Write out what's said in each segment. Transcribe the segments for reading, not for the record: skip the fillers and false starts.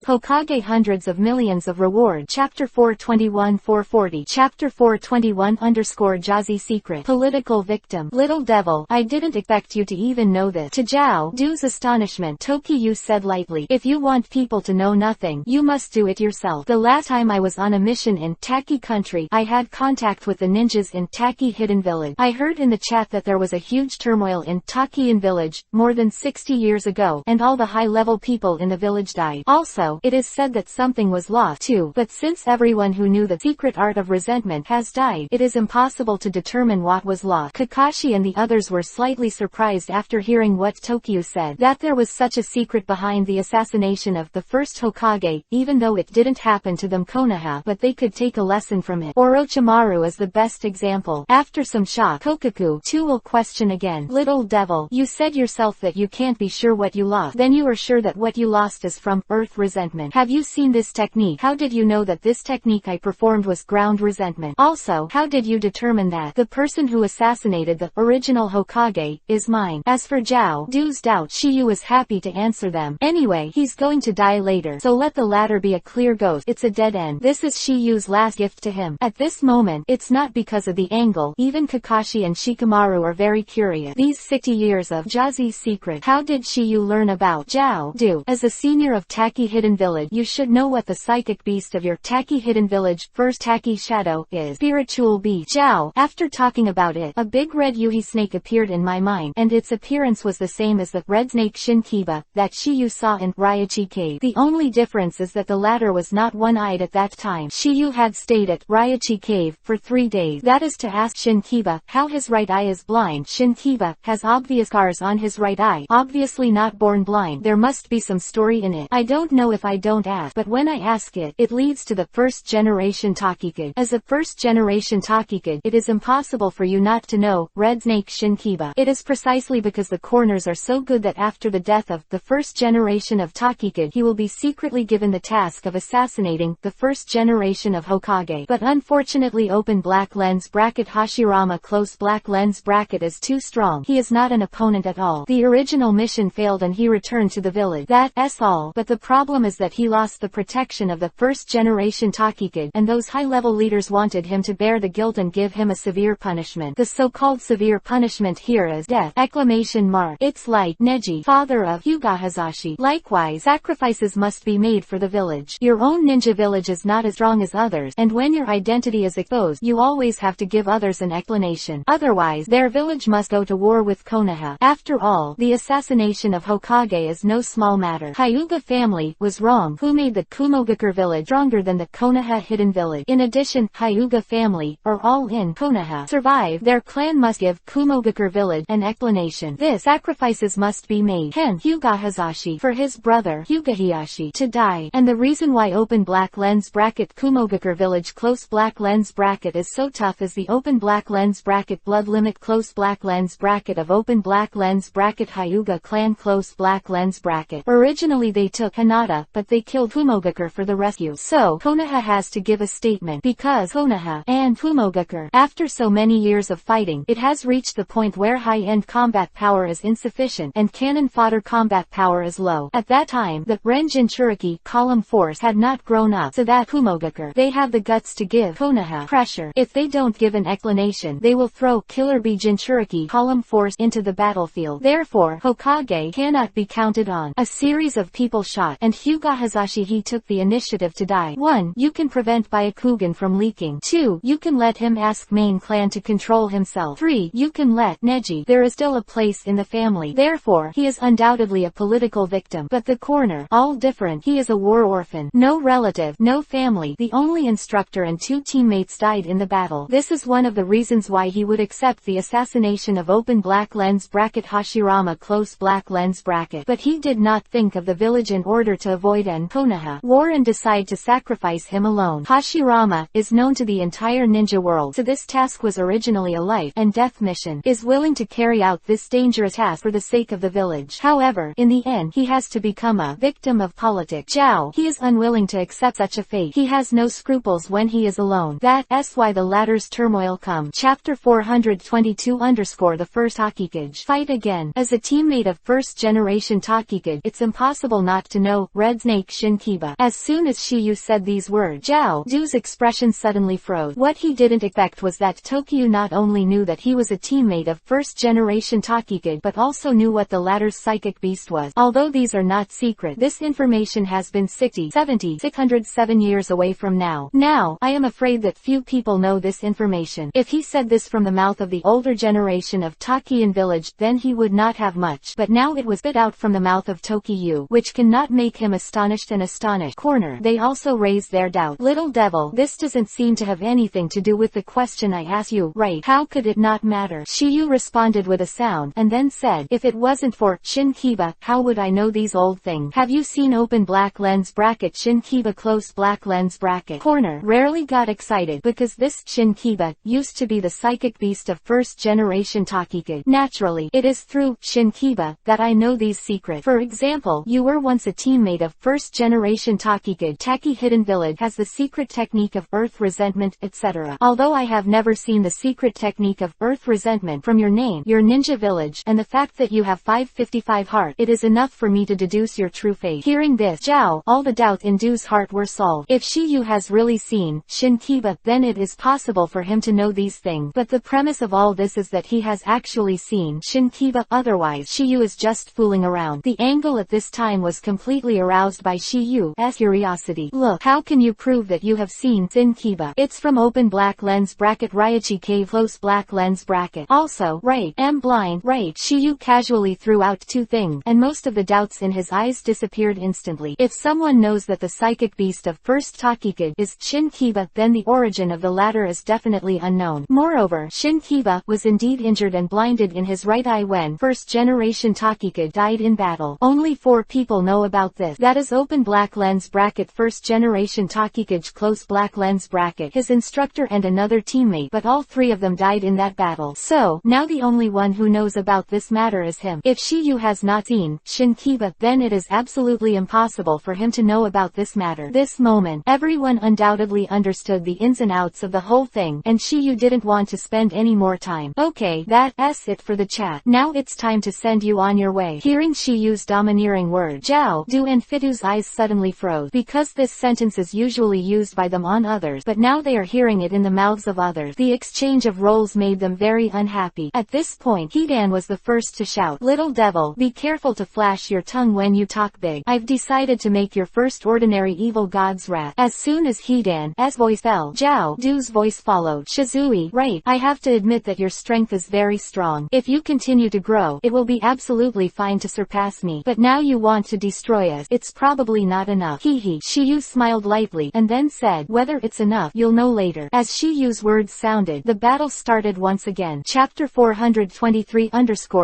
Hokage hundreds of millions of reward. Chapter 421-440. Chapter 421_ Secret. Political victim. Little devil, I didn't expect you to even know this. To Zhao Du's astonishment, Tokiyu said lightly, if you want people to know nothing, you must do it yourself. The last time I was on a mission in Taki country, I had contact with the ninjas in Taki Hidden Village. I heard in the chat that there was a huge turmoil in Takian village, more than 60 years ago, and all the high-level people in the village died. Also, it is said that something was lost too, but since everyone who knew the secret art of resentment has died, it is impossible to determine what was lost. Kakashi and the others were slightly surprised after hearing what Tokiyu said, that there was such a secret behind the assassination of the first Hokage, even though it didn't happen to them Konoha, but they could take a lesson from it. Orochimaru is the best example. After some shock, Kokaku too will question again. Little devil, you said yourself that you can't be sure what you lost. Then you are sure that what you lost is from earth resentment. Have you seen this technique? How did you know that this technique I performed was ground resentment? Also, how did you determine that the person who assassinated the original Hokage is mine? As for Zhao Du's doubt, Shiyu is happy to answer them. Anyway, he's going to die later, so let the latter be a clear ghost. It's a dead end. This is Shiyu's last gift to him. At this moment, it's not because of the angle. Even Kakashi and Shikamaru are very curious. These 60 years of Jazi's secret. How did Shiyu learn about Zhao Du? As a senior of Taki Hidden Village, you should know what the psychic beast of your Taki Hidden Village, first Taki Shadow, is. Spiritual beast. Zhao. After talking about it, a big red Yuhi snake appeared in my mind, and its appearance was the same as the red snake Shinkiba that Shiyu saw in Raichi Cave. The only difference is that the latter was not one-eyed at that time. Shiyu had stayed at Raichi Cave for 3 days. That is to ask Shinkiba how his right eye is blind. Shinkiba has obvious scars on his right eye, obviously not born blind. There must be some story in it. I don't know if I don't ask, but when I ask it, it leads to the first generation Takikage. As a first generation Takikage, it is impossible for you not to know Red Snake Shinkiba. It is precisely because the corners are so good that after the death of the first generation of Takikage, he will be secretly given the task of assassinating the first generation of Hokage. But unfortunately open black lens bracket Hashirama close black lens bracket is too strong. He is not an opponent at all. The original mission failed and he returned to the village. That's all. But the problem is that he lost the protection of the first generation Takikage, and those high-level leaders wanted him to bear the guilt and give him a severe punishment. The so-called severe punishment here is death! Exclamation mark. It's like Neji, father of Hyuga Hazashi. Likewise, sacrifices must be made for the village. Your own ninja village is not as strong as others, and when your identity is exposed, you always have to give others an explanation. Otherwise, their village must go to war with Konoha. After all, the assassination of Hokage is no small matter. Hyuga family was wrong. Who made the Kumogakure village stronger than the Konoha hidden village? In addition, Hyuga family, or all in Konoha, survive. Their clan must give Kumogakure village an explanation. This sacrifices must be made. Hence, Hyuga Hazashi for his brother Hyuga Hiyashi to die. And the reason why open black lens bracket Kumogakure village close black lens bracket is so tough is the open black lens bracket blood limit close black lens bracket of open black lens bracket Hyuga clan close black lens bracket. Originally they took Hinata, but they killed Kumogakure for the rescue. So Konoha has to give a statement, because Konoha and Kumogakure, after so many years of fighting, it has reached the point where high-end combat power is insufficient and cannon fodder combat power is low. At that time, the Ren Jinchuriki column force had not grown up, so that Kumogakure, they have the guts to give Konoha pressure. If they don't give an explanation, they will throw Killer Bee Jinchuriki column force into the battlefield. Therefore, Hokage cannot be counted on. A series of people shot, and Hyuga Hazashi he took the initiative to die. 1. You can prevent Byakugan from leaking. 2. You can let him ask main clan to control himself. 3. You can let Neji. There is still a place in the family. Therefore, he is undoubtedly a political victim. But the corner, all different. He is a war orphan. No relative, no family. The only instructor and 2 teammates died in the battle. This is one of the reasons why he would accept the assassination of open black lens bracket Hashirama close black lens bracket. But he did not think of the village in order to avoid an Konoha war and decide to sacrifice him alone. Hashirama is known to the entire ninja world, so this task was originally a life and death mission. Is willing to carry out this dangerous task for the sake of the village. However, in the end, he has to become a victim of politics. Zhao, he is unwilling to accept such a fate. He has no scruples when he is alone. That's why the latter's turmoil come. Chapter 422_ The first Takikage fight again. As a teammate of first generation Takikage, it's impossible not to know Red red snake Shinkiba. As soon as Shiyu said these words, Zhao Du's expression suddenly froze. What he didn't expect was that Tokyo not only knew that he was a teammate of first-generation Takikage but also knew what the latter's psychic beast was. Although these are not secret, this information has been 607 years away from now. Now, I am afraid that few people know this information. If he said this from the mouth of the older generation of Takian village, then he would not have much. But now it was spit out from the mouth of Tokyo, which cannot make him astonished and astonished. Corner. They also raised their doubt. Little devil, this doesn't seem to have anything to do with the question I asked you, right? How could it not matter? Shiyu responded with a sound, and then said, if it wasn't for Shinkiba, how would I know these old things? Have you seen open black lens bracket Shinkiba close black lens bracket? Corner rarely got excited because this Shinkiba used to be the psychic beast of first generation Takikage. Naturally, it is through Shinkiba that I know these secrets. For example, you were once a teammate of first generation Takikage. Taki Hidden Village has the secret technique of earth resentment, etc. Although I have never seen the secret technique of earth resentment from your name, your ninja village, and the fact that you have 555 heart, it is enough for me to deduce your true fate. Hearing this, Zhao, all the doubt in Du's heart were solved. If Shiyu has really seen Shinkiba, then it is possible for him to know these things. But the premise of all this is that he has actually seen Shinkiba, otherwise Shiyu is just fooling around. The angle at this time was completely aroused by Shiyu's curiosity. Look, how can you prove that you have seen Shinkiba? It's from open black lens bracket Raichi cave close black lens bracket. Also, right, am blind, right? Shiyu casually threw out two things, and most of the doubts in his eyes disappeared instantly. If someone knows that the psychic beast of first Takikage is Shinkiba, then the origin of the latter is definitely unknown. Moreover, Shinkiba was indeed injured and blinded in his right eye when first generation Takikage died in battle. Only 4 people know about this. That is open black lens bracket first generation Takikage close black lens bracket, his instructor and another teammate, but all 3 of them died in that battle. So, now the only one who knows about this matter is him. If Shiyu has not seen Shinkiba, then it is absolutely impossible for him to know about this matter. This moment, everyone undoubtedly understood the ins and outs of the whole thing, and Shiyu didn't want to spend any more time. Okay, that's it for the chat. Now it's time to send you on your way. Hearing Shiyu's domineering word, Zhao Du and Fitu's eyes suddenly froze, because this sentence is usually used by them on others, but now they are hearing it in the mouths of others. The exchange of roles made them very unhappy. At this point, Hidan was the first to shout, little devil, be careful to flash your tongue when you talk big. I've decided to make your first ordinary evil god's wrath. As soon as Hidan's voice fell, Zhao Du's voice followed. Shizui, right, I have to admit that your strength is very strong. If you continue to grow, it will be absolutely fine to surpass me. But now you want to destroy us. It's probably not enough. Hehe. Shiyu smiled lightly, and then said, whether it's enough, you'll know later. As Shiyu's words sounded, the battle started once again. Chapter 423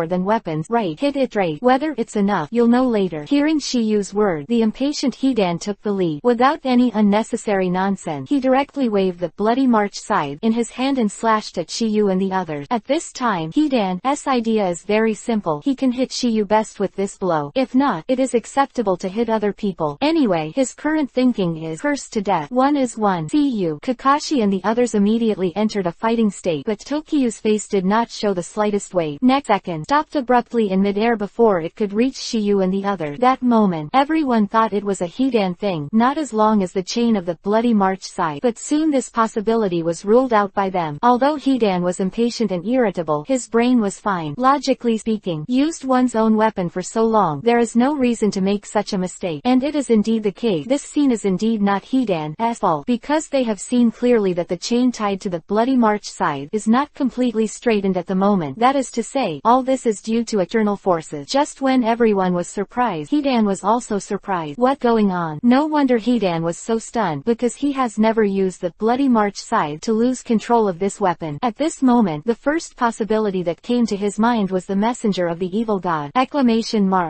Then weapons, right, hit it right. Whether it's enough, you'll know later. Hearing Shiyu's word, the impatient Hidan took the lead. Without any unnecessary nonsense, he directly waved the bloody march scythe in his hand and slashed at Shiyu and the others. At this time, Hidan's idea is very simple. He can hit Shiyu best with this blow. If not, it is acceptable to hit other people. Anyway, his current thinking is, cursed to death. One is one. See you. Kakashi and the others immediately entered a fighting state, but Tokyo's face did not show the slightest weight. Next second, stopped abruptly in midair before it could reach Shiyu and the others. That moment, everyone thought it was a Hidan thing, not as long as the chain of the bloody march side. But soon this possibility was ruled out by them. Although Hidan was impatient and irritable, his brain was fine. Logically speaking, used one's own weapon for so long, there is no reason to make such a mistake. And it is indeed the case. This scene is indeed not Hidan's fault, because they have seen clearly that the chain tied to the bloody march side is not completely straightened at the moment. That is to say, all this is due to external forces. Just when everyone was surprised, Hidan was also surprised. What going on? No wonder Hidan was so stunned, because he has never used the bloody march scythe to lose control of this weapon. At this moment, the first possibility that came to his mind was the messenger of the evil god!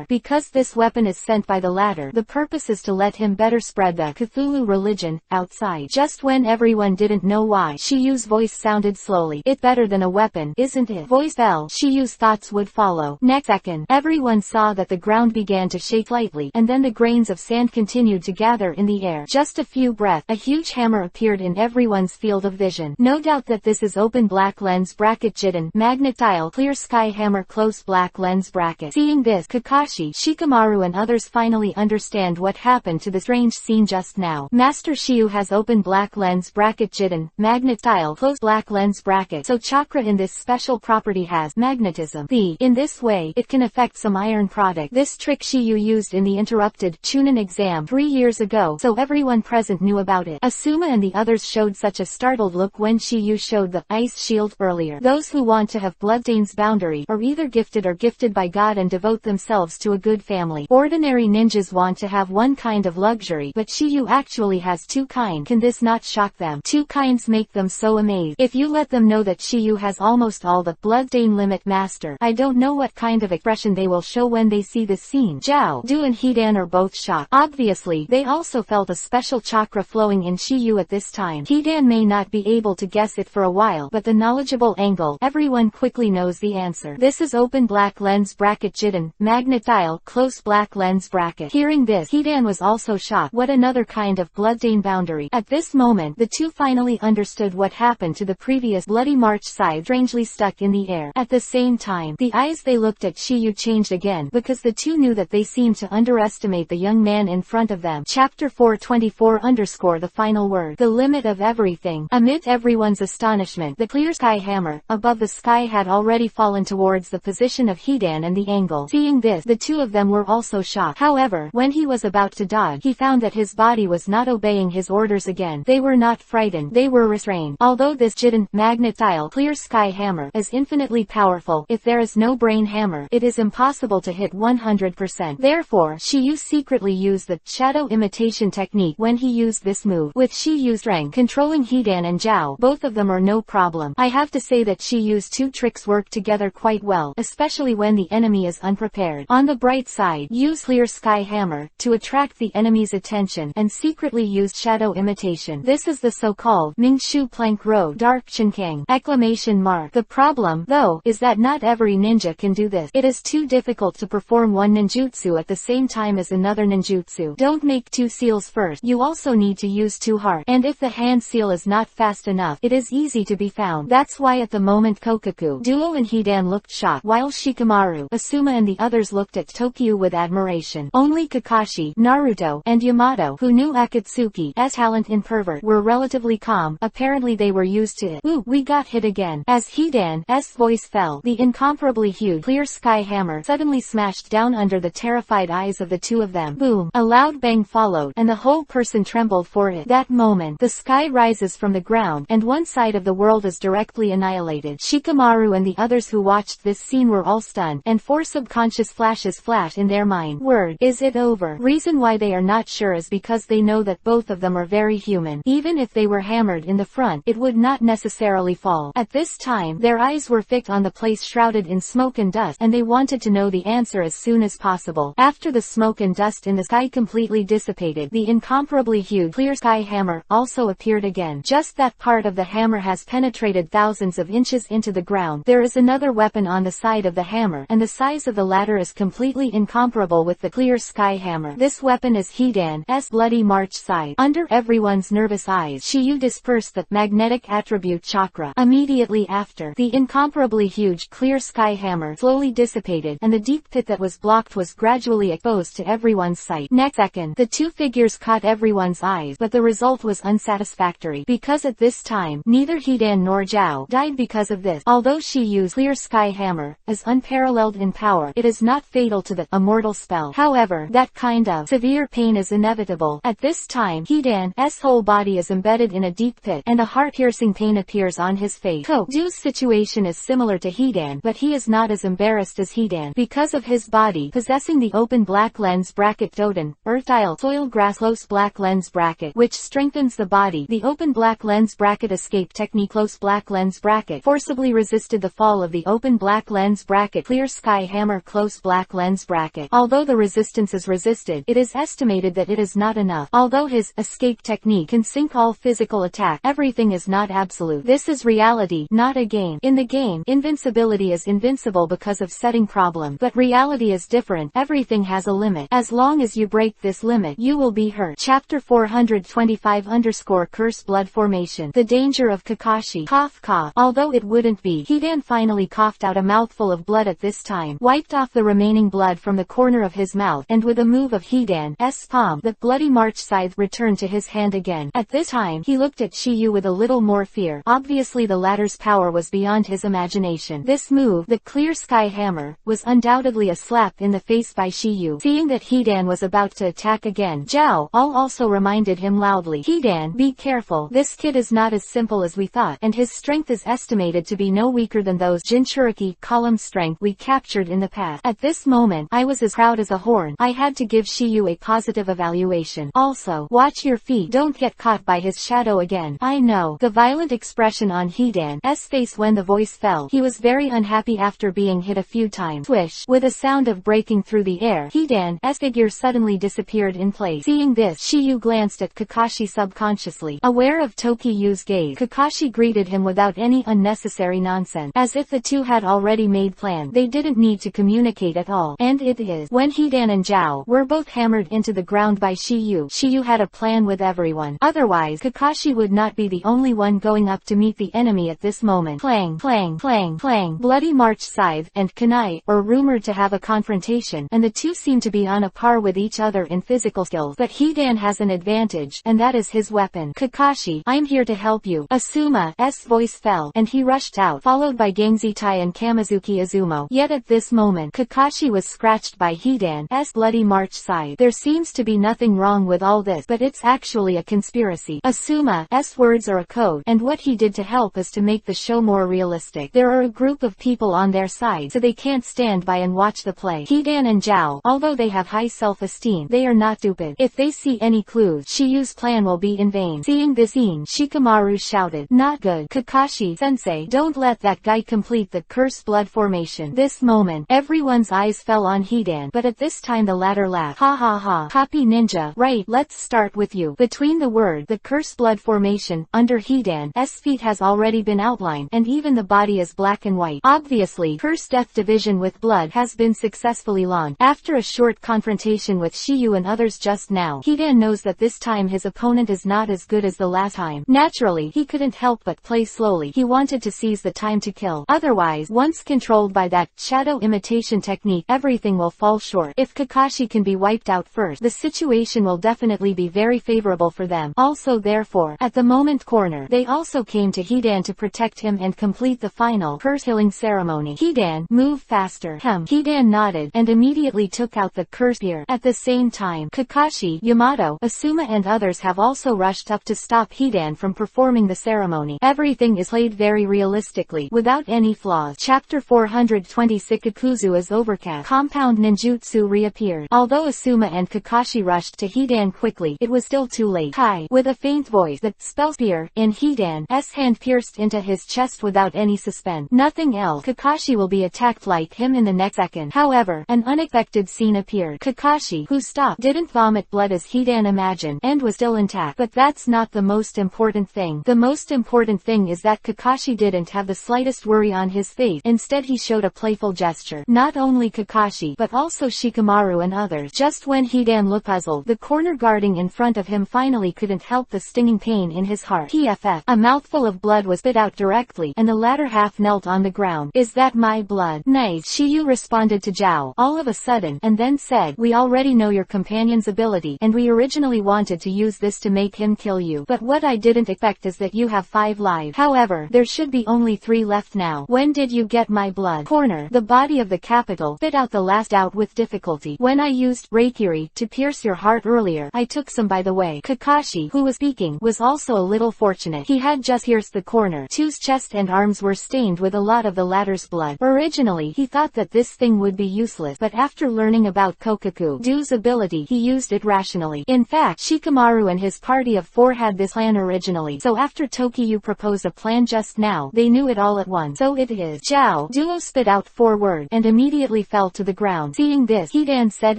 Because this weapon is sent by the latter, the purpose is to let him better spread the Cthulhu religion outside. Just when everyone didn't know why, Shiyu's voice sounded slowly. It better than a weapon, isn't it? Voice fell. Shiyu's thoughts would follow. Next second, everyone saw that the ground began to shake slightly, and then the grains of sand continued to gather in the air. Just a few breaths, a huge hammer appeared in everyone's field of vision. No doubt that this is open black lens bracket Jiden, magnet tile, clear sky hammer close black lens bracket. Seeing this, Kakashi, Shikamaru and others finally understood understand what happened to the strange scene just now. Master Shiyu has open black lens bracket Jiden, magnet style close black lens bracket. So chakra in this special property has magnetism. In this way, it can affect some iron product. This trick Shiyu used in the interrupted Chunin exam 3 years ago, so everyone present knew about it. Asuma and the others showed such a startled look when Shiyu showed the ice shield earlier. Those who want to have Bloodstain's boundary are either gifted or gifted by God and devote themselves to a good family. Ordinary ninjas want to have one kind of luxury, but Shiyu actually has 2 kinds. Can this not shock them? 2 kinds make them so amazed. If you let them know that Shiyu has almost all the Bloodstain limit master, I don't know what kind of expression they will show when they see this scene. Zhao, Du and Hidan are both shocked. Obviously, they also felt a special chakra flowing in Shiyu at this time. Hidan may not be able to guess it for a while, but the knowledgeable angle, everyone quickly knows the answer. This is open black lens bracket Jiden, magnet style close black lens bracket. Hearing this, Hidan was also shocked. What another kind of Bloodstain boundary? At this moment, the 2 finally understood what happened to the previous Bloody March scythe strangely stuck in the air. At the same time, the eyes they looked at Shiyu changed again, because the 2 knew that they seemed to underestimate the young man in front of them. Chapter 424 _ the final word. The limit of everything. Amid everyone's astonishment, the clear sky hammer above the sky had already fallen towards the position of Hidan and the angle. Seeing this, the 2 of them were also shocked. However, when he was about to dodge, he found that his body was not obeying his orders again. They were not frightened, they were restrained. Although this Jiden, magnet style clear sky hammer is infinitely powerful, if there is no brain hammer, it is impossible to hit 100%. Therefore, Shiyu secretly used the shadow imitation technique when he used this move. With Shiyu's strength controlling Hidan and Zhao, both of them are no problem. I have to say that Shiyu's 2 tricks work together quite well, especially when the enemy is unprepared. On the bright side, use clear sky hammer to attract the enemy's attention and secretly use shadow imitation. This is the so-called Mingshu Plank Road Dark Chinkang! Exclamation mark. The problem, though, is that not every ninja can do this. It is too difficult to perform one ninjutsu at the same time as another ninjutsu. Don't make 2 seals first. You also need to use 2 heart. And if the hand seal is not fast enough, it is easy to be found. That's why at the moment Kokaku, Duo and Hidan looked shocked, while Shikamaru, Asuma and the others looked at Tokyo with admiration. Only Kakashi, Naruto, and Yamato, who knew Akatsuki's talent in pervert, were relatively calm. Apparently they were used to it. Ooh, we got hit again. As Hidan's voice fell, the incomparably huge clear sky hammer suddenly smashed down under the terrified eyes of the 2 of them. Boom! A loud bang followed, and the whole person trembled for it. That moment, the sky rises from the ground, and one side of the world is directly annihilated. Shikamaru and the others who watched this scene were all stunned, and 4 subconscious flashes flashed in their mind. Word, is it over? Reason why they are not sure is because they know that both of them are very human. Even if they were hammered in the front, it would not necessarily fall. At this time, their eyes were fixed on the place shrouded in smoke and dust, and they wanted to know the answer as soon as possible. After the smoke and dust in the sky completely dissipated, the incomparably huge clear sky hammer also appeared again. Just that part of the hammer has penetrated thousands of inches into the ground. There is another weapon on the side of the hammer, and the size of the latter is completely incomparable with the clear sky hammer. This weapon is Hidan's Bloody March scythe. Under everyone's nervous eyes, Shiyu dispersed the magnetic attribute chakra. Immediately after, the incomparably huge clear sky hammer slowly dissipated, and the deep pit that was blocked was gradually exposed to everyone's sight. Next second, the 2 figures caught everyone's eyes, but the result was unsatisfactory, because at this time, neither Hidan nor Zhao died because of this. Although Shiyu's clear sky hammer is unparalleled in power, it is not fatal to the immortal spell. However, that kind of severe pain is inevitable. At this time, Hidan's whole body is embedded in a deep pit, and a heart-piercing pain appears on his face. Kodo's situation is similar to Hidan, but he is not as embarrassed as Hidan, because of his body possessing the open black lens bracket Doden, Earth-style soil grass close black lens bracket, which strengthens the body. The open black lens bracket escape technique close black lens bracket forcibly resisted the fall of the open black lens bracket clear sky hammer close black lens bracket. Although the resistance is resisted, it is estimated that it is not enough. Although his escape technique can sink all physical attack, everything is not absolute. This is reality, not a game. In the game, invincibility is invincible because of setting problem, but reality is different. Everything has a limit. As long as you break this limit, you will be hurt. Chapter 425 _ Curse Blood Formation. The danger of Kakashi. Cough cough. Although it wouldn't be, Hidan finally coughed out a mouthful of blood at this time, wiped off the remaining blood from the corner of his mouth, and with a move of Hidan's palm, the bloody March scythe returned to his hand again. At this time, he looked at Shiyu with a little more fear. Obviously the latter's power was beyond his imagination. This move, the Clear Sky Hammer, was undoubtedly a slap in the face by Shiyu. Seeing that Hidan was about to attack again, Zhao also reminded him loudly, "Hidan, be careful. This kid is not as simple as we thought, and his strength is estimated to be no weaker than those Jinchuriki column strength we captured in the past." At this moment, I was as proud as a horn. I had to give Shiyu a positive evaluation. Also, watch your feet. Don't get caught by his shadow again. I know. The violent expression on Hidan's face when the voice fell. He was very unhappy after being hit a few times. Swish. With a sound of breaking through the air, Hidan's figure suddenly disappeared in place. Seeing this, Shiyu glanced at Kakashi subconsciously. Aware of Tokiyu's gaze, Kakashi greeted him without any unnecessary nonsense. As if the two had already made plans. They didn't need to communicate at all. And it is. When Hidan and Zhao were both hammered into the ground by Shiyu, Shiyu had a plan with everyone. Otherwise, Kakashi would not be the only one going up to meet the enemy at this moment. Clang, clang, clang, clang. Bloody March Scythe and kunai were rumored to have a confrontation, and the two seem to be on a par with each other in physical skills. But Hidan has an advantage, and that is his weapon. "Kakashi, I'm here to help you." Asuma's voice fell, and he rushed out, followed by Gangzitai and Kamizuki Izumo. Yet at this moment, Kakashi was scratched by Hidan's bloody March Scythe. There seems to be nothing wrong with all this, but it's actually a conspiracy. Asuma's words are a code, and what he did to help is to make the show more realistic. There are a group of people on their side, so they can't stand by and watch the play. Hidan and Zhao, although they have high self-esteem, they are not stupid. If they see any clues, Shiyu's plan will be in vain. Seeing this scene, Shikamaru shouted, "Not good. Kakashi-sensei, don't let that guy complete the cursed blood formation." This moment, everyone's eyes fell on Hidan, but at this time the latter laughed. "Ha ha ha. Copy ninja. Right, let's start with you." Between the word, the cursed blood formation, under Hidan's feet has already been outlined, and even the body is black and white. Obviously, Cursed Death Division with blood has been successfully launched. After a short confrontation with Shiyu and others just now, Hidan knows that this time his opponent is not as good as the last time. Naturally, he couldn't help but play slowly. He wanted to seize the time to kill. Otherwise, once controlled by that shadow imitation technique, everything will fall short. If Kakashi can be wiped out first, the situation will definitely be very favorable for them. Also therefore, at the moment corner, they also came to Hidan to protect him and complete the final curse healing ceremony. "Hidan, move faster." Hidan nodded, and immediately took out the curse spear. At the same time, Kakashi, Yamato, Asuma and others have also rushed up to stop Hidan from performing the ceremony. Everything is played very realistically, without any flaws. Chapter 420 Sikakuzu is overcast. Compound ninjutsu reappeared. Although Asuma and Kakashi rushed to Hidan quickly, it was still too late. Kai, with a faint voice, the spell spear in Hidan's hand pierced into his chest without any suspense. Nothing else. Kakashi will be attacked like him in the next second. However, an unexpected scene appeared. Kakashi, who stopped, didn't vomit blood as Hidan imagined, and was still intact. But that's not the most important thing. The most important thing is that Kakashi didn't have the slightest worry on his face. Instead he showed a playful gesture. Not only Kakashi, but also Shikamaru and others. Just when Hidan looked puzzled, the corner guarding in front of him finally couldn't help the stinging pain in his heart. PFF. A mouthful of blood was spit out directly, and the latter half knelt on the ground. "Is that my blood?" "Nice." Shiyu responded to Zhao all of a sudden, and then said, "We already know your companion's ability, and we originally wanted to use this to make him kill you. But what I didn't expect is that you have 5 lives. However, there should be only 3 left now." "When did you get my blood?" Corner. The body of the capital spit out the last out with difficulty. "When I used Reikiri to pierce your heart earlier, I took some by the way." Kakashi, who was speaking, was also a little fortunate. He had just pierced the corner. Two's chest and arms were stained with a lot of the latter's blood. Originally, he thought that this thing would be useless, but after learning about Kokaku's ability, he used it rationally. In fact, Shikamaru and his party of 4 had this plan originally, so after Tokiyu proposed a plan just now, they knew it all at once. "So it is." Zhao Duo spit out 4 words, and immediately fell to the ground. Seeing this, Hidan said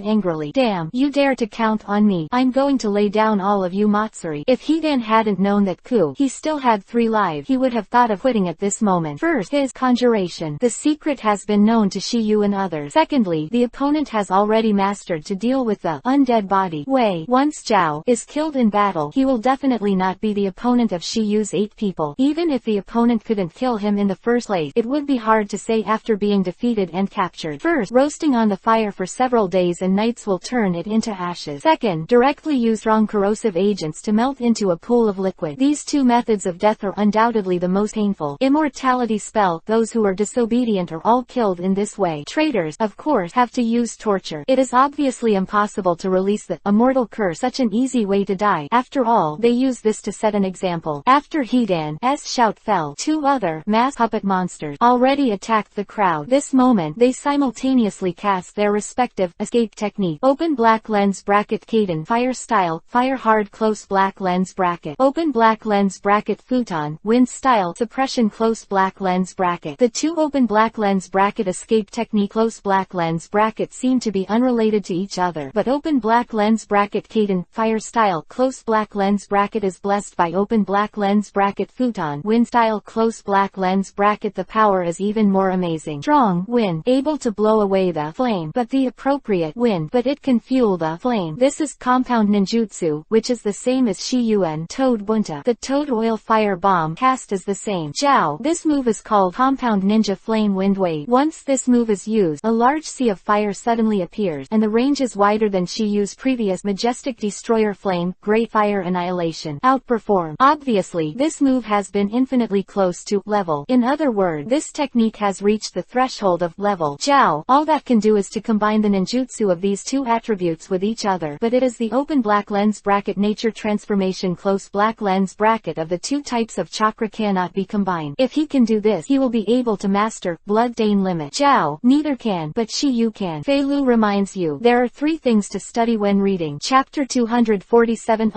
angrily, "Damn, you dare to count on me. I'm going to lay down all of you Matsuri." If Hidan hadn't known that he still had 3 lives, he would have thought of quitting at this moment. First, his conjuration. The secret has been known to Shiyu and others. Secondly, the opponent has already mastered to deal with the undead body. Once Zhao is killed in battle, he will definitely not be the opponent of Shiyu's 8 people. Even if the opponent couldn't kill him in the first place, it would be hard to say after being defeated and captured. First, roasting on the fire for several days and knights will turn it into ashes. Second, directly use strong corrosive agents to melt into a pool of liquid. These two methods of death are undoubtedly the most painful. Immortality spell, those who are disobedient are all killed in this way. Traitors, of course, have to use torture. It is obviously impossible to release the immortal curse, such an easy way to die. After all, they use this to set an example. After Hidan's shout fell, two other mass puppet monsters already attacked the crowd. This moment, they simultaneously cast their respective escape technique. Open black lens bracket Kaden fire style, fire hard close black lens bracket. Open black lens bracket futon, wind style, suppression close black lens bracket. The two open black lens bracket escape technique close black lens bracket seem to be unrelated to each other, but open black lens bracket Kaden fire style close black lens bracket is blessed by open black lens bracket futon, wind style close black lens bracket. The power is even more amazing. Strong wind, able to blow away the flame, but the appropriate wind, but it can fuel the flame. This is compound ninjutsu, which is the same as Shiyuan Toad Bunta. The Toad Oil Fire Bomb cast is the same. Jiao. This move is called Compound Ninja Flame Wind Wave. Once this move is used, a large sea of fire suddenly appears, and the range is wider than Shiyu's previous Majestic Destroyer Flame, Great Fire Annihilation. Outperform. Obviously, this move has been infinitely close to level. In other words, this technique has reached the threshold of level. Jiao. All that can do is to combine the ninjutsu of these two attributes with each other, but it is the open black lens bracket nature transformation close black lens bracket of the two types of chakra cannot be combined. If he can do this, he will be able to master Blood Dane Limit. Jiao. Neither can, but Shiyu can. Fei Lu reminds you, there are three things to study when reading. Chapter 247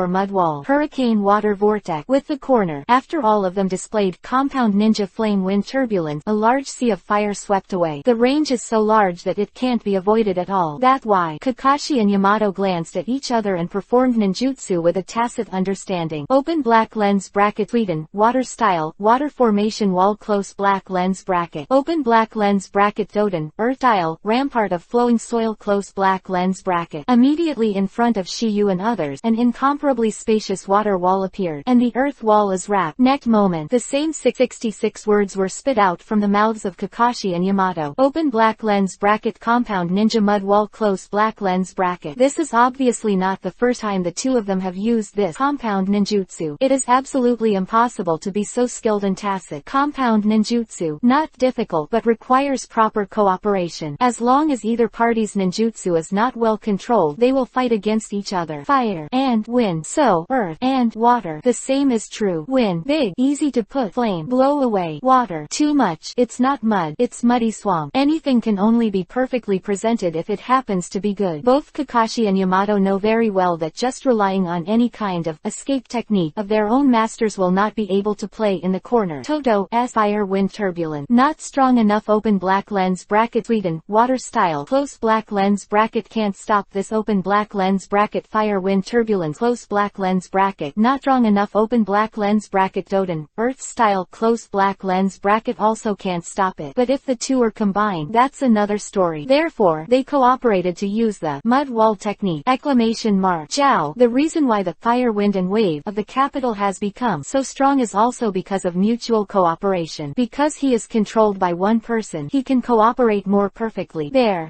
Mud Wall. Hurricane Water Vortex. With the corner, after all of them displayed compound ninja flame wind turbulence, a large sea of fire swept away. The range is so large that it can't be avoided at all. That's why Kakashi and Yamato glanced at each other and performed ninjutsu with a tacit understanding. Open black lens bracket Sweden, water style, water formation wall close black lens bracket. Open black lens bracket Doden, earth style, rampart of flowing soil close black lens bracket. Immediately in front of Shiyu and others, an incomparably spacious water wall appeared, and the earth wall is wrapped. Next moment, the same 666 words were spit out from the mouths of Kakashi and Yamato. Open black lens bracket compound ninja mud wall close black lens bracket. This is obviously not the first time the two of them have used this compound ninjutsu. It is absolutely impossible to be so skilled in tacit compound ninjutsu. Not difficult, but requires proper cooperation. As long as either party's ninjutsu is not well controlled, they will fight against each other. Fire and wind, so earth and water. The same is true. Wind, big, easy to put. Flame, blow away. Water, too much. It's not mud, it's muddy swamp. Anything can only be perfectly presented if it happens to be good. Both Kakashi and Yamato know very well that just relying on any kind of escape technique of their own masters will not be able to play in the corner. Todo's fire wind turbulent. Not strong enough. Open black lens bracket Sweden, water style, close black lens bracket can't stop this. Open black lens bracket fire wind turbulence close black lens bracket. Not strong enough. Open black lens bracket Doden, earth style, close black lens bracket also can't stop it. But if the two are combined, that's another story. Therefore, they cooperated to use the mud wall technique. Exclamation mark. Jiao. The reason why the fire wind and wave of the capital has become so strong is also because of mutual cooperation. Because he is controlled by one person, he can cooperate more perfectly. There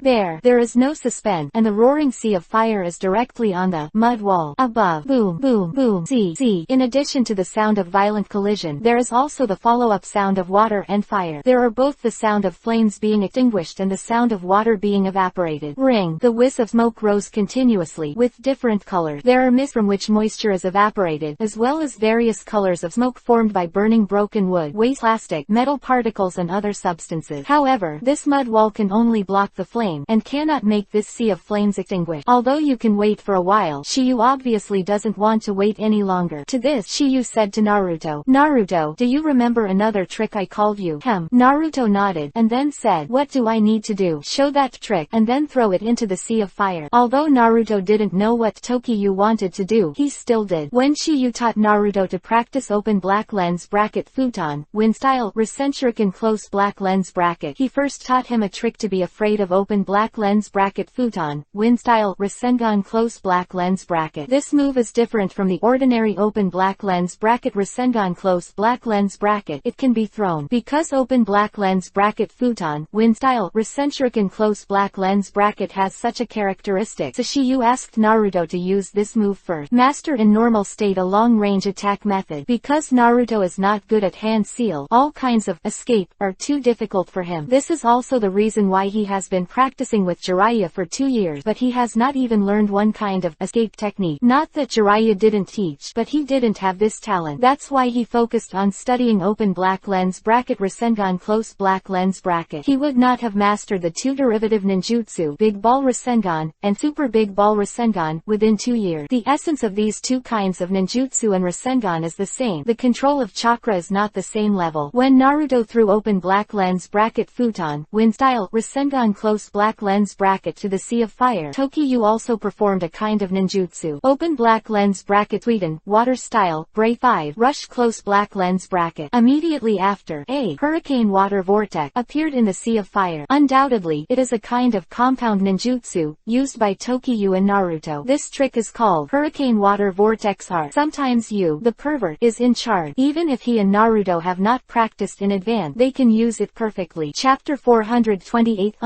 is no suspense, and the roaring sea of fire is directly on the mud wall. Above, boom, boom, boom, see. In addition to the sound of violent collision, there is also the follow-up sound of water and fire. There are both the sound of flames being extinguished and the sound of water being evaporated. Ring. The whisk of smoke rose continuously, with different colors. There are mists from which moisture is evaporated, as well as various colors of smoke formed by burning broken wood, waste plastic, metal particles and other substances. However, this mud wall can only block the flame, and cannot make this sea of flames extinguish. Although you can wait for a while, Shiyu obviously doesn't want to wait any longer. To this, Shiyu said to Naruto, "Naruto, do you remember another trick I called you?" Naruto nodded, and then said, "What do I need to do?" "Show that trick, and then throw it into the sea of fire." Although Naruto didn't know what Tokiyu wanted to do, he still did. When Shiyu taught Naruto to practice open black lens bracket futon, wind style, recentric close black lens bracket, he first taught him a trick to be afraid of open black lens bracket futon, wind style, Rasengan close black lens bracket. This move is different from the ordinary open black lens bracket Rasengan close black lens bracket. It can be thrown. Because open black lens bracket futon, wind style, recentric close black lens bracket bracket has such a characteristic. Shishiyu asked Naruto to use this move first. Master in normal state a long-range attack method. Because Naruto is not good at hand seal, all kinds of escape are too difficult for him. This is also the reason why he has been practicing with Jiraiya for 2 years, but he has not even learned one kind of escape technique. Not that Jiraiya didn't teach, but he didn't have this talent. That's why he focused on studying open black lens bracket Rasengan close black lens bracket. He would not have mastered the 2 derivative ninjutsu, Big Ball Rasengan, and Super Big Ball Rasengan, within 2 years. The essence of these 2 kinds of ninjutsu and Rasengan is the same. The control of chakra is not the same level. When Naruto threw open black lens bracket Futon, wind style, Rasengan close black lens bracket to the Sea of Fire, Tokiyu also performed a kind of ninjutsu. Open black lens bracket Suiden, water style, Bray 5, rush close black lens bracket. Immediately after, a hurricane water vortex appeared in the Sea of Fire. Undoubtedly, it is a kind of compound ninjutsu, used by Tokiyu and Naruto. This trick is called hurricane water vortex art. Sometimes you, the pervert, is in charge. Even if he and Naruto have not practiced in advance, they can use it perfectly. Chapter 428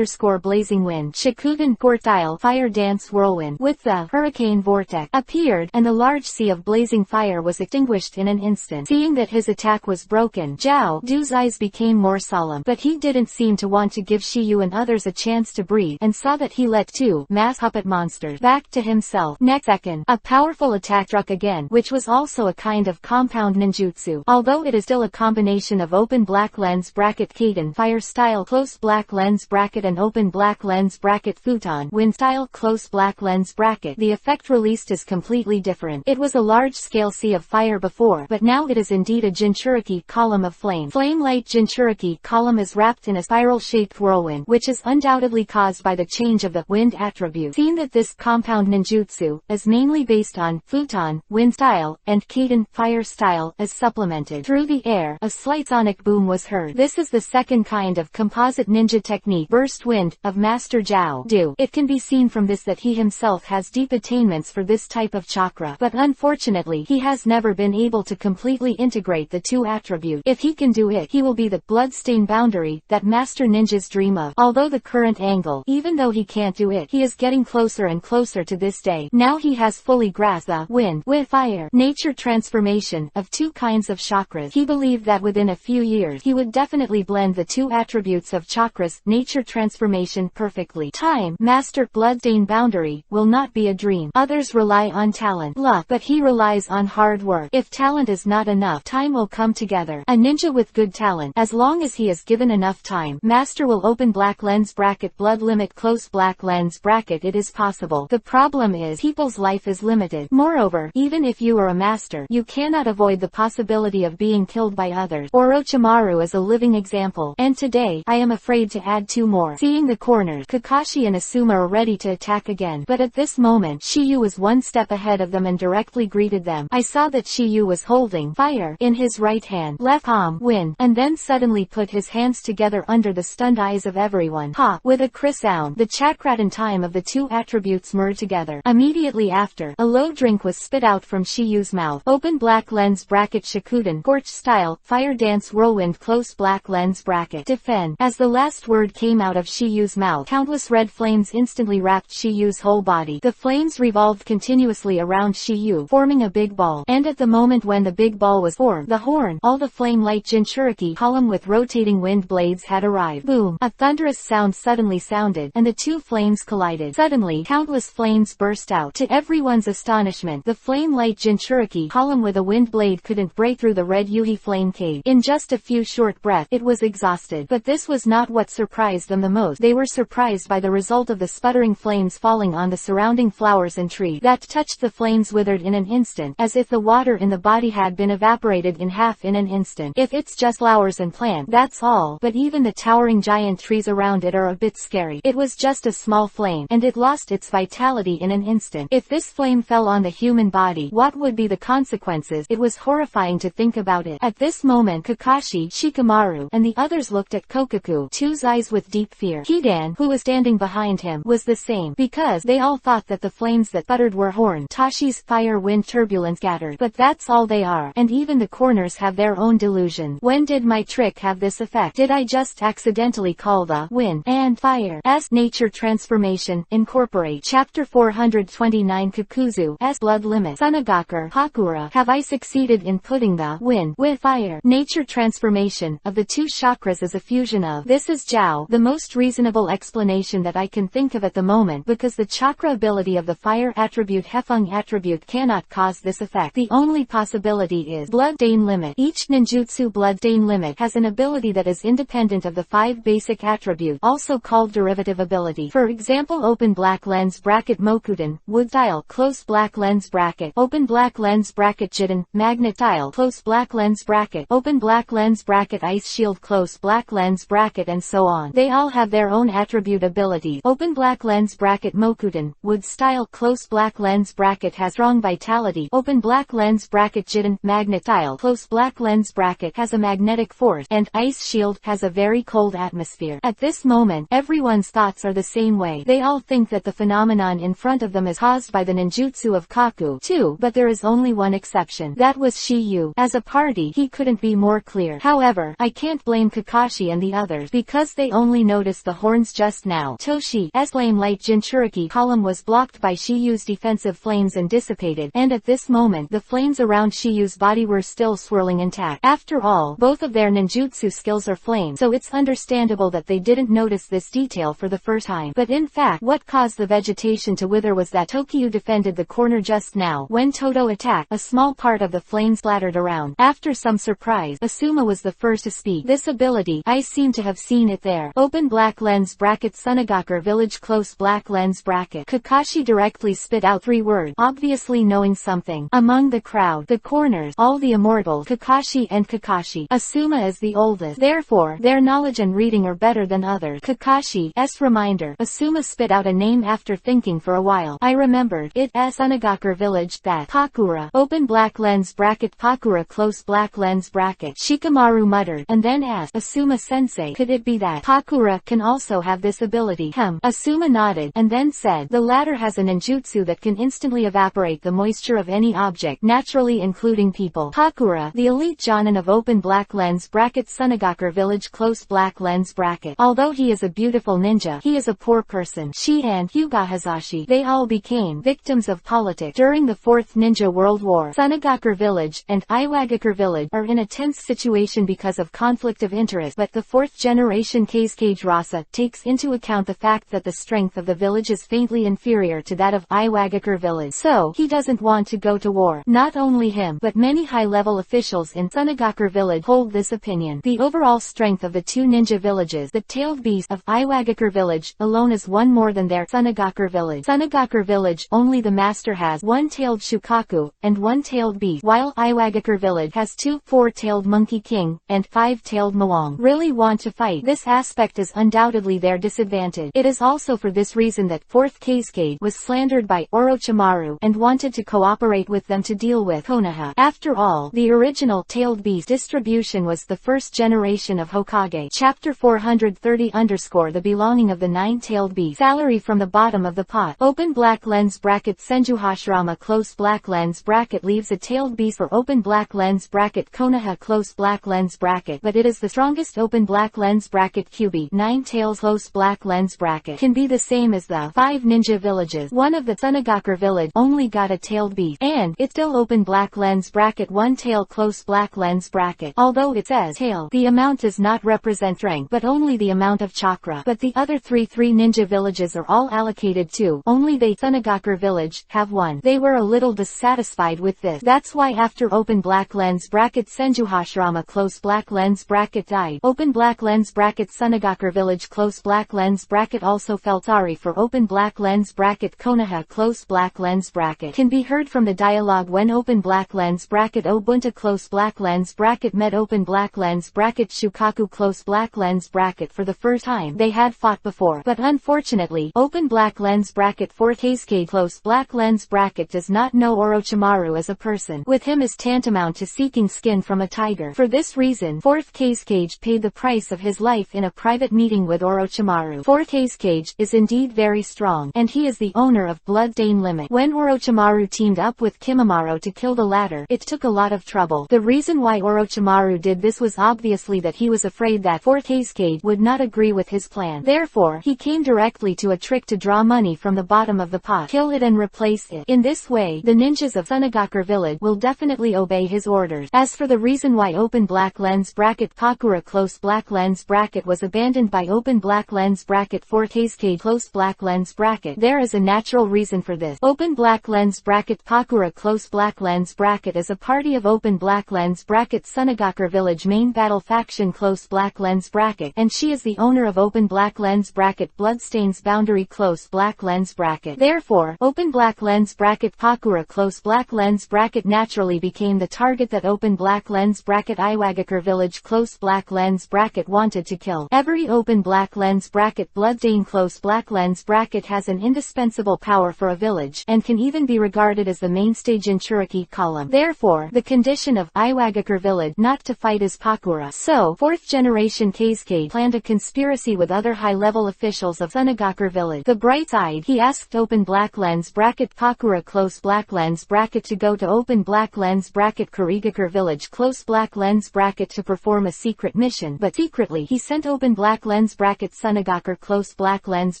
Blazing Wind Shikuden Core style Fire Dance Whirlwind. With the hurricane vortex appeared, and the large sea of blazing fire was extinguished in an instant. Seeing that his attack was broken, Zhao Du's eyes became more solemn, but he didn't seem to want to give Shiyu and others a chance to breathe, and saw that he let 2 mass puppet monsters back to himself. Next second, a powerful attack struck again, which was also a kind of compound ninjutsu, although it is still a combination of open black lens bracket Kaden fire style close black lens bracket and open black lens bracket Futon wind style close black lens bracket. The effect released is completely different. It was a large-scale sea of fire before, but now it is indeed a Jinchuriki column of flame. Flame-light Jinchuriki column is wrapped in a spiral-shaped whirlwind, which is undoubtedly caused by the change of the wind attribute. Seen that this compound ninjutsu is mainly based on Futon wind style and Kaden fire style as supplemented through the air, a slight sonic boom was heard. This is the second kind of composite ninja technique, burst wind, of Master Zhao Du. It can be seen from this that he himself has deep attainments for this type of chakra, but unfortunately he has never been able to completely integrate the 2 attributes. If he can do it, he will be the bloodstain boundary that master ninjas dream of. Although the current angle, even though he can't do it, he is getting closer and closer to this day. Now he has fully grasped the wind with fire nature transformation of 2 kinds of chakras. He believed that within a few years he would definitely blend the 2 attributes of chakras nature transformation perfectly. Time master bloodstain boundary will not be a dream. Others rely on talent, luck, but he relies on hard work. If talent is not enough, time will come together. A ninja with good talent, as long as he is given enough time, master will open black lens bracket blood limit close black lens bracket. It is possible. The problem is people's life is limited. Moreover, even if you are a master, you cannot avoid the possibility of being killed by others. Orochimaru is a living example. And today, I am afraid to add 2 more. Seeing the corners, Kakashi and Asuma are ready to attack again, but at this moment, Shiyu was 1 step ahead of them and directly greeted them. I saw that Shiyu was holding fire in his right hand, left palm wind, and then suddenly put his hands together under the stunned eyes of everyone. Ha! With a crisp sound, the chakra time of the 2 attributes merged together. Immediately after, a low drink was spit out from Shiyu's mouth. Open black lens bracket Shikuden Scorch style fire dance whirlwind close black lens bracket defend. As the last word came out of Shiyu's mouth, countless red flames instantly wrapped Shiyu's whole body. The flames revolved continuously around Shiyu, forming a big ball. And at the moment when the big ball was formed, the horn, all the flame-light Jinchuriki column with rotating wind blades had arrived. Boom! A thunderous sound suddenly sounded, and the 2 flames collided. Suddenly, countless flames burst out. To everyone's astonishment, the flame-light Jinchuriki column with a wind blade couldn't break through the red Yuhi flame cave. In just a few short breaths, it was exhausted. But this was not what surprised them the most. They were surprised by the result of the sputtering flames falling on the surrounding flowers and trees. That touched the flames withered in an instant, as if the water in the body had been evaporated in half in an instant. If it's just flowers and plants, that's all, but even the towering giant trees around it are a bit scary. It was just a small flame, and it lost its vitality in an instant. If this flame fell on the human body, what would be the consequences? It was horrifying to think about it. At this moment Kakashi, Shikamaru, and the others looked at Kokaku, 2's eyes with deep fear. Hidan, who was standing behind him, was the same, because they all thought that the flames that sputtered were horn Tashi's fire wind turbulence scattered. But that's all they are, and even the corners have their own delusion. When did my trick have this effect? Did I just accidentally call the wind and fire's Nature Transformation, Incorporate. Chapter 429 Kakuzu's Blood Limit. Tsunagaku, Hakura. Have I succeeded in putting the wind with fire? Nature transformation of the two chakras is a fusion of. This is Jiao, the most reasonable explanation that I can think of at the moment, because the chakra ability of the fire attribute Hefeng attribute cannot cause this effect. The only possibility is Blood Stain Limit. Each ninjutsu Blood Stain Limit has an ability that is independent of the 5 basic attributes, also called derivative ability. For example, open black lens bracket Mokuden, wood tile, close black lens bracket, open black lens bracket Jiden, magnet tile, close black lens bracket, open black lens bracket ice shield, close black lens bracket, and so on. They all have their own attribute ability. Open black lens bracket Mokuden, wood style, close black lens bracket has strong vitality, open black lens bracket Jiden, magnet tile, close black lens bracket has a magnetic force, and ice shield has a very cold atmosphere. At this moment, everyone's thoughts are the same way. They all think that the phenomenon in front of them is caused by the ninjutsu of Kaku, too, but there is only one exception. That was Shiyu. As a party, he couldn't be more clear. However, I can't blame Kakashi and the others, because they only noticed the horns just now. Toshi's flame light Jinchuriki column was blocked by Shiyu's defensive flames and dissipated, and at this moment the flames around Shiyu's body were still swirling intact. After all, both of their ninjutsu skills are flame, so it's understandable that they didn't notice this detail for the first time. But in fact, what caused the vegetation to wither was that Tokyo defended the corner just now. When Todo attacked, a small part of the flame splattered around. After some surprise, Asuma was the first to speak. This ability, I seem to have seen it there. Open black lens bracket Tsunagaku village, close black lens bracket. Kakashi directly spit out 3 words, obviously knowing something. Among the crowd, the corners, all the immortals, Kakashi and Kakashi. Asuma is the oldest, therefore, their knowledge and reading are better than others. Kakashi's reminder. Asuma spit out a name after thinking for a while. I remembered it as Tsunagaku village, that Pakura. Open black lens bracket Pakura, close black lens bracket. Shikamaru muttered, and then asked, Asuma-sensei, could it be that Pakura can also have this ability? Asuma nodded, and then said, the latter has a ninjutsu that can instantly evaporate the moisture of any object, naturally including people. Pakura, the elite jonin of open black lens bracket Tsunagaku village, close black lens bracket. Although he is a beautiful ninja, he is a poor person. She and Hyuga Hazashi, they all became victims of politics during the 4th Ninja World War. Tsunagaku village and Iwagakure village are in a tense situation because of conflict of interest, but the 4th generation Kazekage Rasa takes into account the fact that the strength of the village is faintly inferior to that of Iwagakure village, so he doesn't want to go to war. Not only him, but many high-level officials in Tsunagaku village hold this opinion. The overall strength of the 2 ninja villages, the tailed beast of Iwagakure village, alone is 1 more than their Tsunagaku village. Tsunagaku village, only the master has 1 tailed Shukaku, and 1 tailed beast, while Iwagakure village has 2 4-tailed Monkey King, and 5-tailed Mawang. Really want to fight. This aspect is undoubtedly their disadvantage. It is also for this reason that 4th Kazekage was slandered by Orochimaru, and wanted to cooperate with them to deal with Konoha. After all, the original tailed beast distribution was the 1st generation of Hokage. Chapter 430 The belonging of the 9-tailed beast. Salary from the bottom of the pot. Open black lens bracket Senju Hashirama, close black lens bracket leaves a tailed beast for open black lens bracket Konoha, close black lens bracket, but it is the strongest. Open black lens bracket Kyubi, 9 tails, close black lens bracket, can be the same as the 5 ninja villages. One of the Tsunagaku village only got a tailed beast, and it's still open black lens bracket 1 tail, close black lens bracket. Although it says tail, the amount does not represent strength, but only the amount of chakra. But the other 3 ninja villages are all allocated 2. Only they Tsunagaku village have 1. They were a little dissatisfied with this. That's why after open black lens bracket Senju Hashirama, close black lens bracket died, open black lens bracket Tsunagaku village, close black lens bracket also felt sorry for open black lens bracket Konoha, close black lens bracket, can be heard from the dialogue when open black lens bracket Obunta, close black lens bracket met open black lens bracket Shukaku, close black lens bracket for the first time. They had fought before, but unfortunately, open black lens bracket 4th Kazekage, close black lens bracket does not know Orochimaru as a person. With him is tantamount to seeking skin from a tiger. For this reason, 4th Kazekage paid the price of his life in a private meeting with Orochimaru. 4th Kazekage is indeed very strong, and he is the owner of Blood Stain Limit. When Orochimaru teamed up with Kimimaro to kill the latter, it took a lot of trouble. The reason why Orochimaru did this was obviously that he was afraid that 4th Kazekage would not agree with his plan. Therefore, Therefore, he came directly to a trick to draw money from the bottom of the pot, kill it and replace it. In this way, the ninjas of Sunagakure village will definitely obey his orders. As for the reason why open black lens bracket Pakura close black lens bracket was abandoned by open black lens bracket Fortescade close black lens bracket, there is a natural reason for this. Open black lens bracket Pakura close black lens bracket is a party of open black lens bracket Sunagakure village main battle faction close black lens bracket, and she is the owner of open black lens bracket Bloodstains boundary close black lens bracket. Therefore, open black lens bracket Pakura close black lens bracket naturally became the target that open black lens bracket Iwagakure village close black lens bracket wanted to kill. Every open black lens bracket Bloodstain close black lens bracket has an indispensable power for a village, and can even be regarded as the mainstay Jinchuriki column. Therefore, the condition of Iwagakure village not to fight is Pakura. So, 4th generation Keisuke planned a conspiracy with other high-level officials of Sunagakure village. The bright side, he asked open black lens bracket Pakura close black lens bracket to go to open black lens bracket Kurigakure village close black lens bracket to perform a secret mission, but secretly he sent open black lens bracket Sunagakure close black lens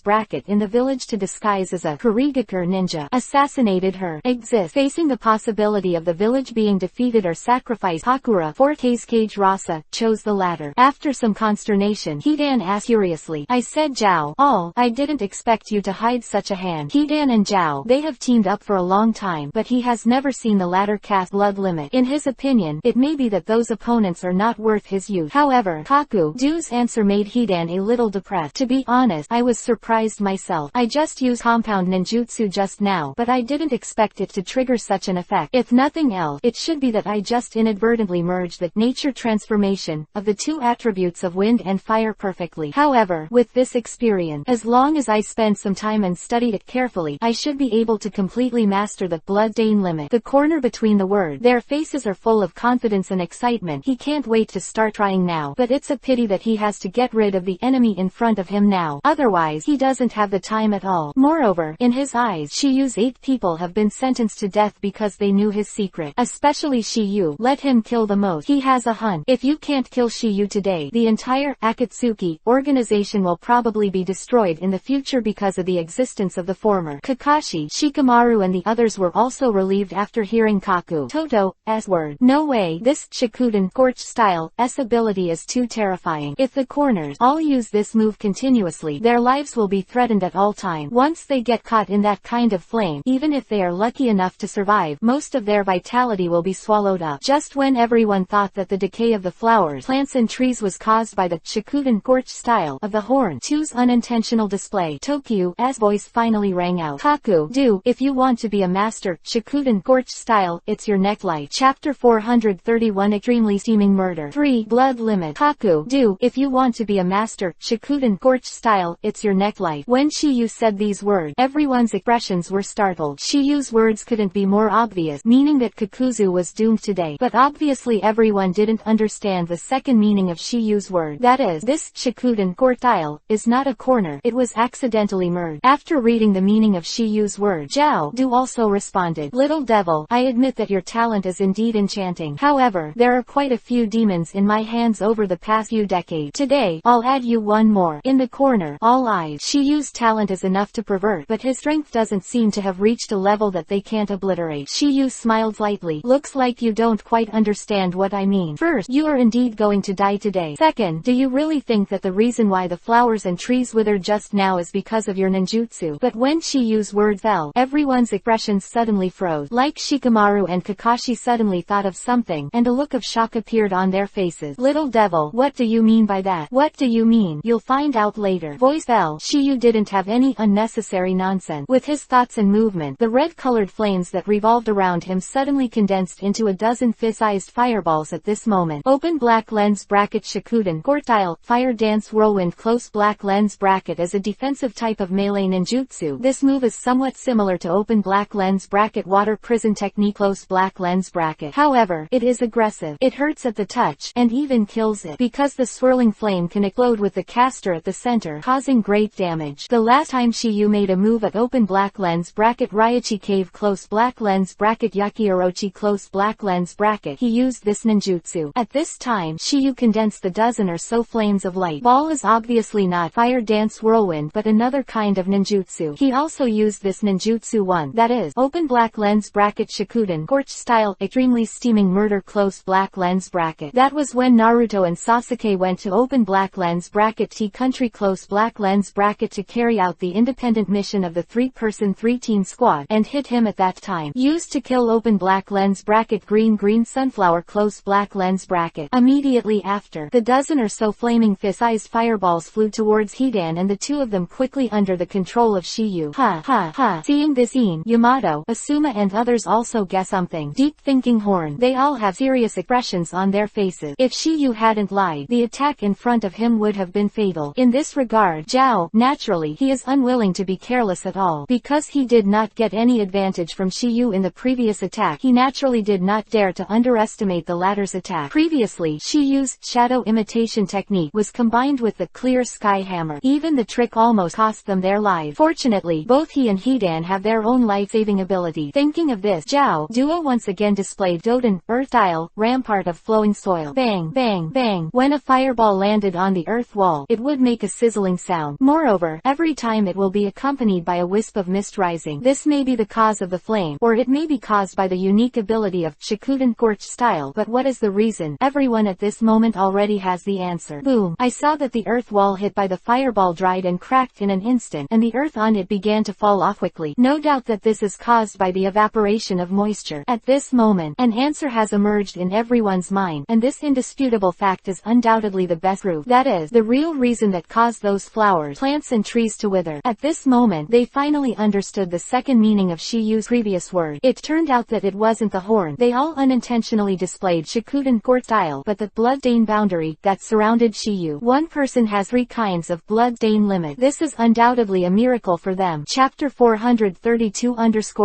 bracket in the village to disguise as a Kurigakure ninja, assassinated her. Facing the possibility of the village being defeated or sacrificed, Pakura Fortescade Rasa chose the latter. After some consternation, Hidan asked curiously, I said Zhao, I didn't expect you to hide such a hand. Hidan and Zhao, they have teamed up for a long time, but he has never seen the latter cast blood limit. In his opinion, it may be that those opponents are not worth his youth. However, Kaku-do's answer made Hidan a little depressed. To be honest, I was surprised myself. I just used compound ninjutsu just now, but I didn't expect it to trigger such an effect. If nothing else, it should be that I just inadvertently merged the nature transformation of the two attributes of wind and fire perfectly. However, with this experience, as long as I spend some time and study it carefully, I should be able to completely master the Bloodstain limit. The corner between the words. Their faces are full of confidence and excitement. He can't wait to start trying now, but it's a pity that he has to get rid of the enemy in front of him now. Otherwise, he doesn't have the time at all. Moreover, in his eyes, Shiyu's 8 people have been sentenced to death because they knew his secret. Especially Shiyu. Let him kill the most. He has a hunch. If you can't kill Shiyu today, the entire Akatsuki organization will probably be destroyed in the future because of the existence of the former. Kakashi, Shikamaru and the others were also relieved after hearing Toto's word. No way, this Shikuden Scorch style S ability is too terrifying. If the corners all use this move continuously, their lives will be threatened at all time. Once they get caught in that kind of flame, even if they are lucky enough to survive, most of their vitality will be swallowed up. Just when everyone thought that the decay of the flowers, plants and trees was caused by the Shikuden Scorch style of the horn 2's unintentional display, Tokyu's voice finally rang out. Kaku-do, if you want to be a master, Shikuden Scorch style, it's your neck light. Chapter 431 Extremely Steaming Murder 3 Blood Limit. Kaku-do, if you want to be a master, Shikuden Scorch style, it's your neck light. When Shiyu said these words, everyone's expressions were startled. Shiyu's words couldn't be more obvious, meaning that Kakuzu was doomed today. But obviously everyone didn't understand the second meaning of Shiyu's word. That is, this Shikuden Scorch style is not a corner, it was accidentally merged. After reading the meaning of Shiyu's word, Zhao-do also responded, Little devil, I admit that your talent is indeed enchanting. However, there are quite a few demons in my hands over the past few decades. Today, I'll add you one more. In the corner, all eyes. Shiyu's talent is enough to pervert, but his strength doesn't seem to have reached a level that they can't obliterate. Shiyu smiled lightly. Looks like you don't quite understand what I mean. First, you are indeed going to die today. Second, do you really think that the reason why the flowers and trees withered just now is because of your ninjutsu? But when Shiyu's word fell, everyone's expressions suddenly froze. Like Shikamaru and Kakashi suddenly thought of something, and a look of shock appeared on their faces. Little devil, what do you mean by that? What do you mean? You'll find out later. Voice fell. Shiyu didn't have any unnecessary nonsense. With his thoughts and movement, the red-colored flames that revolved around him suddenly condensed into a dozen fist-sized fireballs at this moment. Open black lens bracket Shikuden Scorch style, fire dance whirlwind close black lens bracket as a defensive type of melee ninjutsu. This move is somewhat similar to open black lens bracket water prison technique close black lens bracket. However, it is aggressive. It hurts at the touch, and even kills it, because the swirling flame can explode with the caster at the center, causing great damage. The last time Shiyu made a move at open black lens bracket Ryochi cave close black lens bracket Yakiorochi close black lens bracket, he used this ninjutsu. At this time, Shiyu condensed the dozen or so flames of light. Ball is obviously not fire dance whirlwind but another kind of ninjutsu. He also used this ninjutsu one, that is, open black lens bracket Shikuden Gorch style extremely steaming murder close black lens bracket. That was when Naruto and Sasuke went to open black lens bracket T country close black lens bracket to carry out the independent mission of the 3-person 3-team squad, and hit him at that time. Used to kill open black lens bracket green sunflower close black lens bracket. Immediately after, the dozen or so flaming fist-sized fireballs flew towards Hidan and the two of them quickly under the control of Shiyu. Ha ha ha. Seeing this scene, Yamato, Asuma and others also guess something. Deep thinking horn. They all have serious expressions on their faces. If Shiyu hadn't lied, the attack in front of him would have been fatal. In this regard, Zhao, naturally, he is unwilling to be careless at all. Because he did not get any advantage from Shiyu in the previous attack, he naturally did not dare to underestimate the latter's attack. Previously, Shiyu's shadow imitation technique was combined with the clear sky hammer. Even the trick almost cost them their lives. Fortunately, both he and Hidan have their own life-saving ability. Thinking of this, Zhao duo once again displayed Doden, Earth Style, Rampart of Flowing Soil. Bang, bang, bang. When a fireball landed on the earth wall, it would make a sizzling sound. Moreover, every time it will be accompanied by a wisp of mist rising. This may be the cause of the flame, or it may be caused by the unique ability of Shikuden Gorch style. But what is the reason? Everyone at this moment already has the answer. Boom. I saw that the earth wall hit by the fireball dried and cracked in an instant, and the earth on it began to fall off quickly. No doubt that this is caused by the evaporation of moisture. At this moment, an answer has emerged in everyone's mind, and this indisputable fact is undoubtedly the best proof. That is, the real reason that caused those flowers, plants and trees to wither. At this moment, they finally understood the second meaning of Shiyu's previous word. It turned out that it wasn't the horn. They all unintentionally displayed Shikuden Gorch style, but the blood-stain boundary that surrounded Shiyu. One person has 3 kinds of blood-stain limit. This is undoubtedly a miracle for them. Chapter 432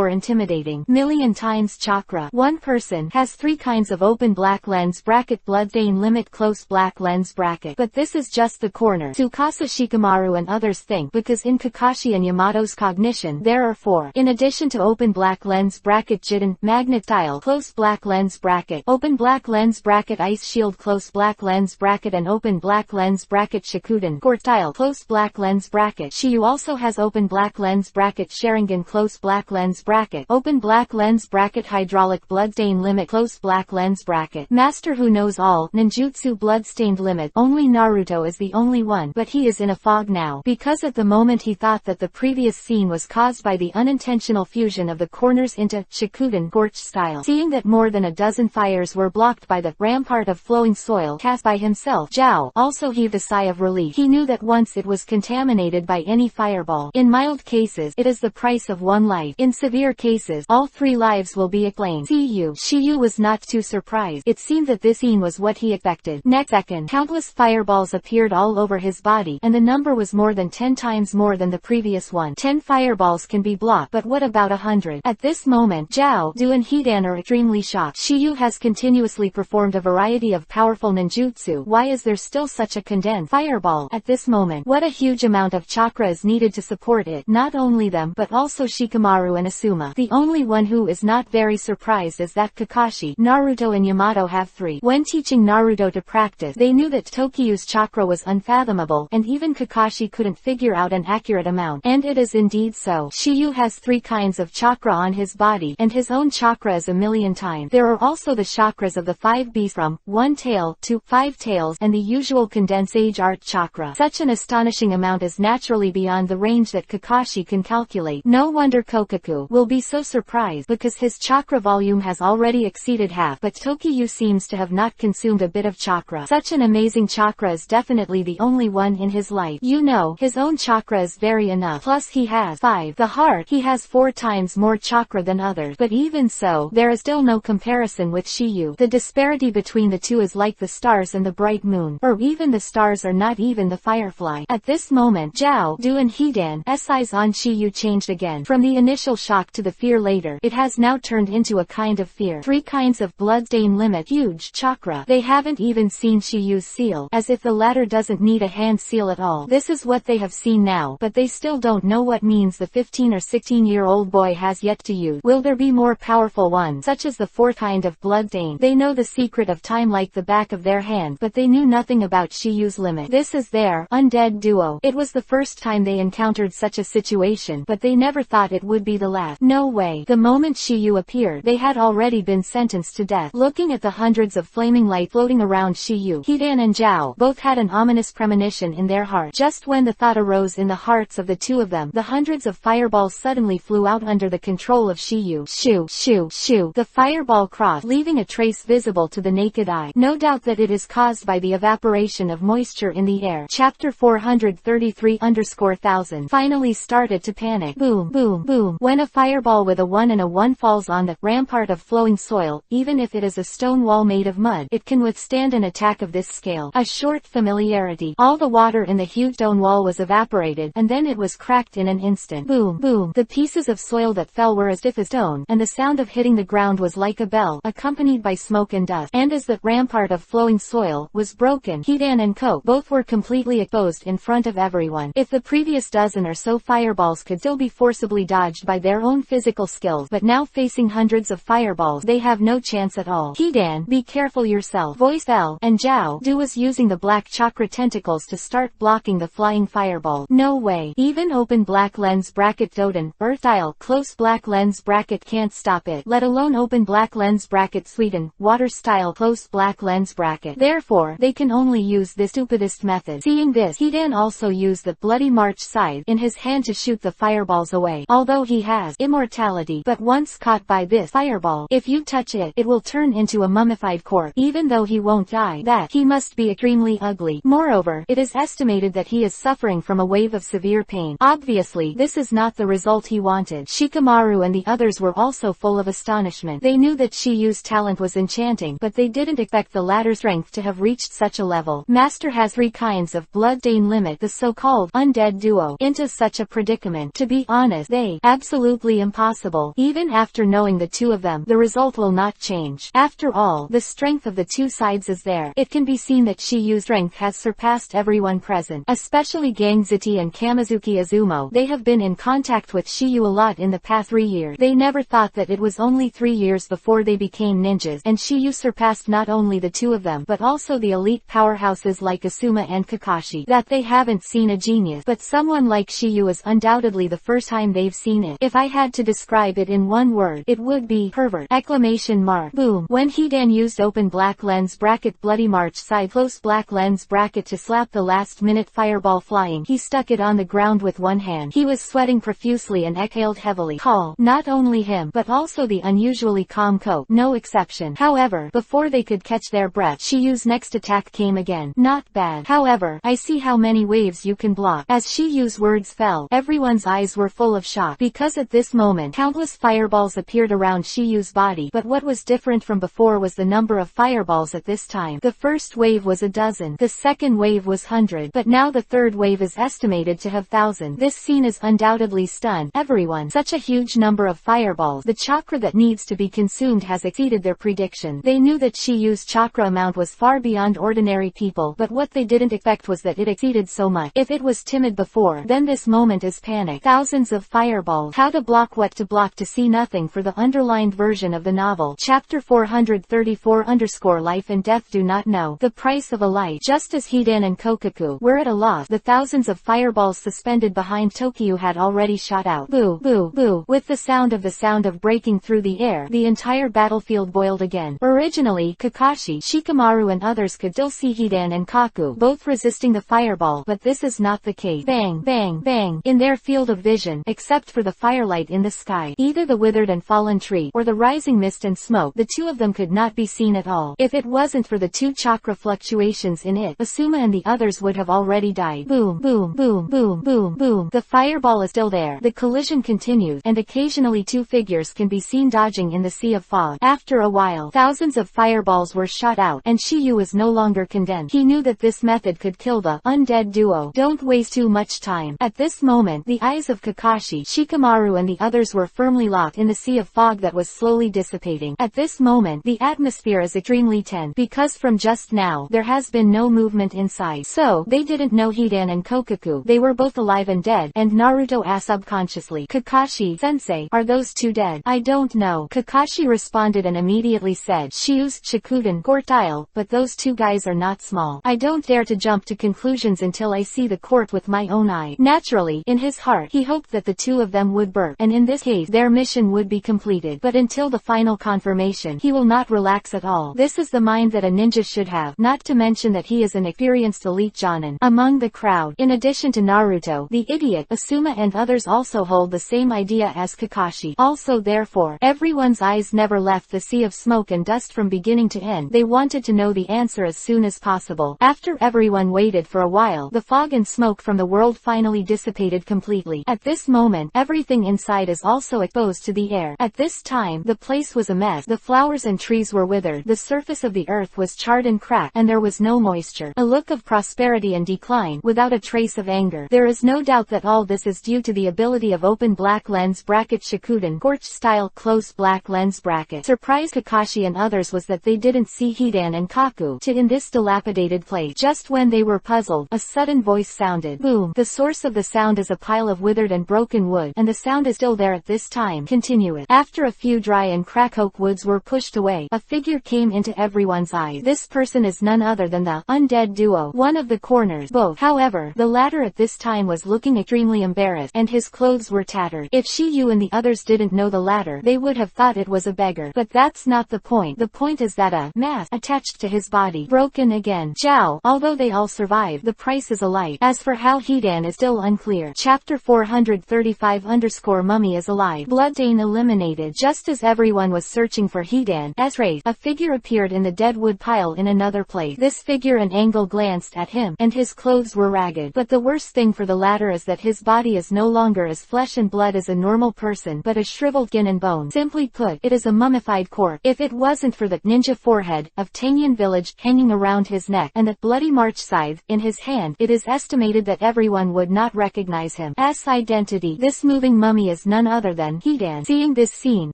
intimidating. Million times chakra. One person has 3 kinds of open black lens bracket blood-stain limit close black lens bracket. But this is just the corner. Tsukasa Shikamaru and others think, because in Kakashi and Yamato's cognition, there are 4. In addition to open black lens bracket Jiden, magnet style close black lens bracket, open black lens bracket ice shield close black lens bracket and open black lens bracket Shikuden Gorch style close black lens bracket. Shiyu also has open black lens bracket Sharingan close black lens bracket, open black lens bracket hydraulic bloodstain limit close black lens bracket. Master who knows all, ninjutsu bloodstained limit. Only Naruto is the only one, but he is in a fog now, because at the moment he thought that the previous scene was caused by the unintentional fusion of the corners into Shikuden Gorch style. Seeing that more than a dozen fires were blocked by the rampart of flowing soil cast by himself, Zhao also heaved a sigh of relief. He knew that once it was contaminated by any fireball, in mild cases, it is the price of 1 life. In severe cases, all 3 lives will be explained. Shiyu was not too surprised. It seemed that this scene was what he expected. Next second, countless fireballs appeared all over his body, and the number was more than 10 times more than the previous one. 10 fireballs can be blocked, but what about 100? At this moment, Zhao, Du and Hidan are extremely shocked. Shiyu has continuously performed a variety of powerful ninjutsu. Why is there still such a condensed fireball? At this moment, what a huge amount of chakra is needed to support it. Not only them, but also Shikamaru and Asuma. The only one who is not very surprised is that Kakashi, Naruto and Yamato have 3. When teaching Naruto to practice, they knew that Tokiyu's chakra was unfathomable, and even Kakashi couldn't figure out an accurate amount. And it is indeed so. Shiyu has 3 kinds of chakra on his body, and his own chakra is a million times. There are also the chakras of the 5 beasts from 1 tail to 5 tails, and the usual condensed age art chakra. Such an astonishing amount is naturally beyond the range that Kakashi can calculate. No wonder Kokaku will be so surprised, because his chakra volume has already exceeded half, but Tokiyu seems to have not consumed a bit of chakra. Such an amazing chakra is definitely the only one in his life. You know, his own chakra is very enough. Plus he has 5. The heart, he has 4 times more chakra than others. But even so, there is still no comparison with Shiyu. The disparity between the two is like the stars and the bright moon. Or even the stars are not even the firefly. At this moment, Zhao, Du and Hidan's eyes on Shiyu changed again. From the initial shock to the fear later, it has now turned into a kind of fear. 3 kinds of bloodstain limit, huge chakra. They haven't even seen Shiyu's seal, as if the latter doesn't need a hand seal at all. This is what they have seen now, but they still don't know what means the 15 or 16-year-old boy has yet to use. Will there be more powerful ones, such as the 4th kind of bloodstain? They know the secret of time like the back of their hand, but they knew nothing about Shiyu's limit. This is their undead duo. It was the first time they encountered such a situation, but they never thought it would be the last. No way. The moment Shiyu appeared, they had already been sentenced to death. Looking at the hundreds of flaming light floating around Shiyu, Hidan and Zhao both had an ominous premonition in their heart. Just when the thought arose in the hearts of the two of them, the hundreds of fireballs suddenly flew out under the control of Shiyu. Shoo, shoo, shoo. The fireball crossed, leaving a trace visible to the naked eye. No doubt that it is caused by the evaporation of moisture in the air. Chapter 433_1000 finally started to panic. Boom, boom, boom. When a fireball with a 1 and a 1 falls on the rampart of flowing soil, even if it is a stone wall made of mud, it can withstand an attack of this scale. A short familiarity. All the water in the huge stone wall was evaporated, and then it was cracked in an instant. Boom, boom. The pieces of soil that fell were as stiff as stone, and the sound of hitting the ground was like a bell, accompanied by smoke and dust. And as the rampart of flowing soil was broken, Hidan and Ko both were completely exposed in front of everyone. If the previous dozen or so fireballs could still be forcibly dodged by their own physical skills, but now facing hundreds of fireballs, they have no chance at all. Hidan, be careful yourself. Voice fell, and Zhao Du was using the black chakra tentacles to start blocking the flying fireball. No way. Even open black lens bracket Doden, Earth style close black lens bracket can't stop it, let alone open black lens bracket Sweden, water style close black lens bracket. Therefore, they can only use this stupidest method. Seeing this, Hidan also used the bloody march scythe in his hand to shoot the fireballs away. Although he has immortality, but once caught by this fireball, if you touch it, it will turn into a mummified corpse. Even though he won't die, that he must be extremely ugly. Moreover, it is estimated that he is suffering from a wave of severe pain. Obviously, this is not the result he wanted. Shikamaru and the others were also full of astonishment. They knew that Shiyu's talent was enchanting, but they didn't expect the latter's strength to have reached such a level. Master has 3 kinds of blood stain limit the so-called undead duo into such a predicament. To be honest, they absolutely impossible. Even after knowing the two of them, the result will not change. After all, the strength of the two sides is there. It can be seen that Shiyu's strength has surpassed everyone present, especially Gangziti and Kamizuki Azumo. They have been in contact with Shiyu a lot in the past 3 years. They never thought that it was only 3 years before they became ninjas, and Shiyu surpassed not only the two of them, but also the elite powerhouses like Asuma and Kakashi. That they haven't seen a genius, but someone like Shiyu is undoubtedly the first time they've seen it. If I had to describe it in one word, it would be pervert! Exclamation mark. Boom. When Hidan used open black lens bracket bloody march side close black lens bracket to slap the last minute fireball flying, he stuck it on the ground with one hand. He was sweating profusely and exhaled heavily. Call. Not only him, but also the unusually calm Ko, no exception. However, before they could catch their breath, Shiyu's next attack came again. Not bad. However, I see how many waves you can block. As Shiyu's words fell, everyone's eyes were full of shock, because at this moment, countless fireballs appeared around Shiyu's body. But what was different from before was the number of fireballs at this time. The first wave was a dozen, the second wave was 100, but now the third wave is estimated to have 1,000. This scene is undoubtedly stunned everyone. Such a huge number of fireballs. The chakra that needs to be consumed has exceeded their prediction. They knew that Shiyu's chakra amount was far beyond ordinary people, but what they didn't expect was that it exceeded so much. If it was timid before, then this moment is panic. Thousands of fireballs. How to block what to block. To see nothing for the underlined version of the novel. Chapter 434 Life and Death do not know the price of a life. Just as Hidan and Kokaku were at a loss, the thousands of fireballs suspended behind Tokyo had already shot out. Boo, boo, boo. With the sound of breaking through the air, the entire battlefield boiled again. Originally, Kakashi, Shikamaru and others could still see Hidan and Kaku both resisting the fireball, but this is not the case. Bang, bang, bang. In their field of vision, except for the firelight in the sky, either the withered and fallen tree, or the rising mist and smoke, the two of them could not be seen at all. If it wasn't for the 2 chakra fluctuations in it, Asuma and the others would have already died. Boom, boom, boom, boom, boom, boom. The fireball is still there. The collision continues, and occasionally 2 figures can be seen dodging in the sea of fog. After a while, thousands of fireballs were shot out, and Shiyu was no longer condemned. He knew that this method could kill the undead duo. Don't waste too much time. At this moment, the eyes of Kakashi, Shikamaru and the others were firmly locked in the sea of fog that was slowly dissipating. At this moment, the atmosphere is extremely tense, because from just now, there has been no movement inside. So, they didn't know Hidan and Kokaku. They were both alive and dead, and Naruto asked subconsciously, Kakashi-sensei, are those 2 dead? I don't know. Kakashi responded and immediately said, Shiyu's Shikuden Gortile, but those 2 guys are not small. I don't dare to jump to conclusions conclusions until I see the court with my own eye. Naturally, in his heart, he hoped that the two of them would burp, and in this case, their mission would be completed. But until the final confirmation, he will not relax at all. This is the mind that a ninja should have, not to mention that he is an experienced elite jonin. Among the crowd, in addition to Naruto, the idiot, Asuma and others also hold the same idea as Kakashi. Also therefore, everyone's eyes never left the sea of smoke and dust from beginning to end. They wanted to know the answer as soon as possible. After everyone waited for a while, the fog and smoke from the world finally dissipated completely. At this moment, everything inside is also exposed to the air. At this time, the place was a mess. The flowers and trees were withered. The surface of the earth was charred and cracked, and there was no moisture. A look of prosperity and decline, without a trace of anger. There is no doubt that all this is due to the ability of open black lens bracket Shikuden Gorch style closed black lens bracket. Surprised Kakashi and others was that they didn't see Hidan and Kaku in this dilapidated place. Just when they were puzzled, a sudden voice sounded. Boom. The source of the sound is a pile of withered and broken wood, and the sound is still there at this time. Continue it. After a few dry and crack oak woods were pushed away, a figure came into everyone's eyes. This person is none other than the undead duo, one of the corners. Both, however, the latter at this time was looking extremely embarrassed, and his clothes were tattered. If Shiyu and the others didn't know the latter, they would have thought it was a beggar. But that's not the point. The point is that a mask attached to his body broken again. Zhao, although they all survived, the price is a light. As for how Hidan is still unclear. Chapter 435_Mummy is alive. Bloodstain eliminated. Just as everyone was searching for Hidan's wraith, a figure appeared in the dead wood pile in another place. This figure an angle glanced at him, and his clothes were ragged. But the worst thing for the latter is that his body is no longer as flesh and blood as a normal person, but a shriveled skin and bone. Simply put, it is a mummified corpse. If it wasn't for the ninja forehead of Tanyan village hanging around his neck, and the bloody march scythe in his hand, it is estimated that everyone would not recognize him as identity. This moving mummy is none other than Hidan. Seeing this scene,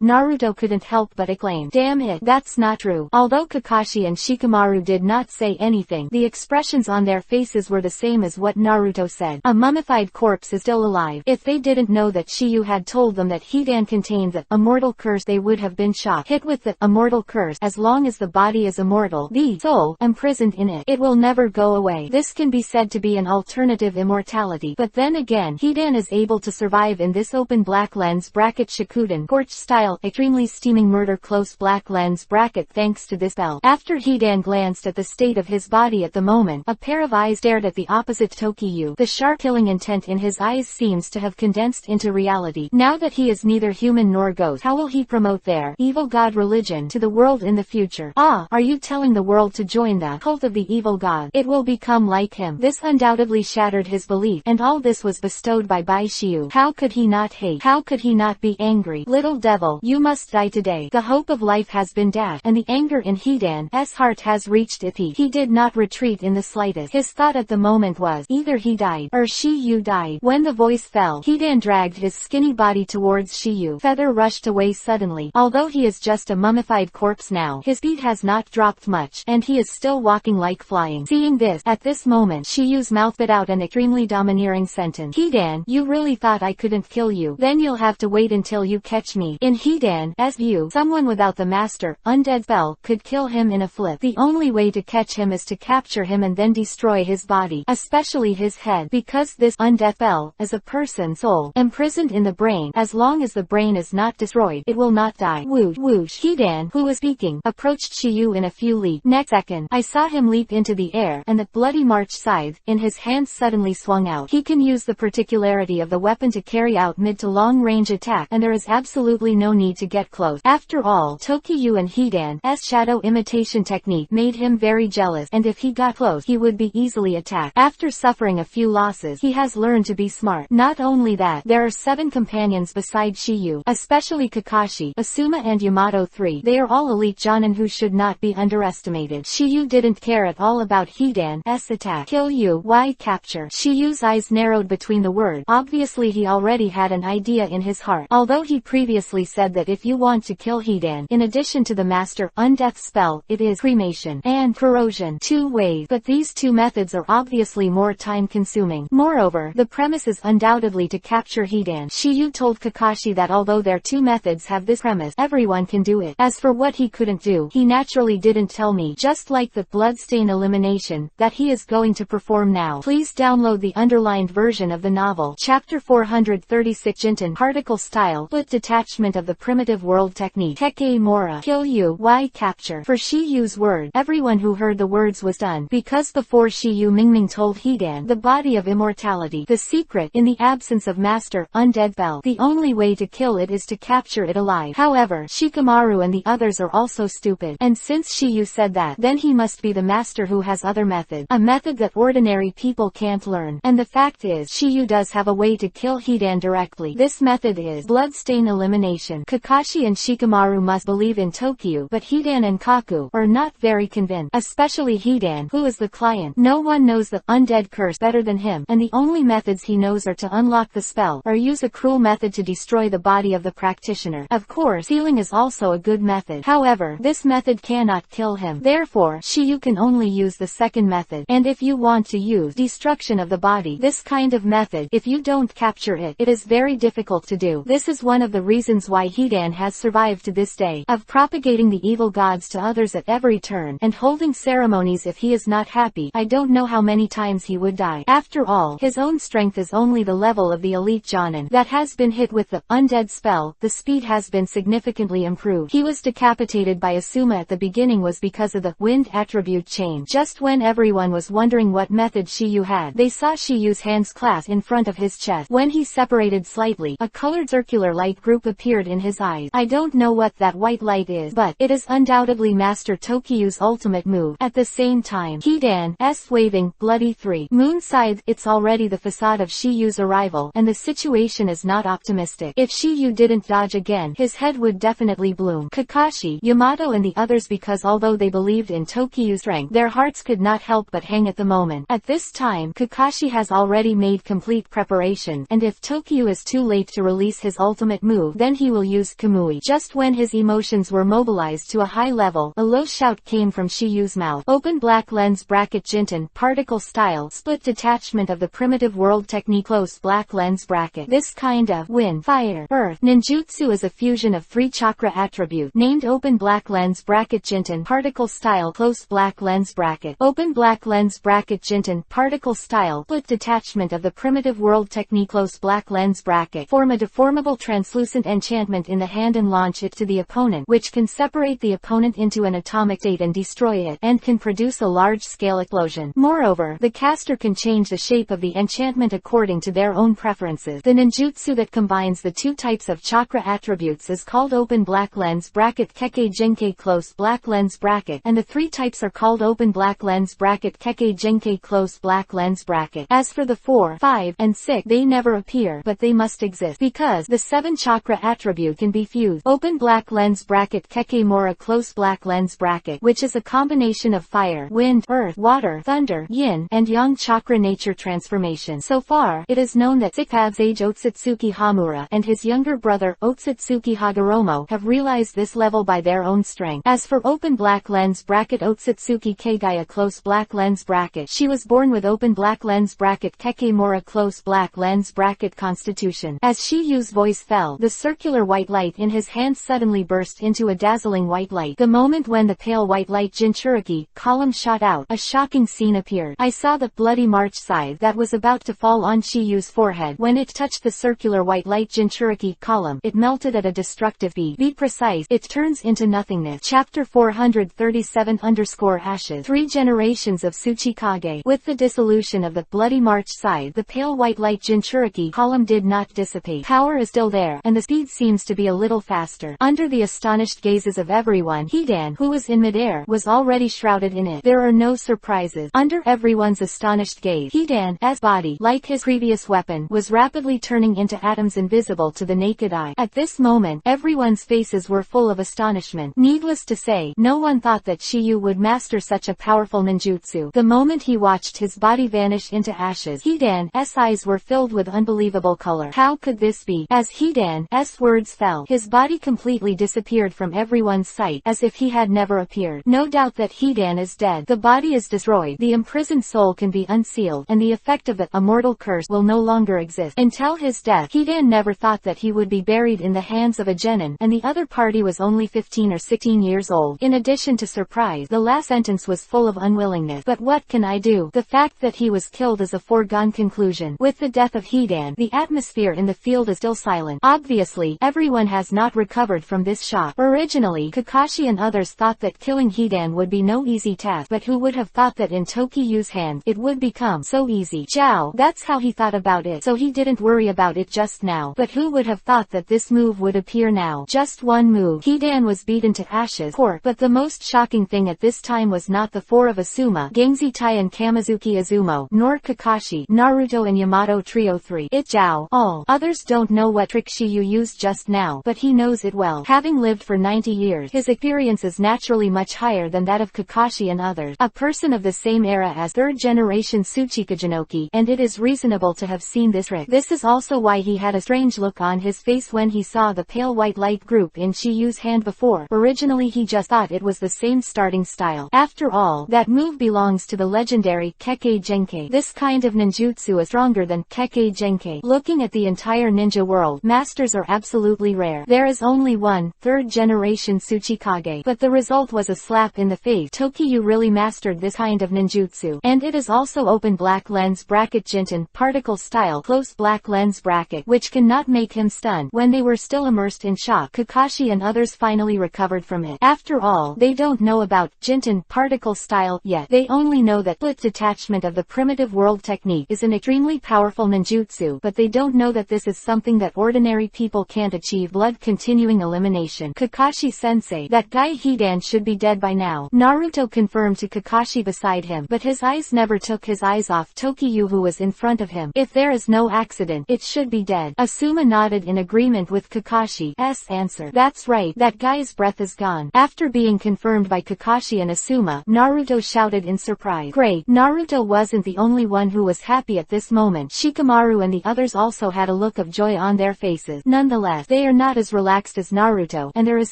Naruto couldn't help but exclaim, "Damn it, that's not true." Although Kakashi and Shikamaru did not say anything, the expressions on their faces were the same as what Naruto said. A mummified corpse is still alive. If they didn't know that Shiyu had told them that Hidan contained the immortal curse, they would have been shocked. Hit with the immortal curse, as long as the body is immortal, the soul imprisoned in it, it will never go away. This can be said to be an alternative immortality. But then again, Hidan is able to survive in this open black lens bracket Shikuden Gorch style extremely steaming murder close black lens bracket thanks to this spell. After Hidan glanced at the state of his body at the moment, a pair of eyes stared at the opposite Tokiyu. The sharp killing intent in his eyes seems to have condensed into reality. Now that he is neither human nor ghost, how will he promote their evil god religion to the world in the future? Ah, are you telling the world to join the cult of the evil god? It will become like him. This undoubtedly shattered his belief, and all this was bestowed by Shiyu. How could he not hate? How could he not be angry? Little devil, you must die today. The hope of life has been dashed, and the anger in Hidan's heart has reached its peak. He did not retreat in the slightest. His thought at the moment was, either he died, or Shiyu died. When the voice fell, Hidan dragged his skinny body towards Shiyu. Feather rushed away suddenly. Although he is just a mummified corpse now, his speed has not dropped much, and he is still walking like flying. Seeing this, at this moment, Shiyu's mouth bit out an extremely domineering sentence. Hidan, you really thought I couldn't kill you? Then you'll have to wait until you catch me. In Hidan's view, someone without the master undead spell could kill him in a flip. The only way to catch him is to capture him and then destroy his body, especially his head, because this undead spell is a person's soul imprisoned in the brain. As long as the brain is not destroyed, it will not die. Whoosh, whoosh. Hidan, who was speaking, approached Shiyu in a few leaps. Next second, I saw him leap into the air, and the bloody march scythe in his hand suddenly swung out. He can use the particularity of the weapon to carry out mid to long range attack, and there is absolutely no need to get close. After all, Tokiyu and Hidan's shadow imitation technique made him very jealous, and if he got close, he would be easily attacked. After suffering a few losses, he has learned to be smart. Not only that, there are 7 companions beside Shiyu, especially Kakashi, Asuma and Yamato 3. They are all elite jonin who should not be underestimated. Shiyu didn't care at all about Hidan's attack. Kill you? Why capture? Shiyu's eyes narrowed between the words. Obviously he already had an idea in his heart. Although he previously said that if you want to kill Hidan, in addition to the master undeath spell, it is cremation and corrosion. 2 ways, but these 2 methods are obviously more time consuming. Moreover, the premise is undoubtedly to capture Hidan. Shiyu told Kakashi that although their 2 methods have this premise, everyone can do it. As for what he couldn't do, he naturally didn't tell me, just like the bloodstain elimination, that he is going going to perform now. Please download the underlined version of the novel. Chapter 436 Jinten Particle Style Split Detachment of the Primitive World Technique Keke Mora Kill You Why Capture For Shi Yu's word. Everyone who heard the words was stunned, because before Shi Yu Mingming told Hedan the body of immortality, the secret, in the absence of master, undead fell. The only way to kill it is to capture it alive. However, Shikamaru and the others are also stupid, and since Shi Yu said that, then he must be the master who has other methods. A method that ordinary people can't learn. And the fact is, Shi Yu does have a way to kill Hedan directly. This method is bloodstain elimination. Kakashi and Shikamaru must believe in Tokyo, but Hedan and Kaku are not very convinced, especially Hedan, who is the client. No one knows the undead curse better than him, and the only methods he knows are to unlock the spell, or use a cruel method to destroy the body of the practitioner. Of course, healing is also a good method. However, this method cannot kill him. Therefore, Shiyu can only use the second method. And if you want to use destruction of the body, this kind of method, if you don't capture it, it is very difficult to do. This is one of the reasons why Hedan has survived to this day, of propagating the evil gods to others at every turn, and holding ceremonies if he is not happy. I don't know how many times he would die. After all, his own strength is only the level of the elite Jonin that has been hit with the undead spell. The speed has been significantly improved. He was decapitated by Asuma at the beginning was because of the wind attribute change. Just when everyone was wondering what method Shiyu had, they saw Shiyu's hands clasped in front of his chest. When he separated slightly, a colored circular light group appeared in his eyes. I don't know what that white light is, but it is undoubtedly Master Tokyu's ultimate move. At the same time, Hedan's waving, bloody three moon scythe. It's already the facade of Shiyu's arrival, and the situation is not optimistic. If Shiyu didn't dodge again, his head would definitely bloom. Kakashi, Yamato and the others, because although they believed in Tokyu's strength, their hearts could not help but hang at the moment. At this time, Kakashi has already made complete preparation, and if Tokyu is too late to release his ultimate move, then he will use Kamui. Just when his emotions were mobilized to a high level, a low shout came from Shiyu's mouth. Open black lens bracket Jinten Particle Style Split Detachment of the Primitive World Technique Close black lens bracket. This kind of wind, fire, earth ninjutsu is a fusion of 3 chakra attribute named Open Black Lens bracket Jinten Particle Style Close black lens bracket. Open black lens bracket Jinten Particle Style Split Detachment of the Primitive World Technique Close black lens bracket. Form a deformable translucent enchantment in the hand and launch it to the opponent, which can separate the opponent into an atomic state and destroy it, and can produce a large-scale explosion. Moreover, the caster can change the shape of the enchantment according to their own preferences. The ninjutsu that combines the 2 types of chakra attributes is called Open Black Lens bracket Keke Genkai Close Black Lens bracket, and the 3 types are called Open Black Lens bracket Keke Genkai Close Black Lens bracket. As for the 4, 5, and 6, they never appear, but they must exist, because the 7 chakra attribute can be fused. Open Black Lens bracket Keke Mora Close Black Lens bracket, which is a combination of fire, wind, earth, water, thunder, yin, and yang chakra nature transformation. So far, it is known that EPUB's age Otsutsuki Hamura and his younger brother, Otsutsuki Hagoromo, have realized this level by their own strength. As for Open Black Lens bracket Otsutsuki Kagaya Close Black Lens bracket, she was born with Open Black Lens bracket Keke Mora Close Black Lens bracket constitution. As Shiyu's voice fell, the circular white light in his hand suddenly burst into a dazzling white light. The moment when the pale white light Jinchuriki column shot out, a shocking scene appeared. I saw the bloody March scythe that was about to fall on Shiyu's forehead. When it touched the circular white light Jinchuriki column, it melted at a destructive speed. Be precise, it turns into nothingness. Chapter 437 Ashes 3 generations of Tsuchikage. With the dissolution of the bloody March scythe, the pale white light Jinchuriki column did not dissipate. Power is still there, and the speed seems to be a little faster. Under the astonished gazes of everyone, Hedan, who was in midair, was already shrouded in it. There are no surprises. Under everyone's astonished gaze, Hedan's body, like his previous weapon, was rapidly turning into atoms invisible to the naked eye. At this moment, everyone's faces were full of astonishment. Needless to say, no one thought that Shiyu would master such a powerful ninjutsu. The moment he watched his body vanish into ashes, Hedan's eyes were filled with unbelievable color. How could this be? As Hedan's words fell, his body completely disappeared from everyone's sight, as if he had never appeared. No doubt that Hedan is dead. The body is destroyed, the imprisoned soul can be unsealed, and the effect of the immortal curse will no longer exist. Until his death, Hedan never thought that he would be buried in the hands of a genin, and the other party was only 15 or 16 years old. In addition to surprise, the last sentence was full of unwillingness. But what can I do? The fact that he was killed is a foregone conclusion. With the death of Hidan, the atmosphere in the field is still silent. Obviously, everyone has not recovered from this shock. Originally, Kakashi and others thought that killing Hidan would be no easy task, but who would have thought that in Tokiyu's hands, it would become so easy? Zhao, that's how he thought about it, so he didn't worry about it just now. But who would have thought that this move would appear now? Just one move. Hidan was beaten to ashes. But the most shocking thing at this time was not the four of Asuma, Gangzi-tai and Kamizuki Izumo, nor Kakashi, Naruto and Yamato Trio 3. It's Zhao. All others don't know what trick Shiyu used just now, but he knows it well. Having lived for 90 years, his experience is naturally much higher than that of Kakashi and others. A person of the same era as third-generation Tsuchikajinoki, and it is reasonable to have seen this trick. This is also why he had a strange look on his face when he saw the pale white light group in Shiyu's hand before. Originally he just thought it was the same starting style. After all, that move belongs to the legendary Kekkei Genkai. This kind of ninjutsu is stronger than Kekkei Genkai. Looking at the entire ninja world, masters are absolutely rare. There is only one, third-generation Tsuchikage. But the result was a slap in the face. Tokiyu really mastered this kind of ninjutsu. And it is also open black lens bracket Jinten, particle style close black lens bracket, which cannot make him stun. When they were still immersed in shock, Kakashi and others finally recovered from it. After all, they don't know about Jinten particle style yet. They only know that split detachment of the primitive world technique is an extremely powerful ninjutsu, but they don't know that this is something that ordinary people can't achieve. Blood continuing elimination. Kakashi-sensei, that guy Hidan should be dead by now. Naruto confirmed to Kakashi beside him, but his eyes never took his eyes off Tokiyu who was in front of him. If there is no accident, it should be dead. Asuma nodded in agreement with Kakashi's answer. That's right, that guy's breath is gone. After being confirmed by Kakashi and Asuma, Naruto shouted in surprise. Great. Naruto wasn't the only one who was happy at this moment. Shikamaru and the others also had a look of joy on their faces. Nonetheless, they are not as relaxed as Naruto, and there is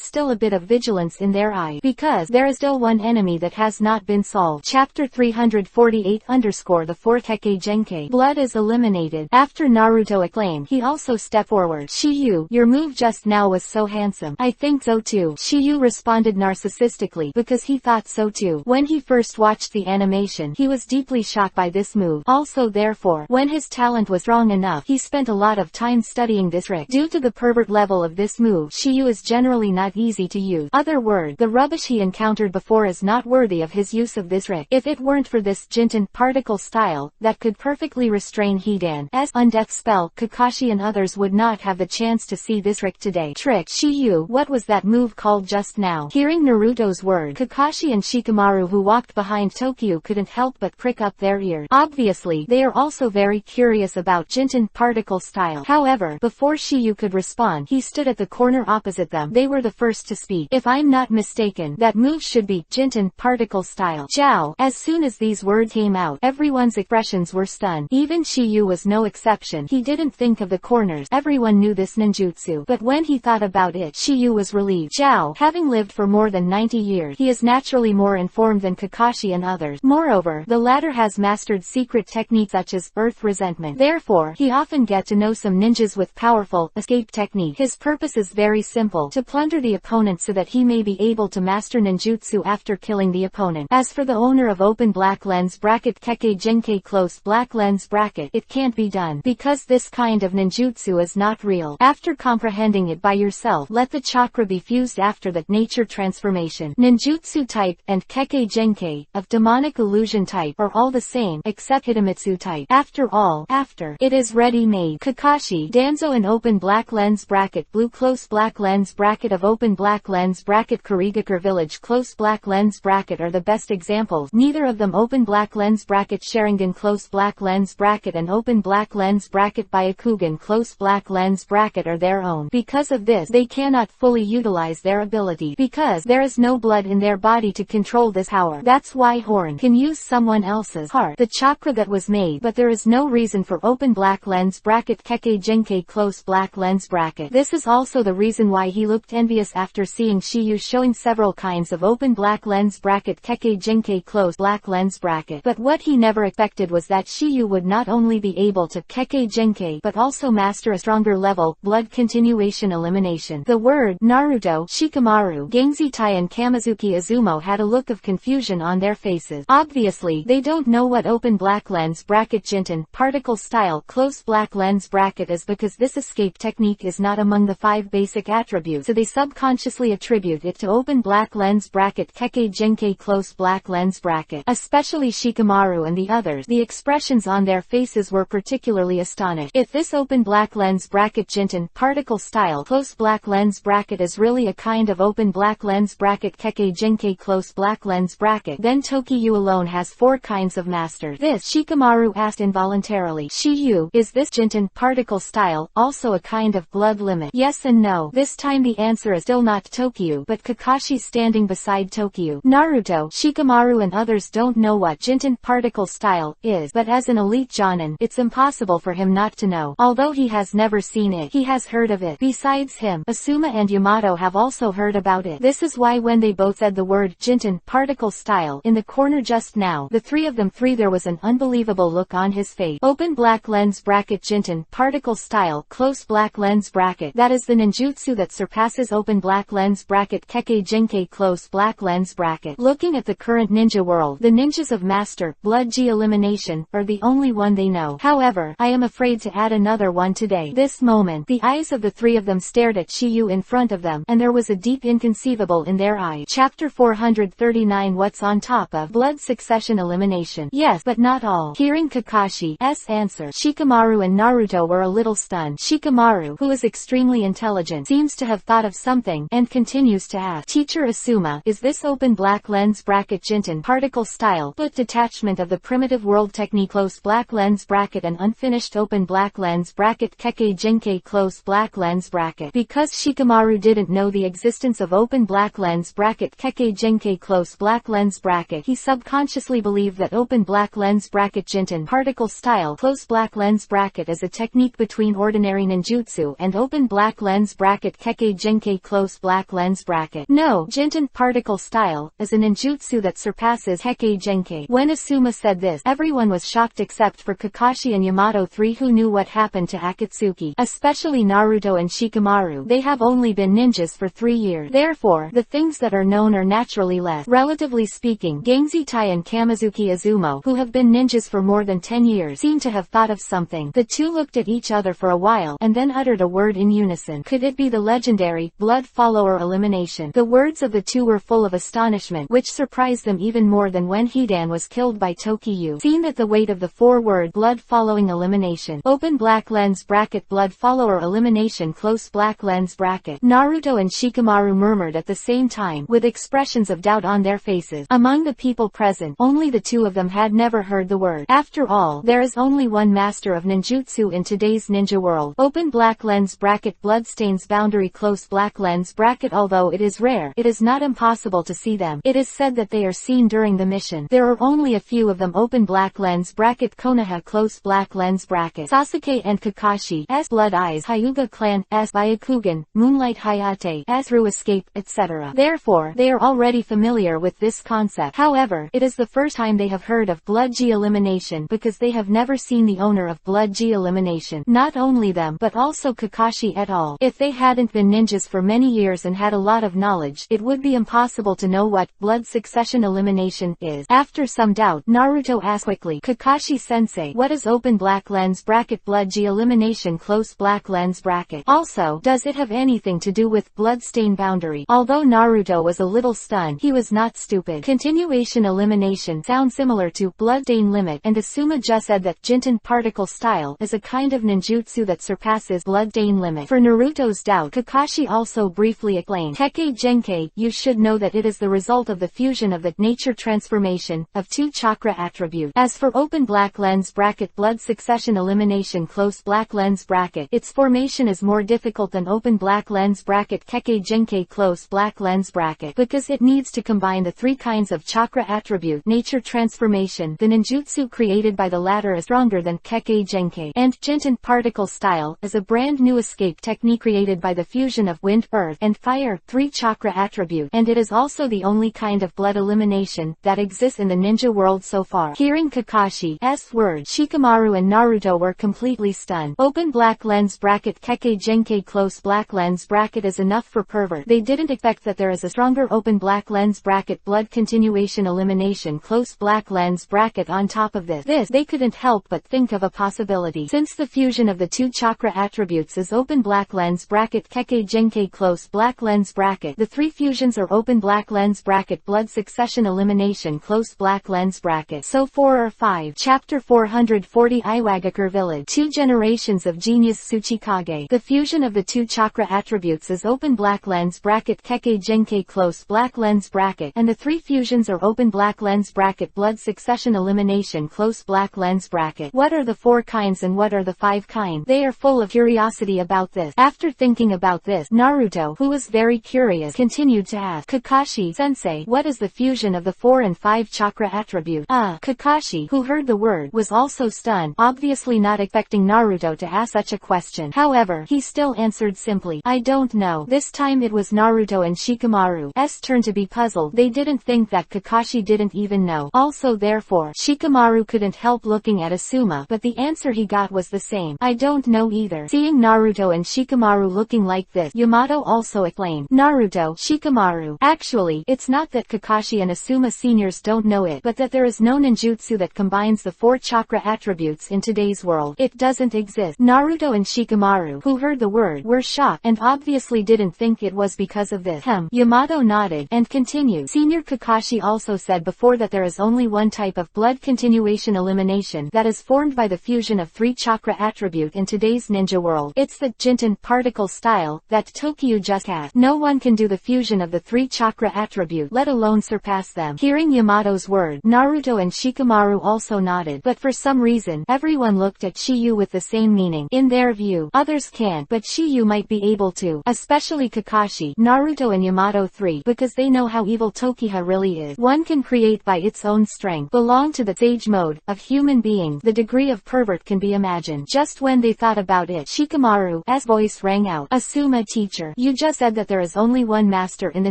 still a bit of vigilance in their eyes, because there is still one enemy that has not been solved. Chapter 348 The fourth Kekkei Genkai. Blood is eliminated. After Naruto acclaimed, he also stepped forward. Shiyu, your move just now was so handsome. I think so too. Shiyu responded narcissistically, because he thought so too. When he first watched the animation, he was deeply shocked by this move. Also therefore, when his talent was strong enough, he spent a lot of time studying this trick. Due to the pervert level of this move, Shiyu is generally not easy to use. Other word, the rubbish he encountered before is not worthy of his use of this trick. If it weren't for this Jinten particle style, that could perfectly restrain Hidan's undeath spell, Kakashi and others would not have the chance to see this trick today. Trick. Shiyu, what was that move called just now? Hearing Naruto's word, Kakashi and Shikamaru who walked behind Tokiyu couldn't help but prick up their ears. Obviously, they are also very curious about Jinten particle style. However, before Shiyu could respond, he stood at the corner opposite them. They were the first to speak. If I'm not mistaken, that move should be Jinten particle style. Zhao. As soon as these words came out, everyone's expressions were stunned. Even Shiyu was no exception. He didn't think of the corners. Everyone knew this ninjutsu, but when he thought about it, Shiyu was relieved. Zhao, having lived for more than 90 years, he is naturally more informed than Kakashi and others. Moreover, the latter has mastered secret techniques such as earth resentment. Therefore, he often gets to know some ninjas with powerful escape technique. His purpose is very simple, to plunder the opponent so that he may be able to master ninjutsu after killing the opponent. As for the owner of open black lens bracket Kekkei Genkai close black lens bracket, it can't be done, because this kind of ninjutsu is not real. After comprehending it by yourself, let the chakra be fused after the nature transformation. Ninjutsu type and Kekkei Genkai, of demonic illusion type, are all the same, except Hitamitsu type. After all, after it is ready-made. Kakashi, Danzo and open black lens bracket blue close black lens bracket of open black lens bracket Kurigakure village close black lens bracket are the best examples. Neither of them open black lens bracket Sharingan close black lens bracket and open black lens bracket Byakugan close black lens bracket are their own. Because of this, they cannot fully utilize their ability, because there is no blood in their body to control this power. That's why Horn can use someone else's heart, the chakra that was made, but there is no reason for open black lens bracket Kekkei Genkai close black lens bracket. This is also the reason why he looked envious after seeing Shiyu showing several kinds of open black lens bracket Kekkei Genkai close black lens bracket. But what he never expected was that Shiyu would not only be able to Kekkei Genkai but also master a stronger level, blood continuation elimination. The word Naruto, Shikamaru, Gangzi-tai and Kamizuki Izumo had a look of confusion on their faces. Obviously, they don't know what open black lens bracket Jinten particle style close black lens bracket is because this escape technique is not among the 5 basic attributes, so they subconsciously attribute it to open black lens bracket Kekkei Genkei close black lens bracket. Especially Shikamaru and the others, the expressions on their faces were particularly astonished. If this open black lens bracket Jinten particle style close black lens bracket is really a kind of open black lens bracket Kekkei Genkei close black lens bracket, then Tokiyu alone has 4 kinds of masters. This, Shikamaru asked involuntarily. Shiyu, is this Jinten particle style also a kind of blood limit? Yes and no. This time the answer is still not Tokiyu, but Kakashi standing beside Tokiyu. Naruto, Shikamaru and others don't know what Jinten particle style is, but as an elite Jonin, it's impossible for him not to know. Although he has never seen it, he has heard of it. Besides him, Asuma and Yamato have also heard about it. This is why when they both said the word Jinten particle style in the corner just now, the three of them there was an unbelievable look on his face. Open black lens bracket Jinten particle style close black lens bracket. That is the ninjutsu that surpasses open black lens bracket Kekkei Genkei close black lens bracket. Looking at the current ninja world, the ninjas of Master Blood G elimination are the only one they know. However, I am afraid to add another one today. This moment, the eyes of the three of them stared at Shiyu in front of them, and there was a deep inconceivable in their eye. Chapter 439 What's on top of blood succession elimination? Yes, but not all. Hearing Kakashi's answer, Shikamaru and Naruto were a little stunned. Shikamaru, who is extremely intelligent, seems to have thought of something, and continues to ask, Teacher Asuma, is this open black lens bracket Jinten particle style but detachment of the primitive world technique close black lens bracket and unfinished open black lens bracket Kekkei Genkei close black lens bracket? Because Shikamaru didn't know the existence of open black lens bracket Kekkei Genkei close black lens bracket, he subconsciously believed that open black lens bracket Jinten particle style close black lens bracket is a technique between ordinary ninjutsu and open black lens bracket Kekkei Genkei close black lens bracket. No, Jinten particle style is a ninjutsu that surpasses Kekkei Genkei. When Asuma said this, everyone was shocked except for Kakashi and Yamato, 3 who knew what happened to Akatsuki. Especially Naruto and Shikamaru. They have only been ninjas for 3 years. Therefore, the things that are known are naturally less. Relatively speaking, Gangzi Tai and Kamizuki Izumo, who have been ninjas for more than 10 years, seem to have thought of something. The two looked at each other for a while, and then uttered a word in unison. Could it be the legendary blood follower elimination? The words of the two were full of astonishment, which surprised them even more than when Hidan was killed by Tokiyu. Seeing that the weight of the 4-word blood following elimination, open black lens bracket blood follower elimination close black lens bracket, Naruto and Shikamaru murmured at the same time, with expressions of doubt on their faces. Among the people present, only the two of them had never heard the word. After all, there is only one master of ninjutsu in today's ninja world. Open black lens bracket bloodstains boundary close black lens bracket. Although it is rare, it is not impossible to see them. It is said that they are seen during the mission. There are only a few of them. Open black lens bracket Konoha close black lens bracket. Sasuke and Kakashi's blood eyes, Hyuga clan's Byakugan, Moonlight Hayate's through escape, etc. Therefore, they are already familiar with this concept. However, it is the first time they have heard of blood G elimination because they have never seen the owner of blood G elimination. Not only them, but also Kakashi et al. If they hadn't been ninjas for many years and had a lot of knowledge, it would be impossible to know what blood succession elimination is. After some doubt, Naruto asked quickly, Kakashi-sensei, what is open black lens bracket blood G elimination close black lens bracket? Also, does it have anything to do with bloodstain boundary? Although Naruto was a little stunned, he was not stupid. Continuation elimination sounds similar to bloodstain limit, and Asuma just said that Jinten particle style is a kind of ninjutsu that surpasses bloodstain limit. For Naruto's doubt, Kakashi also briefly explained, Kekkei Genkei, you should know that it is the result of the fusion of the nature transformation of 2 chakra attributes. As for open black lens bracket blood succession elimination close black lens bracket, its formation is more difficult than open black lens bracket Kekkei Genkei close black lens bracket because it needs to combine the 3 kinds of chakra attribute nature transformation. The ninjutsu created by the latter is stronger than Kekkei Genkei, and Jinten particle style is a brand new escape technique created by the fusion of wind, earth, and fire 3 chakra attribute, and it is also the only kind of blood elimination that exists in the ninja world so far. Hearing Kakashi's words, Shikamaru and Naruto were completely stunned. Open black lens bracket Kekkei Genkei close black lens bracket is enough for pervert. They didn't expect that there is a stronger open black lens bracket blood continuation elimination elimination close black lens bracket on top of this. They couldn't help but think of a possibility. Since the fusion of the two chakra attributes is open black lens bracket Kekkei Genkei close black lens bracket, the three fusions are open black lens bracket blood succession elimination close black lens bracket. So 4 or 5. Chapter 440 Iwagakure Village. Two generations of genius Tsuchikage. The fusion of the two chakra attributes is open black lens bracket Kekkei Genkei close black lens bracket, and the three fusions are open black lens bracket blood succession elimination close black lens bracket. What are the 4 kinds and what are the 5 kinds? They are full of curiosity about this. After thinking about this, Naruto, who was very curious, continued to ask, Kakashi-sensei, what is the fusion of the 4 and 5 chakra attribute? Kakashi, who heard the word, was also stunned, obviously not expecting Naruto to ask such a question. However, he still answered simply, I don't know. This time it was Naruto and Shikamaru's turn to be puzzled. They didn't think that Kakashi didn't even know. Also therefore, Shikamaru couldn't help looking at Asuma, but the answer he got was the same. I don't know either. Seeing Naruto and Shikamaru looking like this, Yamato also explained, Naruto, Shikamaru, actually, it's not that Kakashi and Asuma seniors don't know it, but that there is no ninjutsu that combines the 4 chakra attributes in today's world. It doesn't exist. Naruto and Shikamaru, who heard the word, were shocked, and obviously didn't think it was because of this. Yamato nodded, and continued. Senior Kakashi also said before that there is only one type of blood continuation elimination that is formed by the fusion of 3 chakra attribute in today's ninja world. It's the Jinten particle style that Tokyo just had. No one can do the fusion of the 3 chakra attribute, let alone surpass them. Hearing Yamato's word, Naruto and Shikamaru also nodded, but for some reason, everyone looked at Shiyu with the same meaning. In their view, others can't, but Shiyu might be able to, especially Kakashi, Naruto and Yamato 3, because they know how evil Tokiha really is. One can create by its own strength, belong to the sage mode of human being. The degree of pervert can be imagined. Just when they thought about it, Shikamaru's voice rang out. Asuma teacher, you just said that there is only one master in the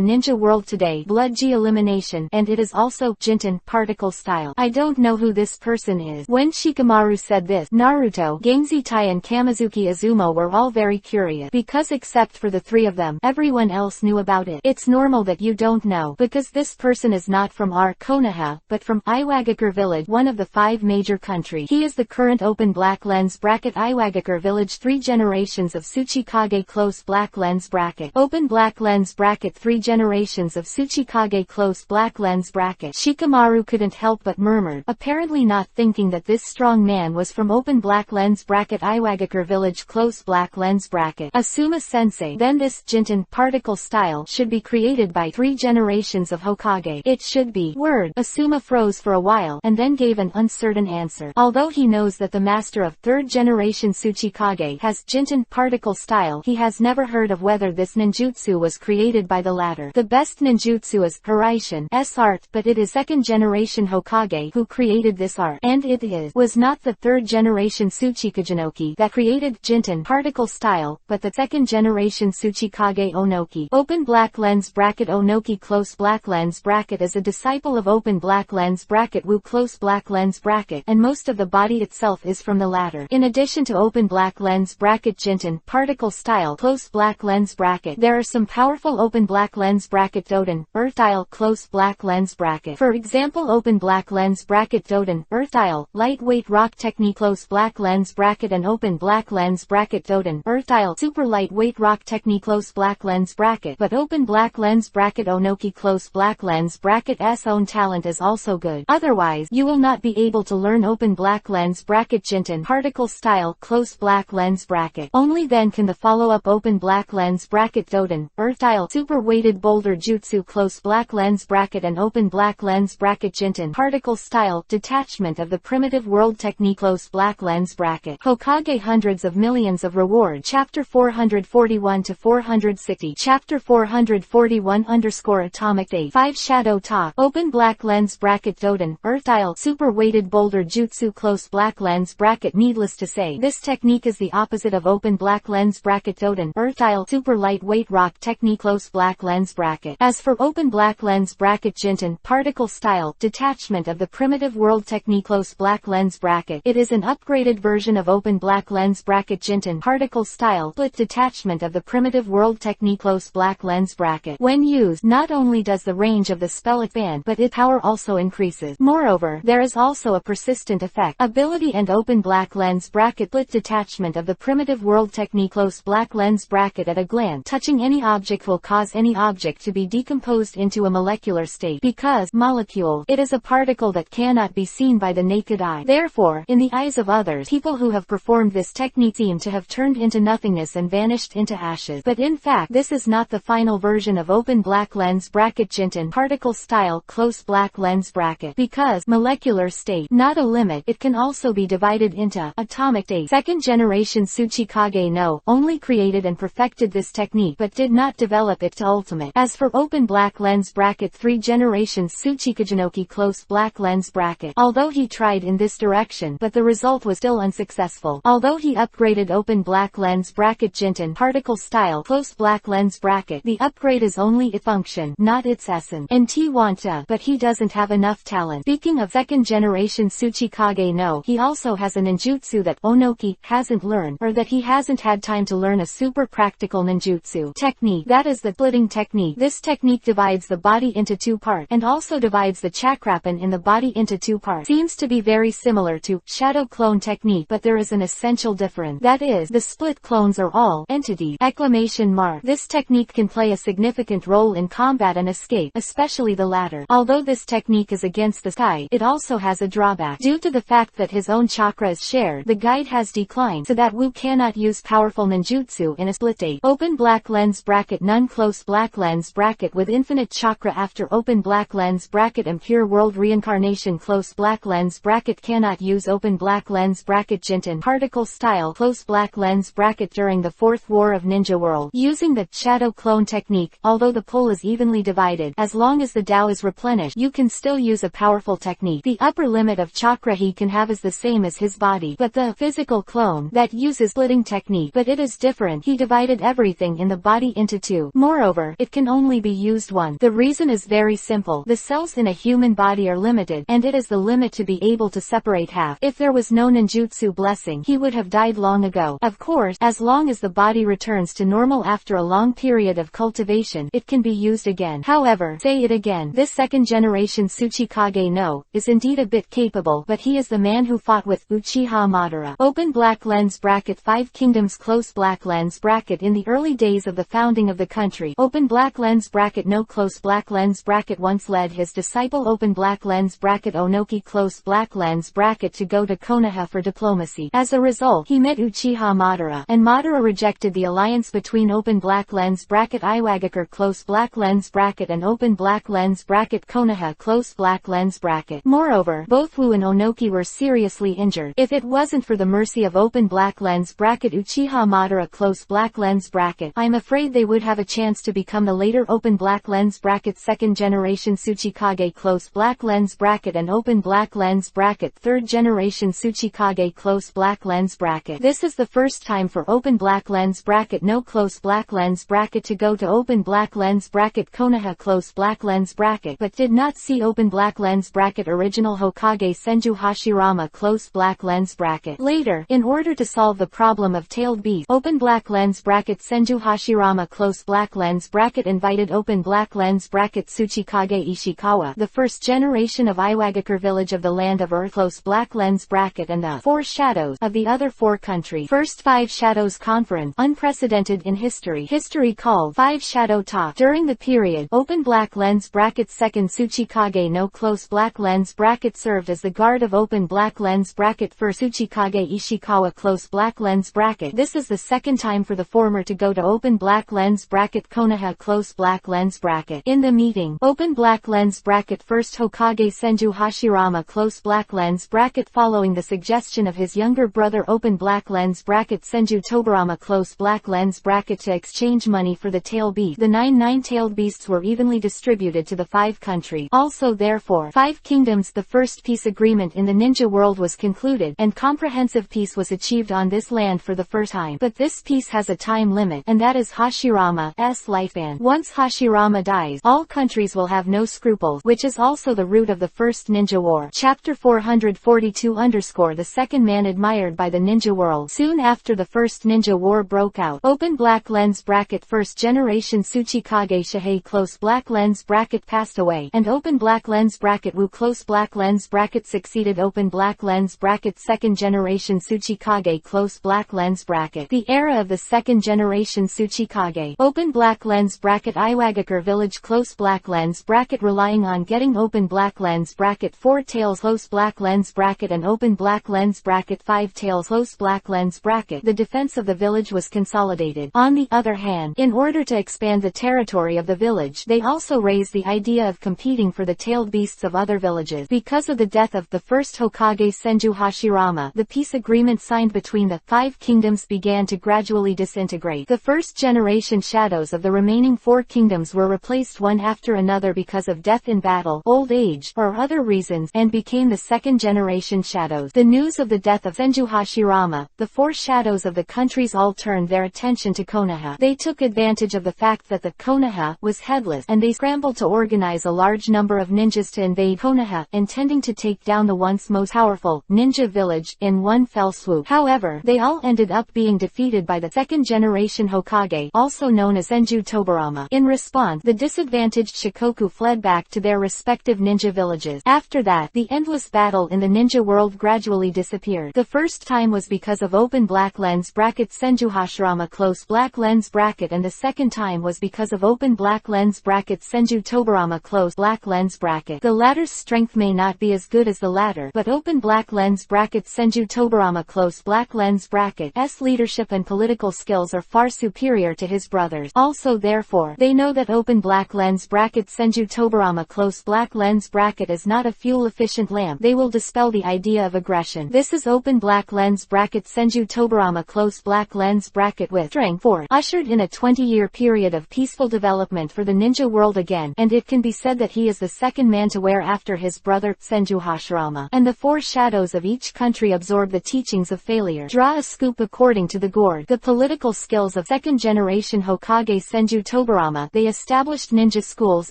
ninja world today, blood G elimination, and it is also Jinten particle style. I don't know who this person is. When Shikamaru said this, Naruto, Gamezitai and Kamizuki Izumo were all very curious, because except for the 3 of them, everyone else knew about it. It's normal that you don't know, because this person is not from our Konoha, but from Iwagakure Village, one of the 5 major countries. He is the current open black lens bracket Iwagakure Village 3 generations of Tsuchikage close black lens bracket. Open black lens bracket 3 generations of Tsuchikage close black lens bracket. Shikamaru couldn't help but murmured, apparently not thinking that this strong man was from open black lens bracket Iwagakure Village close black lens bracket. Asuma sensei, then this Jinten particle style should be created by 3 generations of Hokage. It should be. Word. Asuma froze for a while, and then gave an uncertain answer. Although he knows that the master of 3rd generation Tsuchikage has Jinten particle style, he has never heard of whether this ninjutsu was created by the latter. The best ninjutsu is Hiraishin's art, but it is 2nd generation Hokage who created this art, and it was not the 3rd generation Tsuchikagenoki that created Jinten particle style, but the 2nd generation Tsuchikage Onoki. Open black lens bracket Onoki close black lens bracket is a disciple of open black lens bracket Wu close black lens bracket, and most of the body itself is from the latter. In addition to open black lens bracket Jinten particle style close black lens bracket, there are some powerful open black lens bracket Doden earth style close black lens bracket. For example, open black lens bracket Doden earth style lightweight rock technique close black lens bracket and open black lens bracket Doden earth style super lightweight rock technique close black lens bracket. But open black lens bracket Onoki close black lens bracket's own talent is also good. Otherwise, you will not be able to learn open black lens bracket Jinten particle style close black lens bracket. Only then can the follow-up open black lens bracket Doden earth style super weighted boulder jutsu close black lens bracket and open black lens bracket Jinten particle style detachment of the primitive world technique close black lens bracket. Hokage hundreds of millions of reward. Chapter 441 to 460. Chapter 441 atomic date 5 shadow talk. Open black lens bracket Doden earth style super weighted boulder jutsu close black lens bracket. Needless to say, this technique is the opposite of open black lens bracket Doden earth style super lightweight rock technique close black lens bracket. As for open black lens bracket Jinten particle style detachment of the primitive world technique close black lens bracket, it is an upgraded version of open black lens bracket Jinten particle style split detachment of the primitive world technique close black lens bracket. When used, not only does the range of the spell expand, but its power also increases. Moreover, there is also a persistent effect, ability and open black lens bracket split detachment of the primitive world technique. Close black lens bracket at a glance. Touching any object will cause any object to be decomposed into a molecular state, because molecule, it is a particle that cannot be seen by the naked eye. Therefore, in the eyes of others, people who have performed this technique seem to have turned into nothingness and vanished into ashes. But in fact, this is not the final version of open black lens bracket Jinten particle style close black lens bracket, because molecular state, not a limit, it can also be divided into atomic state. Second generation Tsuchikage no only created and perfected this technique but did not develop it to ultimate. As for open black lens bracket 3 generations Tsuchikajinoki close black lens bracket, although he tried in this direction but the result was still unsuccessful. Although he upgraded open black lens bracket Jinten particle style close black lens bracket, the upgrade is only its function, not its essence. And he wanta, but he doesn't have enough talent. Speaking of second generation Tsuchikage no, he also has a ninjutsu that Onoki hasn't learned, or that he hasn't had time to learn, a super practical ninjutsu technique. That is the splitting technique. This technique divides the body into two parts, and also divides the chakrapan in the body into two parts. Seems to be very similar to shadow clone technique, but there is an essential difference. That is, the split clones are all entities. Exclamation mark. This technique can play a significant role in combat and escape, especially the latter. Although this technique is against the sky, it also has a drawback. Due to the fact that his own chakra is shared, the guide has declined, so that Wu cannot use powerful ninjutsu in a split state. Open black lens bracket none close black lens bracket with infinite chakra after open black lens bracket impure world reincarnation close black lens bracket cannot use open black lens bracket Jinten particle style close black lens bracket during the fourth war of ninja world using the shadow clone technique. Although the pull is evenly divided, as long as the Tao is replenished, you can still use a powerful technique. The upper limit of chakra he can have is the same as his body, but the physical clone that uses splitting technique, but it is different. He divided everything in the body into two. Moreover, it can only be used once. The reason is very simple. The cells in a human body are limited, and it is the limit to be able to separate half. If there was no ninjutsu blessing, he would have died long ago. Of course, as long as the body returns to normal after a long period of cultivation, it can be used again. However, say it again, this second generation Tsuchikage no is indeed a bit capable, but he is the man who fought with Uchiha Madara. Open black lens bracket 5 kingdoms close black lens bracket in the early days of the founding of the country. Open black lens bracket no close black lens bracket once led his disciple open black lens bracket Onoki close black lens bracket to go to Konoha for diplomacy. As a result, he met Uchiha Madara, and Madara rejected the alliance between open black lens bracket Iwagakure close black lens bracket and open black lens bracket Konoha close black lens bracket. Moreover, both Wu and Onoki were seriously injured. If it wasn't for the mercy of open black lens bracket Uchiha Madara close black lens bracket, I'm afraid they would have a chance to become the later open black lens bracket second generation Tsuchikage close black lens bracket and open black lens bracket third generation Tsuchikage close black lens bracket. This is the first time for open black lens bracket no close black lens bracket to go to open black lens bracket Konoha close black lens bracket, but did not see open black lens bracket original Hokage Senju Hashirama close black lens bracket. Later, in order to solve the problem of tailed beast, open black lens bracket Senju Hashirama close black lens bracket invited open black lens bracket Tsuchikage Ishikawa, the first generation of Iwagakure village of the land of earth close black lens bracket and the four shadows of the other four countries. First Five Shadows Conference, unprecedented in history. History called Five Shadow Talk. During the period, open black lens bracket second Tsuchikage no close black lens bracket served as the guard of open black lens bracket first Tsuchikage Ishikawa close black lens bracket. This is the second time for the former to go to open black lens bracket Konoha close black lens bracket. In the meeting, open black lens bracket first Hokage Senju Hashirama close black lens bracket following the suggestion of his younger brother open black lens bracket Senju Tobarama close black lens bracket to exchange money for the tail beast. The 9 nine-tailed beasts were evenly distributed to the 5 countries. Also therefore, 5 kingdoms. The first peace agreement in the ninja world was concluded, and comprehensive peace was achieved on this land for the first time. But this peace has a time limit, and that is Hashirama's lifespan. Once Hashirama dies, all countries will have no scruples, which is also the root of the first ninja war. Chapter 442 The second man admired by the ninja world. Soon after the first ninja war broke out, open black lens bracket first generation Tsuchikage Shihei close black lens bracket passed away, and open black lens bracket Wu close black lens bracket succeeded open black lens bracket second generation Tsuchikage close black lens bracket. The era of the second generation Tsuchikage. Open black lens bracket Iwagakure village close black lens bracket relying on getting open black lens bracket 4 tails close black lens bracket and open black lens bracket 5 tails close black lens bracket. The defense of the village was consolidated. On the other hand, in order to expand the territory of the village, they also raised the idea of competing for the tailed beasts of other villages. Because of the death of the first Hokage Senju Hashirama, the peace agreement signed between the 5 kingdoms began to gradually disintegrate. The first generation shadows of the remaining 4 kingdoms were replaced one after another because of death in battle, old age, or other reasons, and became the second generation shadows. The news of the death of Senju Hashirama, the 4 shadows of the countries all turned their attention to Konoha. They took advantage of the fact that the Konoha was headless, and they scrambled to organize a large number of ninjas to invade Konoha, intending to take down the once most powerful ninja village in one fell swoop. However, they all ended up being defeated by the second generation Hokage, also known as Senju Tobarama. In response, the disadvantaged Shikoku fled back to their respective ninja villages. After that, the endless battle in the ninja world gradually disappeared. The first time was because of open black lens bracket Senju Hashirama close black lens bracket, and the second time was because of open black lens bracket Senju Tobarama close black lens bracket. The latter's strength may not be as good as the latter, but open black lens bracket Senju Tobarama close black lens bracket S leadership and political skills are far superior to his brothers. Also therefore, they know that open black lens bracket Senju Tobarama close black lens bracket is not a fuel-efficient lamp. They will dispel the idea of aggression. This is open black lens bracket Senju Tobarama close black lens bracket with strength 4 ushered in a 20-year period of peaceful development for the ninja world again, and it can be said that he is the second man to wear after his brother, Senju Hashirama. And the 4 shadows of each country absorb the teachings of failure. Draw a scoop according to the gourd. The political skills of second generation Hokage Senju Tobarama. They established ninja schools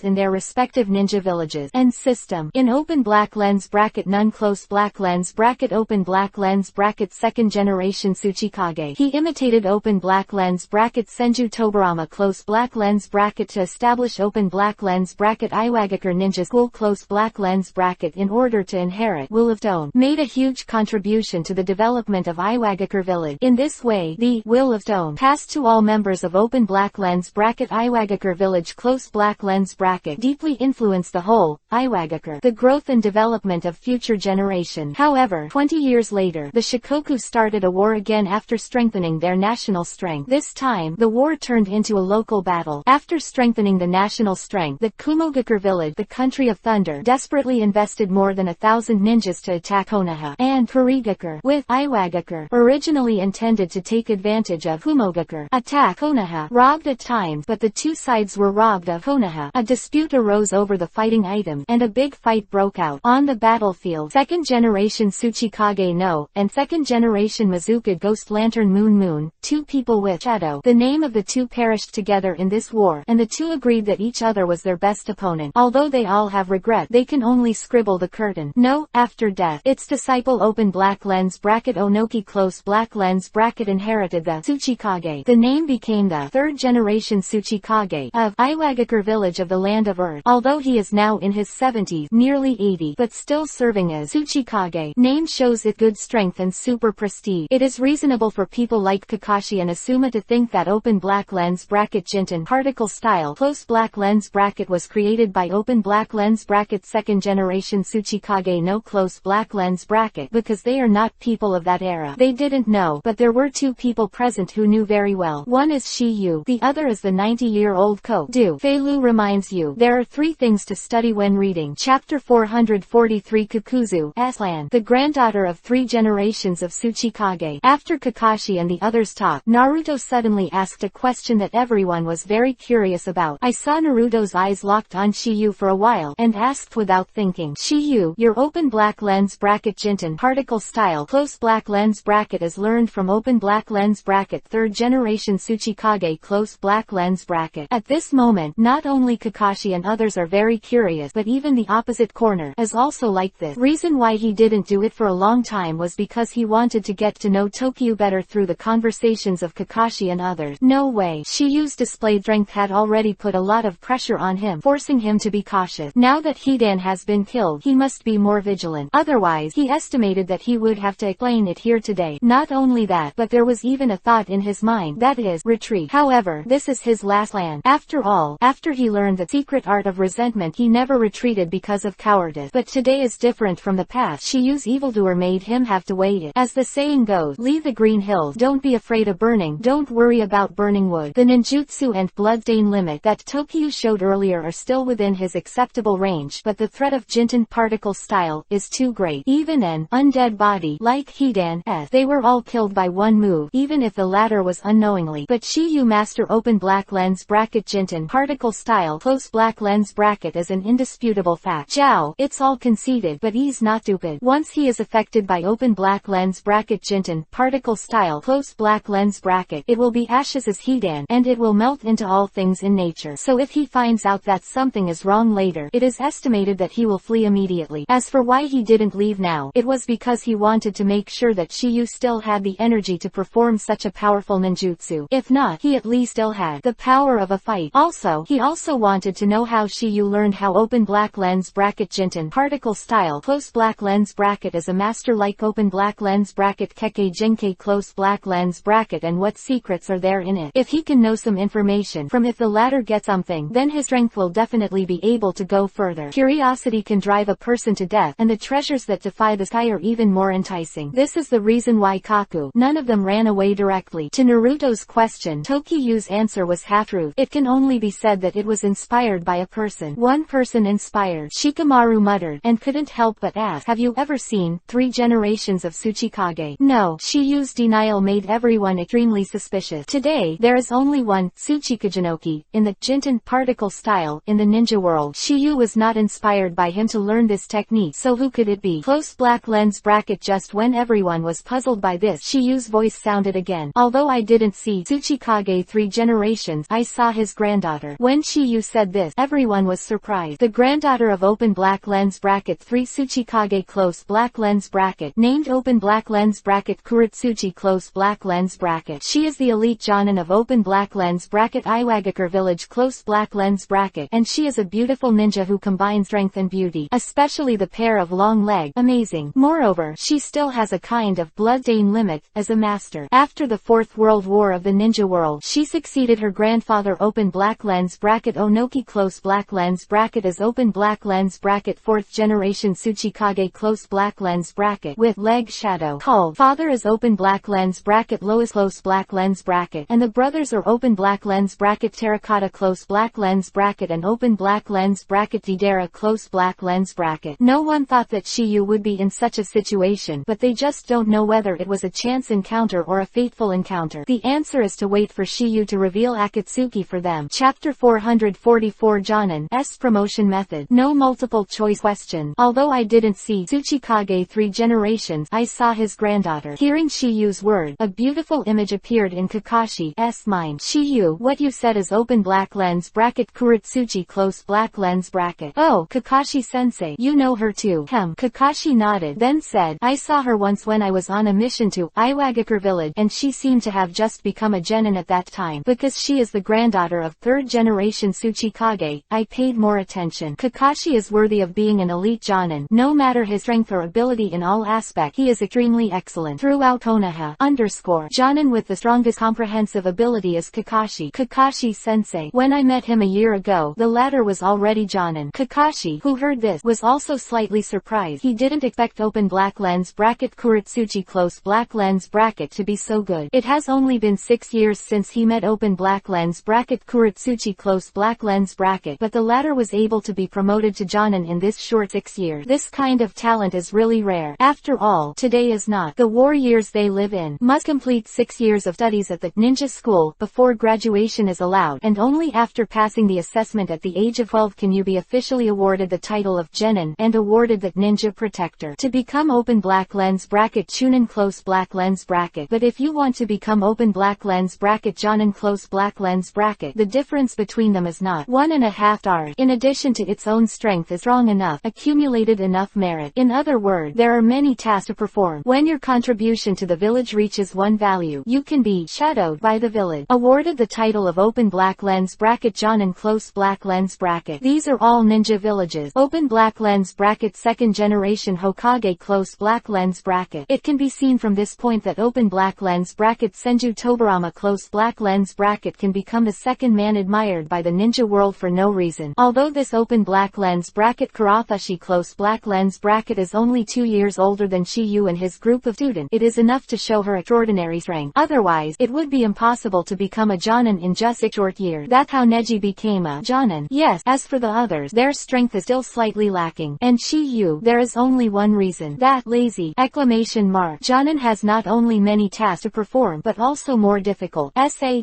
in their respective ninja villages. End system. In open black lens bracket none close black lens bracket open black lens bracket second generation Tsuchikage. He imitated open black lens bracket Senju Tobarama close black lens bracket to establish open black lens bracket Iwagakure ninja school close black lens bracket in order to inherit Will of Stone. Made a huge contribution to the development of Iwagakure village. In this way, the Will of Stone passed to all members of open black lens bracket Iwagakure village close black lens bracket deeply influenced the whole Iwagakure, the growth and development of future generation. However, 20 years later, the Shikoku started a war again after strengthening their national strength. This time, the war turned into a local battle. After strengthening the national strength, the Kumogakure village, the country of thunder, desperately invested more than 1,000 ninjas to attack Konoha, and Kurigakure, with Iwagakure, originally intended to take advantage of Kumogakure, attack Konoha, robbed at times, but the two sides were robbed of Konoha. A dispute arose over the fighting items, and a big fight broke out. On the battlefield, second generation Tsuchikage No, and second generation Mizuka Ghost Lantern Moon, 2 people with shadow. The name of the 2 perished together in this war, and the 2 agreed that each other was their best opponent. Although they all have regret, they can only scribble the curtain. No, after death, its disciple open black lens bracket Onoki close black lens bracket inherited the Tsuchikage. The name became the third generation Tsuchikage of Iwagakure village of the land of Earth. Although he is now in his 70s, nearly 80, but still serving as Tsuchikage. Name shows it good strength and super prestige. It is reasonable for people like Kakashi and Asuma to think that open black lens bracket Jinten particle style close black lens bracket was created by open black lens bracket second generation Tsuchikage No close black lens bracket because they are not people of that era. They didn't know, but there were 2 people present who knew very well. One is Shiyu, the other is the 90-year-old Kodo. Feilu reminds you, there are 3 things to study when reading. Chapter 443 Kakuzu, Aslan, the granddaughter of 3 generations of Tsuchikage. After Kakashi and the others talked, Naruto suddenly asked a question that everyone was very curious about. I saw Naruto's eyes locked on Shiyu for a while, and asked without thinking, Shiyu, your open black lens bracket Jinten particle style close black lens bracket is learned from open black lens bracket 3rd generation Tsuchikage close black lens bracket. At this moment, not only Kakashi and others are very curious, but even the opposite corner is also like this. Reason why he didn't do it for a long time was because he wanted to get to know Tokyo better through the conversations of Kakashi and others. No way. Shiyu's displayed strength had already put a lot of pressure on him, forcing him to be cautious. Now that Hidan has been killed, he must be more vigilant. Otherwise, he estimated that he would have to explain it here today. Not only that, but there was even a thought in his mind, that is, retreat. However, this is his last land. After all, after he learned the secret art of resentment, he never retreated because of cowardice. But today is different from the past. Shiyu's evildoer made him have to wait it. As the saying goes, leave the green hills, don't be afraid of burning, don't worry about burning wood. The ninjutsu and bloodstain limit that Tokyo showed earlier are still within his acceptable range, but the threat of Jinten particle style is too great. Even an undead body like Hidan's, they were all killed by one move, even if the latter was unknowingly. But Shiyu master open black lens bracket Jinten particle style close black lens bracket is an indisputable fact. Zhao, it's all conceded, but he's not stupid. Once he is affected by open black lens bracket Jinten particle style close black lens bracket, it will be ashes as Hidan, and it will melt into all things in nature. So if he finds out that something is wrong later, it is estimated that he will flee immediately. As for why he didn't leave now, it was because he wanted to make sure that Shiyu still had the energy to perform such a powerful ninjutsu. If not, he at least still had the power of a fight. Also, he also wanted to know how Shiyu learned how open black lens bracket Jinten particle style close black lens bracket is a master like open black lens bracket Kekkei Genkei close black lens bracket and what secrets are there in it. If he can know some information from if the latter gets something, then his strength will definitely be able to go further. Curiosity can drive a person to death, and the treasures that defy the sky are even more enticing. This is the reason why Kaku, none of them ran away directly. To Naruto's question, Tokiyu's answer was half-truth. It can only be said that it was inspired by a person. One person inspired, Shikamaru muttered, and couldn't help but ask, have you ever seen 3 generations of Tsuchikage? No. Shiyu's denial made everyone extremely suspicious. Today, there is only one, Tsuchikagenoki, in the Jinten particle style, in the ninja world. Shiyu was not inspired by him to learn this technique, so who could it be? Close black lens bracket. Just when everyone was puzzled by this, Shiyu's voice sounded again. Although I didn't see Tsuchikage 3 generations, I saw his granddaughter. When Shiyu said this, everyone was surprised. The granddaughter of open black lens bracket 3 Tsuchikage close black lens bracket, named open black lens bracket Kuretsuchi close black lens bracket. She is the elite Jonin of open black lens bracket Iwagakure village close black lens bracket, and she is a beautiful ninja who combines strength and beauty, especially the pair of long leg. Amazing. Moreover, she still has a kind of bloodstain limit as a master. After the 4th World War of the ninja world, she succeeded her grandfather open black lens bracket Onoki close black lens bracket as open black lens bracket 4th generation Tsuchikage close black lens bracket with leg shadow called father is open black lens bracket Lois close black lens bracket, and the brothers are open black lens bracket Terracotta close black lens bracket and open black lens bracket Deidara close black lens bracket. No one thought that Shiyu would be in such a situation, but they just don't know whether it was a chance encounter or a fateful encounter. The answer is to wait for Shiyu to reveal Akatsuki for them. Chapter 444 Jonin's promotion method. No multiple choice question. Although I didn't see Tsuchikage 3 generations, I saw his granddaughter. Hearing Shiyu's word, a beautiful image appeared in Kakashi's mind. Shiyu, what you said is open black lens bracket Kuretsuchi close black lens bracket. Oh, Kakashi-sensei, you know her too. Kakashi nodded, then said, I saw her once when I was on a mission to Iwagakure village, and she seemed to have just become a genin at that time. Because she is the granddaughter of 3rd generation Tsuchikage, I paid more attention. Kakashi is worthy of being an elite jonin. No matter his strength or ability in all aspects, he is extremely excellent. Throughout Konoha jonin with the strongest comprehensive ability is Kakashi. Kakashi-sensei. When I met him a year ago, the latter was already jonin. Kakashi, who heard this, was also slightly surprised. He didn't expect open black lens bracket Kuretsuchi close black lens bracket to be so good. It has only been 6 years since he met open black lens bracket Kuretsuchi close black lens bracket, but the latter was able to be promoted to jonin in this short 6 years. This kind of talent is really rare. After all, today is not the war years they live in. Must complete 6 years of studies at the ninja school before graduation is allowed, and only after passing the assessment at the age of 12 can you be officially awarded the title of genin and awarded the ninja protector. To become open black lens bracket Chunin close black lens bracket. But if you want to become open black lens bracket Jonin close black lens bracket, the difference between them is not 1.5 stars. In addition to its own strength is strong enough, accumulated enough merit. In other words, there are many tasks to perform. When your contribution to the village reaches 1 value, you can be shadowed by the village, awarded the title of open black lens bracket Jonin close black lens bracket. bracket. These are all ninja villages. Open black lens bracket. Second generation Hokage close black lens bracket. It can be seen from this point that open black lens bracket Senju Tobarama close black lens bracket can become the second man admired by the ninja world for no reason. Although this open black lens bracket Kurathashi close black lens bracket is only 2 years older than Shiyu and his group of students, it is enough to show her extraordinary strength. Otherwise, it would be impossible to become a Jonin in just 6 short years. That's how Neji became a Jonin. Yes, as for the others, their strength is still slightly lacking. And Shiyu, there is only one reason. That lazy! Exclamation mark. Jonin has not only many tasks to perform but also more difficult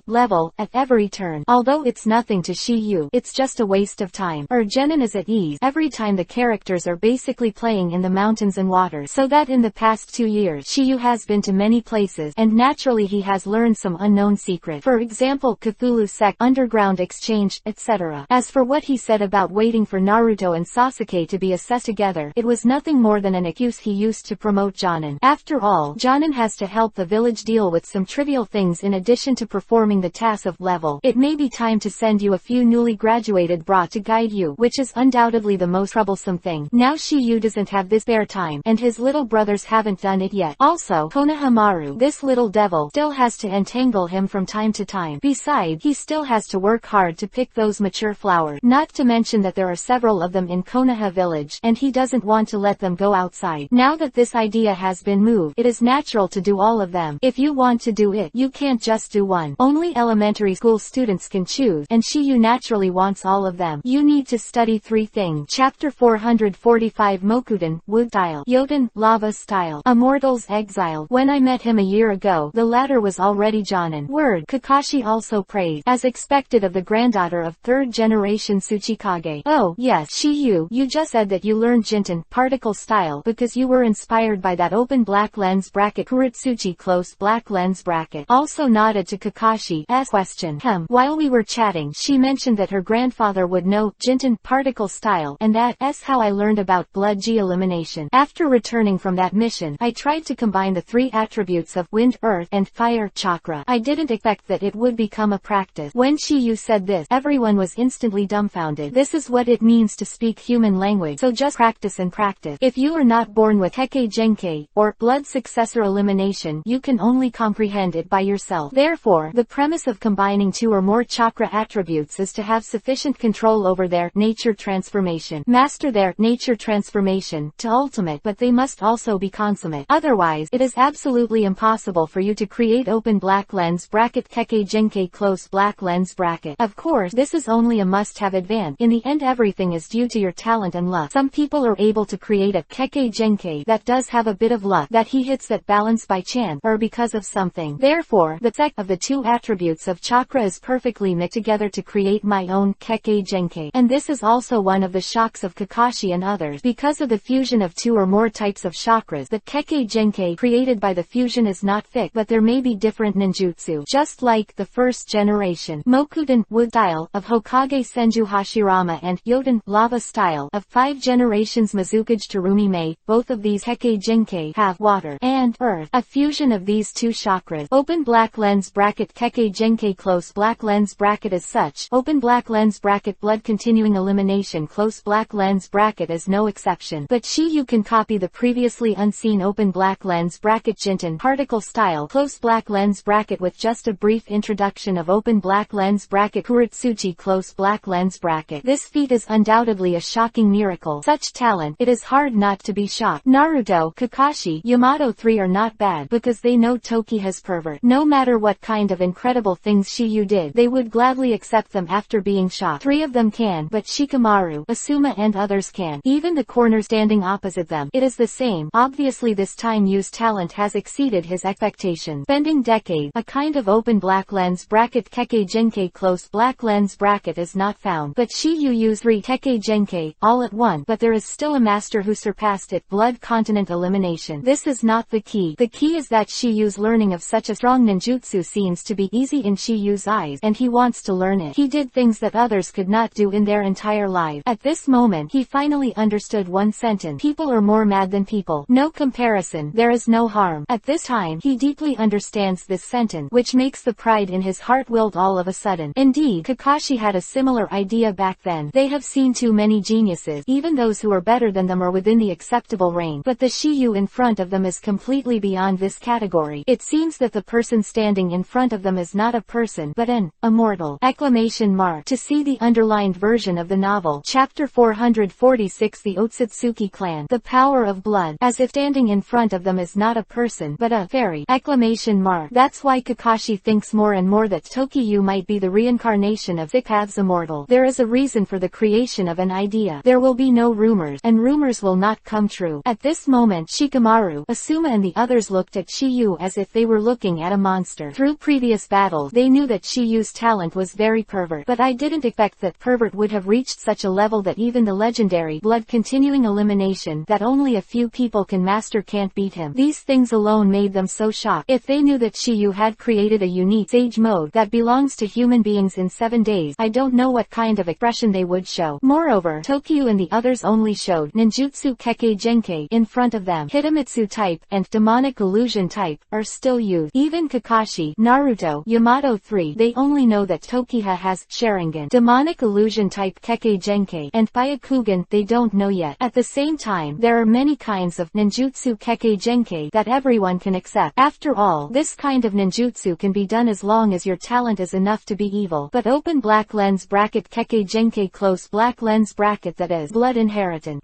level at every turn. Although it's nothing to Shiyu, it's just a waste of time. Jonin is at ease every time the characters are basically playing in the mountains and waters, so that in the past 2 years Shiyu has been to many places, and naturally he has learned some unknown secret. For example, Cthulhu sect, underground exchange, etc. As for what he said about waiting for Naruto and Sasuke to be assessed together, it was nothing more than an excuse he used to promote Jonin. After all, Jonin has to help the village deal with some trivial things in addition to performing the task of level. It may be time to send you a few newly graduated bra to guide you, which is undoubtedly the most troublesome thing. Now Shiyu doesn't have this spare time, and his little brothers haven't done it yet. Also, Konohamaru, this little devil, still has to entangle him from time to time. Besides, he still has to work hard to pick those mature flowers. Not to mention that there are several of them in Konoha village, and he doesn't want to let them go outside. Now that this idea has been moved, it is natural to do all of them. If you want to do it, you can't just do one. Only elementary school students can choose, and Shiyu naturally wants all of them. You need to study 3 things. Chapter 445 Mokuden, Wood Style. Yoden, Lava Style. Immortals Exile. When I met him a year ago, the latter was already Jonin. Word. Kakashi also praised, as expected of the granddaughter of 3rd generation Tsuchikage. Oh, yes, Shiyu, you just said that you learned Jinten, particle style, because you were inspired by that open black lens bracket Kuritsuchi close black lens bracket. Also nodded to Kakashi's question. While we were chatting, she mentioned that her grandfather would know Jinten, particle style, and that's how I learned about blood G elimination. After returning from that mission, I tried to combine the 3 attributes of wind, earth, and fire chakra. I didn't expect that it would become a practice. When Shiyu said this, everyone was instantly dumbfounded. This is what it means to speak human language, so just practice and practice. If you are not born with Heike Genkai, or blood successor elimination, you can only comprehend it by yourself. Therefore, the premise of combining 2 or more chakra attributes is to have sufficient control over their nature transformation. Master their nature transformation to ultimate, but they must also be consummate. Otherwise, it is absolutely impossible for you to create open black lens bracket Heike Genkai close black lens bracket. Of course, this is only a must-have advance. In the end, everything is due to your talent and luck. Some people are able to create a Heike Genkai that does have a bit of luck, that he hits that balance by chance, or because of something. Therefore, the set of the 2 attributes of chakra is perfectly mixed together to create my own Heike Genkai. And this is also one of the shocks of Kakashi and others. Because of the fusion of 2 or more types of chakras, the Heike Genkai created by the fusion is not fixed, but there may be different ninjutsu. Just like the 1st generation Mokuden, Wood Style, of Hokage Senju Hashirama and Yoden, Lava Style, of 5 generations Mizukage Terumi Mei, both of these Heike Genkai have water and earth. A fusion of these 2 chakras. Open black lens bracket Heike Genkai close black lens bracket as such. Open black lens bracket blood continuing elimination close black lens bracket is no exception. But Shiyu can copy the previously unseen open black lens bracket Jinten, particle style close black lens bracket with just a brief introduction of open black lens bracket Kuritsuchi close black lens bracket. This feat is undoubtedly a shocking miracle. Such talent, it is hard not to be shocked. Naruto, Kakashi, Yamato 3 are not bad, because they know Toki has pervert. No matter what kind of incredible things Shiyu did, they would gladly accept them after being shocked. 3 of them can, but Shikamaru, Asuma and others can. Even the corner standing opposite them. It is the same. Obviously this time Yu's talent has exceeded his expectations. Spending decades, a kind of open black lens bracket Heike Genkai close black lens bracket is not found. But Shiyu used 3 Heike Genkai, all at once, but there is still a master who surpassed it, blood continent elimination. This is not the key. The key is that Shiyu's learning of such a strong ninjutsu seems to be easy in Shiyu's eyes, and he wants to learn it. He did things that others could not do in their entire lives. At this moment, he finally understood one sentence. People are more mad than people. No comparison, there is no harm. At this time, he deeply understands this sentence, which makes the pride in his heart wilt all of a sudden. Indeed, Kakashi had a similar idea idea back then. They have seen too many geniuses, even those who are better than them or within the acceptable range. But the Shiyu in front of them is completely beyond this category. It seems that the person standing in front of them is not a person, but an immortal! To see the underlined version of the novel, Chapter 446, The Otsutsuki Clan, The Power of Blood, as if standing in front of them is not a person, but a fairy! That's why Kakashi thinks more and more that Tokiyu might be the reincarnation of EPUB's immortal. There is a reason for the creation of an idea. There will be no rumors, and rumors will not come true. At this moment, Shikamaru, Asuma and the others looked at Shiyu as if they were looking at a monster. Through previous battles, they knew that Shiyu's talent was very pervert, but I didn't expect that pervert would have reached such a level that even the legendary blood continuing elimination that only a few people can master can't beat him. These things alone made them so shocked. If they knew that Shiyu had created a unique sage mode that belongs to human beings in 7 days, I don't know what kind of expression they would show. Moreover, Tokiyu and the others only showed ninjutsu keke genkai in front of them. Hitamitsu type and demonic illusion type are still used. Even Kakashi, Naruto, Yamato 3, they only know that Tokiha has Sharingan, demonic illusion type keke genkai, and Byakugan they don't know yet. At the same time, there are many kinds of ninjutsu keke genkai that everyone can accept. After all, this kind of ninjutsu can be done as long as your talent is enough to be evil. But open black lens bracket keke genkai close black lens bracket, that is blood inheritance!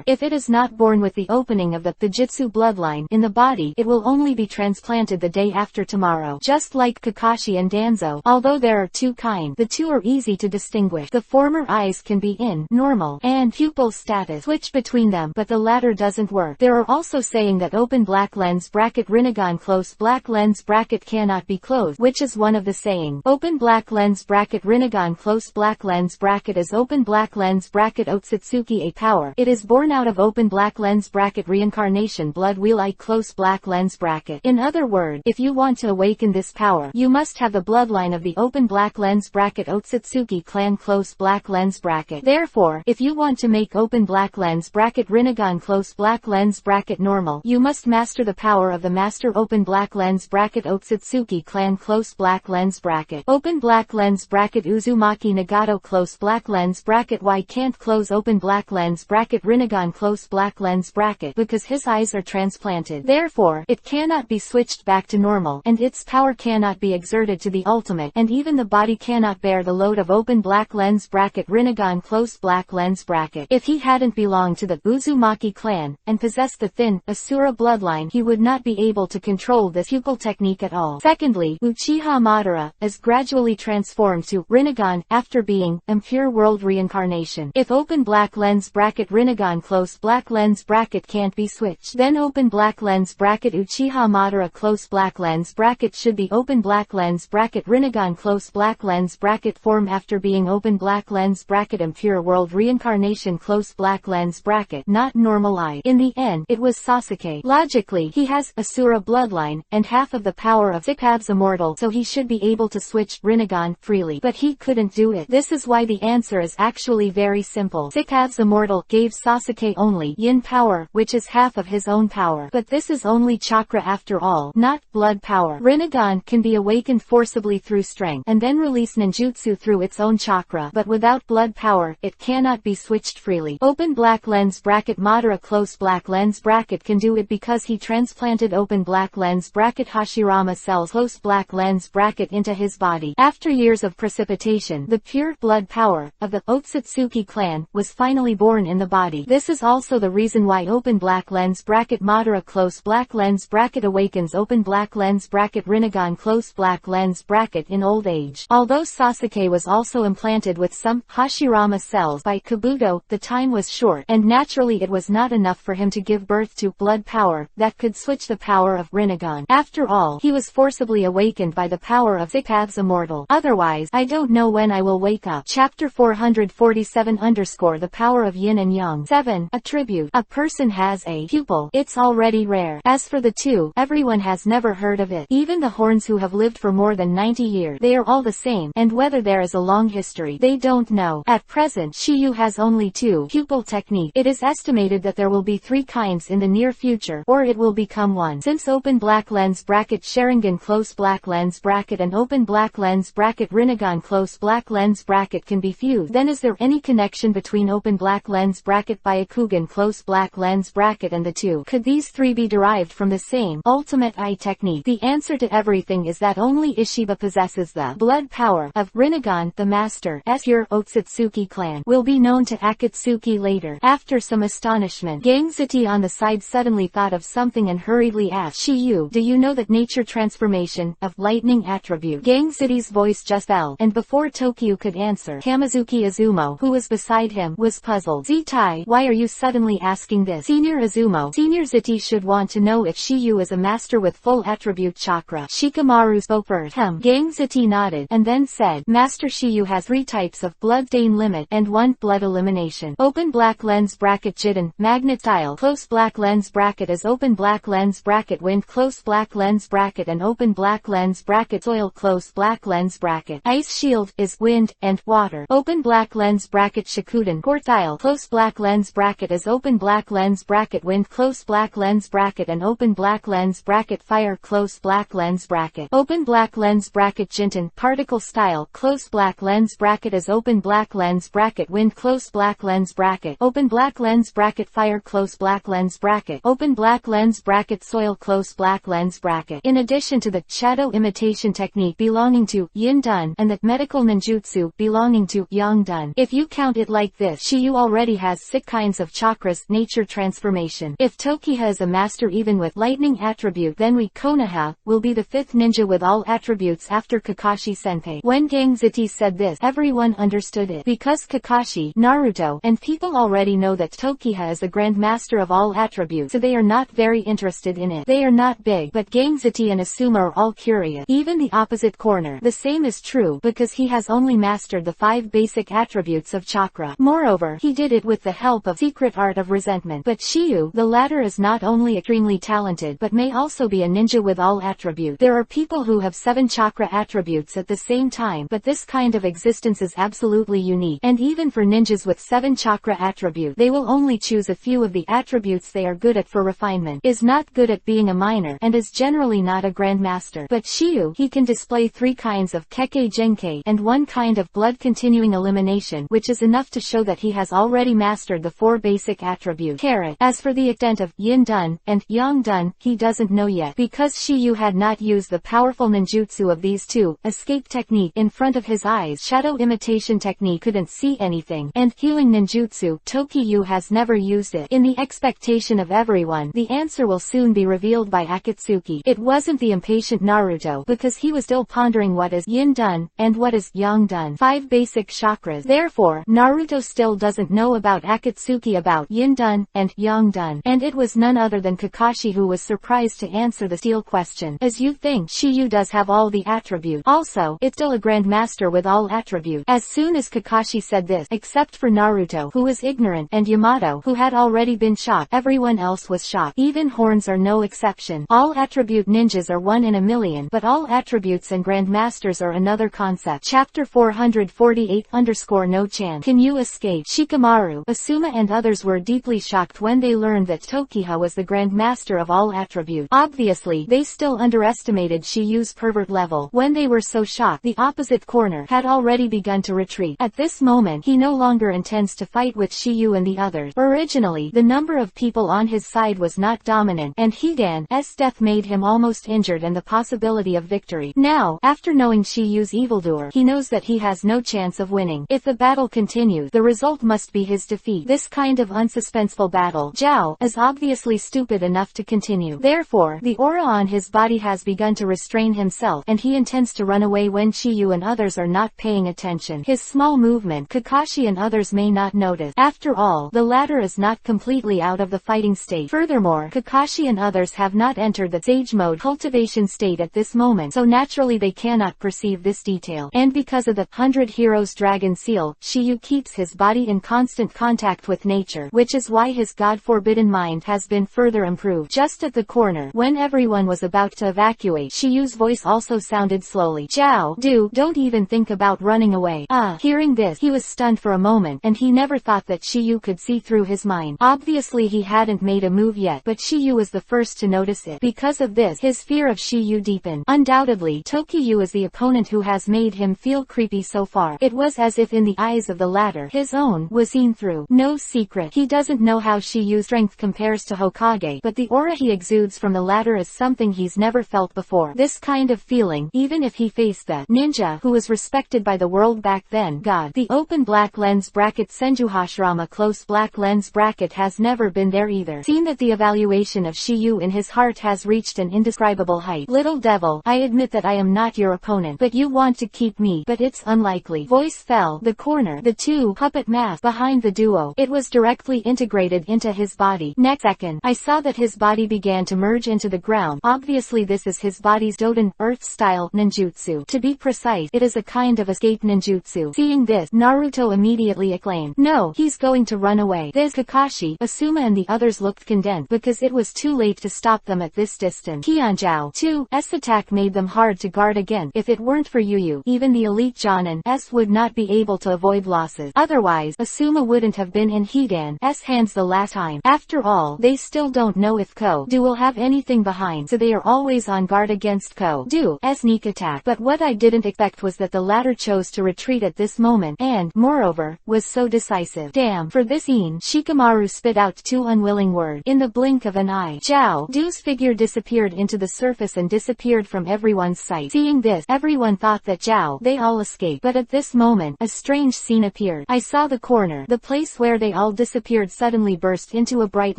If it is not born with the opening of the Fujitsu bloodline in the body, it will only be transplanted the day after tomorrow. Just like Kakashi and Danzo, although there are two kinds, the two are easy to distinguish. The former eyes can be in normal and pupil status, switch between them, but the latter doesn't work. There are also saying that open black lens bracket Rinnegan close black lens bracket cannot be closed, which is one of the saying. Open black lens bracket Rinnegan close black lens bracket is open black lens bracket Otsutsuki a power. It is born out of open black lens bracket reincarnation blood wheel I close black lens bracket. In other words, if you want to awaken this power, you must have the bloodline of the open black lens bracket Otsutsuki clan close black lens bracket. Therefore, if you want to make open black lens bracket Rinnegan close black lens bracket normal, you must master the power of the master open black lens bracket Otsutsuki clan close black lens bracket. Open black lens bracket Uzumaki Nagato close black lens bracket. Why can't close open black lens bracket Rinnegan close black lens bracket? Because his eyes are transplanted. Therefore, it cannot be switched back to normal, and its power cannot be exerted to the ultimate, and even the body cannot bear the load of open black lens bracket Rinnegan close black lens bracket. If he hadn't belonged to the Uzumaki clan, and possessed the thin, Asura bloodline, he would not be able to control this pupil technique at all. Secondly, Uchiha Madara is gradually transformed to Rinnegan after being impure world reincarnation. If open black lens bracket Rinnegan close black lens bracket can't be switched, then open black lens bracket Uchiha Madara close black lens bracket should be open black lens bracket Rinnegan close black lens bracket form after being open black lens bracket impure world reincarnation close black lens bracket, not normal eye. In the end, it was Sasuke. Logically, he has Asura bloodline, and half of the power of EPUB's immortal, so he should be able to switch Rinnegan freely. But he couldn't do it. This is why the answer is actually very simple. EPUB's immortal gave Sasuke only yin power, which is half of his own power. But this is only chakra after all, not blood power. Rinnegan can be awakened forcibly through strength, and then release ninjutsu through its own chakra, but without blood power, it cannot be switched freely. Open black lens bracket Madara close black lens bracket can do it because he transplanted open black lens bracket Hashirama cells close black lens bracket into his body. After years of precipitation, the pure blood power of the Otsutsuki clan was finally born in the body. This is also the reason why open black lens bracket Madara close black lens bracket awakens open black lens bracket Rinnegan close black lens bracket in old age. Although Sasuke was also implanted with some Hashirama cells by Kabuto, the time was short, and naturally it was not enough for him to give birth to blood power that could switch the power of Rinnegan. After all, he was forcibly awakened by the power of EPUB's immortal. Otherwise, I don't know when I will wake up. Chapter 447 The power of yin and yang. 7. Attribute. A person has a pupil. It's already rare. As for the two, everyone has never heard of it. Even the horns who have lived for more than 90 years, they are all the same, and whether there is a long history, they don't know. At present, Shiyu has only two pupil technique. It is estimated that there will be 3 kinds in the near future, or it will become 1. Since open black lens bracket Sharingan close black lens bracket and open black lens bracket Rinnegan close black lens lens bracket can be fused. Then is there any connection between open black lens bracket Byakugan close black lens bracket and the two? Could these three be derived from the same ultimate eye technique? The answer to everything is that only Ishiba possesses the blood power of Rinnegan. The master pure Otsutsuki clan will be known to Akatsuki later. After some astonishment, Gangziti on the side suddenly thought of something and hurriedly asked, Shiyu, do you know that nature transformation of lightning attribute? Gangziti's voice just fell, and before Tokyo could answer, Kamizuki Izumo, who was beside him, was puzzled. Zitai, why are you suddenly asking this? Senior Izumo, Senior Ziti should want to know if Shiyu is a master with full attribute chakra. Shikamaru spoke first. Gangziti nodded, and then said, Master Shiyu has 3 types of blood stain limit, and 1 blood elimination. Open black lens bracket Jiden, magnet style. Close black lens bracket is open black lens bracket wind. Close black lens bracket and open black lens bracket soil. Close black lens bracket ice shield is wind and water. Open black lens bracket Shikuden, core style. Close black lens bracket is open black lens bracket wind. Close black lens bracket and open black lens bracket fire. Close black lens bracket open black lens bracket Jinten, particle style. Close black lens bracket is open black lens bracket wind. Close black lens bracket open black lens bracket fire. Close black lens bracket open black lens bracket soil. Close black lens bracket. In addition to the shadow imitation technique belonging to Yin Dun and the medical ninjutsu belonging to Yang Dun. If you count it like this, Shiyu already has 6 kinds of chakras. Nature transformation. If Tokiha is a master even with lightning attribute, then we Konoha will be the 5th ninja with all attributes after Kakashi Senpai. When Gangziti said this, everyone understood it, because Kakashi, Naruto, and people already know that Tokiha is the grandmaster of all attributes, so they are not very interested in it. They are not big, but Gangziti and Asuma are all curious. Even the opposite corner. The same is true, because he has only mastered the 5 basic attributes of chakra. Moreover, he did it with the help of secret art of resentment. But Shiyu, the latter, is not only extremely talented but may also be a ninja with all attributes. There are people who have 7 chakra attributes at the same time, but this kind of existence is absolutely unique. And even for ninjas with 7 chakra attributes, they will only choose a few of the attributes they are good at. For refinement, is not good at being a minor, and is generally not a grandmaster. But Shiyu, he can display 3 kinds of Kekkei Genkei and 1 kind of blood continuing elimination, which is enough to show that he has already mastered the 4 basic attributes. As for the extent of Yin Dun and Yang Dun, he doesn't know yet, because Shiyu had not used the powerful ninjutsu of these 2, escape technique in front of his eyes, shadow imitation technique couldn't see anything, and healing ninjutsu, Tokiyu has never used it. In the expectation of everyone, the answer will soon be revealed by Akatsuki. It wasn't the impatient Naruto, because he was still pondering what is Yin Dun and what is Yang Dun, 5 basic chakras. Therefore, Naruto still doesn't know about Akatsuki about Yin Dun and Yang Dun, and it was none other than Kakashi who was surprised to answer the steel question. As you think, Shiyu does have all the attributes. Also, it's still a grandmaster with all attributes. As soon as Kakashi said this, except for Naruto, who was ignorant, and Yamato, who had already been shocked, everyone else was shocked. Even horns are no exception. All attribute ninjas are 1 in a million, but all attributes and grandmasters are another concept. Chapter 448 _ no chance. Can you escape? Shikamaru, Asuma and others were deeply shocked when they learned that Tokiha was the grandmaster of all attributes. Obviously, they still underestimated Shiyu's pervert level. When they were so shocked, the opposite corner had already begun to retreat. At this moment, he no longer intends to fight with Shiyu and the others. Originally, the number of people on his side was not dominant, and Higan's death made him almost injured and the possibility of victory. Now, after knowing Shiyu's evildoer, he knows that he has no chance of winning. If the battle continues, the result must be his defeat. This kind of unsuspenseful battle, Zhao, is obviously stupid enough to continue. Therefore, the aura on his body has begun to restrain himself, and he intends to run away when Shiyu and others are not paying attention. His small movement, Kakashi and others may not notice. After all, the latter is not completely out of the fighting state. Furthermore, Kakashi and others have not entered the sage mode cultivation state at this moment, so naturally they cannot perceive this detail. And because of the 100 Heroes Dragon Seal, Shiyu keeps his body in constant contact with nature, which is why his God-forbidden mind has been further improved. Just at the corner, when everyone was about to evacuate, Shiyu's voice also sounded slowly. Zhao, don't even think about running away. Hearing this, he was stunned for a moment, and he never thought that Shiyu could see through his mind. Obviously he hadn't made a move yet, but Shiyu was the first to notice it. Because of this, his fear of Shiyu deepened. Undoubtedly, Tokiyu is the opponent who has made him feel creepy so far. It was as if in the eyes of the latter, his own was seen through. No secret, he doesn't know how Shiyu strength compares to Hokage, but the aura he exudes from the latter is something he's never felt before. This kind of feeling, even if he faced that ninja who was respected by the world back then. God, the open black lens bracket Senjuhashirama close black lens bracket has never been there either. Seen that the evaluation of Shiyu in his heart has reached an indescribable height. Little devil, I admit that I am not your opponent, but you want to keep me, but it's unlikely. Voice fell. The corner, the two puppet mask behind the duo. It was directly integrated into his body. Next second, I saw that his body began to merge into the ground. Obviously this is his body's Doden, earth-style, ninjutsu. To be precise, it is a kind of escape ninjutsu. Seeing this, Naruto immediately exclaimed, "No, he's going to run away." This Kakashi, Asuma and the others looked condemned, because it was too late to stop them at this distance. Kianjiao, too, S attack made them hard to guard against. If it weren't for Yuyu, even the elite Jonin S would not be able to avoid losses. Otherwise, Asuma wouldn't have been in Hidan S hands the last time. After all, they still don't know if Kodo will have anything behind, so they are always on guard against Kodo's sneak attack. But what I didn't expect was that the latter chose to retreat at this moment, and, moreover, was so decisive. Damn, for this scene, Shikamaru spit out two unwilling words. In the blink of an eye, Zhao Du's figure disappeared into the surface and disappeared from everyone's sight. Seeing this, everyone thought that they all escaped. But at this moment, a strange scene appeared. I saw the corner, the place where they all disappeared suddenly burst into a bright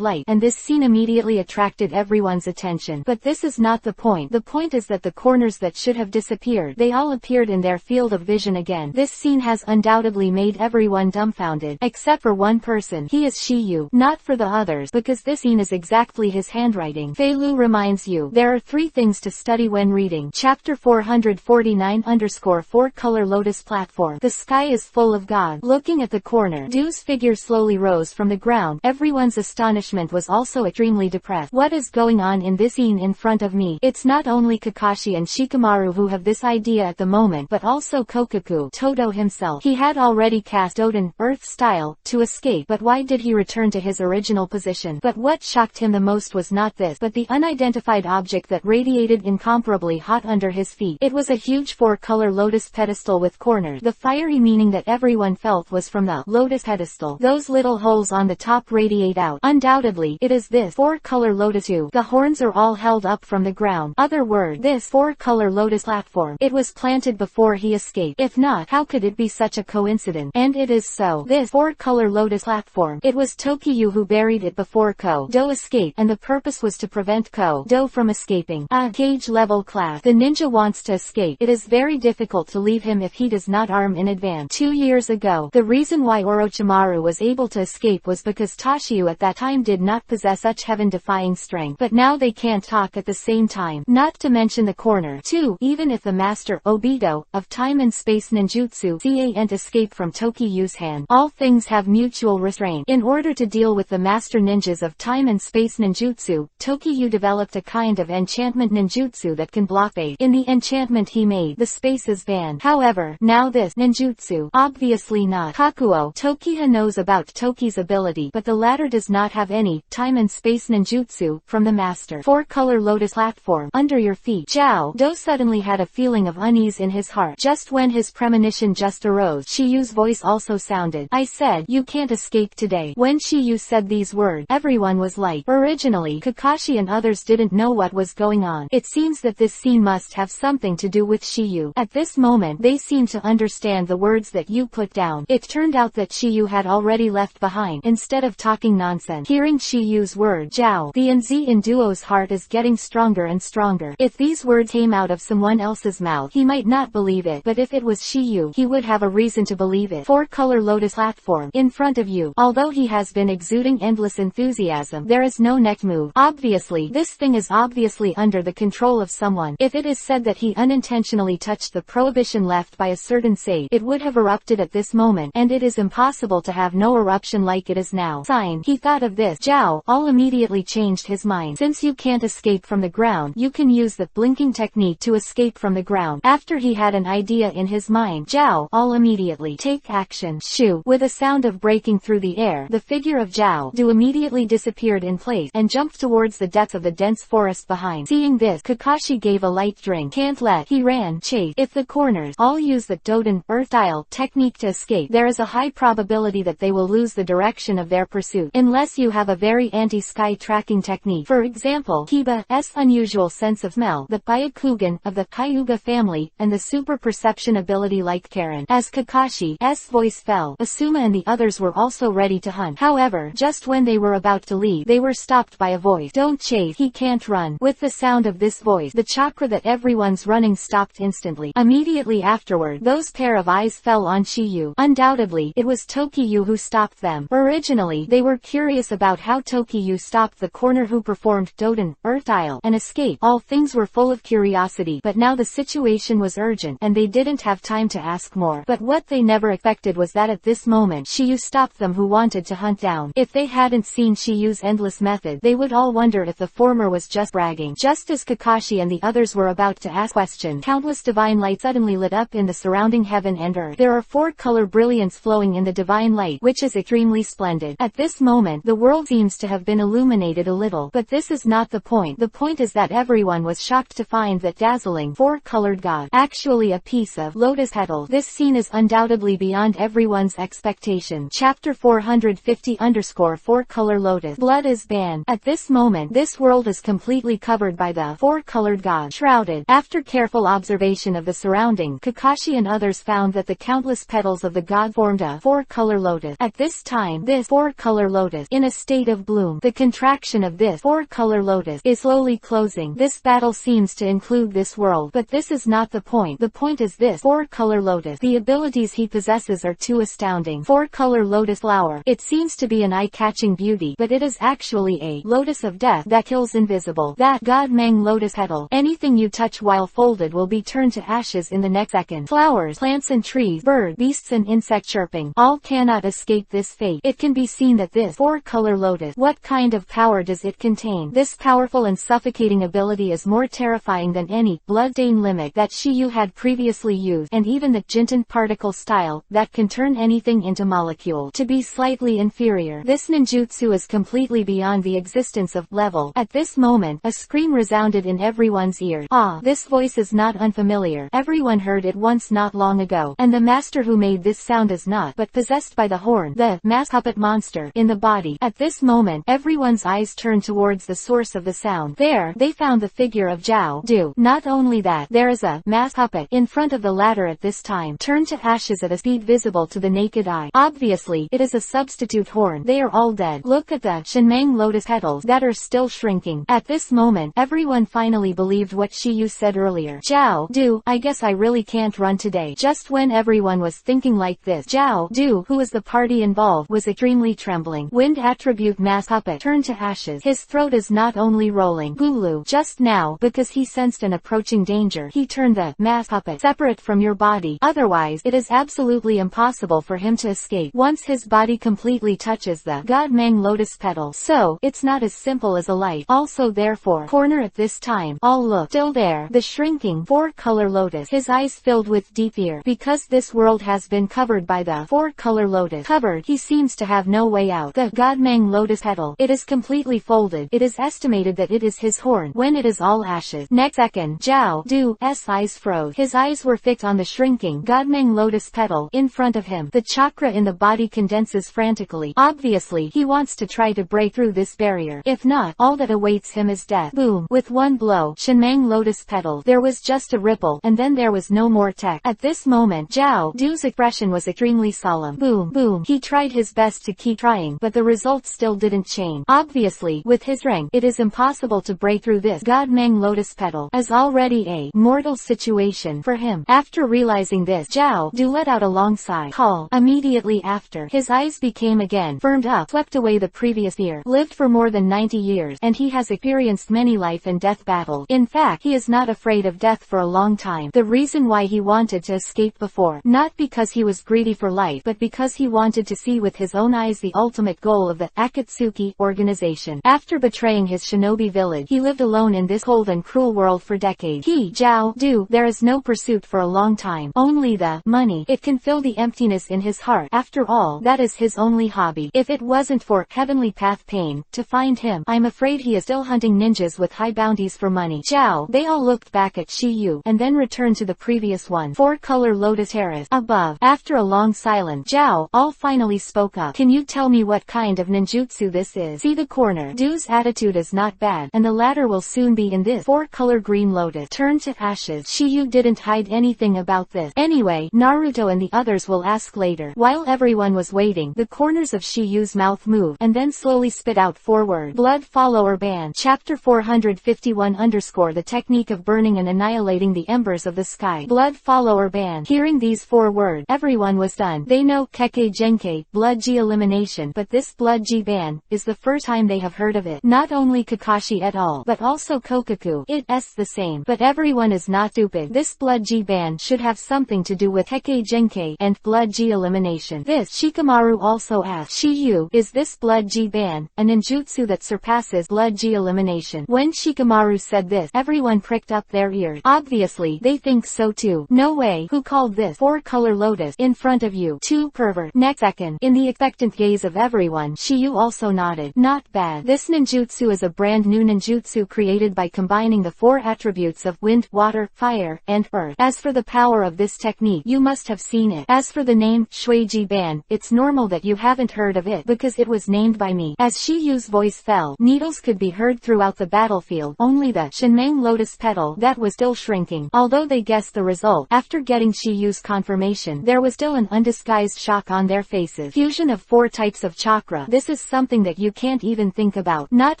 light, and this scene immediately attracted everyone's attention. But this is not the point. The point is that the corners that should have disappeared, they all appeared in their field of vision again. This scene has undoubtedly made everyone dumbfounded, except for one person. He is Shiyu. Not for the others, because this scene is exactly his handwriting. Feilu reminds you, there are 3 things to study when reading. Chapter 449_4 Color Lotus Platform. The sky is full of God. Looking at the corner, Du's figure slowly rose from the ground. Everyone's astonishment was also extremely depressed. What is going on in this scene in front of me? It's not only Kakashi and Shikamaru who have this idea at the moment, but also Kokaku Todo himself. He had already cast Doden, Earth style, to escape, but why did he return to his original position? But what shocked him the most was not this, but the unidentified object that radiated incomparably hot under his feet. It was a huge 4-color lotus pedestal with corners. The fiery meaning that everyone felt was from the lotus pedestal. Those little holes on the top radiate out. Undoubtedly, it is this 4-color lotus too. The horns are all held up from the ground. Other word, this 4-color lotus platform. It was planted before he escaped. If not, how could it be such a coincidence? And it is so. This 4-color lotus platform. It was Tokiyu who buried it before Kodo escaped, and the purpose was to prevent Kodo from escaping. A cage level class. The ninja wants to escape. It is very difficult to leave him if he does not arm in advance. 2 years ago, the reason why Orochimaru was able to escape was because Tashiyu at that time did not possess such heaven-defying strength. But now they can't talk at the same time. Not to mention the corner, too. Even if the master, Obito, of time and space ninjutsu can't escape from Tokiyu's hand, all things have mutual restraint. In order to deal with the master ninjas of time and space ninjutsu, Tokiyu developed a kind of enchantment ninjutsu that can block fate. In the enchantment he made, the space is banned. However, now this ninjutsu, obviously not. Hakuo Tokiha knows about Toki's ability, but the latter does not have any time and space ninjutsu from the master. 4-color lotus platform under your feet. Zhao Do suddenly had a feeling of unease in his heart. Just when his premonition just arose, Shiyu's voice also sounded. I said, you can't escape today. When Shiyu said these words, everyone was like, originally, Kakashi and others didn't know what was going on. It seems that this scene must have something to do with Shiyu. At this moment, they seemed to understand the words that you put down. It turned out that Shiyu had already left behind. Instead of talking nonsense, hearing Shiyu's words, Zhao, the NZ in Duo's heart is getting stronger and stronger. If these words came out of someone else's mouth, he might not believe it, but if it was Shiyu, he would have a reason to believe it. 4-color lotus platform in front of you. Although he has been exuding endless enthusiasm, there is no next move. Obviously, this thing is obviously under the control of someone. If it is said that he unintentionally touched the prohibition left by a certain sage, it would have erupted at this moment, and it is impossible to have no eruption like it is now. Sign. He thought of this. Zhao all immediately changed his mind. Since you can't escape from the ground, you can use the blinking technique to escape from the ground. After he had an idea in his mind, Zhao all immediately take action. Shoo! With a sound of breaking through the air, the figure of Zhao Do immediately disappeared in place and jumped towards the depths of the dense forest behind. Seeing this, Kakashi gave a light drink. Can't let. He ran. Chase. If the corners all use use the Doden Earth-style technique to escape, there is a high probability that they will lose the direction of their pursuit, unless you have a very anti-sky tracking technique. For example, Kiba's unusual sense of smell, the Byakugan of the Hyuga family, and the super perception ability like Karen. As Kakashi's voice fell, Asuma and the others were also ready to hunt. However, just when they were about to leave, they were stopped by a voice. Don't chase, he can't run. With the sound of this voice, the chakra that everyone's running stopped instantly. Immediately afterward, those pair of eyes fell on Shiyu. Undoubtedly, it was Tokiyu who stopped them. Originally, they were curious about how Tokiyu stopped the corner who performed Doden Earth-style and escaped. All things were full of curiosity, but now the situation was urgent, and they didn't have time to ask more. But what they never expected was that at this moment, Shiyu stopped them who wanted to hunt down. If they hadn't seen Shiyu's endless method, they would all wonder if the former was just bragging. Just as Kakashi and the others were about to ask questions, countless divine light suddenly lit up in the surrounding heaven and earth. There are 4-color brilliance flowing in the divine light, which is extremely splendid. At this moment, the world seems to have been illuminated a little, but this is not the point. The point is that everyone was shocked to find that dazzling 4-colored god actually a piece of lotus petal. This scene is undoubtedly beyond everyone's expectation. Chapter 450_4-color lotus. Blood is banned. At this moment, this world is completely covered by the 4-colored god, shrouded. After careful observation of the surrounding, Kakashi and others found that the countless petals of the god formed a 4-color lotus. At this time, this 4-color lotus, in a state of bloom, the contraction of this 4-color lotus, is slowly closing. This battle seems to include this world, but this is not the point. The point is this 4-color lotus. The abilities he possesses are too astounding. 4-color lotus flower. It seems to be an eye-catching beauty, but it is actually a lotus of death that kills invisible. That god Mang lotus petal. Anything you touch while folded will be turned to ashes in the next second. Flowers, plants and trees, birds, beasts and insect chirping, all cannot escape this fate. It can be seen that this 4-color lotus, what kind of power does it contain? This powerful and suffocating ability is more terrifying than any blood-stain limit that Shiyu had previously used, and even the Jinten particle style, that can turn anything into molecule, to be slightly inferior. This ninjutsu is completely beyond the existence of level. At this moment, a scream resounded in everyone's ear. Ah, this voice is not unfamiliar. Everyone heard it once not long ago, and the master who made this sound is not but possessed by the horn, the mass puppet monster, in the body. At this moment, everyone's eyes turned towards the source of the sound. There, they found the figure of Zhao Du. Not only that, there is a mass puppet in front of the latter at this time, turned to ashes at a speed visible to the naked eye. Obviously, it is a substitute horn. They are all dead. Look at the Shinmang lotus petals that are still shrinking. At this moment, everyone finally believed what Shiyu said earlier. Zhao Du, I guess I really can't run today. Just when everyone was thinking like this, Zhao Du, who was the party involved, was extremely trembling. Wind attribute mass puppet turned to ashes. His throat is not only rolling. Gulu, just now, because he sensed an approaching danger, he turned the mass puppet separate from your body. Otherwise, it is absolutely impossible for him to escape once his body completely touches the God Mang lotus petal. So, it's not as simple as a light. Also therefore, corner at this time, all look. Still there, the shrinking 4-color lotus. His eyes filled with deep fear. Because this world has been covered by the 4-color lotus. Covered, he seems to have no way out. The God Mang lotus petal. It is completely folded. It is estimated that it is his horn, when it is all ashes. Next second, Zhao Du's eyes froze. His eyes were fixed on the shrinking God Mang lotus petal in front of him. The chakra in the body condenses frantically. Obviously, he wants to try to break through this barrier. If not, all that awaits him is death. Boom. With one blow, Shinmang lotus petal. There was just a ripple, and then there was no more text. At this moment, Zhao Du's expression was extremely solemn. Boom, boom. He tried his best to keep trying, but the results still didn't change. Obviously, with his rank, it is impossible to break through this God Mang lotus petal, as already a mortal situation for him. After realizing this, Zhao Du let out a long sigh. Call. Immediately after, his eyes became again firmed up, swept away the previous fear. Lived for more than 90 years, and he has experienced many life and death battles. In fact, he is not afraid of death for a long time. The reason why he wanted to escape before, not because he was greedy for life, but because he wanted to see with his own eyes the ultimate goal of the Akatsuki organization. After betraying his shinobi village, he lived alone in this cold and cruel world for decades. Zhao Du, there is no pursuit for a long time. Only the money. It can fill the emptiness in his heart. After all, that is his only hobby. If it wasn't for heavenly path pain to find him, I'm afraid he is still hunting ninjas with high bounties for money. Zhao. They all looked back at Shiyu, and then returned to the previous one. 1. 4-color lotus terrace. Above. After a long silence, Zhao all finally spoke up. Can you tell me what kind of ninjutsu this is? See the corner. Du's attitude is not bad, and the latter will soon be in this 4-color green lotus. Turn to ashes. Shiyu didn't hide anything about this. Anyway, Naruto and the others will ask later. While everyone was waiting, the corners of Shiyu's mouth moved, and then slowly spit out 4 words. Blood follower ban. Chapter 451 The technique of burning and annihilating the embers of the sky. Blood follower ban. Hearing these 4 words, everyone was stunned. They know Kekkei Genkai, blood G elimination, but this blood G ban is the first time they have heard of it. Not only Kakashi et al, but also Kokaku. It's the same. But everyone is not stupid. This blood G ban should have something to do with Kekkei Genkai and blood G elimination. This Shikamaru also asked Shiyu, is this blood G ban a ninjutsu that surpasses blood G elimination? When Shikamaru said this, everyone pricked up their ears. Obviously, they think so too. No way. Who called this 4-color lotus in front of you? 2 pervert. Next second, in the expectant gaze of everyone, Shiyu also nodded. Not bad. This ninjutsu is a brand new ninjutsu created by combining the 4 attributes of wind, water, fire, and earth. As for the power of this technique, you must have seen it. As for the name, Shueiji Ban, it's normal that you haven't heard of it because it was named by me. As Shiyu's voice fell, needles could be heard throughout the battlefield. Only the Shinmeng lotus petal that was still shrinking. Although they guessed the result, after getting Shiyu's confirmation, there was still an undisguised shock on their faces. Fusion of 4 types of chakra. This is something that you can't even think about. Not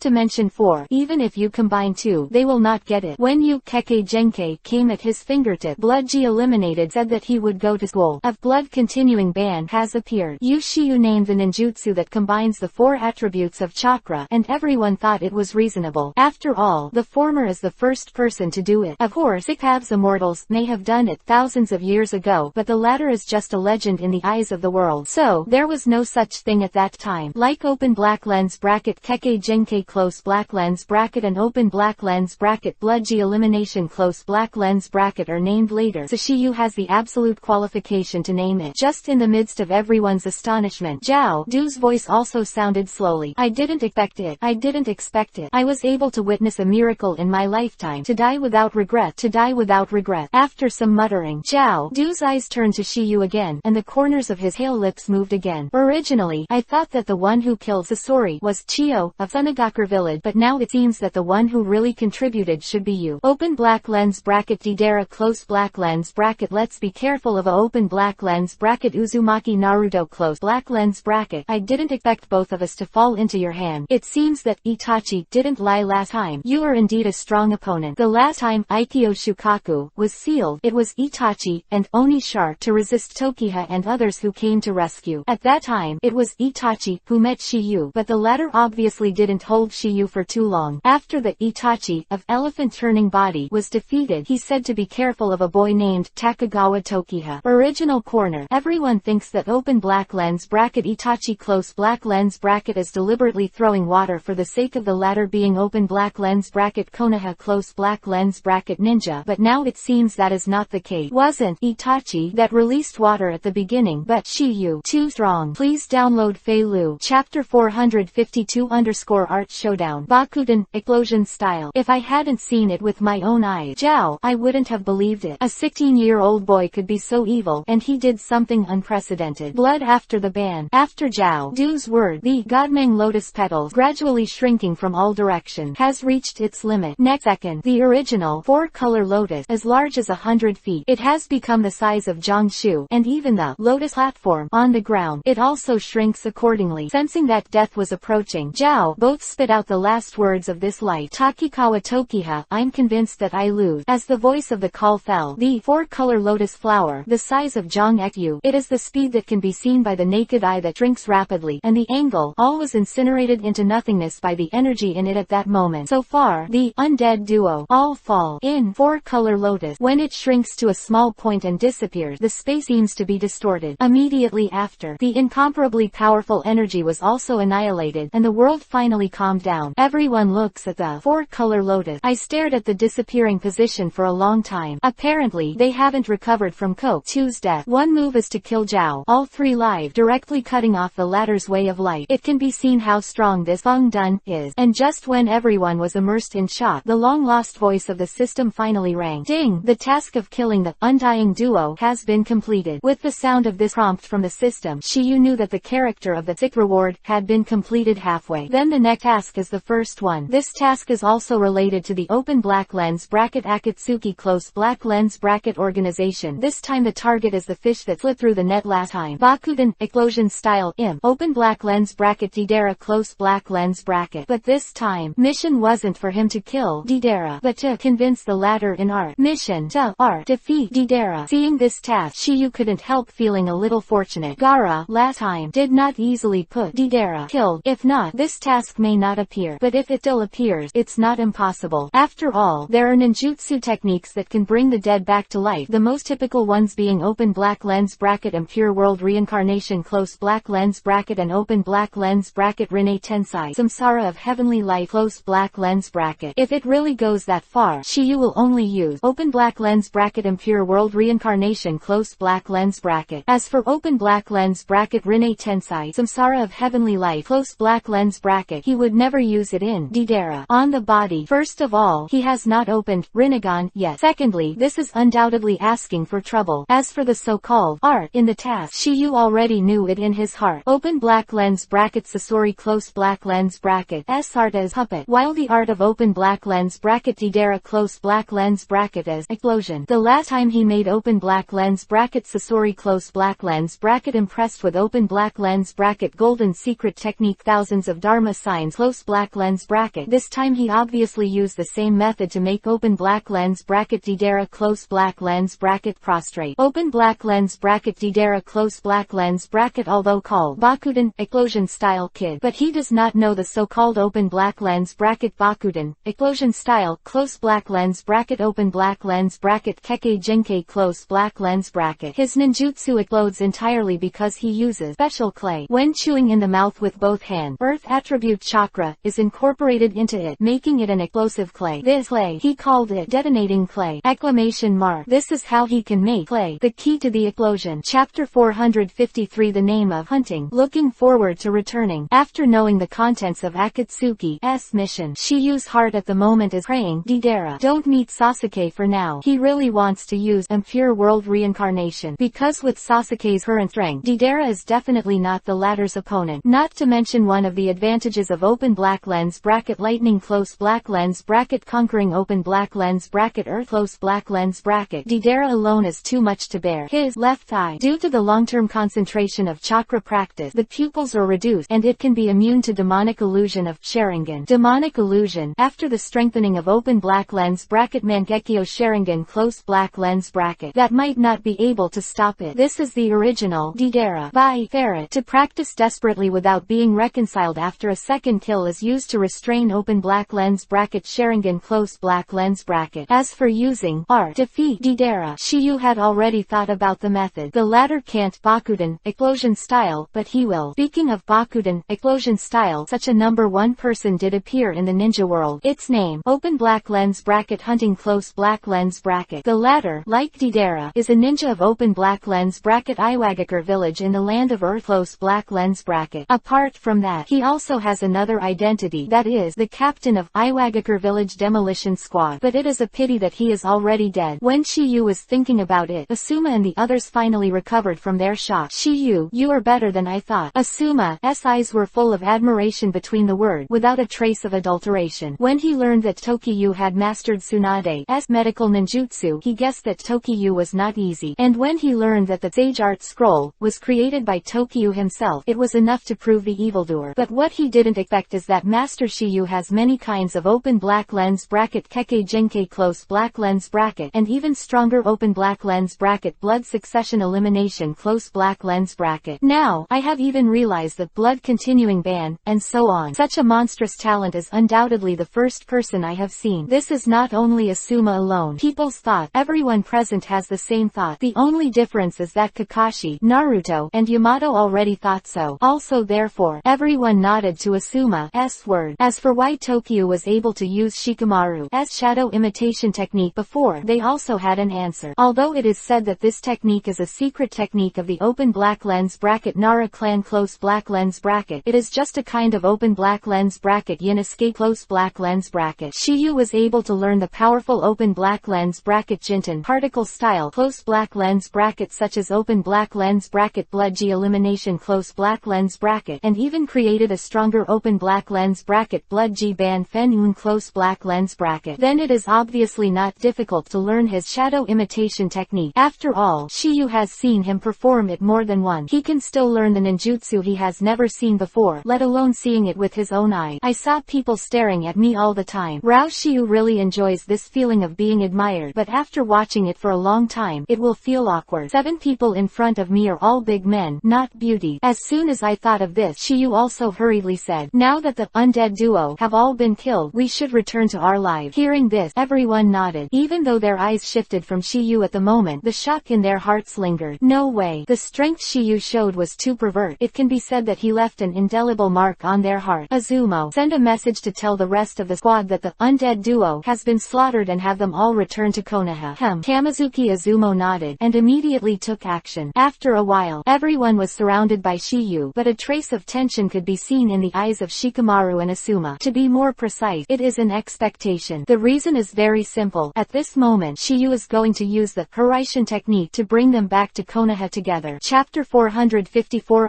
to mention 4. Even if you combine 2, they will not get it. When Kekkei Genkai came at his fingertip, blood G eliminated said that he would go to school. Of blood continuing ban has appeared. Shiyu named the ninjutsu that combines the 4 attributes of chakra, and everyone thought it was reasonable. After all, the former is the first person to do it. Of course, EPUB's immortals may have done it thousands of years ago, but the latter is just a legend in the eyes of the world. So, there was no such thing at that time. Like open black lens bracket Kekkei Genkai close black lens bracket and open black lens bracket blood G elimination close black lens bracket are named later, so Shiyu has the absolute qualification to name it. Just in the midst of everyone's astonishment, Zhao Du's voice also sounded slowly. I didn't expect it. I didn't expect it. I was able to witness a miracle in my lifetime. To die without regret. To die without regret. After some muttering, Zhao Du's eyes turned to Shiyu again, and the corners of his pale lips moved again. Originally, I thought that the one who killed Sasori was Chiyo, of Sunagakure village, but now it seems that the one who really contributed should be you. Open black lens bracket Deidara close black lens bracket let's be careful of a open black lens bracket Uzumaki Naruto close black lens bracket. I didn't expect both of us to fall into your hand. It seems that Itachi didn't lie last time. You are indeed a strong opponent. The last time Aikyo Shukaku was sealed, it was Itachi and Oni Shark to resist Tokiha and others who came to rescue. At that time, it was Itachi who met Shiyu, but the latter obviously didn't hold Shiyu for too long. After the Itachi of Elephant Turning Body was defeated, he said to be careful of a boy named Takagawa Tokiha. Original corner. Everyone thinks that open black lens bracket Itachi close black lens bracket is deliberately throwing water for the sake of the latter being open black lens bracket Konoha close black lens bracket ninja, but now it seems that is not the case. Wasn't Itachi that released water at the beginning, but Shiyu too strong. Please download Feilu. Chapter 452 art showdown. Bakuten, explosion style. If I hadn't seen it with my own eyes, Zhao, I wouldn't have believed it. A 16-year-old boy could be so evil, and he did something unprecedented. Blood after the ban. After Zhao Du's word, the Godmang lotus petals, gradually shrinking from all directions, has reached its limit. Next second, the original 4-color lotus, as large as 100 feet, it has become the size of Jiangsu, and even the lotus platform on the ground, it also shrinks accordingly. Sensing that death was approaching, Zhao both spit out the last words of this light. Takikawa Tokiha, I'm convinced that I lose. As the voice of the call fell, the 4-color lotus flower, the size of Jiangsu, it is the speed that can be seen by the naked eye that shrinks rapidly, and the angle, all was incinerated into nothingness by the energy in it at that moment. So far, the undead duo, all fall in 4-color lotus. When it shrinks to a small point and disappears, the space seems to be distorted. Immediately after, the incomparably powerful energy was also annihilated, and the world finally calmed down. Everyone looks at the 4-color lotus. I stared at the disappearing position for a long time. Apparently, they haven't recovered from Koku's death. One move is to kill Zhao, all 3 live, directly cutting off the latter's way of life. It can be seen how strong this Feng Dun is. And just when everyone was immersed in shock, the long-lost voice of the system finally rang. Ding! The task of killing killing the undying duo has been completed. With the sound of this prompt from the system, Shiyu knew that the character of the sick reward had been completed halfway. Then the next task is the first one. This task is also related to the open black lens bracket Akatsuki close black lens bracket organization. This time the target is the fish that slipped through the net last time. Bakuden, explosion style, open black lens bracket Deidara close black lens bracket. But this time, mission wasn't for him to kill Deidara, but to convince the latter in art. Mission to art defeat Deidara. Seeing this task, Shiyu couldn't help feeling a little fortunate. Gaara, last time, did not easily put Deidara killed. If not, this task may not appear. But if it still appears, it's not impossible. After all, there are ninjutsu techniques that can bring the dead back to life. The most typical ones being open black lens bracket Impure World Reincarnation close black lens bracket and open black lens bracket Rinne Tensai Samsara of Heavenly Life close black lens bracket. If it really goes that far, Shiyu will only use open black lens bracket Impure World Reincarnation close black lens bracket. As for open black lens bracket Rinne Tensai Samsara of Heavenly Life close black lens bracket, he would never use it in Deidara on the body. First of all, he has not opened Rinnegan yet. Secondly, this is undoubtedly asking for trouble. As for the so-called art in the task, Shiyu already knew it in his heart. Open black lens bracket Sasori close black lens bracket S art as puppet, while the art of open black lens bracket Deidara close black lens bracket as explosion. The last time he made open black lens bracket Sasori close black lens bracket impressed with open black lens bracket golden secret technique thousands of dharma signs close black lens bracket. This time he obviously used the same method to make open black lens bracket Deidara close black lens bracket prostrate. Open black lens bracket Deidara close black lens bracket although called Bakuden, explosion style kid. But he does not know the so-called open black lens bracket Bakuden, explosion style close black lens bracket open black lens bracket Keke Genkai close black lens bracket. His ninjutsu explodes entirely because he uses special clay. When chewing in the mouth with both hands, earth attribute chakra is incorporated into it, making it an explosive clay. This clay, he called it detonating clay. Exclamation mark. This is how he can make clay the key to the explosion. Chapter 453 The Name of Hunting. Looking forward to returning. After knowing the contents of Akatsuki's mission, Shiyu's heart at the moment is praying, Deidara, don't meet Sasuke for now. He really wants to use Impure World Reincarnation, because with Sasuke's current strength, Deidara is definitely not the latter's opponent. Not to mention one of the advantages of open black lens bracket lightning close black lens bracket conquering open black lens bracket earth close black lens bracket. Deidara alone is too much to bear. His left eye, due to the long-term concentration of chakra practice, the pupils are reduced and it can be immune to demonic illusion of Sharingan. Demonic illusion. After the strengthening of open black lens bracket Mangekyo Sharingan close black lens bracket, that might not be able to stop it. This is the original Deidara by Ferret. To practice desperately without being reconciled after a second kill is used to restrain open black lens bracket Sharingan close black lens bracket. As for using art defeat Deidara, Shiyu had already thought about the method. The latter can't Bakuden, explosion style, but he will. Speaking of Bakuden, explosion style, such a number one person did appear in the ninja world. Its name, open black lens bracket hunting close black lens bracket. The latter, like Deidara, is a ninja of open black lens bracket Iwagakure village in the land of earth close black lens bracket. Apart from that, he also has another identity, that is, the captain of Iwagakure village demolition squad. But it is a pity that he is already dead. When Shiyu was thinking about it, Asuma and the others finally recovered from their shock. Shiyu, you are better than I thought. Asuma's eyes were full of admiration between the word, without a trace of adulteration. When he learned that Tokiyu had mastered Tsunade's medical ninjutsu, he guessed that Tokiyu was not easy. And when he learned that the Sage Art Scroll was created by Tokiyu himself, it was enough to prove the evildoer. But what he didn't expect is that Master Shiyu has many kinds of open black lens bracket Keke Genkai close black lens bracket, and even stronger open black lens bracket blood succession elimination close black lens bracket. Now, I have even realized that blood continuing ban, and so on. Such a monstrous talent is undoubtedly the first person I have seen. This is not only Asuma alone. People's thought. Everyone present has the same thought. The only difference is that Kakashi, Naruto, and Yamato already thought so. Also therefore, everyone nodded to Asuma's word. As for why Tokiyu was able to use Shikamaru's shadow imitation technique before, they also had an answer. Although it is said that this technique is a secret technique of the open black lens bracket Nara clan close black lens bracket, it is just a kind of open black lens bracket Inosuke close black lens bracket. Shiyu was able to learn the powerful open black lens bracket Jintan particle style close black lens bracket such as open black lens bracket blood G elimination close black lens bracket and even created a stronger open black lens bracket blood G ban fen un close black lens bracket. Then it is obviously not difficult to learn his shadow imitation technique. After all, Shiyu has seen him perform it more than once. He can still learn the ninjutsu he has never seen before, let alone seeing it with his own eyes. I saw people staring at me all the time. Rao Shiyu really enjoys this feeling of being admired, but after watching it for a long time, it will feel awkward. 7 people in front of me are all big men, not beauty. As soon as I thought of this, Shiyu also hurriedly said, now that the undead duo have all been killed, we should return to our lives. Hearing this, everyone nodded. Even though their eyes shifted from Shiyu at the moment, the shock in their hearts lingered. No way. The strength Shiyu showed was too pervert. It can be said that he left an indelible mark on their heart. Azumo, send a message to tell the rest of the squad that the undead duo has been slaughtered and have them all return to Konoha. Tamazuki Azumo nodded, and immediately took action. After a while, everyone was surrounded by Shiyu, but a trace of tension could be seen in the eyes of Shikamaru and Asuma. To be more precise, it is an expectation. The reason is very simple. At this moment, Shiyu is going to use the Hiraishin technique to bring them back to Konoha together. Chapter 454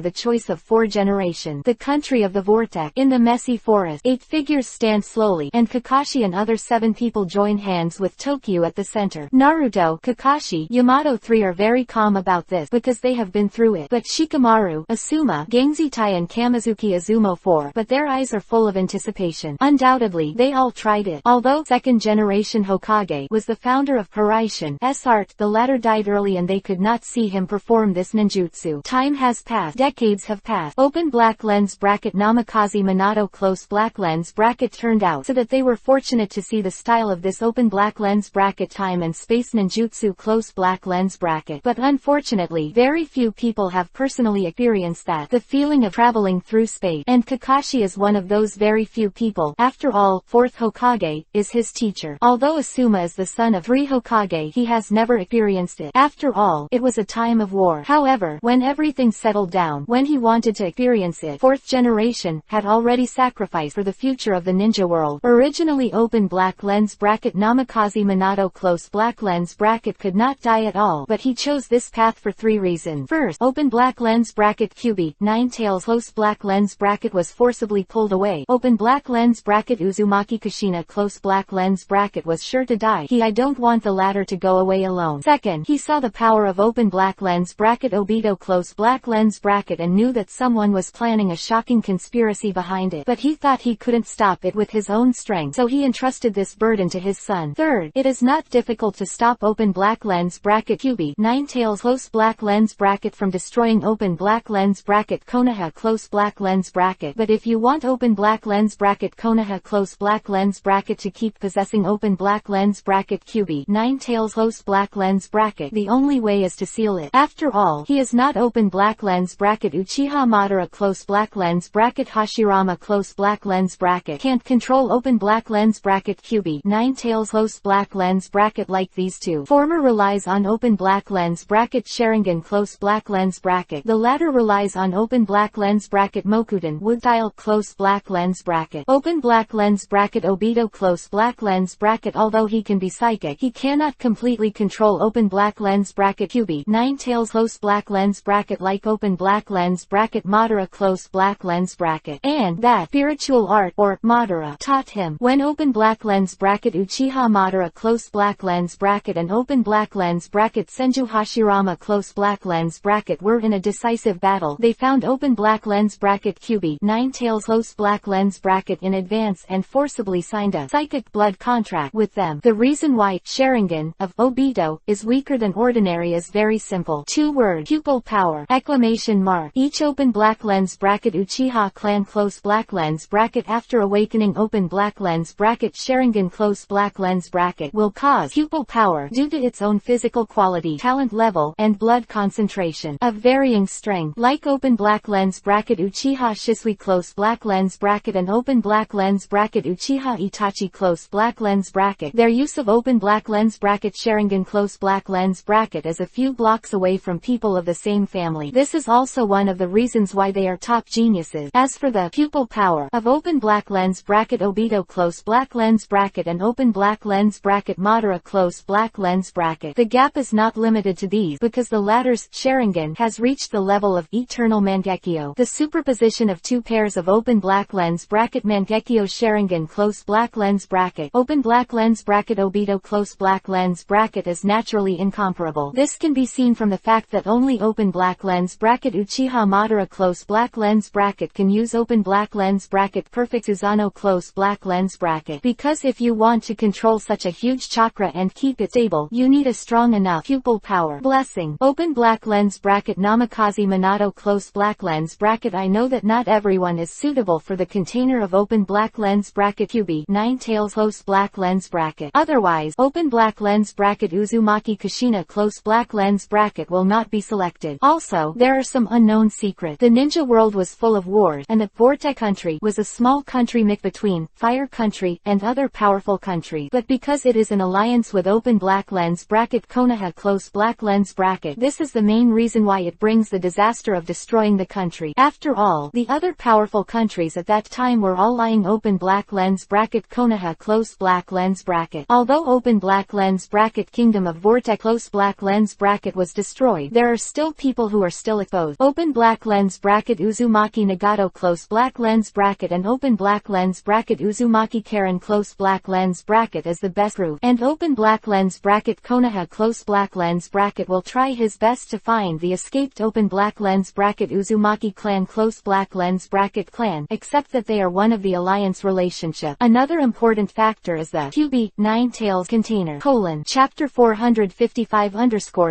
The choice of 4 generation. The country of the vortex. In the messy forest, 8 figures stand slowly, and Kakashi and other 7 people join hands with Tokyo at the center. Naruto, Kakashi, Yamato 3 are very calm about this because they have been through it. But Shikamaru, Asuma, Gangzitai and Kamizuki Azumo 4, but their eyes are full of anticipation. Undoubtedly, they all tried it. Although second generation Hokage was the founder of Hiraishin's art, the latter died early and they could not see him perform this ninjutsu. Time has passed. Decades have passed. Open black lens bracket Namikaze Minato close black lens bracket turned out so that they were fortunate to see the style of this open black lens bracket time and space ninjutsu close black lens bracket. But unfortunately, very few people have personally experienced that. The feeling of traveling through space. And Kakashi is one of those very few people. After all, 4th Hokage is his teacher. Although Asuma is the son of 3 Hokage, he has never experienced it. After all, it was a time of war. However, when everything settled down, when he wanted to experience it, 4th generation had already sacrificed for the future of the ninja world. Originally open black lens bracket Namikaze Minato close black lens bracket could not die at all, but he chose this path for 3 reasons. First, open black lens bracket Kyubi, 9 tails close black lens bracket was forcibly pulled away. Open black lens bracket Uzumaki Kushina close black lens bracket was sure to die. I don't want the latter to go away alone. Second, he saw the power of open black lens bracket Obito close black lens bracket and knew that someone was planning a shocking conspiracy behind it. But he thought he couldn't stop it with his own strength, so he entrusted this burden to his son. Third, it is not difficult to stop open black lens bracket Kyubi, 9 tails close black lens bracket from destroying open black lens bracket Konoha close black lens bracket. But if you want open black lens bracket Konoha close black lens bracket to keep possessing open black lens bracket Kyubi, 9 tails close black lens bracket, the only way is to seal it. After all, he is not open black lens bracket Uchiha Madara close black lens bracket Hashirama close black lens bracket can't control open black lens bracket Kyubi, 9 tails close black lens bracket like these two. Former relies on open black lens bracket Sharingan close black lens bracket. The latter relies on open black lens bracket Mokuden wood style close black lens bracket. Open black lens bracket Obito close black lens bracket. Although he can be psychic, he cannot completely control open black lens bracket Kyubi, 9 tails close black lens bracket like open black lens bracket Madara close black lens bracket. And that spiritual art or Madara taught him. When open black lens bracket Uchiha Madara close black lens bracket and open black lens bracket Senju Hashirama close black lens bracket were in a decisive battle, they found open black lens bracket Kyubi, 9 tails close black lens bracket in advance and forcibly signed a psychic blood contract with them. The reason why Sharingan of Obito is weaker than ordinary is very simple. 2-word pupil power! Exclamation mark. Each open black lens bracket Uchiha clan close black lens bracket after awakening open black lens bracket Sharingan close black lens bracket will cause pupil power due to its own physical quality, talent level, and blood concentration of varying strength. Like open black lens bracket Uchiha Shisui close black lens bracket and open black lens bracket Uchiha Itachi close black lens bracket, their use of open black lens bracket Sharingan close black lens bracket is a few blocks away from people of the same family. This is also one of the reasons why they are top geniuses. As for the pupil power of open black lens bracket Obito close black lens bracket and open black lens bracket Madara Madara close black lens bracket. The gap is not limited to these because the latter's Sharingan has reached the level of eternal Mangekyo. The superposition of two pairs of open black lens bracket Mangekyo Sharingan close black lens bracket open black lens bracket Obito close black lens bracket is naturally incomparable. This can be seen from the fact that only open black lens bracket Uchiha Madara close black lens bracket can use open black lens bracket perfect Uzano close black lens bracket. Because if you want to control such a huge chakra and keep it stable, you need a strong enough pupil power. Blessing. Open black lens bracket Namikaze Minato close black lens bracket. I know that not everyone is suitable for the container of open black lens bracket QB 9 tails close black lens bracket. Otherwise, open black lens bracket Uzumaki Kushina close black lens bracket will not be selected. Also, there are some unknown secrets. The ninja world was full of wars, and the Vortex country was a small country mix between Fire country and other powerful countries. But because it is an alliance with open black lens bracket Konoha close black lens bracket, this is the main reason why it brings the disaster of destroying the country. After all, the other powerful countries at that time were all lying open black lens bracket Konoha close black lens bracket. Although open black lens bracket Kingdom of Vortex close black lens bracket was destroyed, there are still people who are still exposed. Open black lens bracket Uzumaki Nagato close black lens bracket and open black lens bracket Uzumaki Karen close black lens bracket is the best proof. And open black lens bracket Konoha close black lens bracket will try his best to find the escaped open black lens bracket Uzumaki clan close black lens bracket clan, except that they are one of the alliance relationship. Another important factor is the QB 9 tails container chapter 455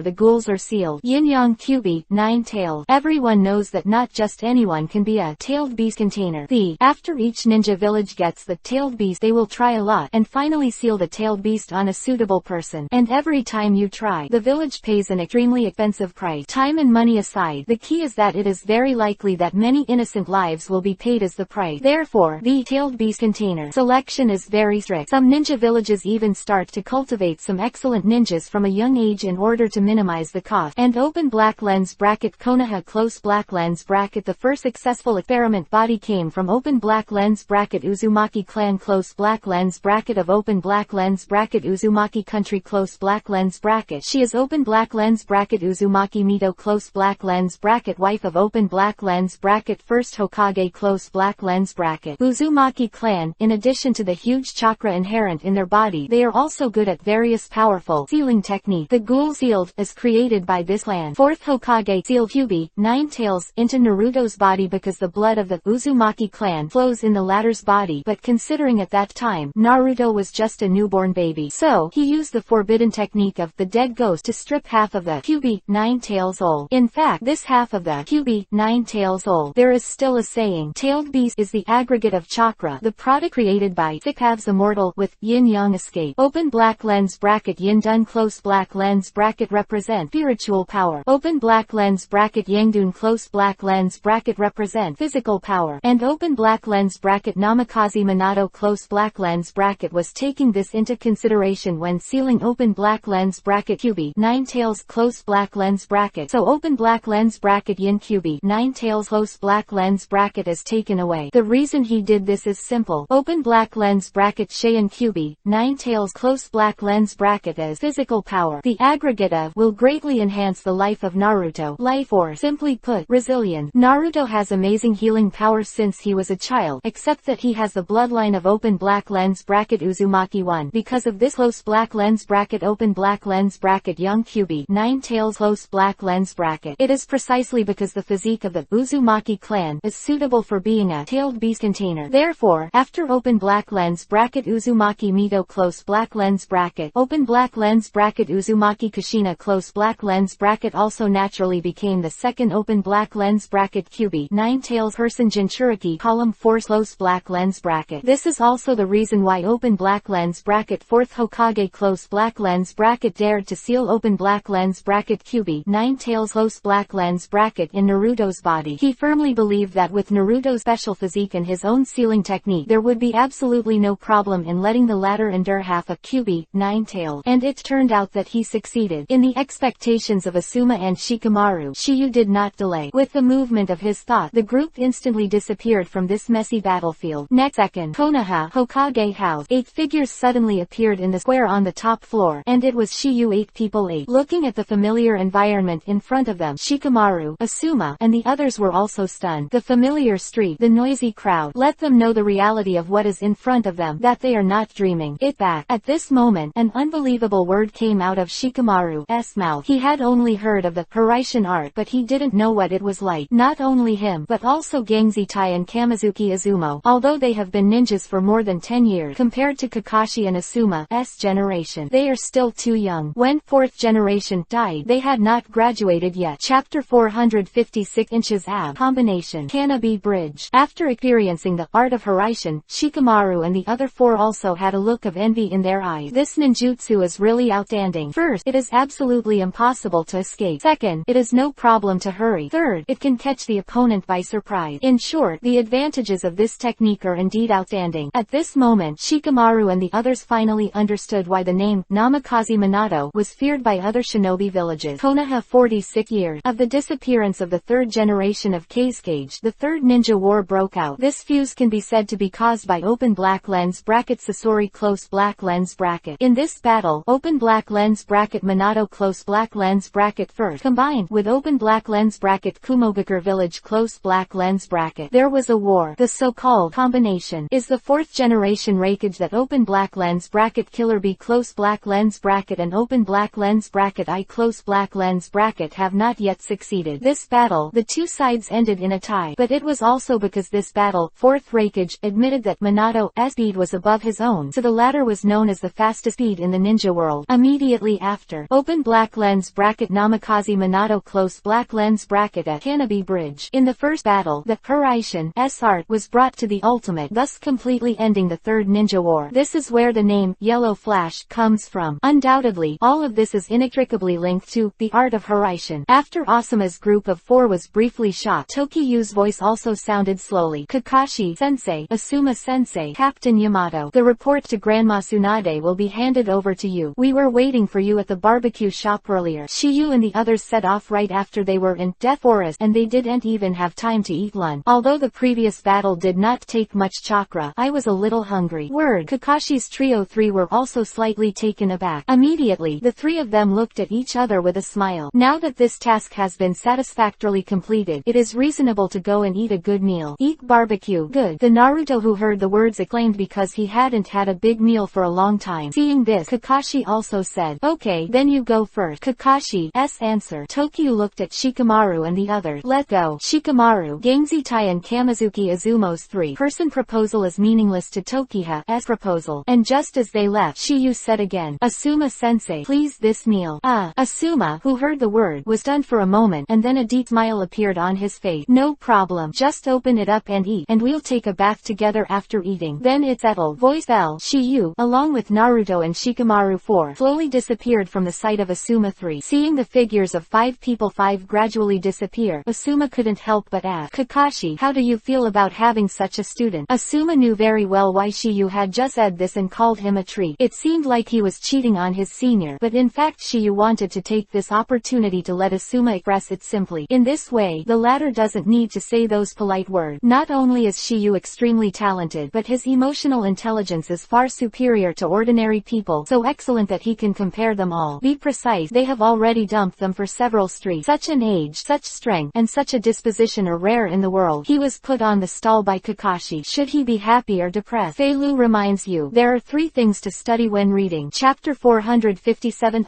the ghouls are sealed. Yin Yang QB 9 tails. Everyone knows that not just anyone can be a tailed beast container. After each ninja village gets the tailed beast, they will try a lot and finally seal the tailed beast on a suitable person. And every time you try, the village pays an extremely expensive price. Time and money aside, the key is that it is very likely that many innocent lives will be paid as the price. Therefore, the tailed beast container selection is very strict. Some ninja villages even start to cultivate some excellent ninjas from a young age in order to minimize the cost. And open black lens bracket Konoha close black lens bracket. The first successful experiment body came from open black lens bracket Uzumaki clan close black lens bracket of open black lens bracket Uzumaki country close black lens bracket. She is open black lens bracket Uzumaki Mito close black lens bracket wife of open black lens bracket first Hokage close black lens bracket Uzumaki clan. In addition to the huge chakra inherent in their body, they are also good at various powerful sealing technique. The ghoul sealed is created by this clan. Fourth Hokage sealed QB 9 tails into Naruto's body because the blood of the Uzumaki clan flows in the latter's body, but considering at that time Naruto was just a newborn baby, so he used the forbidden technique of the dead ghost to strip half of the QB 9 tails old. In fact, this half of the QB 9 tails old, there is still a saying, tailed beast is the aggregate of chakra, the product created by thick halves immortal with yin yang escape. Open black lens bracket yin dun close black lens bracket represent spiritual power. Open black lens bracket yang dun close black lens bracket represent physical power. And open black lens bracket Namikaze Minato close black lens bracket was taking this into consideration when sealing open black lens bracket QB 9 tails close black lens bracket. So open black lens bracket yin QB 9 tails close black lens bracket is taken away. The reason he did this is simple. Open black lens bracket Cheyenne QB 9 tails close black lens bracket as physical power. The aggregate of will greatly enhance the life of Naruto. Life, or simply put, resilience. Naruto has amazing healing powers since he was a child, except that he has the bloodline of open black lens bracket Uzumaki 1. Because of this close black lens bracket open black lens bracket young QB 9 tails close black lens bracket. It is precisely because the physique of the Uzumaki clan is suitable for being a tailed beast container. Therefore, after open black lens bracket Uzumaki Mito close black lens bracket, open black lens bracket Uzumaki Kushina close black lens bracket also naturally became the second open black lens bracket QB 9 tails person Jinchuriki column 4 close black lens bracket. This is also the reason why open black lens bracket 4th Hokage close black lens bracket dared to seal open black lens bracket QB 9 tails close black lens bracket in Naruto's body. He firmly believed that with Naruto's special physique and his own sealing technique, there would be absolutely no problem in letting the latter endure half of QB 9 tails. And it turned out that he succeeded. In the expectations of Asuma and Shikamaru, Shiyu did not delay. With the movement of his thought, the group instantly disappeared from this messy battlefield. Next second, Konoha Hokage house. 8 figures suddenly appeared in the the square on the top floor, and it was Shiyu. 8 people 8. Looking at the familiar environment in front of them, Shikamaru, Asuma, and the others were also stunned. The familiar street, the noisy crowd, let them know the reality of what is in front of them, that they are not dreaming it back. At this moment, an unbelievable word came out of Shikamaru's mouth. He had only heard of the Hiraishin art, but he didn't know what it was like. Not only him, but also Gangzitai and Kamizuki Izumo, although they have been ninjas for more than 10 years. Compared to Kakashi and Asuma's generation, they are still too young. When 4th generation died, they had not graduated yet. Chapter 456 Inches Ab Combination Kanabi Bridge. After experiencing the art of Hiraishin, Shikamaru and the other 4 also had a look of envy in their eyes. This ninjutsu is really outstanding. First, it is absolutely impossible to escape. Second, it is no problem to hurry. Third, it can catch the opponent by surprise. In short, the advantages of this technique are indeed outstanding. At this moment, Shikamaru and the others finally understood why the name Namikaze Minato was feared by other shinobi villages. Konoha 46 years of the disappearance of the 3rd generation of Kazekage, the 3rd ninja war broke out. This fuse can be said to be caused by open black lens bracket Sasori close black lens bracket. In this battle, open black lens bracket Minato close black lens bracket first combined with open black lens bracket Kumogakure village close black lens bracket. There was a war. The so-called combination is the 4th generation Raikage that open black lens bracket Killer B close black lens bracket and open black lens bracket I close black lens bracket have not yet succeeded. This battle, the two sides ended in a tie, but it was also because this battle, 4th Raikage admitted that Minato's speed was above his own, so the latter was known as the fastest speed in the ninja world. Immediately after, open black lens bracket Namikaze Minato close black lens bracket at Kanabi Bridge. In the first battle, the Hiraishin's art was brought to the ultimate, thus completely ending the 3rd ninja war. This is where the name Yellow Flash comes from. Undoubtedly, all of this is inextricably linked to the art of Hiraishin. After Asuma's group of 4 was briefly shot, Tokiyu's voice also sounded slowly. Kakashi-sensei, Asuma-sensei, Captain Yamato, the report to Grandma Tsunade will be handed over to you. We were waiting for you at the barbecue shop earlier. Shiyu and the others set off right after they were in Death Forest, and they didn't even have time to eat lunch. Although the previous battle did not take much chakra, I was a little hungry. Word. Kakashi's trio 3 were also slightly taken aback. Immediately, the 3 of them looked at each other with a smile. Now that this task has been satisfactorily completed, it is reasonable to go and eat a good meal. Eat barbecue. Good. The Naruto who heard the words exclaimed because he hadn't had a big meal for a long time. Seeing this, Kakashi also said, okay, then you go first. Kakashi's answer. Tokiyu looked at Shikamaru and the others. Let go. Shikamaru, Gangzitai and Kamizuki Izumo's 3-person proposal is meaningless to Tokiha's proposal. And just as they left, Shiyu said again, Asuma-sensei, please this meal. Asuma, who heard the word, was stunned for a moment, and then a deep smile appeared on his face. No problem. Just open it up and eat, and we'll take a bath together after eating. Then it's settled. Voice fell. Shiyu, along with Naruto and Shikamaru 4, slowly disappeared from the sight of Asuma 3. Seeing the figures of 5 people 5 gradually disappear, Asuma couldn't help but ask, Kakashi, how do you feel about having such a student? Asuma knew very well why Shiyu had just said this and called him a treat. It seemed like he was cheating on his senior, but in fact Shiyu wanted to take this opportunity to let Asuma express it simply. In this way, the latter doesn't need to say those polite words. Not only is Shiyu extremely talented, but his emotional intelligence is far superior to ordinary people, so excellent that he can compare them all. Be precise, they have already dumped them for several streets. Such an age, such strength, and such a disposition are rare in the world. He was put on the stall by Kakashi. Should he be happy or depressed? Feilu reminds you, there are 3 things to study when reading. Chapter 457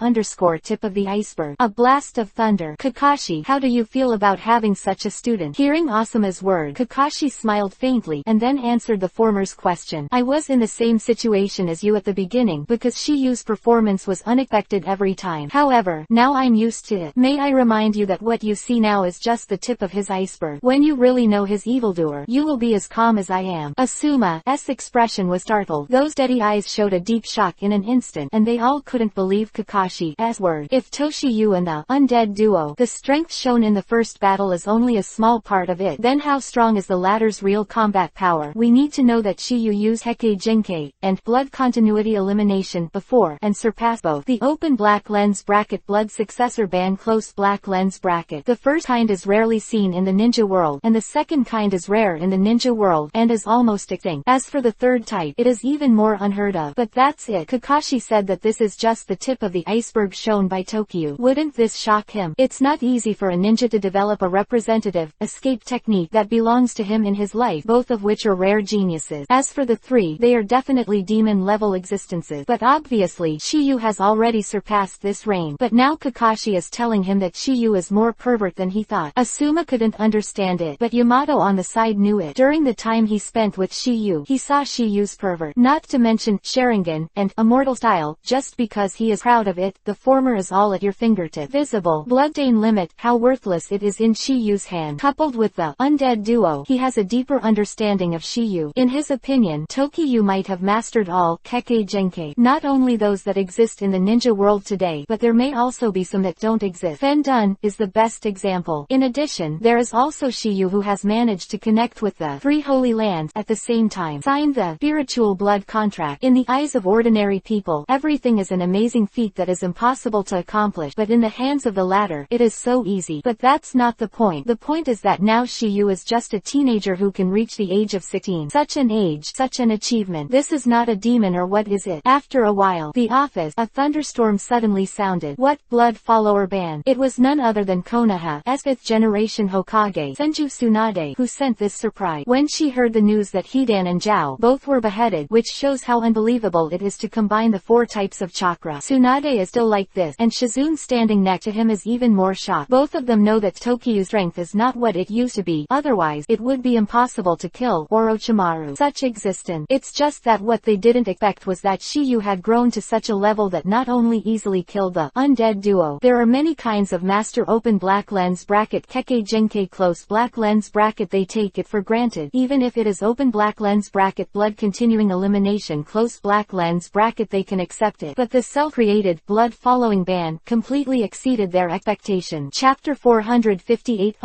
Tip of the iceberg. A blast of thunder. Kakashi, how do you feel about having such a student? Hearing Asuma's word, Kakashi smiled faintly, and then answered the former's question. I was in the same situation as you at the beginning, because Shiyu's performance was unaffected every time. However, now I'm used to it. May I remind you that what you see now is just the tip of his iceberg. When you really know his evildoer, you will be as calm as I am. Asuma's expression was startled. Those steady eyes showed a deep shock in an instant, and they all couldn't believe Kakashi's word. If Toshiyu and the undead duo, the strength shown in the first battle is only a small part of it, then how strong is the latter's real combat power? We need to know that Shiyu used Hekkei Jinkai and blood continuity elimination before and surpassed both. The open black lens bracket blood successor band close black lens bracket. The first kind is rarely seen in the ninja world, and the second kind is rare in the ninja world and is almost extinct. As for the third type, it is even more unheard of. But that's That's it. Kakashi said that this is just the tip of the iceberg shown by Tokyo. Wouldn't this shock him? It's not easy for a ninja to develop a representative, escape technique that belongs to him in his life, both of which are rare geniuses. As for the three, they are definitely demon-level existences, but obviously Shiyu has already surpassed this range. But now Kakashi is telling him that Shiyu is more pervert than he thought. Asuma couldn't understand it, but Yamato on the side knew it. During the time he spent with Shiyu, he saw Shiyu's pervert, not to mention Sharingan and immortal style, just because he is proud of it. The former is all at your fingertip. Visible bloodstain limit, how worthless it is in Shiyu's hand. Coupled with the undead duo, he has a deeper understanding of Shiyu. In his opinion, Tokyo might have mastered all Kekkei Genkai, not only those that exist in the ninja world today, but there may also be some that don't exist. Fendun is the best example. In addition, there is also Shiyu who has managed to connect with the three holy lands at the same time. Signed the spiritual blood contract. In the eyes of ordinary people, everything is an amazing feat that is impossible to accomplish, but in the hands of the latter, it is so easy. But that's not the point. The point is that now Shiyu is just a teenager who can reach the age of 16. Such an age, such an achievement. This is not a demon, or what is it? After a while, the office, a thunderstorm suddenly sounded. What? Blood follower ban. It was none other than Konoha's 5th generation Hokage, Senju Tsunade, who sent this surprise. When she heard the news that Hidan and Zhao both were beheaded, which shows how unbelievable it is to combine the 4 types of chakra. Tsunade is still like this, and Shizune standing next to him is even more shocked. Both of them know that Tokyo's strength is not what it used to be, otherwise it would be impossible to kill Orochimaru. Such existence. It's just that what they didn't expect was that Shiyu had grown to such a level that not only easily killed the undead duo. There are many kinds of master. Open black lens bracket Kekkei Genkai close black lens bracket. They take it for granted, even if it is open black lens bracket blood continuing elimination close black lens bracket. They can accept it, but the self-created blood following ban completely exceeded their expectation. Chapter 458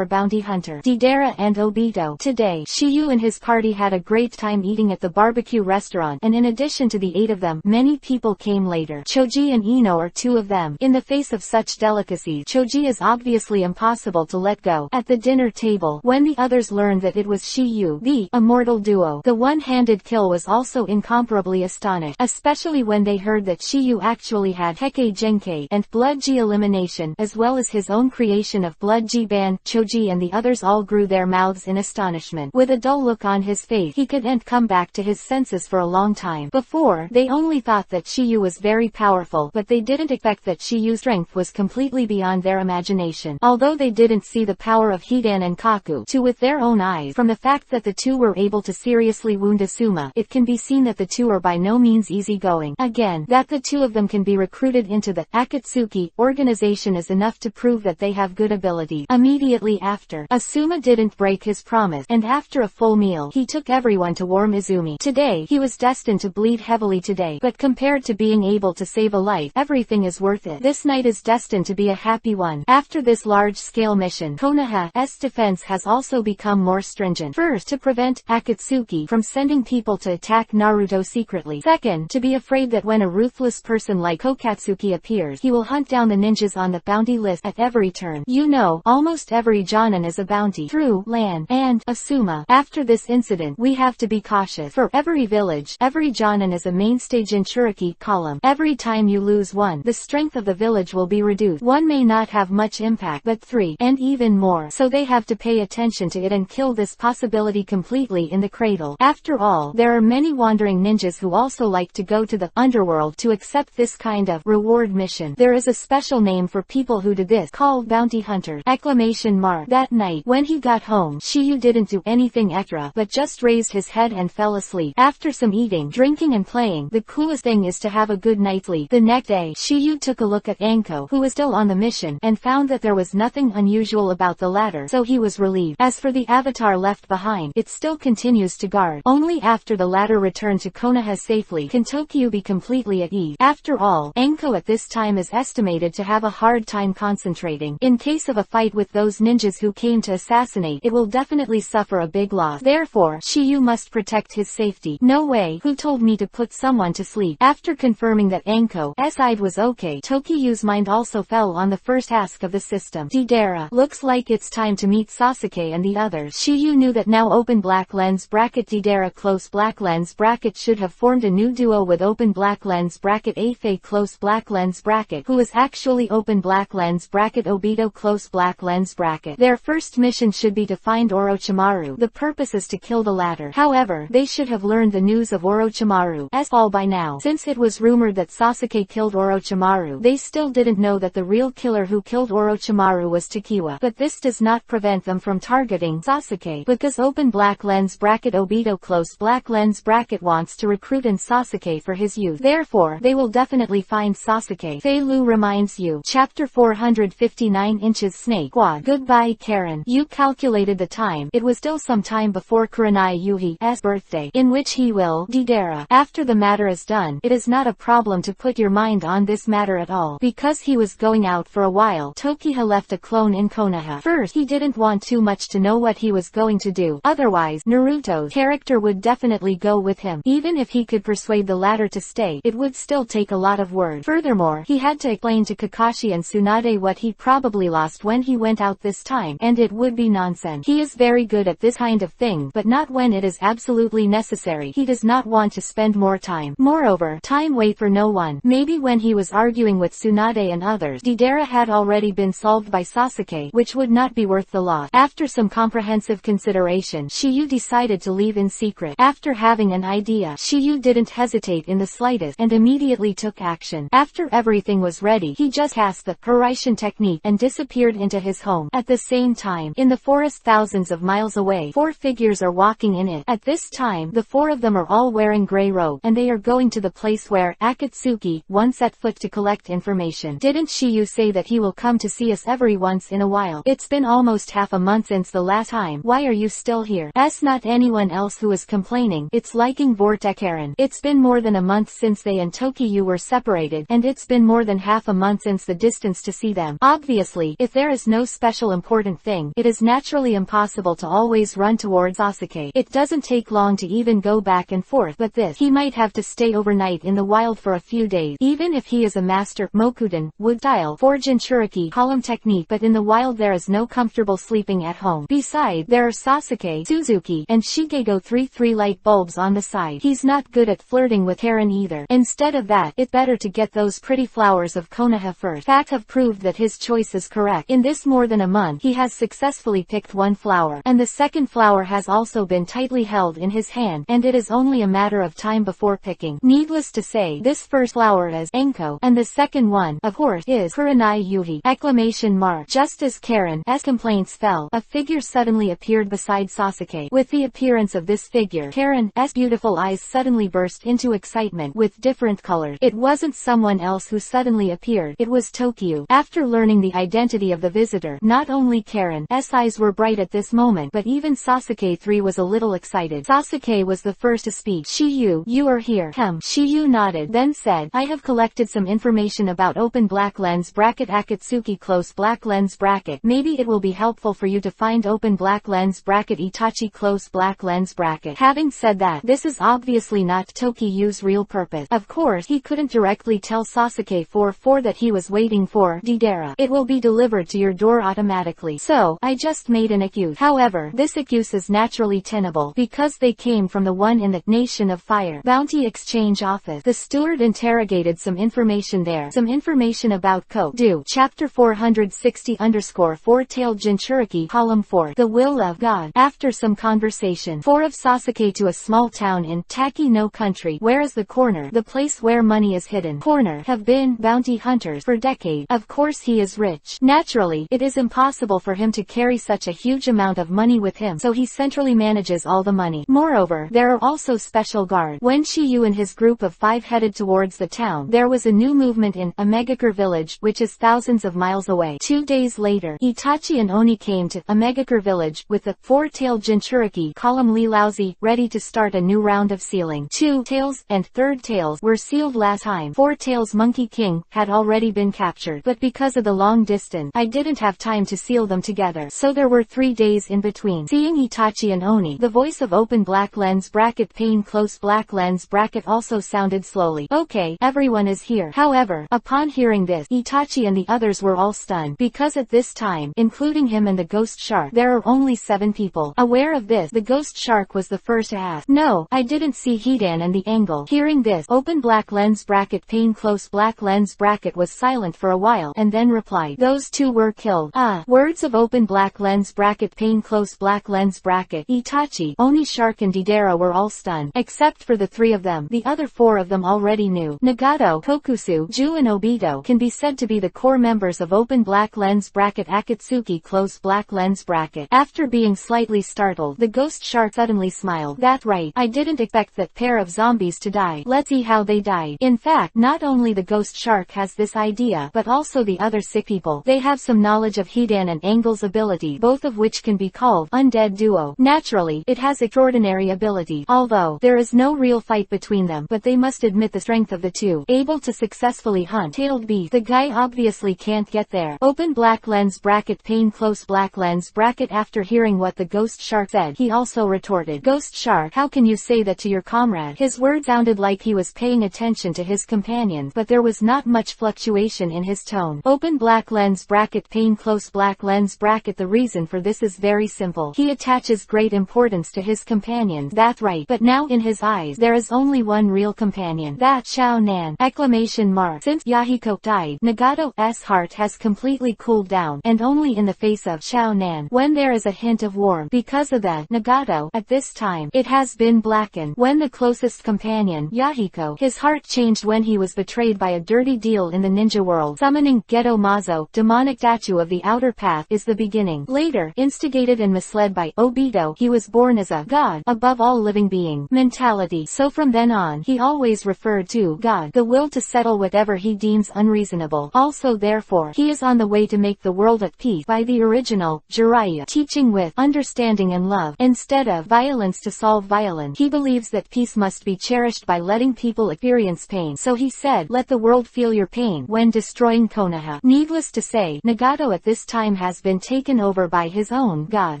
Bounty Hunter Deidara and Obito. Today, Shiyu and his party had a great time eating at the barbecue restaurant, and in addition to the 8 of them, many people came later. Choji and Ino are 2 of them. In the face of such delicacies, Choji is obviously impossible to let go. At the dinner table, when the others learned that it was Shiyu, the immortal duo, the one-handed kill was also incomparably astonished, especially when they heard that Shiyu actually had Kekkei Genkai and Blood G elimination, as well as his own creation of Blood G ban. Choji and the others all grew their mouths in astonishment. With a dull look on his face, he couldn't come back to his senses for a long time. Before, they only thought that Shiyu was very powerful, but they didn't expect that Shiyu's strength was completely beyond their imagination. Although they didn't see the power of Hidan and Kaku too with their own eyes, from the fact that the 2 were able to seriously wound Asuma, it can be seen that the 2 are by no means easygoing. Again, that the 2 of them can be recruited into the Akatsuki organization is enough to prove that they have good ability. Immediately after, Asuma didn't break his promise, and after a full meal, he took everyone to warm Izumi. Today, he was destined to bleed heavily today, but compared to being able to save a life, everything is worth it. This night is destined to be a happy one. After this large-scale mission, Konoha's defense has also become more stringent. First, to prevent Akatsuki from sending people to attack Naruto secretly. Second, to be afraid that when a ruthless person like Okatsuki appears, he will hunt down the ninjas on the bounty list at every turn. You know, almost every Jonin is a bounty through land and Asuma. After this incident, we have to be cautious. For every village, every Jonin is a mainstay Jinchuriki column. Every time you lose one, the strength of the village will be reduced. One may not have much impact, but 3, and even more, so they have to pay attention to it and kill this possibility completely in the cradle. After all, there are many wandering ninjas who also like to go to the underworld to accept this kind of reward mission. There is a special name for people who do this, called bounty hunters. Exclamation mark. That night, when he got home, Shiyu didn't do anything extra, but just raised his head and fell asleep. After some eating, drinking and playing, the coolest thing is to have a good night's sleep. The next day, Shiyu took a look at Anko, who was still on the mission, and found that there was nothing unusual about the latter, so he was relieved. As for the avatar left behind, it still continues to guard. Only after the latter returned to Konoha safely can Tokyo be completely at ease. After all, Anko at this time is estimated to have a hard time concentrating. In case of a fight with those ninjas who came to assassinate, it will definitely suffer a big loss. Therefore, Shiyu must protect his safety. No way. Who told me to put someone to sleep? After confirming that Anko's side was okay, Tokyo's mind also fell on the first task of the system. Deidara. Looks like it's time to meet Sasuke and the others. Shiyu knew that now open black lens bracket Deidara close black lens bracket should have formed a new duo with open black lens bracket Afei close black lens bracket, who is actually open black lens bracket Obito close black lens bracket. Their first mission should be to find Orochimaru. The purpose is to kill the latter. However, they should have learned the news of Orochimaru's fall by now. Since it was rumored that Sasuke killed Orochimaru, they still didn't know that the real killer who killed Orochimaru was Takiwa. But this does not prevent them from targeting Sasuke, because open black lens bracket Obito close black lens bracket wants to recruit in Sasuke for his youth. Therefore, they will definitely find Sasuke. Fei Lu reminds you. Chapter 459 Inches Snake Quad. Goodbye Karen. You calculated the time. It was still some time before Kurenai Yuhi's birthday, in which he will Deidara. After the matter is done, it is not a problem to put your mind on this matter at all. Because he was going out for a while, Tokiha left a clone in Konoha. First, he didn't want too much to know what he was going to do. Otherwise, Naruto's character would definitely go with him. Even if he could persuade the latter to stay, it would still take a lot of work. Furthermore, he had to explain to Kakashi and Tsunade what he probably lost when he went out this time, and it would be nonsense. He is very good at this kind of thing, but not when it is absolutely necessary. He does not want to spend more time. Moreover, time wait for no one. Maybe when he was arguing with Tsunade and others, Deidara had already been solved by Sasuke, which would not be worth the loss. After some comprehensive consideration, Shiyu decided to leave in secret. After having an idea, Shiyu didn't hesitate in the slightest, and immediately took action. After everything was ready, he just cast the Horaitian technique and disappeared into his home. At the same time, in the forest thousands of miles away, 4 figures are walking in it. At this time, the 4 of them are all wearing gray robe, and they are going to the place where Akatsuki once set foot to collect information. Didn't Shiyu say that he will come to see us every once in a while? It's been almost half a month since the last time. Why are you still here? Not anyone else who is complaining. It's liking Vortekaren. It's been more than a month since they and Tokiyu were separated, and it's been more than half a month since the distance to see them. Obviously, if there is no special important thing, it is naturally impossible to always run towards Sasuke. It doesn't take long to even go back and forth, but this, he might have to stay overnight in the wild for a few days. Even if he is a master, Mokuden, wood style, for Jinchuriki, column technique, but in the wild there is no comfortable sleeping at home. Besides, there are Sasuke, Suzuki, and Shigego 3 light bulbs on the side. He's not good at flirting with Karen either. Instead of that, it's better to get those pretty flowers of Konoha first. Facts have proved that his choice is correct. In this more than a month, he has successfully picked 1 flower, and the second flower has also been tightly held in his hand, and it is only a matter of time before picking. Needless to say, this first flower is Enko, and the second one, of course, is Kurenai Yuhi! Exclamation mark. Just as Karen's complaints fell, a figure suddenly appeared beside Sasuke. With the appearance of this figure, Karen's beautiful eyes suddenly burst into excitement with different colors. It wasn't someone else who suddenly appeared, it was Tokiyu. After learning the identity of the visitor, not only Karen's eyes were bright at this moment, but even Sasuke 3 was a little excited. Sasuke was the first to speak. Shiyu, you are here. Shiyu nodded, then said, I have collected some information about open black lens bracket Akatsuki close black lens bracket. Maybe it will be helpful for you to find open black lens bracket Itachi close black lens bracket. Having said that, this is obviously not Tokiyu's real purpose. Of course, he couldn't directly tell Sasuke 4 that he was waiting for Deidara. It will be delivered to your door automatically. So, I just made an excuse. However, this excuse is naturally tenable, because they came from the one in the Nation of Fire Bounty Exchange Office. The steward interrogated some information there. Some information about Kodo. Chapter 460_4-tailed Jinchuriki, Column 4. The Will of God. After some conversation, 4 of Sasuke to a small town in Taki no Country, where is the corner, the place where money is hidden. Corner have been bounty hunters for decades. Of course he is rich. Naturally, it is impossible for him to carry such a huge amount of money with him, so he centrally manages all the money. Moreover, there are also special guards. When Shiyu and his group of 5 headed towards the town, there was a new movement in Amegakure village, which is thousands of miles away. 2 days later, Itachi and Oni came to Amegakure village with the 4-tailed Jinchuriki, column Lilaozi, ready to start a new round of sealing. 2 tails and 3rd tails were sealed last time. 4 tails Monkey King had already been captured, but because of the long distance, I didn't have time to seal them together, so there were 3 days in between. Seeing Itachi and Oni, the voice of open black lens bracket pane close black lens bracket also sounded slowly. Okay, everyone is here. However, upon hearing this, Itachi and the others were all stunned, because at this time, including him and the ghost shark, there are only 7 people. Aware of this, the ghost shark was the first to ask, no, I didn't see Hidan Hidan and the angle. Hearing this, open black lens bracket pane close black lens bracket was silent for a while and then replied, "Those two were killed." Words of open black lens bracket pane close black lens bracket. Itachi, Oni, Shark and Deidara were all stunned, except for the three of them. The other four of them already knew. Nagato, Kokusu, Ju and Obito can be said to be the core members of open black lens bracket Akatsuki close black lens bracket. After being slightly startled, the ghost shark suddenly smiled. "That's right, I didn't expect that pair of zombies to die. Let's see how they died." In fact, not only the ghost shark has this idea, but also the other sick people. They have some knowledge of Hidan and Angle's ability, both of which can be called undead duo. Naturally, it has extraordinary ability, although there is no real fight between them, but they must admit the strength of the two, able to successfully hunt tailed beast. The guy obviously can't get there. Open black lens bracket pane close black lens bracket. After hearing what the ghost shark said, he also retorted, "Ghost shark, how can you say that to your comrade?" His words sounded like he was paying attention to his companions, but there was not much fluctuation in his tone. Open black lens bracket pane close black lens bracket. The reason for this is very simple. He attaches great importance to his companions. That's right, but now in his eyes there is only one real companion. That's Shao Nan! Exclamation mark. Since Yahiko died, Nagato's heart has completely cooled down, and only in the face of Shao Nan when there is a hint of warmth. Because of that, Nagato, at this time, it has been blackened. When the closest companion, Yahiko, his heart changed when he was betrayed by a dirty deal in the ninja world. Summoning Geto Mazo, demonic statue of the outer path, is the beginning. Later, instigated and misled by Obito, he was born as a god, above all living being mentality. So from then on, he always referred to God, the will to settle whatever he deems unreasonable. Also therefore, he is on the way to make the world at peace by the original Jiraiya teaching with understanding and love, instead of violence to solve violence. He believes that peace must be cherished by letting people experience pain. So he said, "Let the world feel your pain," when destroying Konoha. Needless to say, Nagato at this time has been taken over by his own god,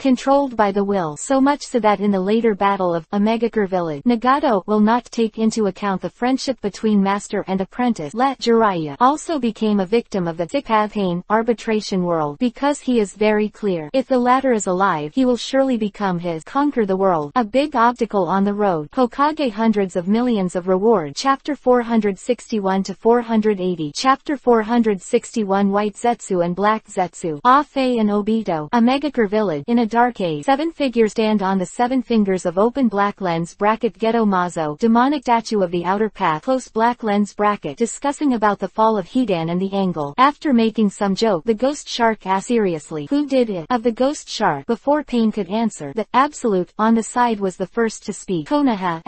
controlled by the will, so much so that in the later battle of Omegakure Village, Nagato will not take into account the friendship between master and apprentice. Let Jiraiya also became a victim of the sick pain arbitration world, because he is very clear, if the latter is alive, he will surely become his. Conquer the world. A big obstacle on the road. Hokage hundreds of millions of reward. Chapter 461 to 480. Chapter 461 White Zetsu and Black Zetsu. Afe and Obito. Omegakure Village. In a dark cave, 7 figures stand on the 7 fingers of open black lens bracket Geto Mazo, demonic statue of the outer path close black lens bracket, discussing about the fall of Hidan and the angle. After making some joke, the ghost shark asked seriously, "Who did it?" Of the ghost shark, before Pain could answer, the absolute on the side was the first to speak. Konoha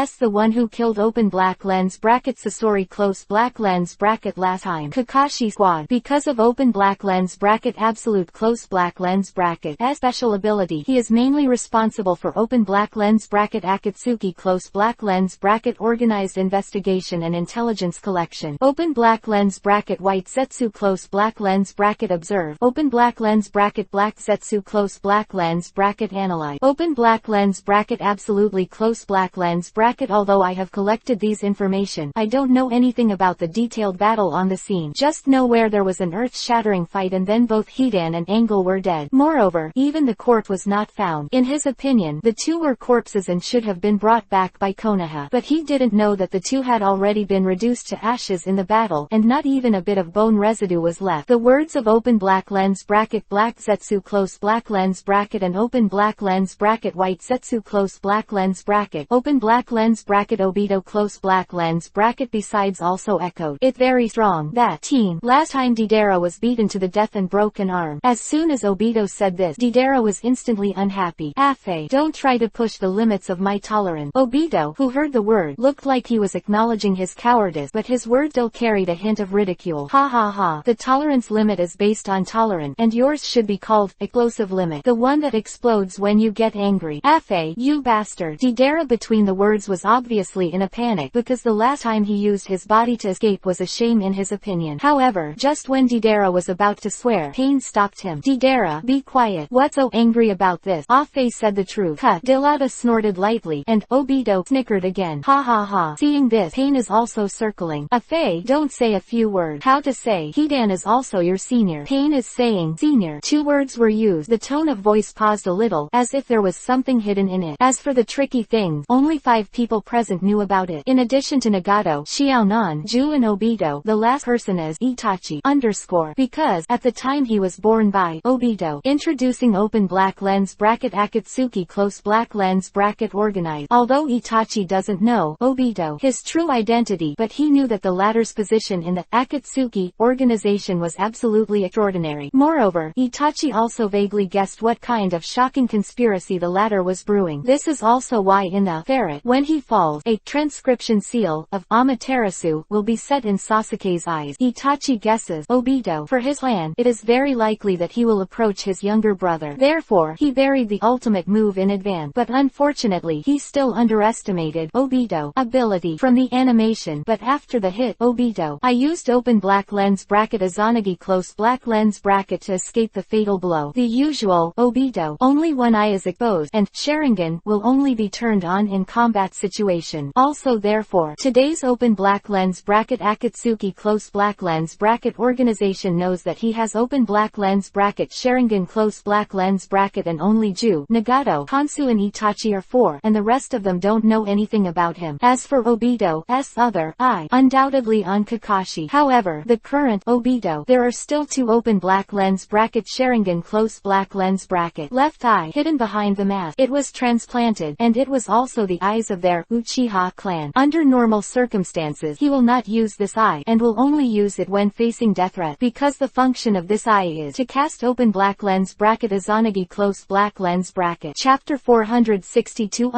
it's the one who killed open black lens bracket Sasori close black lens bracket last time. Kakashi squad. Because of open black lens bracket absolute close black lens bracket as special ability, he is mainly responsible for open black lens bracket Akatsuki close black lens bracket organized investigation and intelligence collection. Open black lens bracket white Zetsu close black lens bracket observe. Open black lens bracket black Zetsu close black lens bracket analyze. Open black lens bracket absolutely close black lens bracket. Although I have collected these information, I don't know anything about the detailed battle on the scene. Just know where there was an earth-shattering fight and then both Hidan and Angle were dead. Moreover, even the corpse was not found. In his opinion, the two were corpses and should have been brought back by Konoha. But he didn't know that the two had already been reduced to ashes in the battle, and not even a bit of bone residue was left. The words of open black lens bracket black Zetsu close black lens bracket and open black lens bracket white Zetsu close black lens bracket open black lens bracket Obito close black lens bracket besides also echoed. It very strong that teen last time Deidara was beaten to the death and broke an arm. As soon as Obito said this, Deidara was instantly unhappy. Afe, don't try to push the limits of my tolerance. Obito, who heard the word, looked like he was acknowledging his cowardice, but his word still carried a hint of ridicule. Ha ha ha. The tolerance limit is based on tolerance, and yours should be called explosive limit, the one that explodes when you get angry. Afe, you bastard. Deidara between the words was obviously in a panic, because the last time he used his body to escape was a shame in his opinion. However, just when Deidara was about to swear, Pain stopped him. Deidara, be quiet. What's so angry about this? Afe said the truth. Cut. Delata snorted lightly, and Obito snickered again. Ha ha ha. Seeing this, Pain is also circling. Afe, don't say a few words. How to say, Hidan is also your senior. Pain is saying, senior. 2 words were used. The tone of voice paused a little, as if there was something hidden in it. As for the tricky things, only 5 5 people present knew about it. In addition to Nagato, Xiaonan, Ju and Obito, the last person is Itachi because at the time he was born by Obito. Introducing open black lens bracket Akatsuki close black lens bracket organized. Although Itachi doesn't know Obito his true identity, but he knew that the latter's position in the Akatsuki organization was absolutely extraordinary. Moreover, Itachi also vaguely guessed what kind of shocking conspiracy the latter was brewing. This is also why in the Ferret, when he falls, a transcription seal of Amaterasu will be set in Sasuke's eyes. Itachi guesses Obito for his plan. It is very likely that he will approach his younger brother. Therefore, he buried the ultimate move in advance. But unfortunately, he still underestimated Obito's ability from the animation. But after the hit Obito, I used open black lens bracket Izanagi close black lens bracket to escape the fatal blow. The usual Obito, only one eye is exposed, and Sharingan will only be turned on in combat situation. Also therefore, today's open black lens bracket Akatsuki close black lens bracket organization knows that he has open black lens bracket Sharingan close black lens bracket, and only Ju, Nagato, Hansu and Itachi are 4, and the rest of them don't know anything about him. As for Obito's other eye, undoubtedly on Kakashi. However, the current Obito, there are still 2 open black lens bracket Sharingan close black lens bracket left eye hidden behind the mask. It was transplanted, and it was also the eyes of their Uchiha clan. Under normal circumstances, he will not use this eye, and will only use it when facing death threat, because the function of this eye is to cast open black lens bracket Izanagi close black lens bracket. Chapter 462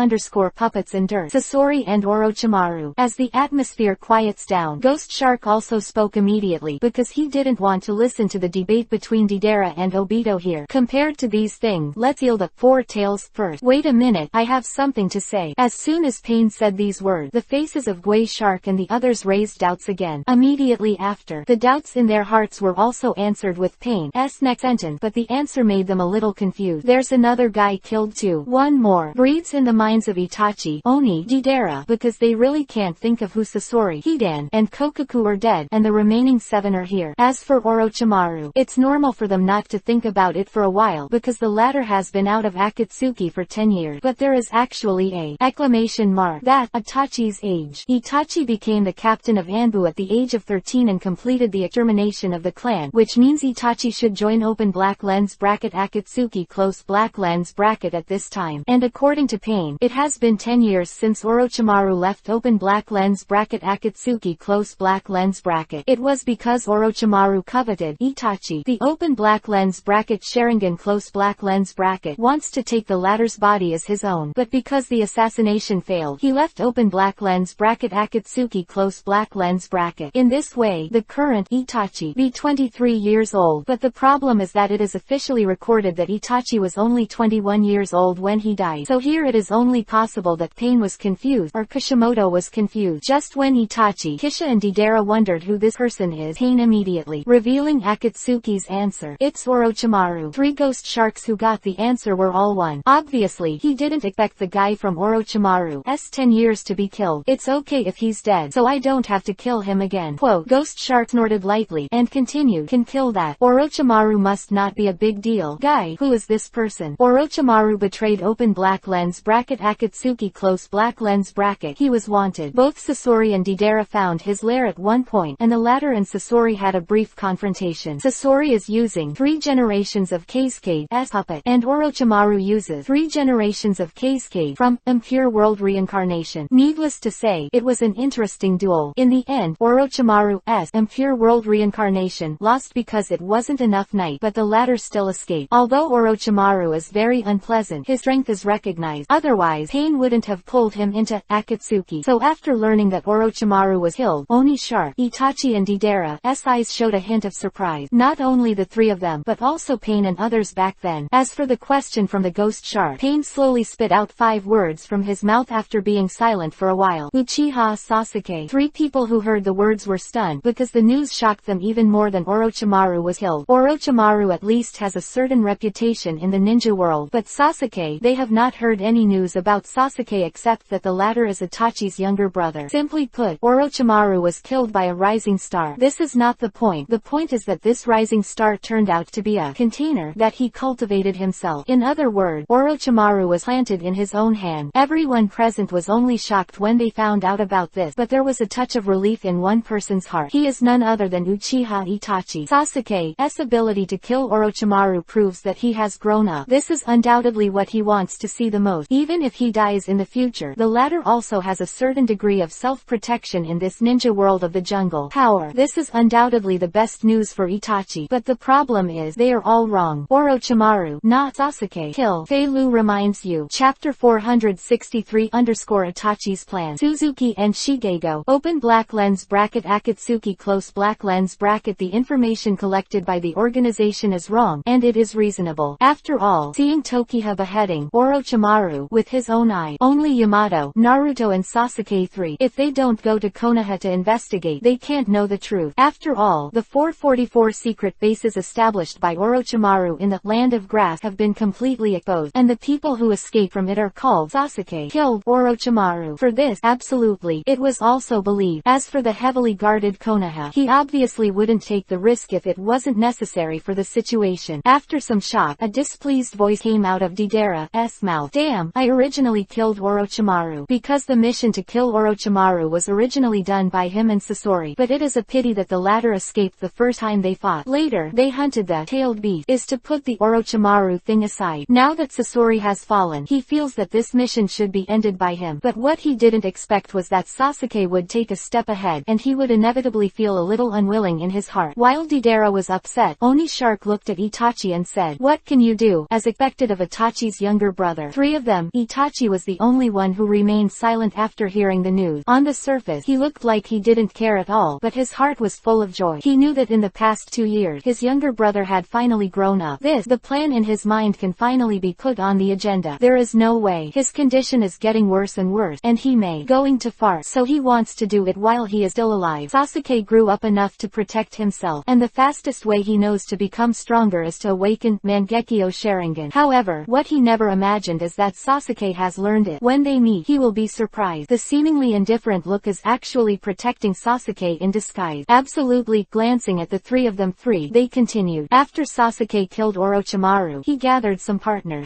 Puppets and Dirt. Sasori and Orochimaru. As the atmosphere quiets down, Ghost Shark also spoke immediately, because he didn't want to listen to the debate between Deidara and Obito here. Compared to these things, let's heal the 4 tails first. Wait a minute, I have something to say. As soon as Pain said these words, the faces of Gwei Shark and the others raised doubts again. Immediately after, the doubts in their hearts were also answered with Pain's next sentence, but the answer made them a little confused. There's another guy killed too. One more breeds in the minds of Itachi, Oni, Deidara, because they really can't think of who Sasori, Hidan, and Kokaku are dead, and the remaining 7 are here. As for Orochimaru, it's normal for them not to think about it for a while, because the latter has been out of Akatsuki for 10 years. But there is actually a exclamation mark that Itachi's age. Itachi became the captain of Anbu at the age of 13 and completed the extermination of the clan, which means Itachi should join open black lens bracket Akatsuki close black lens bracket at this time. And according to Pain, it has been 10 years since Orochimaru left open black lens bracket Akatsuki close black lens bracket. It was because Orochimaru coveted Itachi, the open black lens bracket Sharingan close black lens bracket, wants to take the latter's body as his own. But because the assassination failed, he left open black lens bracket Akatsuki close black lens bracket. In this way, the current Itachi be 23 years old. But the problem is that it is officially recorded that Itachi was only 21 years old when he died. So here it is only possible that Pain was confused, or Kishimoto was confused. Just when Itachi, Kisha and Deidara wondered who this person is, Pain immediately revealing Akatsuki's answer. It's Orochimaru. 3 ghost sharks who got the answer were all one. Obviously, he didn't expect the guy from Orochimaru's 10 years to be killed. It's okay if he's dead, so I don't have to kill him again. Quote, Ghost Shark snorted lightly, and continued, can kill that. Orochimaru must not be a big deal. Guy, who is this person? Orochimaru betrayed open black lens bracket Akatsuki close black lens bracket. He was wanted. Both Sasori and Deidara found his lair at one point, and the latter and Sasori had a brief confrontation. Sasori is using 3 generations of Keisuke's puppet, and Orochimaru uses 3 generations of Keisuke from Impure World Reincarnation. Needless to say, it was an interesting duel. In the end, Orochimaru's Impure World Reincarnation lost because it wasn't enough night, but the latter still escaped. Although Orochimaru is very unpleasant, his strength is recognized. Otherwise, Pain wouldn't have pulled him into Akatsuki. So after learning that Orochimaru was killed, Oni Shark, Itachi and Deidara's eyes showed a hint of surprise. Not only the 3 of them, but also Pain and others back then. As for the question from the ghost shark, Pain slowly spit out 5 words from his mouth after being silent for a while. Uchiha Sasuke. 3 people who heard the words were stunned, because the news shocked them even more than Orochimaru was killed. Orochimaru at least has a certain reputation in the ninja world, but Sasuke, they have not heard any news about Sasuke except that the latter is Itachi's younger brother. Simply put, Orochimaru was killed by a rising star. This is not the point. The point is that this rising star turned out to be a container that he cultivated himself. In other words, Orochimaru was planted in his own hand. Everyone present was only shocked when they found out about this, but there was a touch of relief in one person's heart. He is none other than Uchiha Itachi. Sasuke's ability to kill Orochimaru proves that he has grown up. This is undoubtedly what he wants to see the most. Even if he dies in the future, the latter also has a certain degree of self-protection in this ninja world of the jungle power. This is undoubtedly the best news for Itachi, but the problem is they are all wrong. Orochimaru, not Sasuke, kill. Feilu reminds you. Chapter 463 Itachi's plan. Suzuki and Shigego. Open black lens bracket Akatsuki close black lens bracket. The information collected by the organization is wrong, and it is reasonable. After all, seeing Tokiha beheading Orochimaru with his own eye, only Yamato, Naruto and Sasuke 3. If they don't go to Konoha to investigate, they can't know the truth. After all, the 444 secret bases established by Orochimaru in the Land of Grass have been completely exposed, and the people who escape from it are called Sasuke killed Orochimaru. For this, absolutely, it was also believed. As for the heavily guarded Konoha, he obviously wouldn't take the risk if it wasn't necessary for the situation. After some shock, a displeased voice came out of Deidara's mouth. Damn, I originally killed Orochimaru, because the mission to kill Orochimaru was originally done by him and Sasori, but it is a pity that the latter escaped the first time they fought. Later, they hunted the tailed beast. Is to put the Orochimaru thing aside. Now that Sasori has fallen, he feels that this mission should be ended by him, but what he didn't expect was that Sasuke would take a step ahead, and he would inevitably feel a little unwilling in his heart. While Deidara was upset, Oni Shark looked at Itachi and said, "What can you do?" As expected of Itachi's younger brother. Three of them, Itachi was the only one who remained silent after hearing the news. On the surface, he looked like he didn't care at all, but his heart was full of joy. He knew that in the past 2 years, his younger brother had finally grown up. The plan in his mind can finally be put on the agenda. There is no way. His condition is getting worse and worse, and he may going to fart, so he wants to do it while he is still alive. Sasuke grew up enough to protect himself, and the fastest way he knows to become stronger is to awaken Mangekyo Sharingan. However, what he never imagined is that Sasuke has learned it. When they meet, he will be surprised. The seemingly indifferent look is actually protecting Sasuke in disguise. Absolutely. Glancing at the three of them, they continued. After Sasuke killed Orochimaru, he gathered some partner.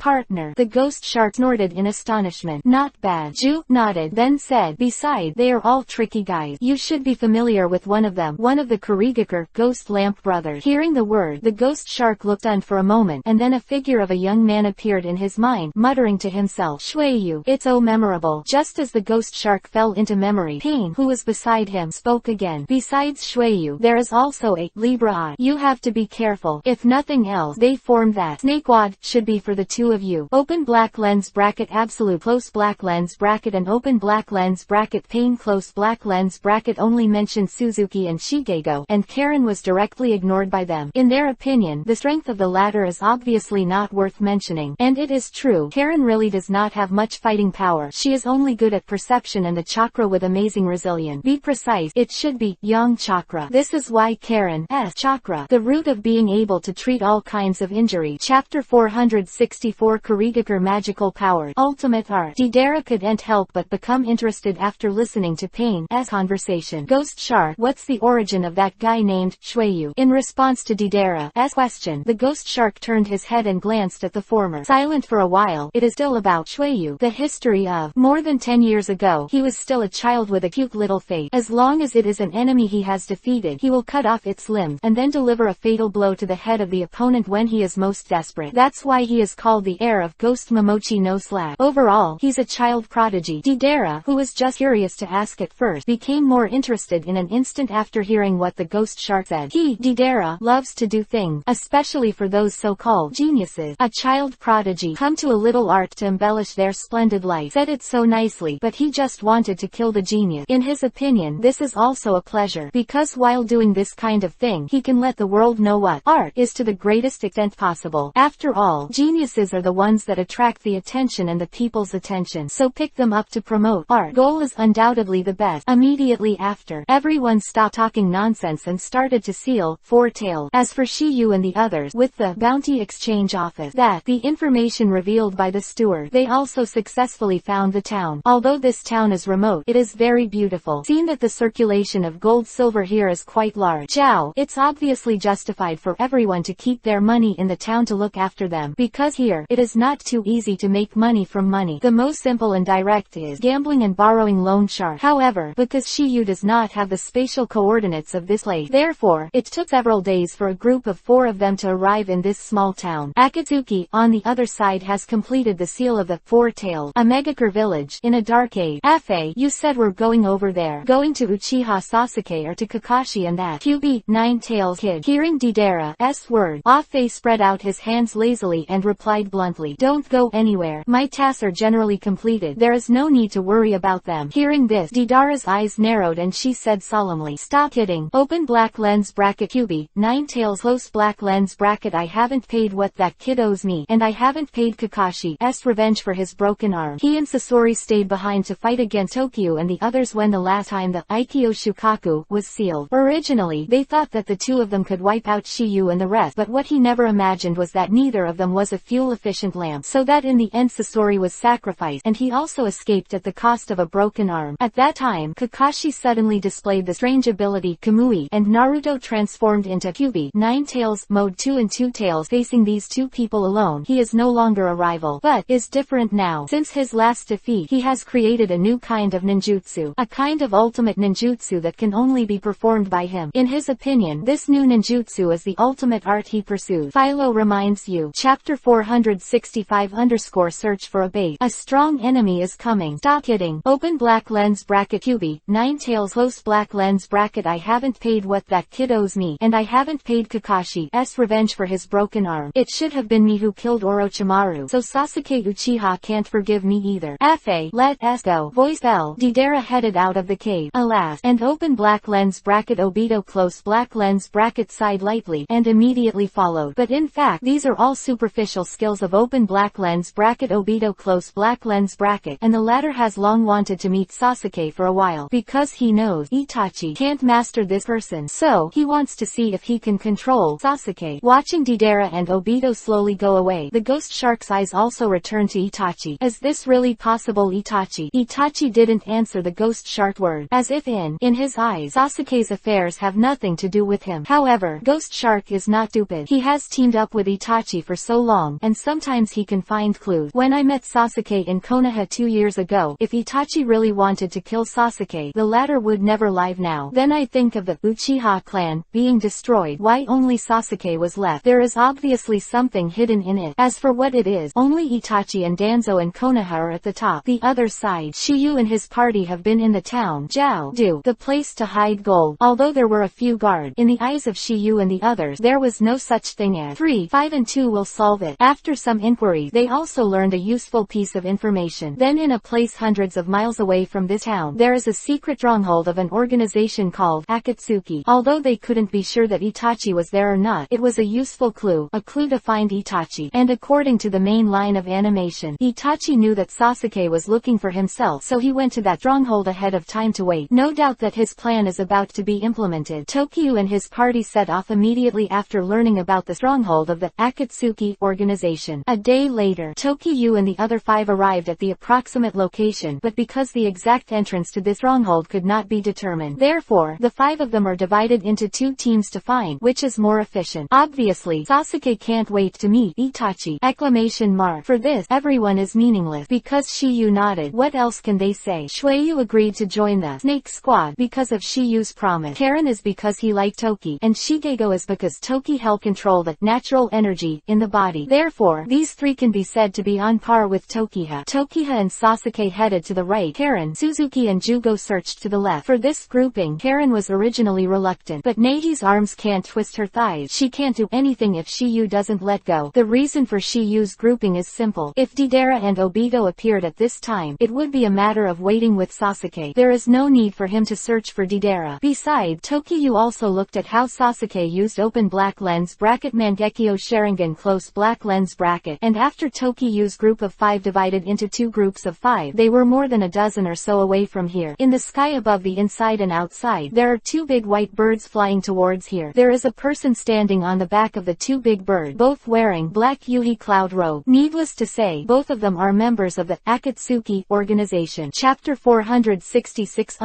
The ghost shark snorted in astonishment. Not bad. Ju nodded, then said, "Beside, they are all tricky guys. You should be familiar with one of them, one of the Kurigakure, Ghost Lamp brothers." Hearing the word, the ghost shark looked on for a moment, and then a figure of a young man appeared in his mind, muttering to himself, "Shueyu, it's so memorable." Just as the ghost shark fell into memory, Pain, who was beside him, spoke again. "Besides Shueyu, there is also a Libra eye. You have to be careful. If nothing else, they formed that snakewad should be for the two of you." Open black lens bracket Absolute close black lens bracket and open black lens bracket Pain close black lens bracket only mentioned Suzuki and Shigego, and Karen was directly ignored by them. In their opinion, the strength of the latter is obviously not worth mentioning, and it is true. Karen really does not have much fighting power. She is only good at perception and the chakra with amazing resilience. Be precise, it should be yang chakra. This is why Karen's chakra, the root of being able to treat all kinds of injury. Chapter 464 Kurigakure Magical Powers. Ultimate Art. Deidara couldn't help but become interested after listening to Pain's conversation. "Ghost Shark, what's the origin of that guy named Shueyu?" In response to Deidara's question, the ghost shark turned his head and glanced at the former. Silent for a while, it is still about Shueyu. The history of more than 10 years ago, he was still a child with a cute little face. As long as it is an enemy he has defeated, he will cut off its limbs, and then deliver a fatal blow to the head of the opponent when he is most desperate. That's why he is called the heir of Ghost Momochi no Slap. Overall, he's a child prodigy. Deidara, who was just curious to ask at first, became more interested in an instant after hearing what the ghost shark said. Deidara, loves to do things, especially for those so-called geniuses. A child prodigy come to a little art to embellish their splendid life. Said it so nicely, but he just wanted to kill the genius. In his opinion, this is also a pleasure, because while doing this kind of thing, he can let the world know what art is to the greatest extent possible. After all, geniuses are the ones that attract the attention and the people's attention, so pick them up to promote art. Goal is undoubtedly the best. Immediately after, everyone stopped talking nonsense and started to seal foretale. As for Shiyu and the others with the bounty exchange office, the information revealed by the steward, they also successfully found the town. Although this town is remote, it is very beautiful. Seen that the circulation of gold silver here is quite large. It's obviously justified for everyone to keep their money in the town to look after them, because here, it is not too easy to make money from money. The most simple simple and direct is gambling and borrowing loan shark. However, because Shiyu does not have the spatial coordinates of this place, therefore, it took several days for a group of 4 of them to arrive in this small town. Akatsuki, on the other side, has completed the seal of the 4 Tails, a Megakure village, in a dark cave. Afe, you said we're going over there. Going to Uchiha Sasuke or to Kakashi and that QB 9 Tails kid. Hearing Deidara's word, Afe spread out his hands lazily and replied bluntly, don't go anywhere. My tasks are generally completed. There is no need to worry about them. Hearing this, Deidara's eyes narrowed and she said solemnly, stop kidding. Open black lens bracket QB 9 Tails close black lens bracket. I haven't paid what that kid owes me, and I haven't paid Kakashi's revenge for his broken arm. He and Sasori stayed behind to fight against Tokyo and the others when the last time the Aikyo Shukaku was sealed. Originally, they thought that the 2 of them could wipe out Shiyu and the rest, but what he never imagined was that neither of them was a fuel-efficient lamp, so that in the end Sasori was sacrificed, and he also escaped at the cost of a broken arm. At that time, Kakashi suddenly displayed the strange ability Kamui, and Naruto transformed into QB 9 Tails mode 2 and 2 Tails. Facing these 2 people alone, he is no longer a rival, but is different now. Since his last defeat, he has created a new kind of ninjutsu, a kind of ultimate ninjutsu that can only be performed by him. In his opinion, this new ninjutsu is the ultimate art he pursues. Philo reminds you. Chapter 465 Search for a bait. A strong enemy is coming. Stop kidding. Open black lens bracket QB 9 Tails close black lens bracket. I haven't paid what that kid owes me, and I haven't paid Kakashi's revenge for his broken arm. It should have been me who killed Orochimaru, so Sasuke Uchiha can't forgive me either. Afe, let us go. Voice fell. Deidara headed out of the cave. Alas, and open black lens bracket Obito close black lens bracket sighed lightly and immediately followed. But in fact, these are all superficial skills of open black lens bracket Obito close black lens bracket, and the latter has long wanted to meet Sasuke for a while, because he knows Itachi can't master this person, so he wants to see if he can control Sasuke. Watching Deidara and Obito slowly go away, the ghost shark's eyes also returned to Itachi. Is this really possible, Itachi? Itachi didn't answer the ghost shark word, as if in his eyes, Sasuke's affairs have nothing to do with him. However, Ghost Shark is not stupid. He has teamed up with Itachi for so long, and sometimes he can find clues. When I met Sasuke in Konoha 2 years ago, if Itachi really wanted to kill Sasuke, the latter would never live now. Then I think of the Uchiha clan being destroyed. Why only Sasuke was left? There is obviously something hidden in it. As for what it is, only Itachi and Danzo and Konoha are at the top. The other side, Shiyu and his party have been in the town Jiao-do, the place to hide gold. Although there were a few guards, in the eyes of Shiyu and the others, there was no such thing as 3, 5 and 2 will solve it. After some inquiry, they also learned a useful piece of information. Then in a place hundreds of miles away from this town, there is a secret stronghold of an organization called Akatsuki. Although they couldn't be sure that Itachi was there or not, it was a useful clue, a clue to find Itachi. And according to the main line of animation, Itachi knew that Sasuke was looking for himself, so he went to that stronghold ahead of time to wait. No doubt that his plan is about to be implemented. Tokyo and his party set off immediately after learning about the stronghold of the Akatsuki organization. A day later, Tokyo and the other 5 arrived at the approximate location, but because the exact entrance to this stronghold could not be determined, therefore, the 5 of them are divided into 2 teams to find which is more efficient. Obviously, Sasuke can't wait to meet Itachi! Exclamation mark. For this, everyone is meaningless, because Shiyu nodded. What else can they say? Shueyu agreed to join the Snake Squad because of Shiyu's promise. Karen is because he liked Toki, and Shigego is because Toki helped control the natural energy in the body. Therefore, these 3 can be said to be on par with Tokiha. Tokiha and Sasuke headed to the right. Karen, Suzuki and Jugo searched to the left. For this grouping, Karen was originally reluctant, but Neigi's arms can't twist her thighs. She can't do anything if Shiyu doesn't let go. The reason for Shiyu's grouping is simple. If Deidara and Obito appeared at this time, it would be a matter of waiting with Sasuke. There is no need for him to search for Deidara. Besides, Tokyo also looked at how Sasuke used open black lens bracket Mangekyo Sharingan close black lens bracket, and after Tokyo's group of 5 divided into 2 groups of 5, they were more than a dozen or so away from here. In the sky above the inside and outside, there are 2 big white birds flying towards here. There is a person standing on the back of the 2 big birds, both wearing black Yuhi cloud robe. Needless to say, both of them are members of the Akatsuki organization. Chapter 466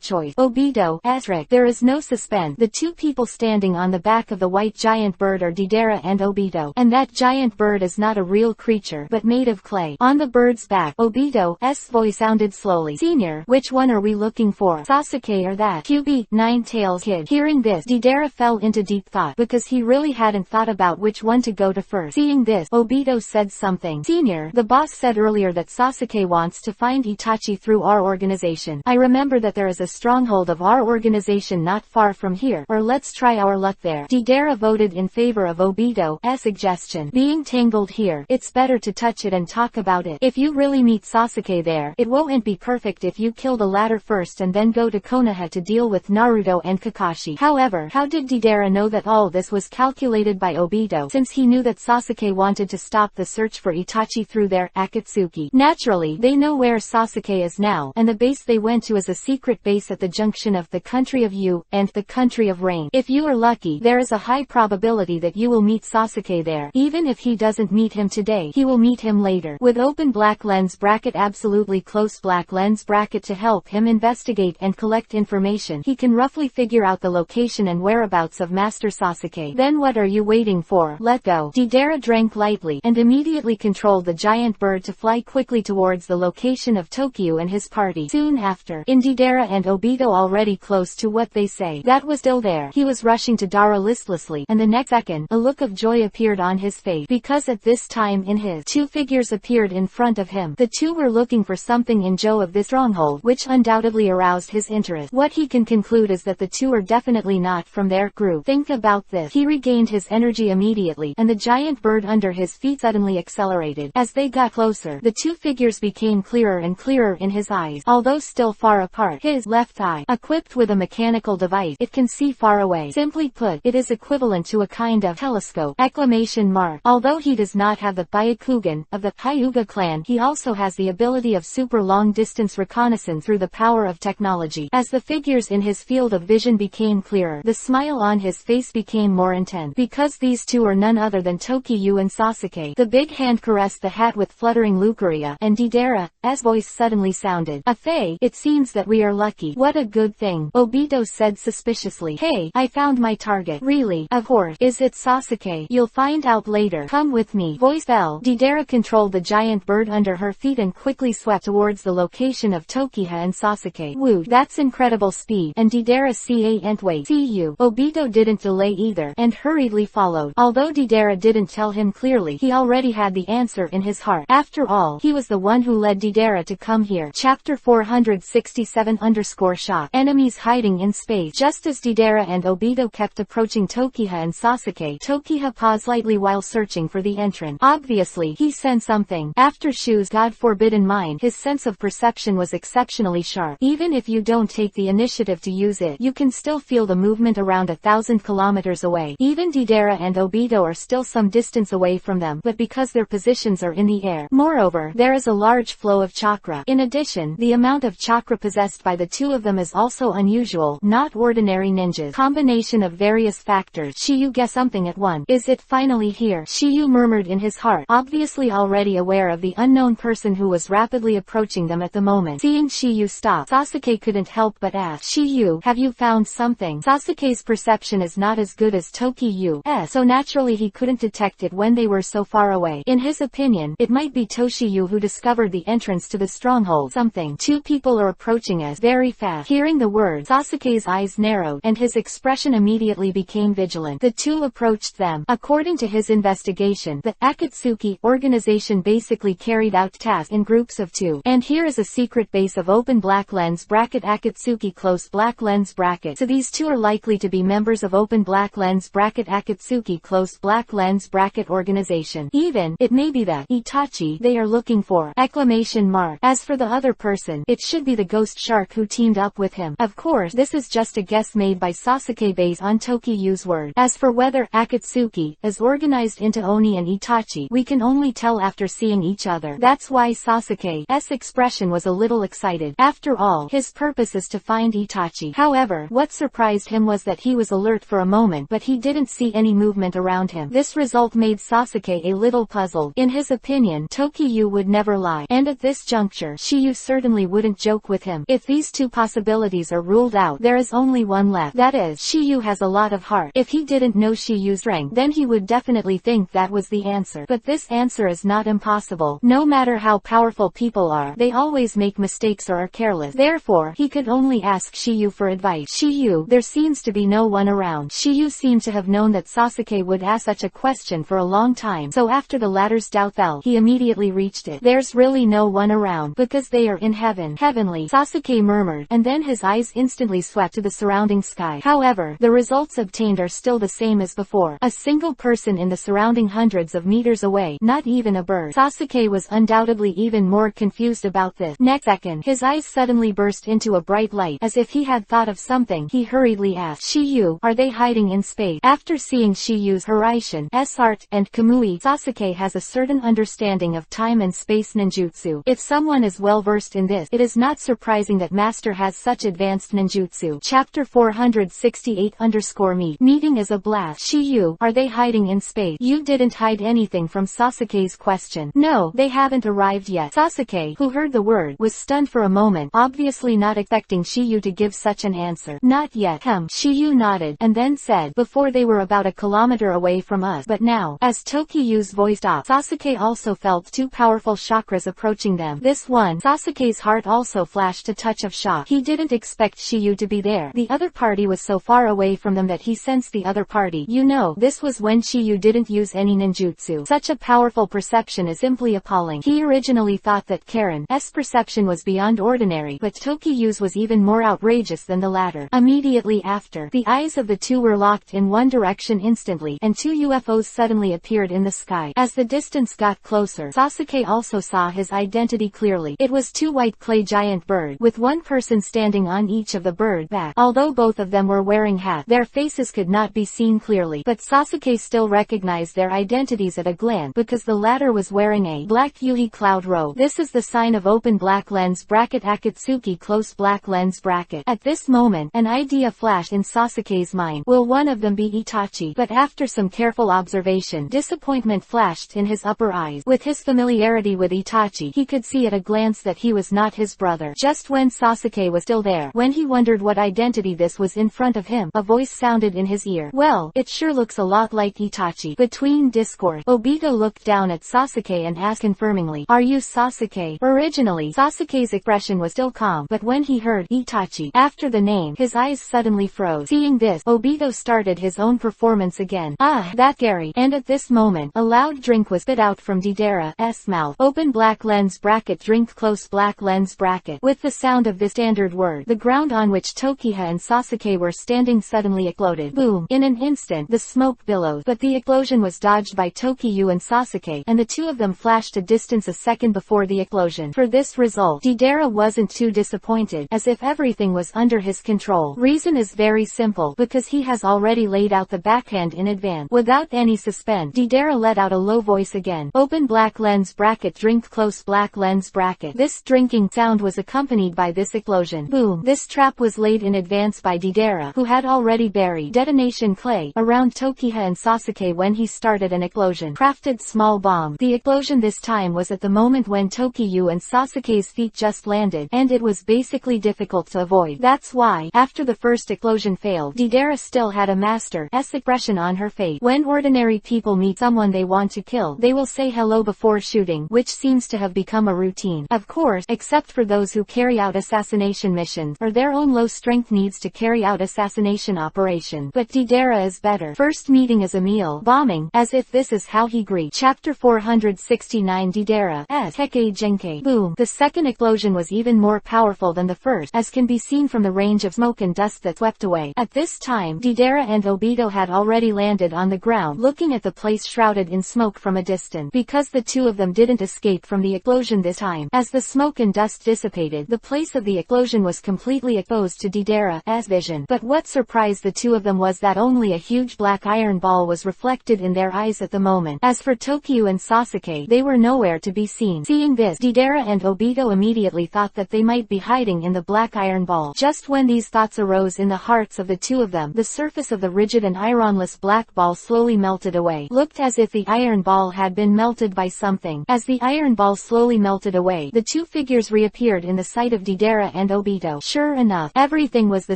Choice. Obito, Asric. There is no suspense. The 2 people standing on the back of the white giant bird are Deidara and Obito, and that giant bird is not a real creature but made of clay. On the bird's back. Obito's voice sounded slowly. Senior, which one are we looking for? Sasuke or that QB, Nine-Tails kid? Hearing this, Deidara fell into deep thought, because he really hadn't thought about which one to go to first. Seeing this, Obito said something. Senior, the boss said earlier that Sasuke wants to find Itachi through our organization. I remember that there is a stronghold of our organization not far from here, or let's try our luck there. Deidara voted in favor of Obito's suggestion. Being tangled here, it's better to touch it and talk about it. If you really meet Sasuke there, it won't be perfect if you kill the latter first and then go to Konoha to deal with Naruto and Kakashi. However, how did Deidara know that all this was calculated by Obito, since he knew that Sasuke wanted to stop the search for Itachi through their Akatsuki? Naturally, they know where Sasuke is now, and the base they went to is a secret base at the junction of the country of Yu and the country of Rain. If you are lucky, there is a high probability that you will meet Sasuke there. Even if he doesn't meet him today, he will meet him later. With open black lens bracket, absolutely close black lens bracket to help him investigate and collect information, he can roughly figure out the location and whereabouts of Master Sasuke. Then what are you waiting for? Let go. Deidara drank lightly, and immediately controlled the giant bird to fly quickly towards the location of Tokyo and his party. Soon after, Deidara and Obito already close to what they say, that was still there. He was rushing to Dara listlessly, and the next second, a look of joy appeared on his face, because at this time in his two figures appeared in front of him. The two were looking for something in Joe of this stronghold, which undoubtedly aroused his interest. What he can conclude is that the two are definitely not from their group. Think about this. He regained his energy immediately, and the giant bird under his feet suddenly accelerated. As they got closer, the two figures became clearer and clearer in his eyes, although still far apart. His left eye, equipped with a mechanical device, it can see far away. Simply put, it is equivalent to a kind of telescope! Exclamation mark. Although he does not have the Byakugan of the Hyuga clan, he also has the ability of super long distance reconnaissance through the power of technology. As the figures in his field of vision became clearer, the smile on his face became more intense, because these two are none other than Tokiyu and Sasuke. The big hand caressed the hat with fluttering Lucaria, and Deidara's voice suddenly sounded. Faye, it seems that we are lucky. What a good thing, Obito said suspiciously. Hey, I found my target. Really? Of course. Is it Sasuke? You'll find out later. Come with me. Voice fell. Deidara controlled the giant bird under her feet and quickly swept towards the location of Tokiha and Sasuke. Woo, that's incredible speed. And Deidara can't wait. See you. Obito didn't delay either, and hurriedly followed. Although Deidara didn't tell him clearly, he already had the answer in his heart. After all, he was the one who led Deidara to come here. Chapter 467_shock. Enemies hiding in space. Just as Deidara and Obito kept approaching Tokiha and Sasuke, Tokiha paused slightly while searching for the entrance. Obviously, he sensed something. After Shu's God-forbidden mind, his sense of perception was exceptionally sharp. Even if you don't take the initiative to use it, you can still feel the movement around 1,000 kilometers away. Even Deidara and Obito are still some distance away from them, but because their positions are in the air. Moreover, there is a large flow of chakra. In addition, the amount of chakra possessed by the two of them is also unusual, not ordinary ninjas. Combination of various factors. Shiyu guessed something at once. Is it finally here? Shiyu murmured in his heart, obviously already aware of the unknown person who was rapidly approaching them at the moment. Seeing Shiyu stop, Sasuke couldn't help but ask, Shiyu, have you found something? Sasuke's perception is not as good as Tokiyu's, so naturally he couldn't detect it when they were so far away. In his opinion, it might be Toshiyu who discovered the entrance to the stronghold. Something. Two people are approaching us very fast. Hearing the words, Sasuke's eyes narrowed, and his expression immediately became vigilant. The two approached them. According to his investigation, the Akatsuki organization basically carried out tasks in groups of two. And here is a secret base of open black lens bracket Akatsuki close black lens bracket. So these two are likely to be members of open black lens bracket Akatsuki close black lens bracket organization. Even, it may be that Itachi they are looking for! Exclamation mark. As for the other person, it should be the ghost shark who teamed up with him. Of course, this is just a guess made by Sasuke based on Tokiyu's word. As for whether Akatsuki is organized into Oni and Itachi, we can only tell after seeing each other. That's why Sasuke's expression was a little excited. After all, his purpose is to find Itachi. However, what surprised him was that he was alert for a moment, but he didn't see any movement around him. This result made Sasuke a little puzzled. In his opinion, Tokiyu would never lie, and at this juncture, Shiyu certainly wouldn't joke with him. If these two possibilities are ruled out, there is only one left. That is, Shiyu has a lot of heart. If he didn't know Shiyu's rank, then he would definitely think that was the answer. But this answer is not impossible. No matter matter how powerful people are, they always make mistakes or are careless. Therefore, he could only ask Shiyu for advice. Shiyu, there seems to be no one around. Shiyu seemed to have known that Sasuke would ask such a question for a long time, so after the latter's doubt fell, he immediately reached it. There's really no one around, because they are in heaven. Heavenly, Sasuke murmured, and then his eyes instantly swept to the surrounding sky. However, the results obtained are still the same as before. A single person in the surrounding hundreds of meters away, not even a bird. Sasuke was undoubtedly even more confused about this. Next second, his eyes suddenly burst into a bright light. As if he had thought of something, he hurriedly asked, Shiyu, are they hiding in space? After seeing Shiyu's Hiraishin-'s art and Kamui, Sasuke has a certain understanding of time and space ninjutsu. If someone is well versed in this, it is not surprising that Master has such advanced ninjutsu. Chapter 468_me. Meeting is a blast. Shiyu, are they hiding in space? You didn't hide anything from Sasuke's question. No, they haven't arrived yet. Sasuke, who heard the word, was stunned for a moment, obviously not expecting Shiyu to give such an answer. Not yet. Shiyu nodded, and then said, before they were about a kilometer away from us, but now. As Tokiyu's voice stopped, Sasuke also felt two powerful chakras approaching them. This one, Sasuke's heart also flashed a touch of shock. He didn't expect Shiyu to be there. The other party was so far away from them that he sensed the other party. You know, this was when Shiyu didn't use any ninjutsu. Such a powerful perception is simply appalling. He originally thought that Karen's perception was beyond ordinary, but Tokiyu's was even more outrageous than the latter. Immediately after, the eyes of the two were locked in one direction instantly, and two UFOs suddenly appeared in the sky. As the distance got closer, Sasuke also saw his identity clearly. It was two white clay giant birds, with one person standing on each of the bird back. Although both of them were wearing hats, their faces could not be seen clearly, but Sasuke still recognized their identities at a glance, because the latter was wearing a black Yuhi cloud robe. This is the sign of open black lens bracket Akatsuki close black lens bracket. At this moment, an idea flashed in Sasuke's mind. Will one of them be Itachi? But after some careful observation, disappointment flashed in his upper eyes. With his familiarity with Itachi, he could see at a glance that he was not his brother. Just when Sasuke was still there, when he wondered what identity this was in front of him, a voice sounded in his ear. Well, it sure looks a lot like Itachi. Between discourse, Obito looked down at Sasuke and asked confirmingly, are you Sasuke? Originally, Sasuke's expression was still calm, but when he heard Itachi after the name, his eyes suddenly froze. Seeing this, Obito started his own performance again. Ah, that Gary. And at this moment, a loud drink was spit out from Deidara's mouth. Open black lens bracket drink close black lens bracket. With the sound of this standard word, the ground on which Tokiha and Sasuke were standing suddenly exploded. Boom! In an instant, the smoke billowed, but the explosion was dodged by Tokiyu and Sasuke, and the two of them flashed a distance a second before the explosion. For this result, Deidara wasn't too disappointed, as if everything was under his control. Reason is very simple, because he has already laid out the backhand in advance. Without any suspense, Deidara let out a low voice again. Open black lens bracket drink close black lens bracket. This drinking sound was accompanied by this explosion. Boom! This trap was laid in advance by Deidara, who had already buried detonation clay around Tokiha and Sasuke when he started an explosion. Crafted small bomb. The explosion this time was at the moment when Tokiyu and Sasuke's feet just landed, and it was basically difficult to avoid. That's why, after the first explosion failed, Deidara still had a master's expression on her face. When ordinary people meet someone they want to kill, they will say hello before shooting, which seems to have become a routine. Of course, except for those who carry out assassination missions, or their own low strength needs to carry out assassination operation. But Deidara is better. First meeting is a meal bombing, as if this is how he greets. Chapter 469 Deidara's Heke Genkai. Boom! The second explosion was even more powerful than the first, as can be seen from the range of smoke and dust that swept away. At this time, Deidara and Obito had already landed on the ground, looking at the place shrouded in smoke from a distance. Because the two of them didn't escape from the explosion this time, as the smoke and dust dissipated, the place of the explosion was completely exposed to Deidara's vision. But what surprised the two of them was that only a huge black iron ball was reflected in their eyes at the moment. As for Tokiyu and Sasuke, they were nowhere to be seen. Seeing this, Deidara and Obito immediately thought that they might be hiding in the black iron ball. Just when these thoughts arose in the hearts of the two of them, the surface of the rigid and ironless black ball slowly melted away. Looked as if the iron ball had been melted by something. As the iron ball slowly melted away, the two figures reappeared in the sight of Deidara and Obito. Sure enough, everything was the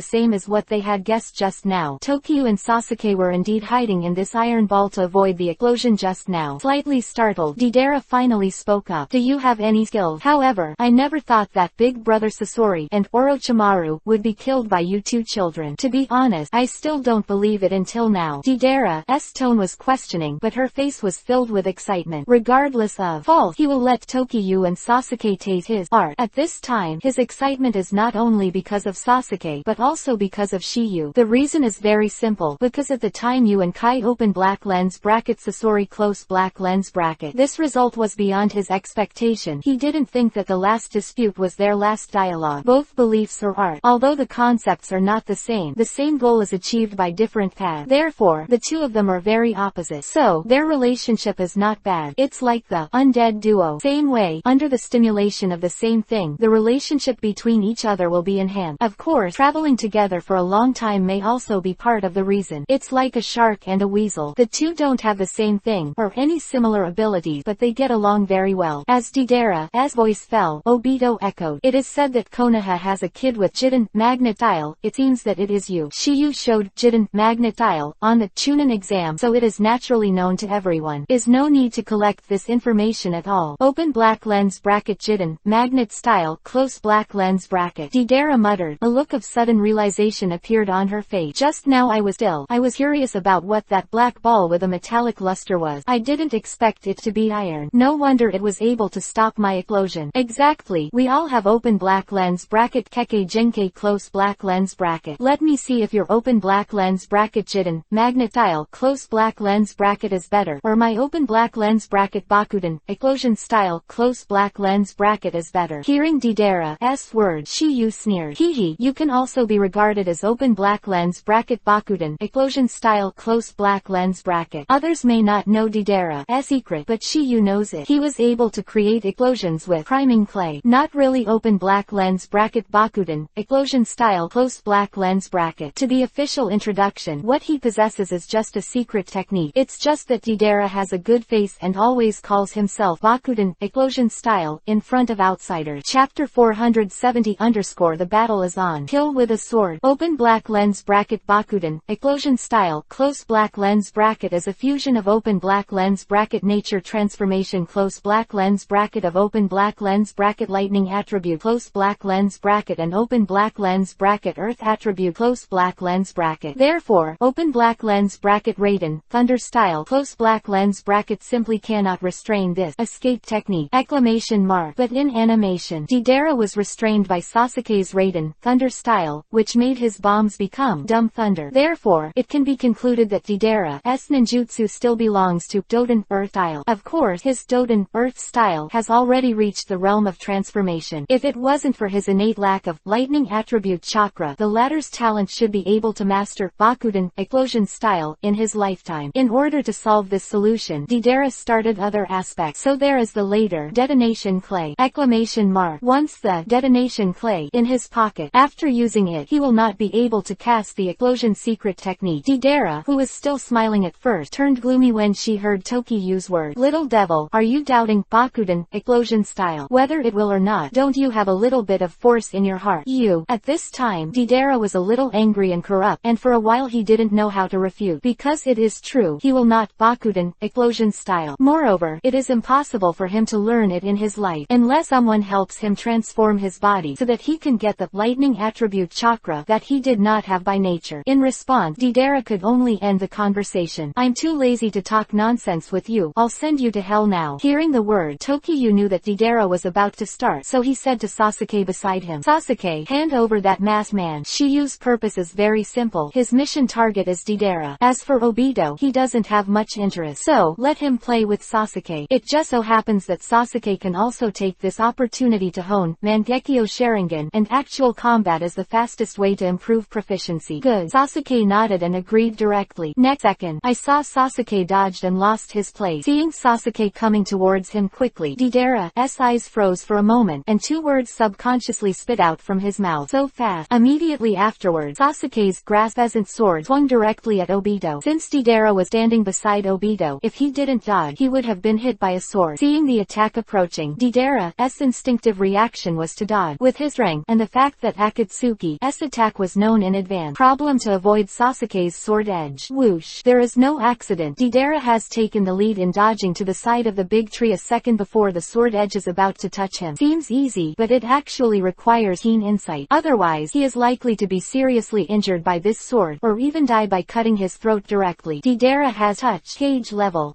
same as what they had guessed just now. Tokiyu and Sasuke were indeed hiding in this iron ball to avoid the explosion just now. Slightly startled, Deidara finally spoke up. Do you have any skills? However, I never thought that Big Brother Sasori and Orochimaru would be killed by you two children. To be honest, I still don't believe it until now. Deidara's tone was questioning, but her face was filled with excitement. Regardless of fault, he will let Tokiyu and Sasuke taste his art. At this time, his excitement is not only because of Sasuke, but also because of Shiyu. The reason is very simple, because at the time you and Kai open black lens bracket Sasori close black lens bracket. This result was beyond his expectation. He didn't think that the last dispute was their last dialogue. Both beliefs or art, although the concepts are not the same goal is achieved by different paths. Therefore, the two of them are very opposite. So, their relationship is not bad. It's like the undead duo. Same way, under the stimulation of the same thing, the relationship between each other will be enhanced. Of course, traveling together for a long time may also be part of the reason. It's like a shark and a weasel. The two don't have the same thing, or any similar abilities, but they get along very well. As Deidara's voice fell, Obito echoed. It is said that Konoha has a kid with Jiden Magnetile. It seems that it is you. Shiyu showed Jiden Magnetile on the Chunin exam, so it is naturally known to everyone. Is no need to collect this information at all. Open black lens bracket Jiden magnet style close black lens bracket. Deidara muttered. A look of sudden realization appeared on her face. Just now I was curious about what that black ball with a metallic luster was. I didn't expect it to be iron. No wonder it was able to stop my explosion. Exactly. We all have open black lens bracket Kekkei Genkai close black lens bracket. Let me see if your open black lens bracket Jiden Magnetile close black lens bracket is better, or my open black lens bracket Bakuden explosion style close black lens bracket is better. Hearing Deidara's words, Shiyu sneered. Hehe, you can also be regarded as open black lens bracket Bakuden explosion style close black lens bracket. Others may not know Deidara's secret, but Shiyu knows it. He was able to create explosions with priming clay. Not really open black lens bracket Bakuden explosion style close black lens bracket. To the official introduction, what he possesses is just a secret technique. It's just that Deidara has a good face and always calls himself Bakuden explosion style in front of outsiders. Chapter 470 The battle is on. Kill with a sword. Open black lens bracket Bakuden explosion style close black lens bracket is a fusion of open black lens bracket nature transformation close black lens bracket of open black lens bracket lightning attribute close black lens bracket and open black lens bracket earth attribute close black lens bracket. Therefore, open black lens bracket Raiden thunder style close black lens bracket simply cannot restrain this escape technique! Exclamation mark. But in animation, Deidara was restrained by Sasuke's Raiden thunder style, which made his bombs become dumb thunder. Therefore, it can be concluded that Deidara's ninjutsu still belongs to Doden earth style. Of course, his Doden earth style has already reached the realm of transformation. If it wasn't for his innate lack of lightning attribute chakra, the latter's talent should be able to master Bakuden explosion style in his lifetime. In order to solve this solution, Deidara started other aspects. So there is the later detonation clay! Exclamation mark. Once the detonation clay in his pocket, after using it, he will not be able to cast the explosion secret technique. Deidara, who was still smiling at first, turned gloomy when she heard Tokiyu's word. Little devil, are you doubting Bakuden explosion style? Whether it will or not, don't you have a little bit of force in your heart? You. At this time, Deidara was a little angry and corrupt, and for a while he didn't know how to refute. Because it is true, he will not Bakuden explosion style. Moreover, it is impossible for him to learn it in his life, unless someone helps him transform his body so that he can get the lightning attribute chakra that he did not have by nature. In response, Deidara could only end the conversation. I'm too lazy to talk nonsense with you. I'll send you to hell now. Hearing the word, Tokiyu knew that Deidara was about to start, so he said to Sasuke beside him, Sasuke, hand over that masked man. Shiyu's purpose is very simple. His mission target is Deidara. As for Obito, he doesn't have much interest, so let him play with Sasuke. It just so happens that Sasuke can also take this opportunity to hone Mangekyo Sharingan and actual combat as the fastest way to improve proficiency. Good. Sasuke nodded and agreed directly. Next second, I saw Sasuke dodged and lost his place. Seeing Sasuke coming towards him quickly, Deidara's eyes froze for a moment, and two words subconsciously spit out from his mouth. So fast. Immediately afterwards, Sasuke's grasp pheasant sword swung directly at Obito. Since Deidara was standing beside Obito, if he didn't dodge, he would have been hit by a sword. Seeing the attack approaching, Deidara's instinctive reaction was to dodge. With his rank, and the fact that Akatsuki's attack was known in advance, problem to avoid Sasuke's sword edge. Whoosh. There is no accident. Deidara has taken the lead in dodging to the side of the big tree tree a second before the sword edge is about to touch him. Seems easy, but it actually requires keen insight. Otherwise, he is likely to be seriously injured by this sword, or even die by cutting his throat directly. Deidara has touch gauge level.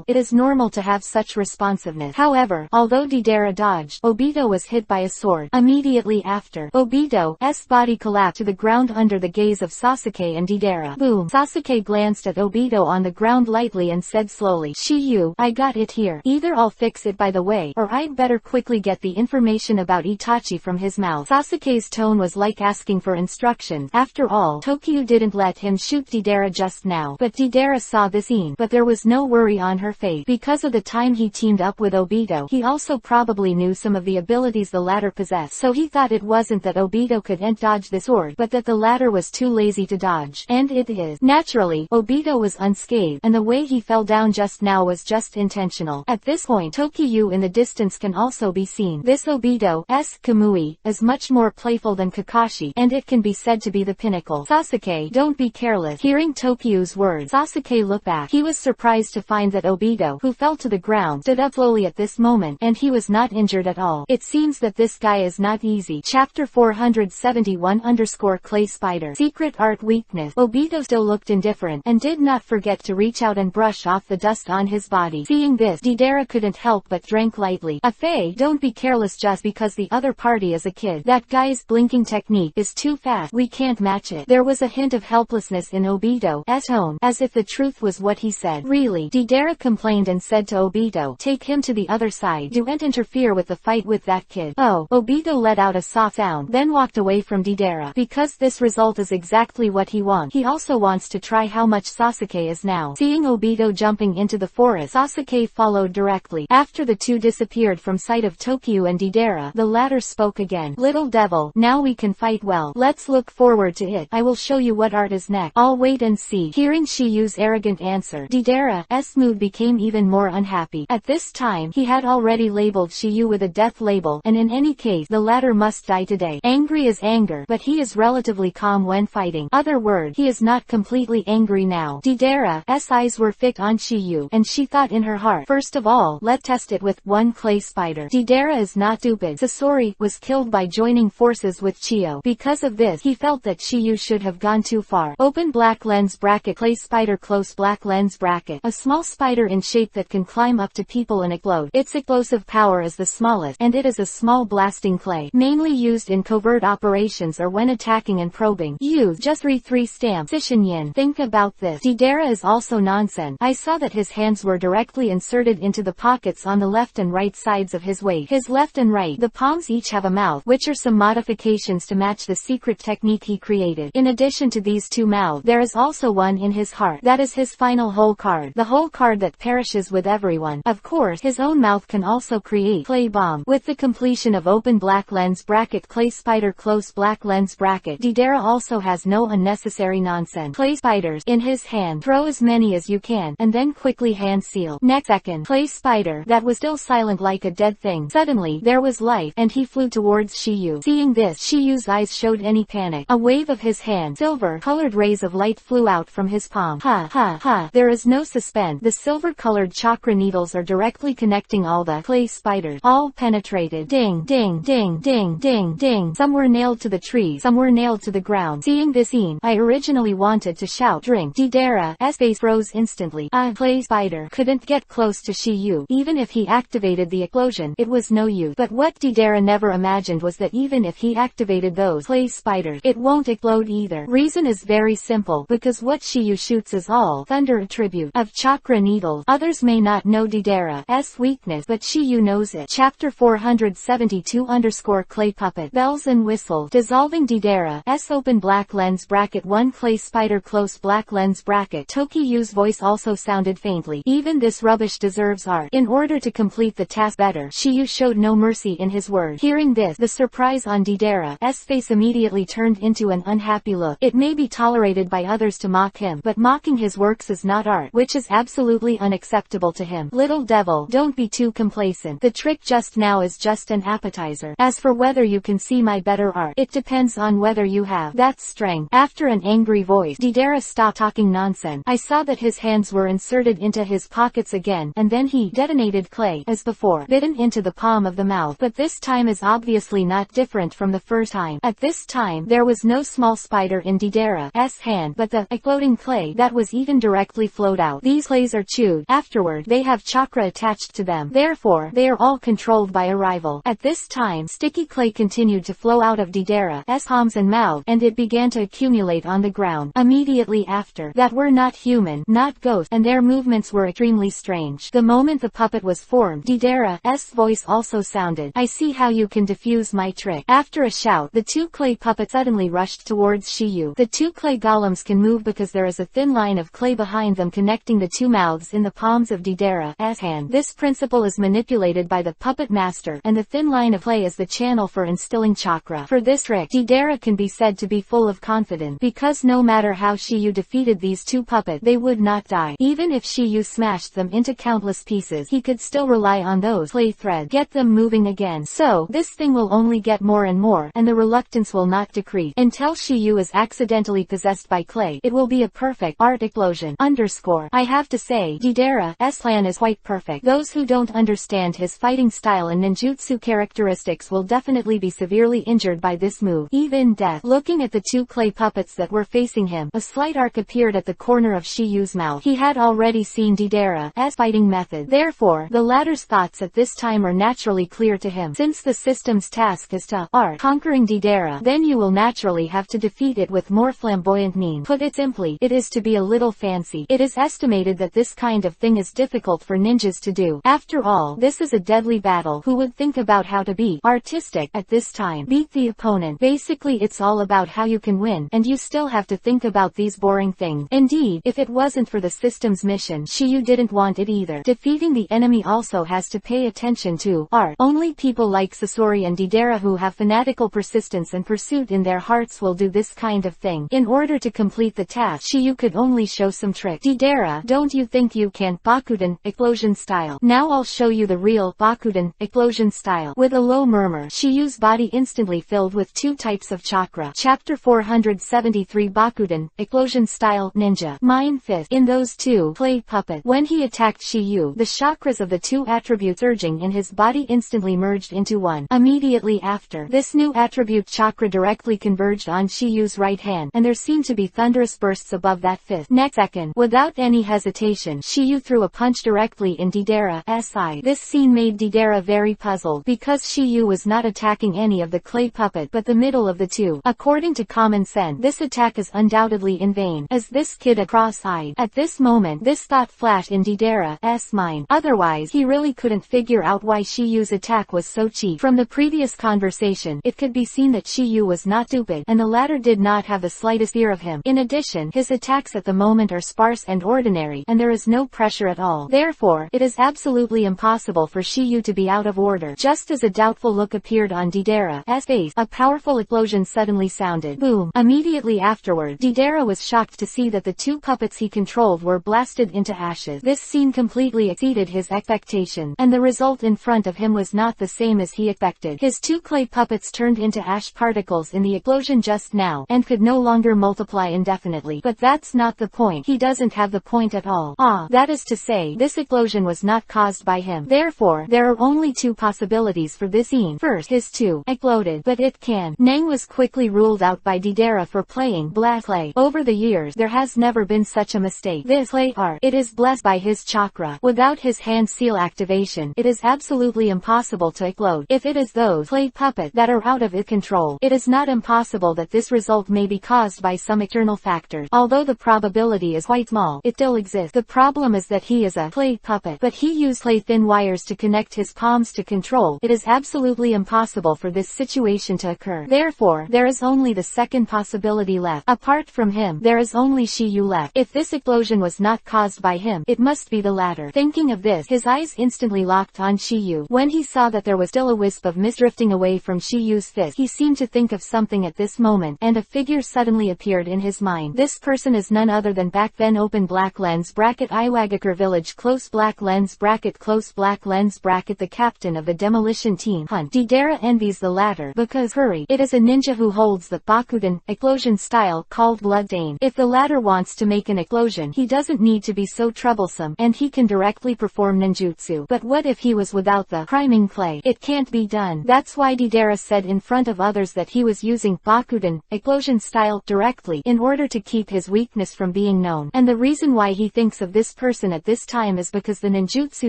It is normal to have such responsiveness. However, although Deidara dodged, Obito was hit by a sword. Immediately after, Obito's body collapsed to the ground under the gaze of Sasuke and Deidara. Boom! Sasuke glanced at Obito on the ground lightly and said slowly, "Shiyu, I got it here. Either I'll fix it by the way, or I'd better quickly get the information about Itachi from his mouth." Sasuke's tone was like asking for instructions. After all, Tokyo didn't let him shoot Deidara just now. But Deidara saw the scene, but there was no worry on her face. Because of the time he teamed up with Obito, he also probably knew some of the abilities the latter possessed. So he thought it wasn't that Obito couldn't dodge the sword, but that the latter was too lazy to dodge. And it is. Naturally, Obito was unscathed, and the way he fell down just now was just intentional. At this point, Tokyo in the distance can also be seen. This Obito's Kamui is much more playful than Kakashi, and it can be said to be the pinnacle. "Sasuke, don't be careless." Hearing Tokyo's words, Sasuke looked back. He was surprised to find that Obito, who fell to the ground, stood up slowly at this moment, and he was not injured at all. It seems that this guy is not easy. Chapter 471_Clay Spider. Secret Art Weakness. Obito still looked indifferent, and did not forget to reach out and brush off the dust on his body. Seeing this, Deidara couldn't help but drank lightly. "Afe, don't be careless just because the other party is a kid. That guy's blinking technique is too fast. We can't match it." There was a hint of helplessness in Obito's tone, as if the truth was what he said. "Really?" Deidara complained and said to Obito, "Take him to the other side. Don't interfere with the fight with that kid." "Oh." Obito let out a soft sound, then walked away from Deidara. Because this result is exactly what he wants. He also wants to try how much Sasuke is now. Seeing Obito jumping into the forest, Sasuke followed directly. After the two disappeared from sight of Tokyo and Deidara, the latter spoke again. "Little devil, now we can fight well. Let's look forward to it. I will show you what art is next. I'll wait and see." Hearing Shiyu's arrogant answer, Deidara's mood became even more unhappy. At this time, he had already labeled Shiyu with a death label, and in any case, the latter must die today. Angry is anger, but he is relatively calm when fighting. Other word, he is not completely angry now. Deidara's eyes were fixed on Shiyu, and she thought in her heart, "First of all, let's test it with one clay spider." Deidara is not stupid. Sasori was killed by joining forces with Chiyo. Because of this, he felt that Shiyu should have gone too far. Open black lens bracket clay spider close black lens bracket. A small spider in shape that can climb up to people and explode. Its explosive power is the smallest, and it is a small blasting clay, mainly used in covert operations or when attacking and probing. Use just 3 stamps. Sishinyin. Think about this. Deidara is also nonsense. I saw that his hands were directly inserted into the pockets on the left and right sides of his waist. His left and right, the palms each have a mouth, which are some modifications to match the secret technique he created. In addition to these two mouths, there is also one in his heart. That is his final whole card. The whole card that perishes with everyone. Of course, his own mouth can also create clay bomb. With the completion of open black lens bracket clay spider close black lens bracket, Deidara also has no unnecessary nonsense. Clay spiders in his hand. Throw as many as you can, and then quickly hand seal. Next second, clay spider that was still silent like a dead thing. Suddenly, there was life, and he flew towards Shiyu. Seeing this, Shiyu's eyes showed any panic. A wave of his hand, silver-colored rays of light flew out from his palm. Ha ha ha. There is no suspense. The silver-colored chakra needles are directly connecting all the clay spiders. All penetrated. Ding, ding, ding, ding, ding, ding. Some were nailed to the tree, some were nailed to the ground. Seeing this scene, I originally wanted to shout, "Drink." Deidara's face froze instantly. A clay spider couldn't get close to Shiyu. Even if he activated the explosion, it was no use. But what Deidara never imagined was that even if he activated those clay spiders, it won't explode either. Reason is very simple, because what Shiyu shoots is all thunder attribute of chakra needles. Others may not know Deidara's weakness, but Shiyu knows it. Chapter 472_Clay Puppet. Bells and Whistles. Dissolving Deidara's open black lens bracket 1 clay spider close black lens bracket. Tokiyu's voice also sounded faintly. Even this rubbish deserves art. In order to complete the task better, Shiyu showed no mercy in his words. Hearing this, the surprise on Deidara's face immediately turned into an unhappy look. It may be tolerated by others to mock him, but mocking his works is not art, which is absolutely unacceptable to him. Little devil, don't be too complacent. The trick just now is just an appetizer. As for whether you can see my better art, it depends on whether you have that strength. After an angry voice, Deidara stopped talking nonsense. I saw that his hands were inserted into his pockets again, and then he detonated clay, as before, bitten into the palm of the mouth, but this time is obviously not different from the first time. At this time, there was no small spider in Didera's hand, but the exploding clay that was eaten directly flowed out. These clays are chewed. Afterward, they have chakra attached to them. Therefore, they are all controlled by a rival. At this time, sticky clay continued to flow out of Didera's palms and mouth, and it began to accumulate on the ground. Immediately after that were not human, not ghosts, and their movements were extremely strange. The moment the puppet was formed, Didera's voice also sounded. "I see how you can defuse my trick." After a shout, the two clay puppets suddenly rushed towards Shiyu. The two clay golems can move because there is a thin line of clay behind them connecting the two mouths in the palms of Didera's hand. This principle is manipulated by the puppet master, and the thin line of clay is the channel for instilling chakra. For this trick, Didera can be said to be full of confidence, because no matter how Shiyu defeated these two puppets, they would not die. Even if Shiyu smashed them into countless pieces, he could still rely on those clay threads, get them moving again. So, this thing will only get more and more, and the reluctance will not decrease, until Shiyu is accidentally possessed by clay. It will be a perfect art explosion. I have to say, Didera's plan is quite perfect. Those who don't understand his fighting style and ninjutsu characteristics will definitely be severely injured by this move, even death. Looking at the two clay puppets that were facing him, a slight arc appeared at the corner of Shiyu's mouth. He had already seen Didera's fighting method. Therefore, the latter's thoughts at this time are naturally clear to him. Since the system's task is to conquering Didera, then you will naturally have to defeat it with more flamboyant means. Put it simply, it is to be a little fancy. It is estimated that this kind of thing is difficult for ninjas to do. After all, this is a deadly battle. Who would think about how to be artistic at this time? Beat the opponent. Basically, it's all about how you can win, and you still have to think about these boring things. Indeed, if it wasn't for the system's mission, Shiyu didn't want it either. Defeating the enemy also has to pay attention to art. Only people like Sasori and Didera who have fanatical persistence and pursuit in their hearts will do this kind of thing. In order to complete the task, Shiyu could only show some trick. "Didera, don't you think you can Bakuden explosion style? Now I'll show you the real Bakuden explosion style." With a low murmur, Shiyu's body instantly filled with two types of chakra. Chapter 473 Bakuden explosion style ninja mind fist. In those two clay puppets, when he attacked Shiyu, the chakras of the two attributes surging in his body instantly merged into one. Immediately after, this new attribute chakra directly converged on Shiyu's right hand, and there seemed to be thunderous bursts above that fist. Next second, without any hesitation, Shiyu threw a punch directly in Didera's eye. This scene made Didera very puzzled, because Shiyu was not attacking any of the clay puppet but the middle of the two. According to common sense, this attack is undoubtedly in vain, as this kid is cross-eyed. At this moment, this thought flashed in Didera's mind. Otherwise, he really couldn't figure out why Shiyu's attack was so cheap. From the previous conversation, it could be seen that Shiyu was not stupid, and the latter did not have the slightest fear of him. In addition, his attacks at the moment are sparse and ordinary, and there is no pressure at all. Therefore, it is absolutely impossible for Shiyu to be out of order. Just as a doubtful look appeared on Didera's face, a powerful explosion suddenly sounded. Boom! Immediately afterward, Didera was shocked to see that the two puppets he controlled were blasted into ashes. This scene completely exceeded his expectations, and the result in front of him was not the same as he expected. His two clay puppets turned into ash particles in the explosion just now, and could no longer multiply indefinitely. But that's not the point. He doesn't have the point at all. That is to say, this explosion was not caused by him. Therefore, there are only two possibilities for this scene. First, his two exploded, but it can. Nang was quickly ruled out by Didera for playing black clay. Over the years, there has never been such a mistake. This clay art, it is blessed by his chakra. Without his hand seal activation, it is absolutely impossible to explode. If it is those clay puppets that are out of its control, it is not impossible that this result may be caused by some external factors. Although the probability is quite small, it still exists. The problem is that he is a clay puppet, but he used clay thin wires to connect his palms to control. It is absolutely impossible for this situation to occur. Therefore, there is only the second possibility left. Apart from him, there is only Shiyu left. If this explosion was not caused by him, it must be the latter. Thinking of this, his eyes instantly locked on Shiyu. When he saw that there was still a wisp of mist drifting away from Shiyu's fist, he seemed to think of something at this moment, and a figure suddenly appeared in his mind. This person is none other than back then open black lens bracket Iwagakure village close black lens bracket close black lens bracket the captain of the demolition team Hunt. Didera envies the latter, because hurry, it is a ninja who holds the Bakuden explosion style called Blood Stain. If the latter wants to make an explosion, he doesn't need to be so troublesome, and he can directly perform ninjutsu. But what if he was without the priming clay? It can't be done. That's why Deidara said in front of others that he was using Bakuden, explosion style, directly, in order to keep his weakness from being known. And the reason why he thinks of this person at this time is because the ninjutsu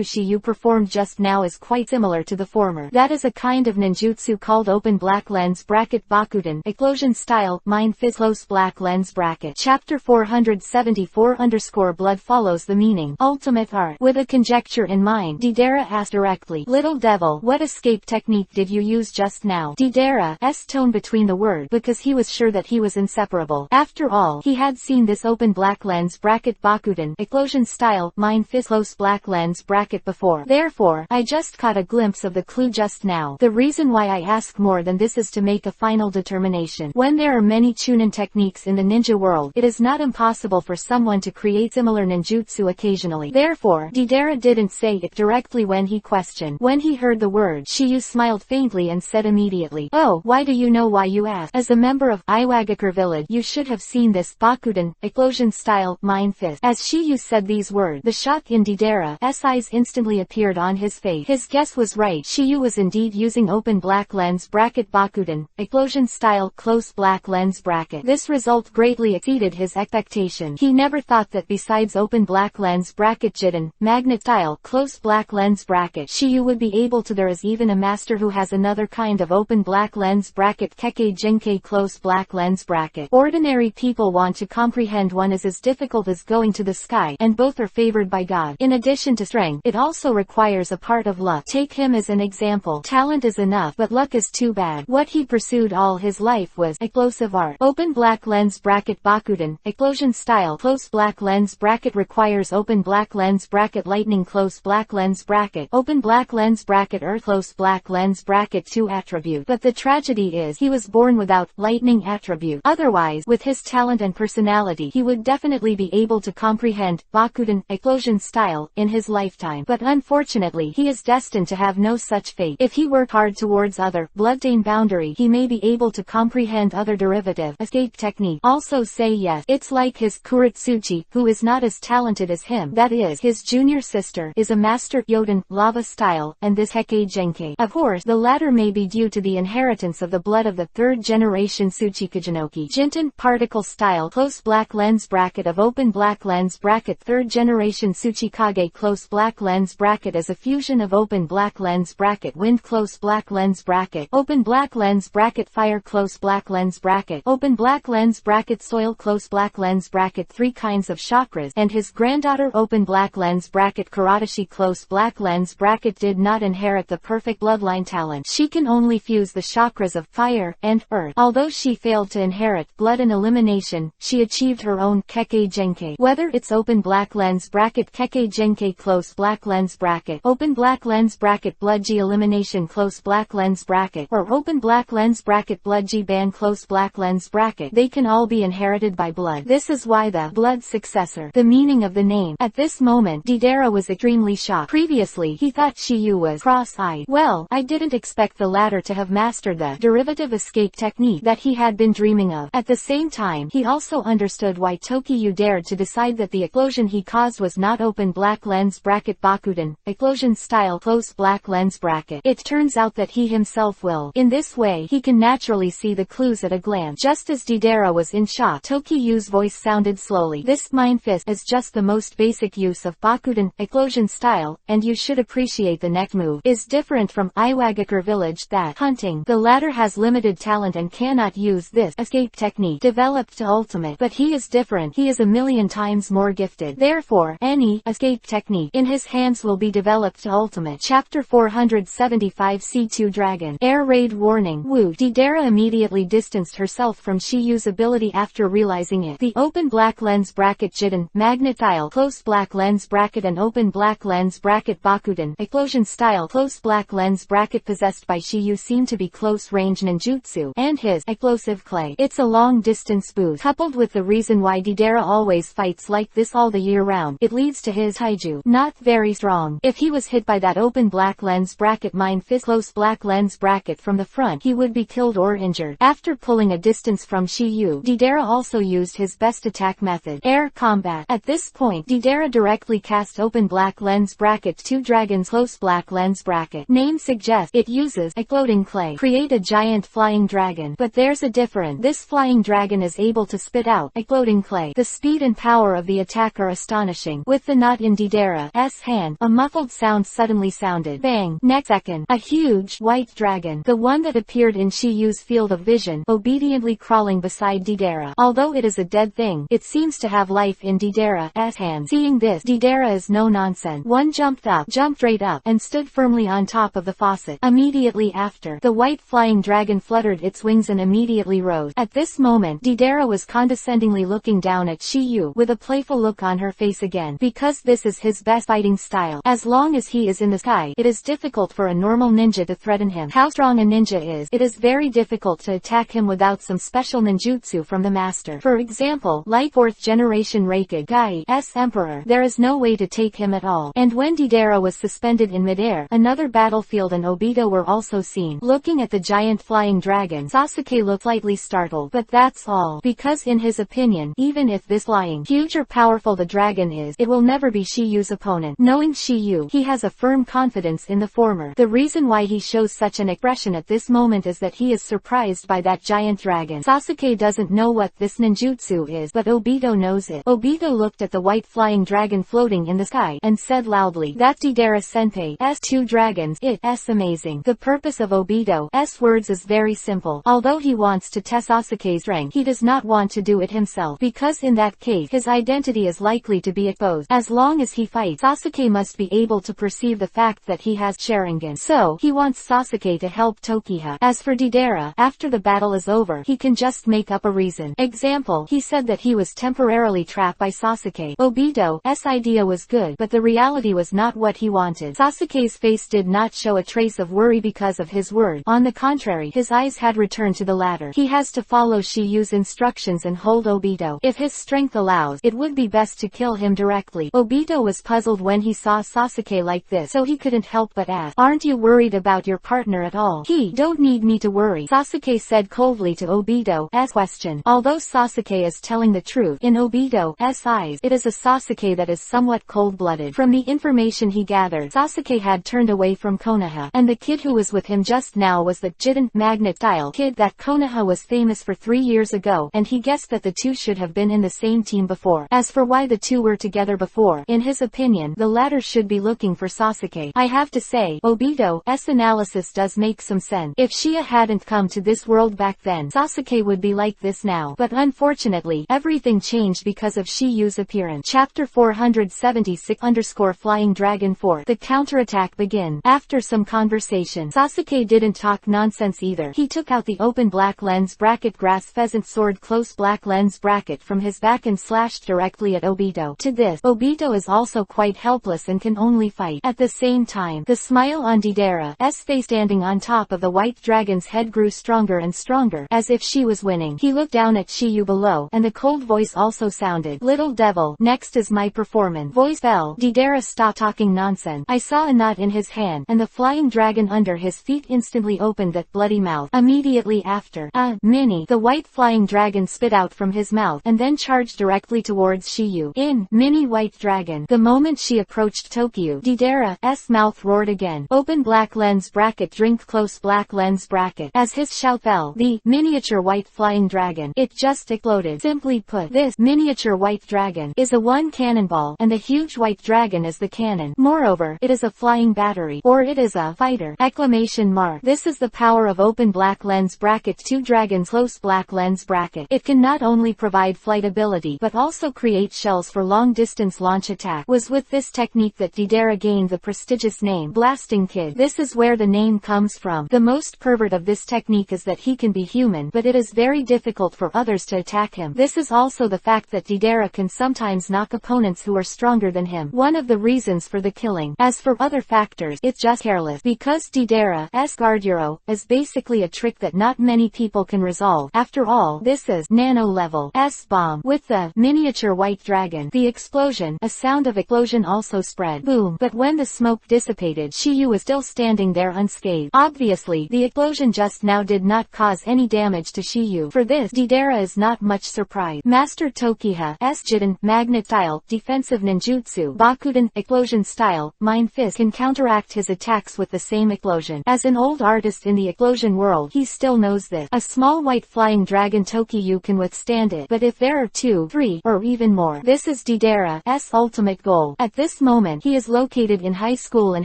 Shiyu performed just now is quite similar to the former. That is a kind of ninjutsu called open black lens bracket Bakuden, explosion style, mind fizz close black lens bracket. Chapter 474 blood follows the meaning. Ultimate art. With a conjecture in mind, Deidara asked directly, "Little devil, what escape technique did you use just now?" Deidara's tone between the word, because he was sure that he was inseparable. After all, he had seen this open black lens bracket Bakuden, explosion style, mind fizz close black lens bracket before. Therefore, I just caught a glimpse of the clue just now. The reason why I ask more than this is to make a final determination. When there are many chunin techniques in the ninja world, it is not impossible for someone to create similar ninjutsu occasionally. Therefore, Deidara didn't say it directly when he questioned. When he heard the word, Shiyu smiled faintly and said immediately, "Oh, why do you know why you ask? As a member of Iwagakure village, you should have seen this Bakuden, explosion style, mind fist." As Shiyu said these words, the shock in Deidara's eyes instantly appeared on his face. His guess was right. Shiyu was indeed using open black lens bracket Bakuden, explosion style, close black lens bracket. This result greatly exceeded his expectation. He never thought that besides open black lens bracket Jiden, magnet style, close black lens bracket, Shiyu would be able to. There is even a master who has another kind of open black lens bracket Kekkei Genkei close black lens bracket. Ordinary people want to comprehend one is as difficult as going to the sky, and both are favored by God. In addition to strength, it also requires a part of luck. Take him as an example. Talent is enough, but luck is too bad. What he pursued all his life was explosive art. Open black lens bracket Bakuden, explosion style, close black lens bracket requires open black lens bracket lightning close black lens bracket, open black lens bracket earth close black lens bracket 2 attribute. But the tragedy is, he was born without lightning attribute. Otherwise, with his talent and personality, he would definitely be able to comprehend Bakuden, explosion style, in his lifetime. But unfortunately, he is destined to have no such fate. If he worked hard towards other bloodstained boundary, he may be able to comprehend other derivative escape technique. Also say yes. It's like his Kuretsuchi, who is not as talented as him. That is, his junior sister is a master Yoden, lava style, and this Kekkei Genkei. Of course, the latter may be due to the inheritance of the blood of the third generation Tsuchikajinoki. Jinten, particle style, close black lens bracket of open black lens bracket third generation Tsuchikage close black lens bracket as a fusion of open black lens bracket wind close black lens bracket, open black lens bracket fire close black lens bracket, open black lens bracket soil close black lens bracket 3 kinds of chakras, and his granddaughter open black lens bracket Karadashi close black lens bracket did not inherit the perfect bloodline talent. She can only fuse the chakras of fire and earth. Although she failed to inherit blood and elimination, she achieved her own Kekkei Genkei. Whether it's open black lens bracket Kekkei Genkei close black lens bracket, open black lens bracket blood G elimination close black lens bracket, or open black lens bracket blood G ban close black lens bracket, they can all be inherited by blood. This is why the blood successor, the meaning of the name. At this moment, Deidara was extremely shocked. Previously, he thought Shiyu was cross-eyed. Well, I didn't expect the latter to have mastered the derivative escape technique that he had been dreaming of. At the same time, he also understood why Tokiyu dared to decide that the explosion he caused was not open black lens bracket Bakuden, explosion style close black lens bracket. It turns out that he himself will. In this way, he can naturally see the clues at a glance. Just as Deidara was in shock, Tokiyu's voice sounded slowly. This mind fist is just the most basic use of Bakuden, explosion style, and you should appreciate the next move is different from Iwagakure village that hunting. The latter has limited talent and cannot use this escape technique developed to ultimate. But he is different. He is a million times more gifted. Therefore, any escape technique in his hands will be developed to ultimate. Chapter 475 C2 Dragon. Air raid warning. Woo. Deidara immediately distanced herself from Shiyu's ability after realizing it. The open black lens bracket Jiden, magnet style, close black lens bracket and open black lens bracket Bakuden, explosion style, close black lens bracket possessed by Shiyu seem to be close range ninjutsu, and his explosive clay. It's a long distance boost. Coupled with the reason why Deidara always fights like this all the year round, it leads to his taiju not very strong. If he was hit by that open black lens bracket mind fist close black lens bracket from the front, he would be killed or injured. After pulling a distance from Shiyu, Deidara also used his best attack method, air combat. At this point, Deidara directly cast open open black lens bracket 2 dragons close black lens bracket. Name suggests it uses exploding clay. Create a giant flying dragon. But there's a difference. This flying dragon is able to spit out exploding clay. The speed and power of the attack are astonishing. With the knot in Didera's hand, a muffled sound suddenly sounded. Bang! Next second, a huge white dragon, the one that appeared in Shiyu's field of vision, obediently crawling beside Didera. Although it is a dead thing, it seems to have life in Didera's hand. Seeing this, Didera is no nonsense. One jumped straight up, and stood firmly on top of the faucet. Immediately after, the white flying dragon fluttered its wings and immediately rose. At this moment, Didera was condescendingly looking down at Shiyu, with a playful look on her face again. Because this is his best fighting style. As long as he is in the sky, it is difficult for a normal ninja to threaten him. How strong a ninja is, it is very difficult to attack him without some special ninjutsu from the master. For example, like 4th generation Raikage Emperor, there is no way to take him at all. And when Didera was suspended in midair, another battlefield and Obito were also seen. Looking at the giant flying dragon, Sasuke looked slightly startled. But that's all. Because in his opinion, even if this flying, huge or powerful the dragon is, it will never be Shiyu's opponent. Knowing Shiyu, he has a firm confidence in the former. The reason why he shows such an expression at this moment is that he is surprised by that giant dragon. Sasuke doesn't know what this ninjutsu is, but Obito knows it. Obito looked at the white flying dragon floating in the sky, and said loudly, "That's Didera Senpai's 2 dragons, it's amazing." The purpose of Obito's words is very simple. Although he wants to test Sasuke's rank, he does not want to do it himself, because in that case, his identity is likely to be exposed. As long as he fights, Sasuke must be able to perceive the fact that he has Sharingan. So, he wants Sasuke to help Tokiha. As for Didera, after the battle is over, he can just make up a reason. Example, he said that he was temporarily trapped by Sasuke. Obito's idea was good, but the reality was not what he wanted. Sasuke's face did not show a trace of worry because of his word. On the contrary, his eyes had returned to the latter. He has to follow Shiyu's instructions and hold Obito. If his strength allows, it would be best to kill him directly. Obito was puzzled when he saw Sasuke like this, so he couldn't help but ask, "Aren't you worried about your partner at all?" "He don't need me to worry," Sasuke said coldly to Obito's question. Although Sasuke is telling the truth, in Obito's eyes, it is a Sasuke that is somewhat cold-blooded. From the information he gathered, Sasuke had turned away from Konoha, and the kid who was with him just now was the Jiden magnet-style kid that Konoha was famous for 3 years ago, and he guessed that the two should have been in the same team before. As for why the two were together before, in his opinion, the latter should be looking for Sasuke. I have to say, Obito's analysis does make some sense. If Shia hadn't come to this world back then, Sasuke would be like this now. But unfortunately, everything changed because of Shiyu's appearance. Chapter 476_Flying Dragon 4. The counterattack begins. After some conversation, Sasuke didn't talk nonsense either. He took out the open black lens bracket grass pheasant sword close black lens bracket from his back and slashed directly at Obito. To this, Obito is also quite helpless and can only fight. At the same time, the smile on Didera's face standing on top of the white dragon's head grew stronger and stronger, as if she was winning. He looked down at Shiyu below, and the cold voice also sounded, "Little devil, next is my performance." Voice fell. Didera stopped talking nonsense. I saw a knot in his hand, and the flying dragon under his feet instantly opened that bloody mouth. Immediately after, the white flying dragon spit out from his mouth, and then charged directly towards Shiyu. Mini white dragon. The moment she approached Tokyo, Didera's mouth roared again. Open black lens bracket drink close black lens bracket. As his shout fell, the miniature white flying dragon, it just exploded. Simply put, this miniature white dragon is a one cannonball, and the huge white dragon is the cannon. Moreover, it is a flying battery, or it is a fighter! Exclamation mark. This is the power of open black lens bracket 2 dragons close black lens bracket. It can not only provide flight ability, but also create shells for long distance launch attack. Was with this technique that Didera gained the prestigious name Blasting Kid. This is where the name comes from. The most pervert of this technique is that he can be human, but it is very difficult for others to attack him. This is also the fact that Didera can sometimes knock opponents who are stronger than him. One of the reasons for the killing. As for other factors, it's just careless. Because Didera's Guarduro is basically a trick that not many people can resolve. After all, this is nano level S-bomb. With the miniature white dragon, the explosion, a sound of explosion also spread. Boom. But when the smoke dissipated, Shiyu was still standing there unscathed. Obviously, the explosion just now did not cause any damage to Shiyu. For this, Didera is not much surprised. Master Tokiha's Jiden magnet-style defensive ninjutsu ninjutsu Bakuden explosion style, Mind Fist can counteract his attacks with the same explosion. As an old artist in the explosion world, he still knows this. A small white flying dragon Tokyu can withstand it, but if there are 2, 3, or even more, this is Deidara's ultimate goal. At this moment, he is located in high school and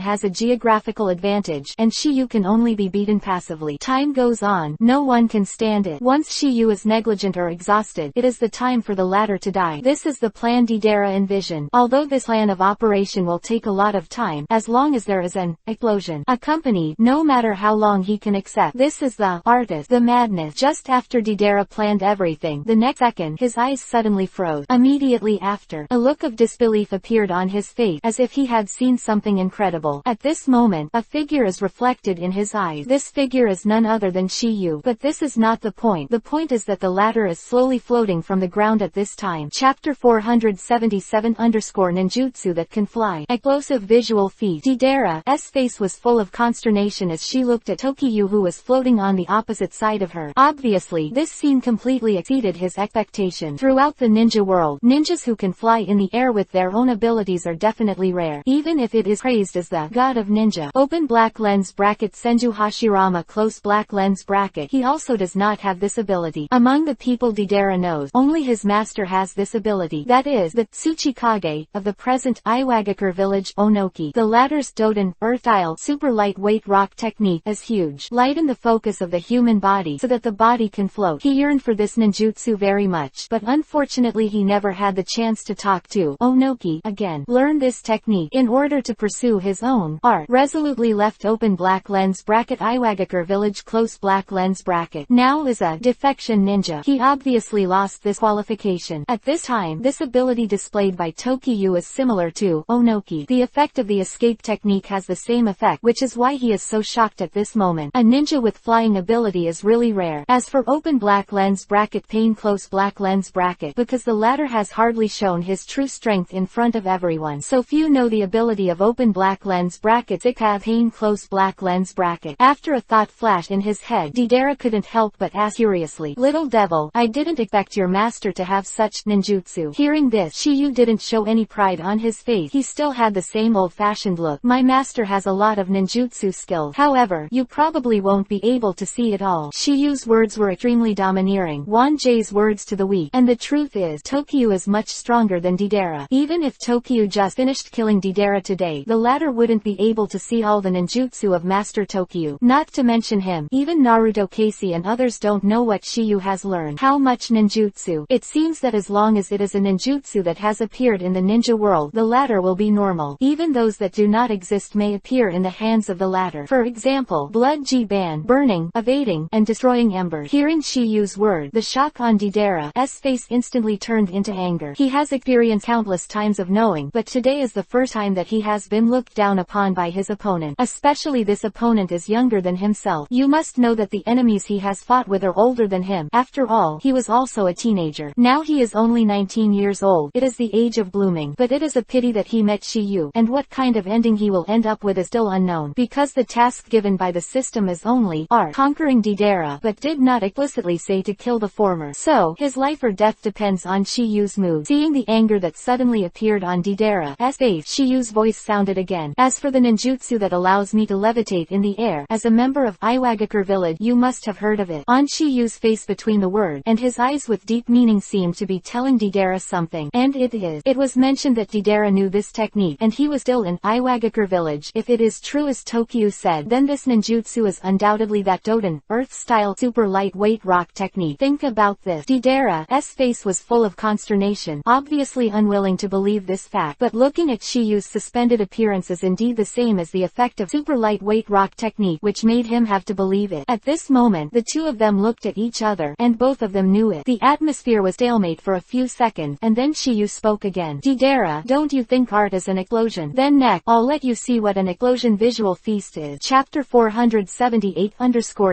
has a geographical advantage, and Shiyu can only be beaten passively. Time goes on, no one can stand it. Once Shiyu is negligent or exhausted, it is the time for the latter to die. This is the plan Deidara envisioned. Although this plan of operation will take a lot of time, as long as there is an explosion accompanied, no matter how long he can accept. This is the artist, the madness. Just after Deidara planned everything, the next second, his eyes suddenly froze. Immediately after, a look of disbelief appeared on his face, as if he had seen something incredible. At this moment, a figure is reflected in his eyes. This figure is none other than Shiyu. But this is not the point. The point is that the latter is slowly floating from the ground at this time. Chapter 477 Ninjutsu that can fly. Explosive visual feat. Deidara's face was full of consternation as she looked at Tokyu, who was floating on the opposite side of her. Obviously, this scene completely exceeded his expectation. Throughout the ninja world, ninjas who can fly in the air with their own abilities are definitely rare, even if it is praised as the god of ninja. Open black lens bracket Senju Hashirama close black lens bracket. He also does not have this ability. Among the people Deidara knows, only his master has this ability. That is, the Tsuchikage of the present Iwagakure village Onoki. The latter's Doden, earth-style, super lightweight rock technique is huge. Lighten the focus of the human body so that the body can float. He yearned for this ninjutsu very much, but unfortunately he never had the chance to talk to Onoki again. Learn this technique in order to pursue his own art. Resolutely left open black lens bracket Iwagakure village close black lens bracket. Now is a defection ninja. He obviously lost this qualification. At this time, this ability displayed by Tokyu is similar to Onoki. The effect of the escape technique has the same effect, which is why he is so shocked at this moment. A ninja with flying ability is really rare. As for open black lens bracket Pain close black lens bracket, because the latter has hardly shown his true strength in front of everyone, so few know the ability of open black lens bracket Pain close black lens bracket. After a thought flashed in his head, Deidara couldn't help but ask curiously, "Little devil, I didn't expect your master to have such ninjutsu." Hearing this, Shiyu didn't show any pride on his face. He still had the same old-fashioned look. "My master has a lot of ninjutsu skills. However, you probably won't be able to see it all." Shiyu's words were extremely domineering. Wanjay's words to the weak. And the truth is, Tokyu is much stronger than Deidara. Even if Tokyu just finished killing Deidara today, the latter wouldn't be able to see all the ninjutsu of Master Tokyu. Not to mention him, even Naruto Casey and others don't know what Shiyu has learned. How much ninjutsu? It seems that as long as it is a ninjutsu that has appeared in the ninja world, the latter will be normal. Even those that do not exist may appear in the hands of the latter. For example, Blood G-Ban, burning, evading, and destroying embers. Hearing Shiyu's word, the shock on Deidara's face instantly turned into anger. He has experienced countless times of knowing, but today is the first time that he has been looked down upon by his opponent. Especially this opponent is younger than himself. You must know that the enemies he has fought with are older than him. After all, he was also a teenager. Now he is only 19 years old. It is the age of blooming. But it is a pity that he met Shiyu, and what kind of ending he will end up with is still unknown, because the task given by the system is only art, conquering Deidara, but did not explicitly say to kill the former. So, his life or death depends on Shiyu's mood. Seeing the anger that suddenly appeared on Deidara's face, Shiyu's voice sounded again. "As for the ninjutsu that allows me to levitate in the air, as a member of Iwagakure village, you must have heard of it." On Shiyu's face between the word and his eyes with deep meaning seemed to be telling Deidara something. And it is. It was mentioned that Deidara knew this technique, and he was still in Iwagakure village. If it is true as Tokyu said, then this ninjutsu is undoubtedly that Doden, earth-style super lightweight rock technique. Think about this. Deidara's face was full of consternation, obviously unwilling to believe this fact, but looking at Shiyu's suspended appearance is indeed the same as the effect of super lightweight rock technique, which made him have to believe it. At this moment, the two of them looked at each other, and both of them knew it. The atmosphere was stalemate for a few seconds, and then Shiyu spoke again. "Deidara, don't you think art is an explosion? Then next, I'll let you see what an explosion visual feast is." Chapter 478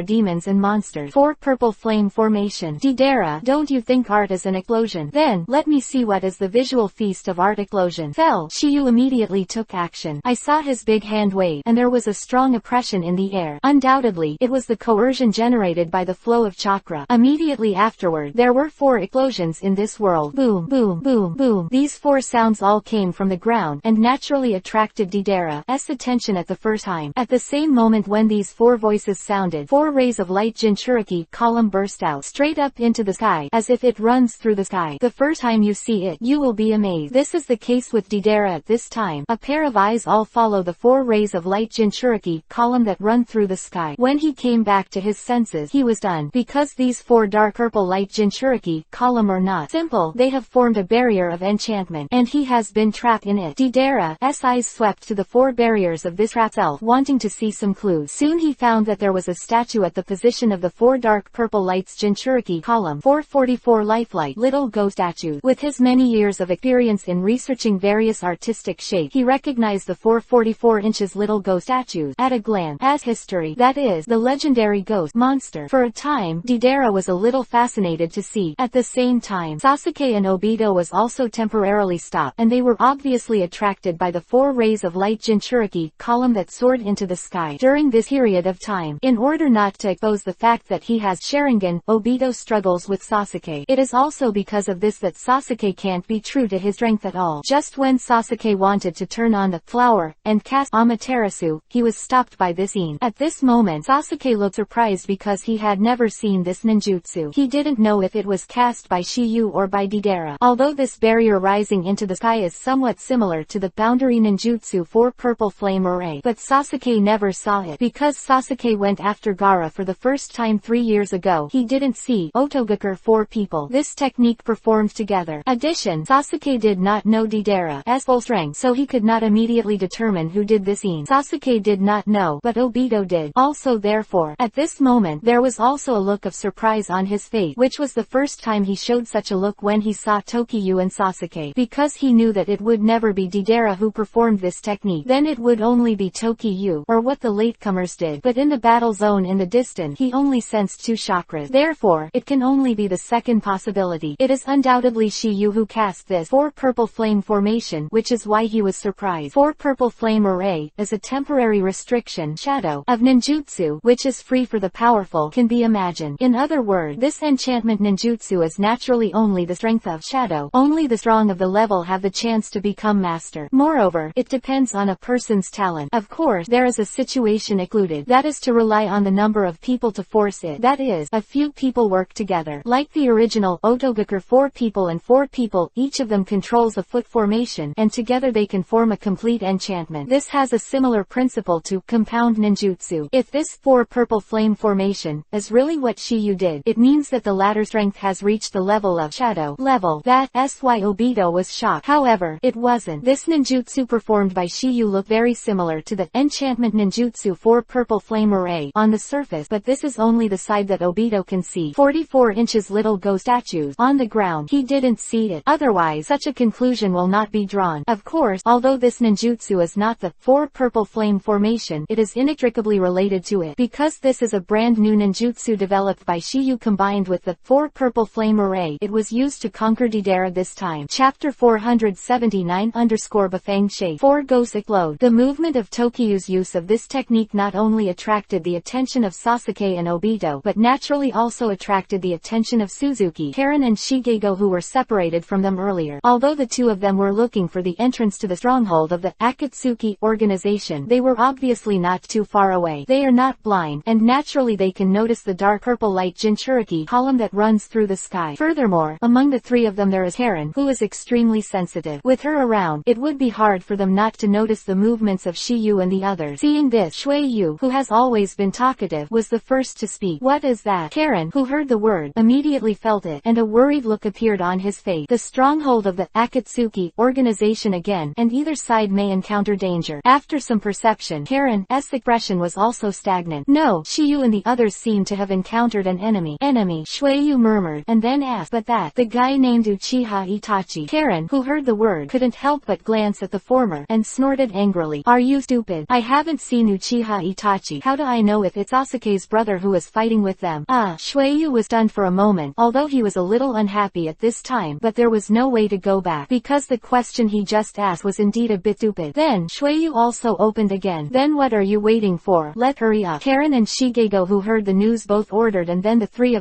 Demons and Monsters. 4 Purple Flame Formation. "Deidara, don't you think art is an explosion? Then, let me see what is the visual feast of art explosion." Fell. Shiyu immediately took action. I saw his big hand wave, and there was a strong oppression in the air. Undoubtedly, it was the coercion generated by the flow of chakra. Immediately afterward, there were 4 explosions in this world. Boom, boom, boom, boom. These 4 sounds all all came from the ground, and naturally attracted Deidara's attention at the first time. At the same moment when these four voices sounded, four rays of light Jinchuriki column burst out straight up into the sky, as if it runs through the sky. The first time you see it, you will be amazed. This is the case with Deidara at this time. A pair of eyes all follow the four rays of light Jinchuriki column that run through the sky. When he came back to his senses, he was stunned, because these four dark purple light Jinchuriki column are not simple. They have formed a barrier of enchantment, and he has been trapped in it. Deidara's eyes swept to the four barriers of this trap self, wanting to see some clues. Soon he found that there was a statue at the position of the four dark purple lights Jinchuriki column 444 lifelike little ghost statue. With his many years of experience in researching various artistic shapes, he recognized the 444 inches little ghost statues at a glance as history, that is, the legendary ghost monster. For a time, Deidara was a little fascinated to see. At the same time, Sasuke and Obito was also temporarily stopped, and they were obviously attracted by the four rays of light Jinchuriki column that soared into the sky. During this period of time, in order not to expose the fact that he has Sharingan, Obito struggles with Sasuke. It is also because of this that Sasuke can't be true to his strength at all. Just when Sasuke wanted to turn on the flower and cast Amaterasu, he was stopped by this scene. At this moment, Sasuke looked surprised because he had never seen this ninjutsu. He didn't know if it was cast by Shiyu or by Deidara. Although this barrier rising into the sky is somewhat similar to the boundary ninjutsu for purple flame array, but Sasuke never saw it. Because Sasuke went after Gaara for the first time 3 years ago, he didn't see Otogakure four people this technique performed together. Addition, Sasuke did not know Deidara's full strength, so he could not immediately determine who did this scene. Sasuke did not know, but Obito did. Also therefore, at this moment, there was also a look of surprise on his face, which was the first time he showed such a look when he saw Tokiyu and Sasuke, because he knew that it would never be Deidara who performed this technique. Then it would only be Tokiyu, or what the latecomers did. But in the battle zone in the distance, he only sensed two chakras. Therefore, it can only be the second possibility. It is undoubtedly Shiyu who cast this four purple flame formation, which is why he was surprised. Four purple flame array is a temporary restriction shadow of ninjutsu, which is free for the powerful can be imagined. In other words, this enchantment ninjutsu is naturally only the strength of shadow. Only the strong of the level have the chance to become master. Moreover, it depends on a person's talent. Of course, there is a situation included, that is to rely on the number of people to force it. That is, a few people work together. Like the original Otogakure, 4 people and 4 people, each of them controls a foot formation, and together they can form a complete enchantment. This has a similar principle to compound ninjutsu. If this 4 purple flame formation is really what Shiyu did, it means that the latter strength has reached the level of shadow level. That's why Obito was shocked. However, it wasn't. This ninjutsu performed by Shiyu looked very similar to the enchantment ninjutsu 4 purple flame array on the surface, but this is only the side that Obito can see. 44 inches little ghost statues on the ground. He didn't see it. Otherwise, such a conclusion will not be drawn. Of course, although this ninjutsu is not the 4 purple flame formation, it is inextricably related to it, because this is a brand new ninjutsu developed by Shiyu combined with the 4 purple flame array. It was used to conquer Deidara this time. Chapter 479 Bafang Shape 4 Ghost Explode. The movement of Tokiyu's use of this technique not only attracted the attention of Sasuke and Obito, but naturally also attracted the attention of Suzuki, Karen and Shigego, who were separated from them earlier. Although the two of them were looking for the entrance to the stronghold of the Akatsuki organization, they were obviously not too far away. They are not blind, and naturally they can notice the dark purple light Jinchuriki column that runs through the sky. Furthermore, among the three of them there is Karen, who is extremely sensitive. With her around, it would be hard for them not to notice the movements of Shiyu and the others. Seeing this, Shuiyu, who has always been talkative, was the first to speak. What is that? Karen, who heard the word, immediately felt it, and a worried look appeared on his face. The stronghold of the Akatsuki organization again, and either side may encounter danger. After some perception, Karen's expression was also stagnant. No, Shiyu and the others seemed to have encountered an enemy. Shuiyu murmured, and then asked, but that, the guy named Uchiha Itachi. Karen, who heard the word, couldn't help but glance at the former, and snorted angrily. Are you stupid? I haven't seen Uchiha Itachi. How do I know if it's Sasuke's brother who is fighting with them? Shuiyu was stunned for a moment, although he was a little unhappy at this time, but there was no way to go back, because the question he just asked was indeed a bit stupid. Then, Shuiyu also opened again. Then what are you waiting for? Let's hurry up. Karen and Shigego, who heard the news, both ordered, and then the three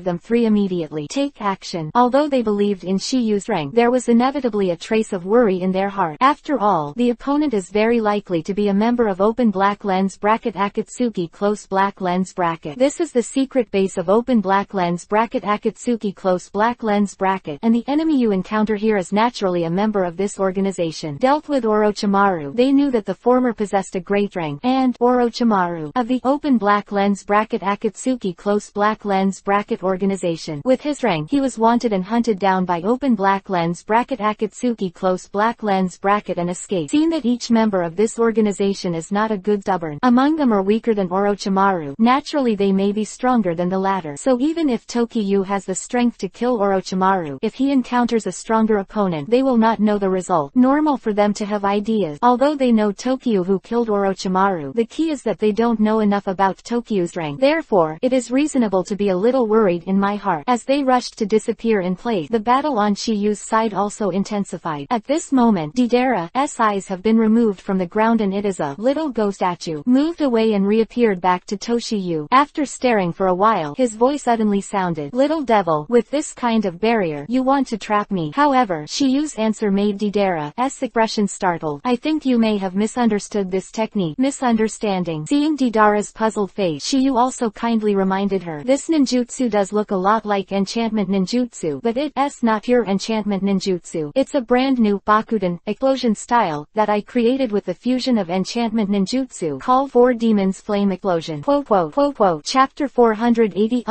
immediately take action. Although they believed in Shiyu's strength, there was inevitably a trace of worry in their heart. After all, the opponent is very likely to be a member of open black lens bracket Akatsuki close black lens bracket. This is the secret base of open black lens bracket Akatsuki close black lens bracket, and the enemy you encounter here is naturally a member of this organization. Dealt with Orochimaru. They knew that the former possessed a great rank, and Orochimaru of the open black lens bracket Akatsuki close black lens bracket organization. With his rank, he was wanted and hunted down by open black lens bracket Akatsuki close black lens bracket and escaped. Seeing that each member of this organization is not a good stubborn among them are weaker than Orochimaru, naturally they may be stronger than the latter. So even if Tokiyu has the strength to kill Orochimaru, if he encounters a stronger opponent, they will not know the result. Normal for them to have ideas. Although they know Tokiyu who killed Orochimaru, the key is that they don't know enough about Tokiyu's rank. Therefore, it is reasonable to be a little worried in my heart. As they rushed to disappear in place, the battle on Shiyu's side also intensified. At this moment, Deidara's eyes have been removed from the ground and it is a little ghost statue, moved away and reappeared back to Toshiyu. After staring for a while, his voice suddenly sounded, "Little devil, with this kind of barrier, you want to trap me." However, Shiyu's answer made Deidara's expression startled. "I think you may have misunderstood this technique." Misunderstanding. Seeing Deidara's puzzled face, Shiyu also kindly reminded her, "This ninjutsu does look a lot like enchantment ninjutsu, but it's not pure enchantment ninjutsu. It's a brand new Bakuden explosion style that I created with the fusion of enchantment ninjutsu called 4 Demons Flame Explosion." Chapter 480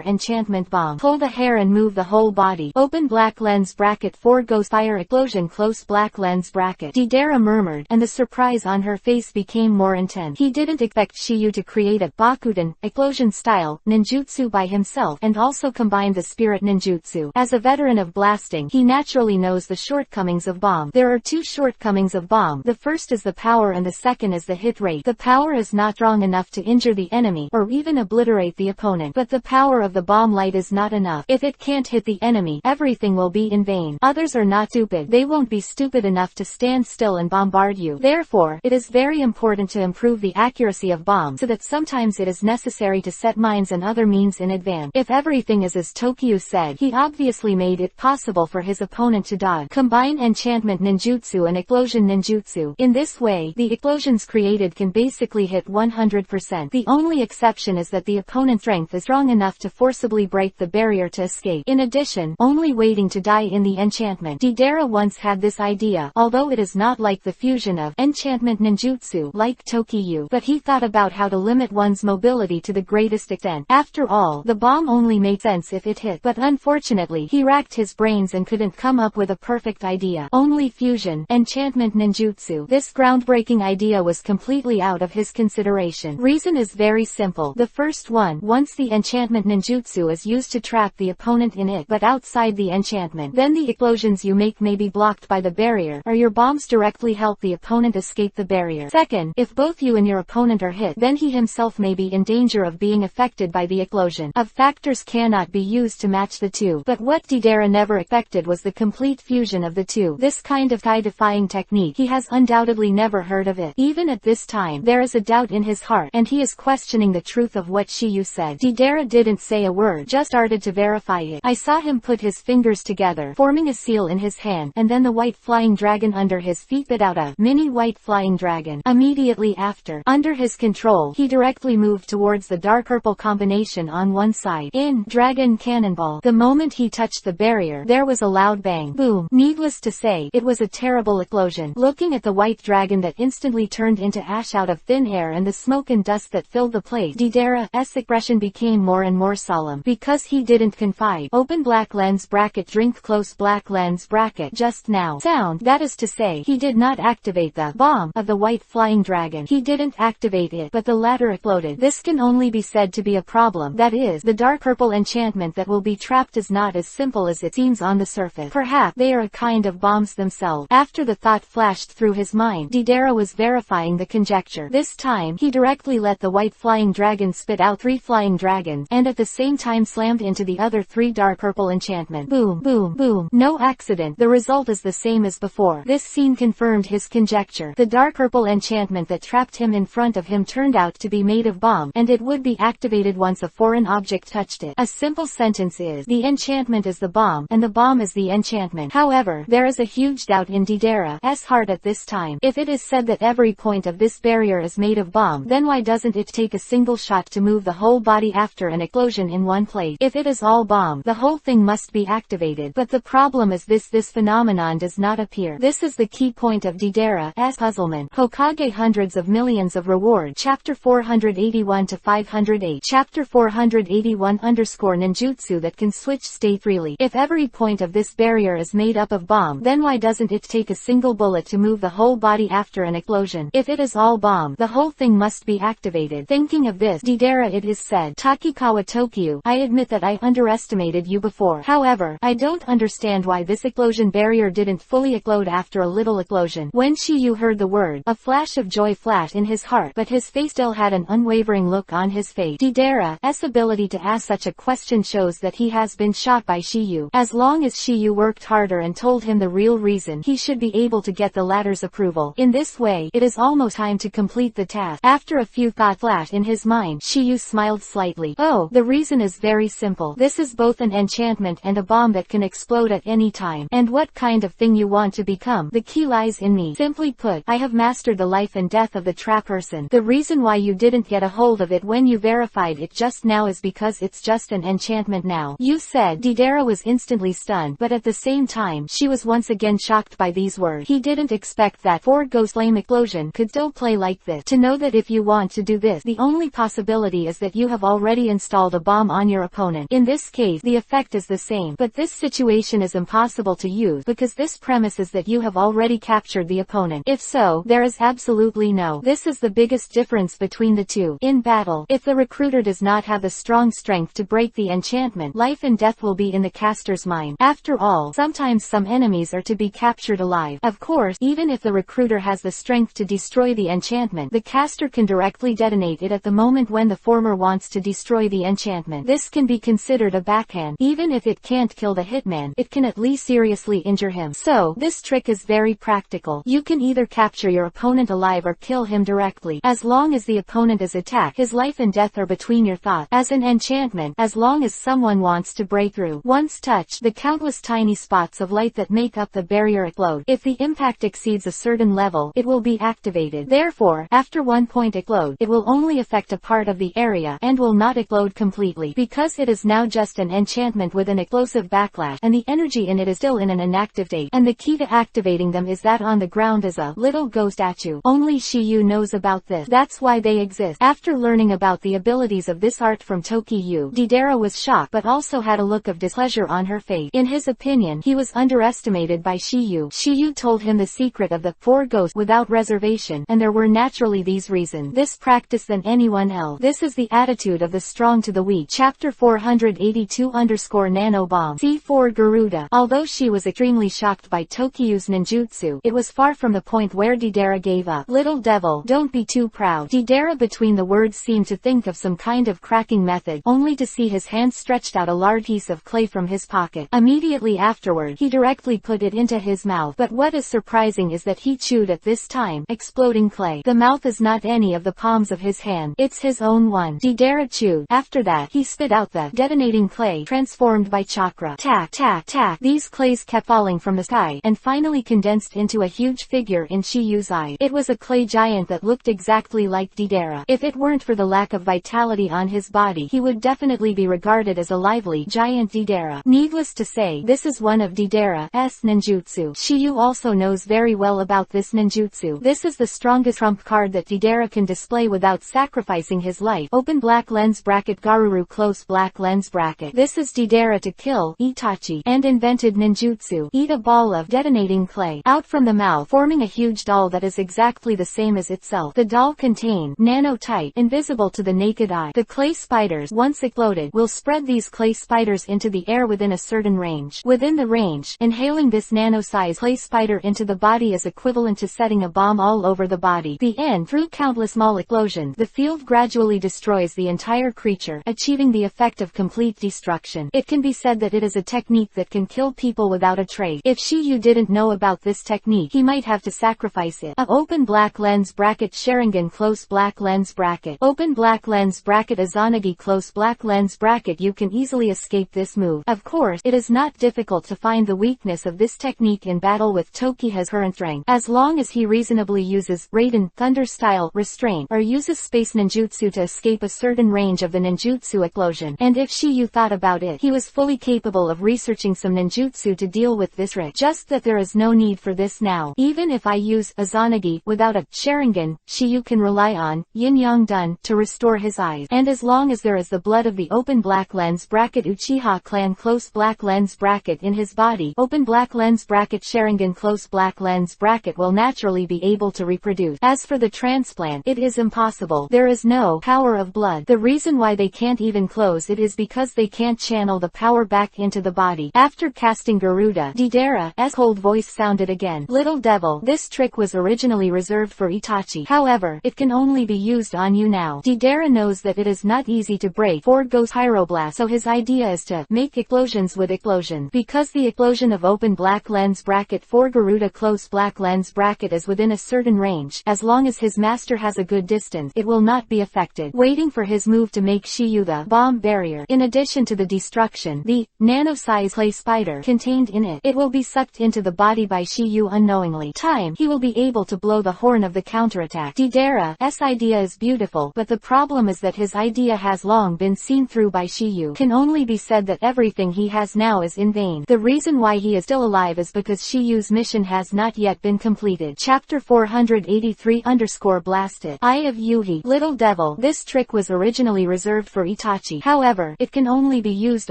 Enchantment Bomb. Pull the hair and move the whole body. Open black lens bracket 4 Ghost Fire Explosion close black lens bracket. Deidara murmured, and the surprise on her face became more intense. He didn't expect Shiyu to create a Bakuden explosion style ninjutsu by himself and also combine the spirit ninjutsu. As a veteran of blasting, he naturally knows the shortcomings of bomb. There are 2 shortcomings of bomb. The first is the power and the second is the hit rate. The power is not strong enough to injure the enemy or even obliterate the opponent, but the power of the bomb light is not enough. If it can't hit the enemy, everything will be in vain. Others are not stupid. They won't be stupid enough to stand still and bombard you. Therefore, it is very important to improve the accuracy of bombs so that sometimes it is necessary to set mines and other means in advance. If everything is as Tokiyu said, he obviously made it possible for his opponent to dodge. Combine enchantment ninjutsu and explosion ninjutsu. In this way, the explosions created can basically hit 100%. The only exception is that the opponent's strength is strong enough to forcibly break the barrier to escape. In addition, only waiting to die in the enchantment. Deidara once had this idea, although it is not like the fusion of enchantment ninjutsu like Tokiyu, but he thought about how to limit one's mobility to the greatest extent. After all, the bomb only made sense if it hit, but unfortunately, he racked his brains and couldn't come up with a perfect idea. Only fusion, enchantment ninjutsu. This groundbreaking idea was completely out of his consideration. Reason is very simple. The first one, once the enchantment ninjutsu is used to trap the opponent in it but outside the enchantment, then the explosions you make may be blocked by the barrier, or your bombs directly help the opponent escape the barrier. Second, if both you and your opponent are hit, then he himself may be in danger of being affected by the explosion. Of factors cannot be used to match the two, but what Deidara never expected was the complete fusion of the two. This kind of tie-defying technique, he has undoubtedly never heard of it. Even at this time, there is a doubt in his heart, and he is questioning the truth of what Shiyu said. Deidara didn't say a word, just started to verify it. I saw him put his fingers together, forming a seal in his hand, and then the white flying dragon under his feet bit out a mini white flying dragon. Immediately after, under his control, he directly moved towards the dark purple combination on one side. In Dragon Cannonball, the moment he touched the barrier, there was a loud bang. Boom. Needless to say, it was a terrible explosion. Looking at the white dragon that instantly turned into ash out of thin air and the smoke and dust that filled the place, Deidara's expression became more and more solemn. Because he didn't confide. Open black lens bracket drink close black lens bracket just now. Sound. That is to say, he did not activate the bomb of the white flying dragon. He didn't activate it, but the latter exploded. This can only be said to be a problem. That is, the dark purple enchantment that will be trapped is not as simple as it seems on the surface. Perhaps they are a kind of bombs themselves. After the thought flashed through his mind, Deidara was verifying the conjecture. This time, he directly let the white flying dragon spit out 3 flying dragons, and at the same time slammed into the other 3 dark purple enchantment. Boom, boom, boom. No accident. The result is the same as before. This scene confirmed his conjecture. The dark purple enchantment that trapped him in front of him turned out to be made of bomb, and it would be activated once a foreign object touched it. A simple sentence is, the enchantment is the bomb, and the bomb is the enchantment. However, there is a huge doubt in Didera's heart at this time. If it is said that every point of this barrier is made of bomb, then why doesn't it take a single shot to move the whole body after an explosion in one place? If it is all bomb, the whole thing must be activated. But the problem is this phenomenon does not appear. This is the key point of Didera's puzzlement. Hokage hundreds of millions of reward. Chapter 481 to 508. Chapter 481 ninjutsu that can switch state freely. If every point of this barrier is made up of bomb, then why doesn't it take a single bullet to move the whole body after an explosion? If it is all bomb, the whole thing must be activated. Thinking of this, Didera it is said, Takikawa Tokyo, I admit that I underestimated you before. However, I don't understand why this explosion barrier didn't fully explode after a little explosion. When Shiyu heard the word, a flash of joy flashed in his heart, but his face still had an unwavering look on his face. Didera's ability to ask such a question shows that he has been shocked by Shiyu. As long as Shiyu worked harder and told him the real reason, he should be able to get the latter's approval. In this way, it is almost time to complete the task. After a few thoughts flashed in his mind, Shiyu smiled slightly. Oh, the reason is very simple. This is both an enchantment and a bomb that can explode at any time. And what kind of thing you want to become? The key lies in me. Simply put, I have mastered the life and death of the trap person. The reason why you didn't get a hold of it when you verified it just now is because it's just an enchantment now. You said. Didera was instantly stunned, but at the same time, she was once again shocked by these words. He didn't expect that Ford Ghost Flame Explosion could still play like this. To know that if you want to do this, the only possibility is that you have already installed a bomb on your opponent. In this case, the effect is the same, but this situation is impossible to use because this premise is that you have already captured the opponent. If so, there is absolutely no. This is the biggest difference between the two. In battle, if the recruiter does not have the strong strength to break the enchantment, life and death will be in the caster's mind. After all, sometimes some enemies are to be captured alive. Of course, even if the recruiter has the strength to destroy the enchantment, the caster can directly detonate it at the moment when the former wants to destroy the enchantment. This can be considered a backhand. Even if it can't kill the hitman, it can at least seriously injure him. So, this trick is very practical. You can either capture your opponent alive or kill him directly. As long as the opponent is attacked, his life and death are between your thoughts. As an enchantment, as long as someone wants to break through, once touched, the countless tiny spots of light that make up the barrier explode. If the impact exceeds a certain level, it will be activated. Therefore, after one point explode, it will only affect a part of the area and will not explode completely, because it is now just an enchantment with an explosive backlash, and the energy in it is still in an inactive state. And the key to activating them is that on the ground is a little ghost statue. Only Shiyu knows about this. That's why they exist. After learning about the abilities of this art from Tokyo, Didera was shocked but also had a look of displeasure on her face. In his opinion, he was underestimated by Shiyu. Shiyu told him the secret of the four ghosts without reservation, and there were naturally these reasons. This practice than anyone else. This is the attitude of the strong to the weak. Chapter 482 Nanobomb. C4 Garuda. Although she was extremely shocked by Tokyo's ninjutsu, it was far from the point where Didera gave up. Little devil, don't be too proud. Didera between the words seemed to think of some kind of cracking method, only to see his hand stretched out a large piece of clay from his pocket. Immediately afterward, he directly put it into his mouth. But what is surprising is that he chewed at this time, exploding clay. The mouth is not any of the palms of his hand, it's his own one. Didera chewed. After that, he spit out the detonating clay, transformed by chakra. Tack, tack, tack. These clays kept falling from the sky, and finally condensed into a huge figure in Shiyu's eye. It was a clay giant that looked exactly like Didera. If it weren't for the lack of vitality on his body, he would definitely be regarded as a lively giant Didera. Needless to say, this is one of Didera's ninjutsu. Shiyu also knows very well about this ninjutsu. This is the strongest trump card that Didera can display without sacrificing his life. Open black lens bracket Garuru close black lens bracket. This is Didera to kill Itachi and invented ninjutsu. Eat a ball of detonating clay out from the mouth, forming a huge doll that is exactly the same as itself. The doll contained nano-tight, invisible to the naked eye. The clay spiders, once exploded, will spread these clay spiders into the air within a certain range. Within the range, inhaling this nano-size clay spider into the body is equivalent to setting a bomb all over the body. The end. Through countless small explosions, the field gradually destroys the entire creature, achieving the effect of complete destruction. It can be said that it is a technique that can kill people without a trace. If Shiyu didn't know about this technique, he might have to sacrifice it. Open black lens bracket Sharingan close black lens bracket. Open black lens bracket Izanagi close black lens bracket. You can easily escape this move. Of course, it is not difficult to find the weakness of this technique in battle with Tokiha's current strength. As long as he reasonably uses Raiden Thunder-style restraint or uses space ninjutsu to escape a certain range of the ninjutsu explosion. And if Shiyu thought about it, he was fully capable of researching some ninjutsu to deal with this trick. Just that there is no need for this now. Even if I use Izanagi without a Sharingan, Shiyu can rely on Yin-Yang Dun to restore his eyes. And as long as there is the blood of the open black lens bracket Uchiha clan close black lens bracket in his body, open black lens bracket Sharingan close black lens bracket will naturally be able to reproduce. As for the transplant, it is impossible. There is no power of blood. The reason why they can't even close it is because they can't channel the power back into the body. After casting Garuda, Deidara's cold voice sounded again. Little devil, this trick was originally reserved for Itachi. However, it can only be used on you now. Deidara knows that it is not easy to break Forgo's pyroblast, so his idea is to make explosions with explosion. Because the explosion of open black lens bracket for Garuda close black lens bracket is within a certain range, as long as his master has a good distance, it will not be affected. Waiting for his move to make Shiyu the bomb barrier. In addition to the destruction, the nano-size clay spider contained in it, it will be sucked into the body by Shiyu unknowingly. He will be able to blow the horn of the counterattack. Deidara's idea is beautiful, but the problem is that his idea has long been seen through by Shiyu. Can only be said that everything he has now is in vain. The reason why he is still alive is because Shiyu's mission has not yet been completed. Chapter 483_Blasted. Eye of Yuhi. Little devil, this trick was originally reserved for Itachi. However, it can only be used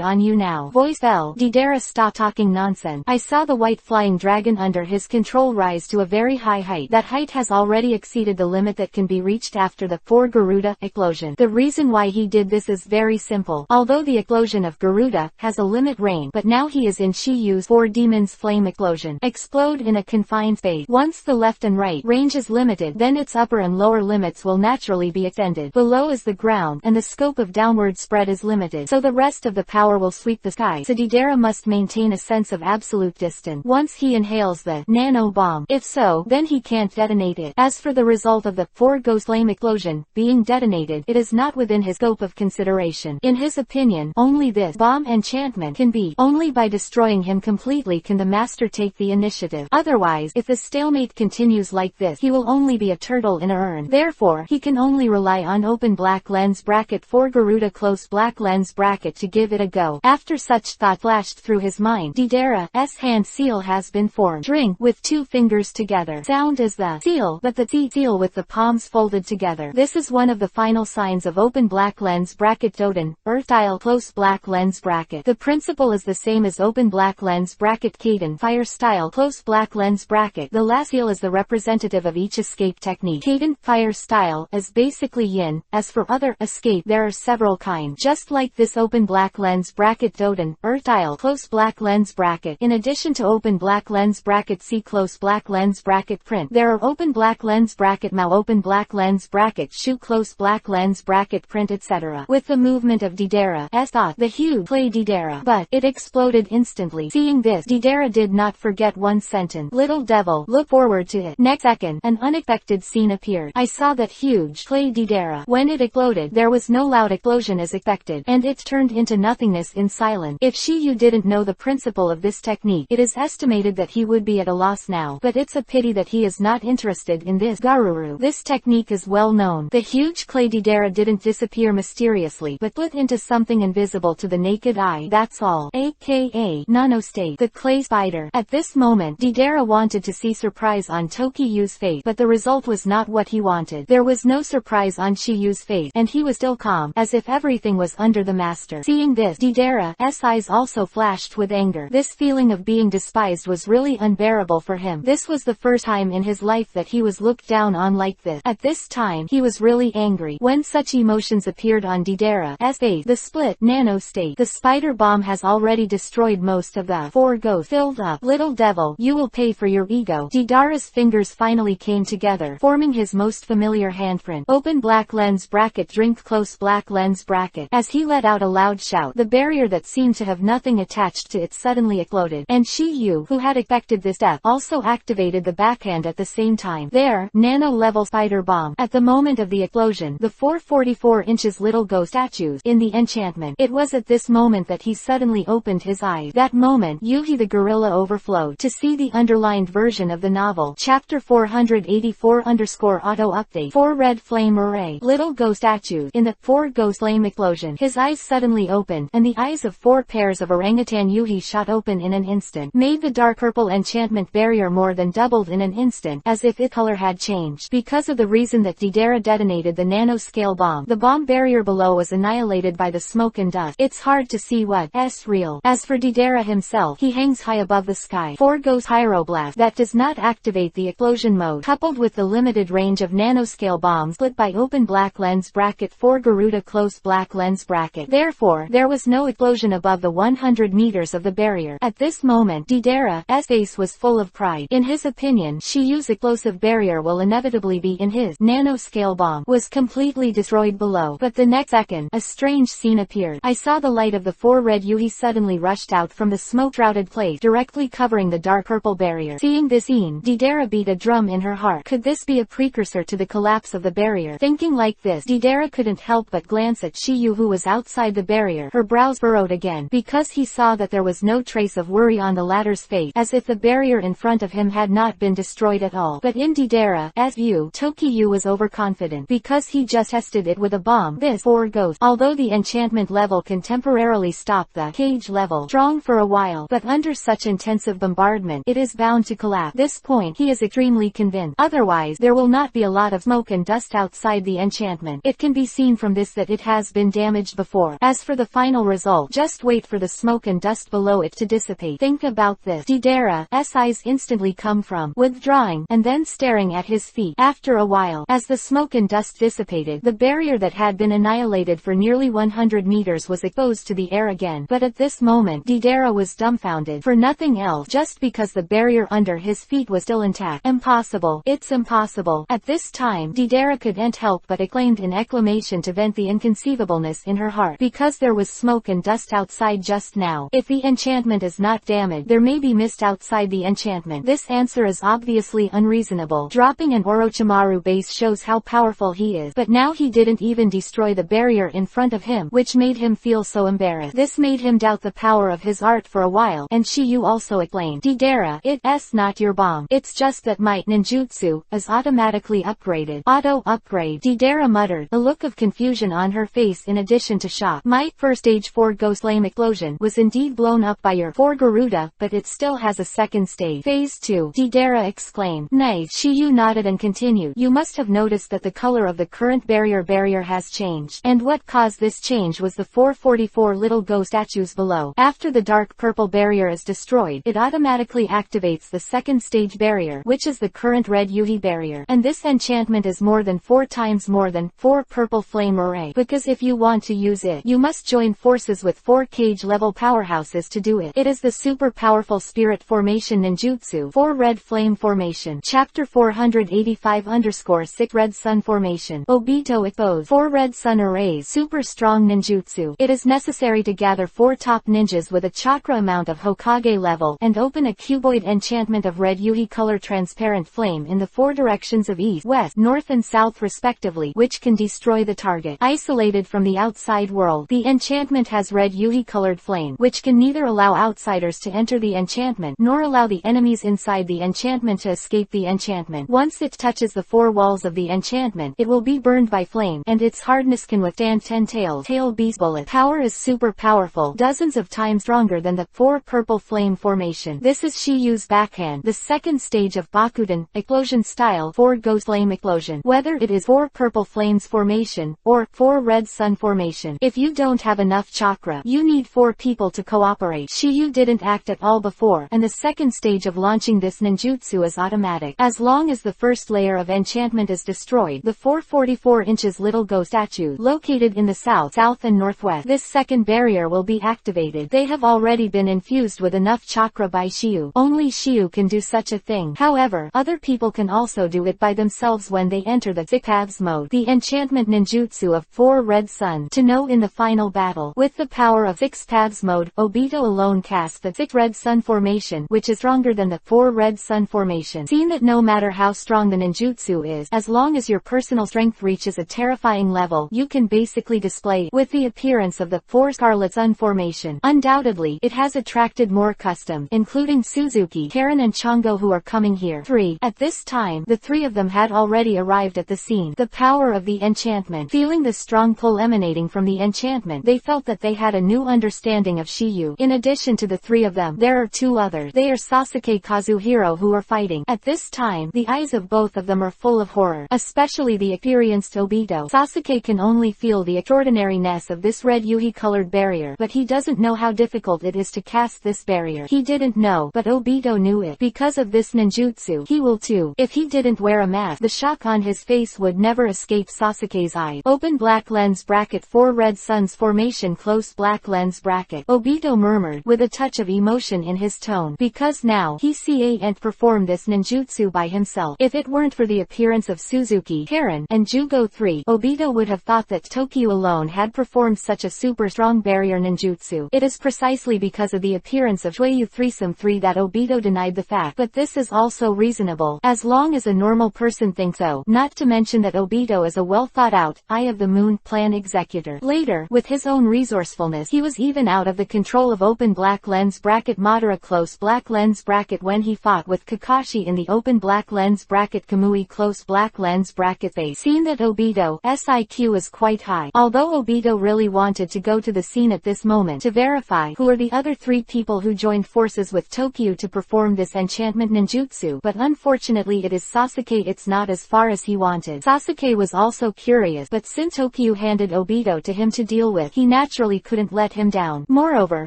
on you now. Voice fell. Deidara, stop talking nonsense. I saw the white flying dragon under his control rise to a very high height. That height has already exceeded the limit that can be reached after the Garuda explosion. The reason why he did this is very simple. Although the explosion of Garuda has a limit range, but now he is in Shiyu's 4 demons flame explosion. Explode in a confined space. Once the left and right range is limited, then its upper and lower limits will naturally be extended. Below is the ground, and the scope of downward spread is limited, so the rest of the power will sweep the sky. So Deidara must maintain a sense of absolute distance once he inhales the nano bomb. If so, then he can't detonate it. As for the result of the Ghost flame explosion being detonated, it is not within his scope of consideration. In his opinion, only this bomb enchantment can be. Only by destroying him completely can the master take the initiative. Otherwise, if the stalemate continues like this, he will only be a turtle in a urn. Therefore, he can only rely on open black lens bracket for Garuda close black lens bracket to give it a go. After such thought flashed through his mind, Deidara's hand seal has been formed. Drink with 2 fingers together. Sound as the seal, but the seal with the palms folded together. This is one of the final signs of open black lens bracket Doden, earth style close black lens bracket. The principle is the same as open black lens bracket Kaden, fire style close black lens bracket. The last seal is the representative of each escape technique. Kaden, fire style, is basically yin. As for other escape, there are several kinds. Just like this open black lens bracket Doden, earth style close black lens bracket. In addition to open black lens bracket C close black lens bracket print, there are open black lens bracket Mao open black lens bracket Shu close black lens bracket print etc. With the movement of Deidara's thought, the huge played Deidara, but it exploded instantly. Seeing this, Deidara did not forget one sentence. Little devil, look forward to it. Next second, an unexpected scene appeared. I saw that huge played Deidara. When it exploded, there was no loud explosion as expected, and it turned into nothingness in silence. If Shiyu didn't know the principle of this technique, it is estimated that he would be at a loss now. But it's a pity that he is not interested in this. Garuru. This technique is well known. The huge clay Deidara didn't disappear mysteriously, but split into something invisible to the naked eye. That's all. AKA nanostate. The clay spider. At this moment, Deidara wanted to see surprise on Tokiyu's face, but the result was not what he wanted. There was no surprise on Shiyu's face, and he was still calm, as if everything was under the master. Seeing this, Deidara's eyes also flashed with anger. This feeling of being despised was really unbearable for him. This was the first time in his life that he was looked down on like this. At this time, he was really angry. When such emotions appeared on Deidara's face, the split nanostate, the spider bomb has already destroyed most of the Ghost filled up. Little devil, you will pay for your ego. Deidara's fingers finally came together, forming his most familiar handprint. Open black lens bracket drink close black lens bracket. As he let out a loud shout, the barrier that seemed to have nothing attached to it suddenly exploded, and Shiyu, who had expected this step, also activated the backhand at the same time. There, nano-level spider bomb. At the moment of the explosion, the 444 inches little ghost statues in the enchantment. It was at this moment that he suddenly opened his eyes. That moment, Yuhi the gorilla overflowed. To see the underlined version of the novel, Chapter 484_auto update 4 red flame array little ghost statues. In the 4 ghost flame explosion, his eyes suddenly opened, and the eyes of 4 pairs of orangutan yuhi shot open in an instant, made the dark purple enchantment barrier more than doubled in an instant, as if its color had changed. Because of the reason that Didera detonated the nanoscale bomb, the bomb barrier below was annihilated by the smoke and dust. It's hard to see what's real. As for Didera himself, he hangs high above the sky. 4 ghost pyroblast that does not activate the explosion mode, coupled with the limited range of nanoscale bombs split by open black lens bracket 4 Garuda closed black lens bracket. Therefore, there was no explosion above the 100 meters of the barrier. At this moment, Didera's face was full of pride. In his opinion, Shiyu's explosive barrier will inevitably be in his nanoscale bomb was completely destroyed below. But the next second, a strange scene appeared. I saw the light of the 4 red yuhi suddenly rushed out from the smoke-shrouded place, directly covering the dark purple barrier. Seeing this scene, Didera beat a drum in her heart. Could this be a precursor to the collapse of the barrier? Thinking like this, Didera couldn't help but glance at Shiyu, who was outside the barrier. Her brows furrowed again, because he saw that there was no trace of worry on the latter's face, as if the barrier in front of him had not been destroyed at all. But in Didera's view, Tokiyu was overconfident, because he just tested it with a bomb. This 4 ghost, although the enchantment level can temporarily stop the cage level strong for a while, but under such intensive bombardment, it is bound to collapse. This point he is extremely convinced. Otherwise, there will not be a lot of smoke and dust outside the enchantment. It can be seen from this that it has been damaged before. As for the final result, just wait for the smoke and dust below it to dissipate. Think about this. Didera's eyes instantly come from withdrawing and then staring at his feet. After a while, as the smoke and dust dissipated, the barrier that had been annihilated for nearly 100 meters was exposed to the air again. But at this moment, Didera was dumbfounded, for nothing else, just because the barrier under his feet was still intact. Impossible. It's impossible. At this time, Didera couldn't help but exclaimed in exclamation to vent the inconceivableness in her heart, because there was smoke and dust outside just now. If the enchantment is not damaged, there may be mist outside the enchantment. This answer is obviously unreasonable. Dropping an Orochimaru base shows how powerful he is, but now he didn't even destroy the barrier in front of him, which made him feel so embarrassed. This made him doubt the power of his art for a while, and Shiyu also explained, Didera, it's not your bomb. It's just that my ninjutsu is automatically upgraded. Auto upgrade, Didera muttered, a look of confusion on her face in addition to shock. My first stage 4 ghost flame explosion was indeed blown up by your 4 Garuda, but it still has a second stage. Phase 2, Didera exclaimed. Nice. Shiyu nodded and continued. You must have noticed that the color of the current barrier has changed. And what caused this change was the 444 little ghost statues below. After the dark purple barrier is destroyed, it automatically activates the second stage barrier, which is the current red yuhi barrier. And this enchantment is more than 4 times more than 4 purple flame array, because if you want to use it, you must join forces with 4 cage level powerhouses to do it. It is the super powerful spirit formation ninjutsu, 4 red flame formation. Chapter 485_6 red sun formation. Obito exposed 4 red sun arrays, super strong ninjutsu. It is necessary to gather 4 top ninjas with a chakra amount of Hokage level, and open a cuboid enchantment of red yuhi color transparent flame in the 4 directions of east, west, north and south respectively, which can destroy the target. Isolated from the outside world, the enchantment has red yuhi colored flame, which can neither allow outsiders to enter the enchantment, nor allow the enemies inside the enchantment to escape the enchantment. Once it touches the 4 walls of the enchantment, it will be burned by flame, and its hardness can withstand 10 tail beast bullet. Power is super powerful, dozens of times stronger than the 4 purple flame formation. This is Shiyu's backhand, the second stage of Bakuden, explosion style 4 ghost flame explosion. Whether it is 4 purple flames formation, or 4 red sun formation, if you don't have enough chakra, you need 4 people to cooperate. Shiyu didn't act at all before, and the second stage of launching this ninjutsu is automatic. As long as the first layer of enchantment is destroyed, the 444 inches little ghost statues located in the south, and northwest, this second barrier will be activated. They have already been infused with enough chakra by Shiyu. Only Shiyu can do such a thing. However, other people can also do it by themselves when they enter the EPUB mode, the enchantment ninjutsu of 4 red sun. To know in the final battle, with the power of EPUB mode, Obito alone cast the 6 red sun formation, which is stronger than the 4 red sun formation. Seen that no matter how strong the ninjutsu is, as long as your personal strength reaches a terrifying level, you can basically display it. With the appearance of the 4 scarlet sun formation, undoubtedly, it has attracted more more customs, including Suzuki, Karen and Chongo, who are coming here. 3. At this time, the three of them had already arrived at the scene. The power of the enchantment. Feeling the strong pull emanating from the enchantment, they felt that they had a new understanding of Shiyu. In addition to the three of them, there are two others. They are Sasuke Kazuhiro, who are fighting. At this time, the eyes of both of them are full of horror, especially the experienced Obito. Sasuke can only feel the extraordinariness of this red Yuhi-colored barrier, but he doesn't know how difficult it is to cast this barrier. He didn't know, but Obito knew it. Because of this ninjutsu, he will too. If he didn't wear a mask, the shock on his face would never escape Sasuke's eyes. Open black lens bracket 4 red suns formation close black lens bracket. Obito murmured, with a touch of emotion in his tone, because now he can't perform this ninjutsu by himself. If it weren't for the appearance of Suzuki, Karen, and Jugo 3, Obito would have thought that Tokyo alone had performed such a super strong barrier ninjutsu. It is precisely because of the appearance of Shueyu Threesome 3 that Obito denied the fact, but this is also reasonable, as long as a normal person thinks so, not to mention that Obito is a well thought out, Eye of the Moon plan executor. Later, with his own resourcefulness, he was even out of the control of open black lens bracket Madara close black lens bracket when he fought with Kakashi in the open black lens bracket Kamui close black lens bracket face. Seen that Obito's IQ is quite high. Although Obito really wanted to go to the scene at this moment to verify who are the other three people who joined forces with Tokyo to perform this enchantment ninjutsu, but unfortunately it is Sasuke, it's not as far as he wanted. Sasuke was also curious, but since Tokyo handed Obito to him to deal with, he naturally couldn't let him down. Moreover,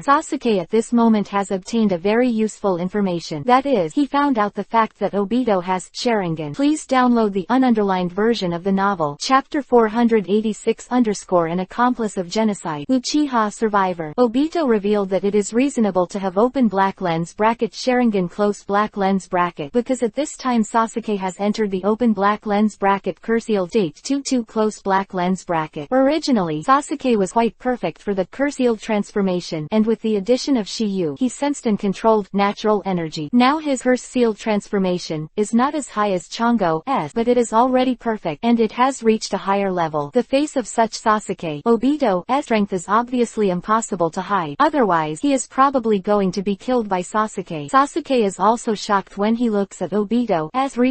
Sasuke at this moment has obtained a very useful information. That is, he found out the fact that Obito has Sharingan. Please download the ununderlined version of the novel. Chapter 486 An accomplice of genocide. Uchiha survivor. Obito revealed that it is reasonable to have open black lens bracket Sharingan close black lens bracket because at this time Sasuke has entered the open black lens bracket Curseal date 22 close black lens bracket. Originally, Sasuke was quite perfect for the Curseal transformation, and with the addition of Shiyu, he sensed and controlled natural energy. Now his Curseal transformation is not as high as Chongo's, but it is already perfect, and it has reached a higher level. The face of such Sasuke, Obito's strength is obviously impossible to hide. Otherwise, he is probably going to be killed by Sasuke. Sasuke is also shocked when he looks at Obito's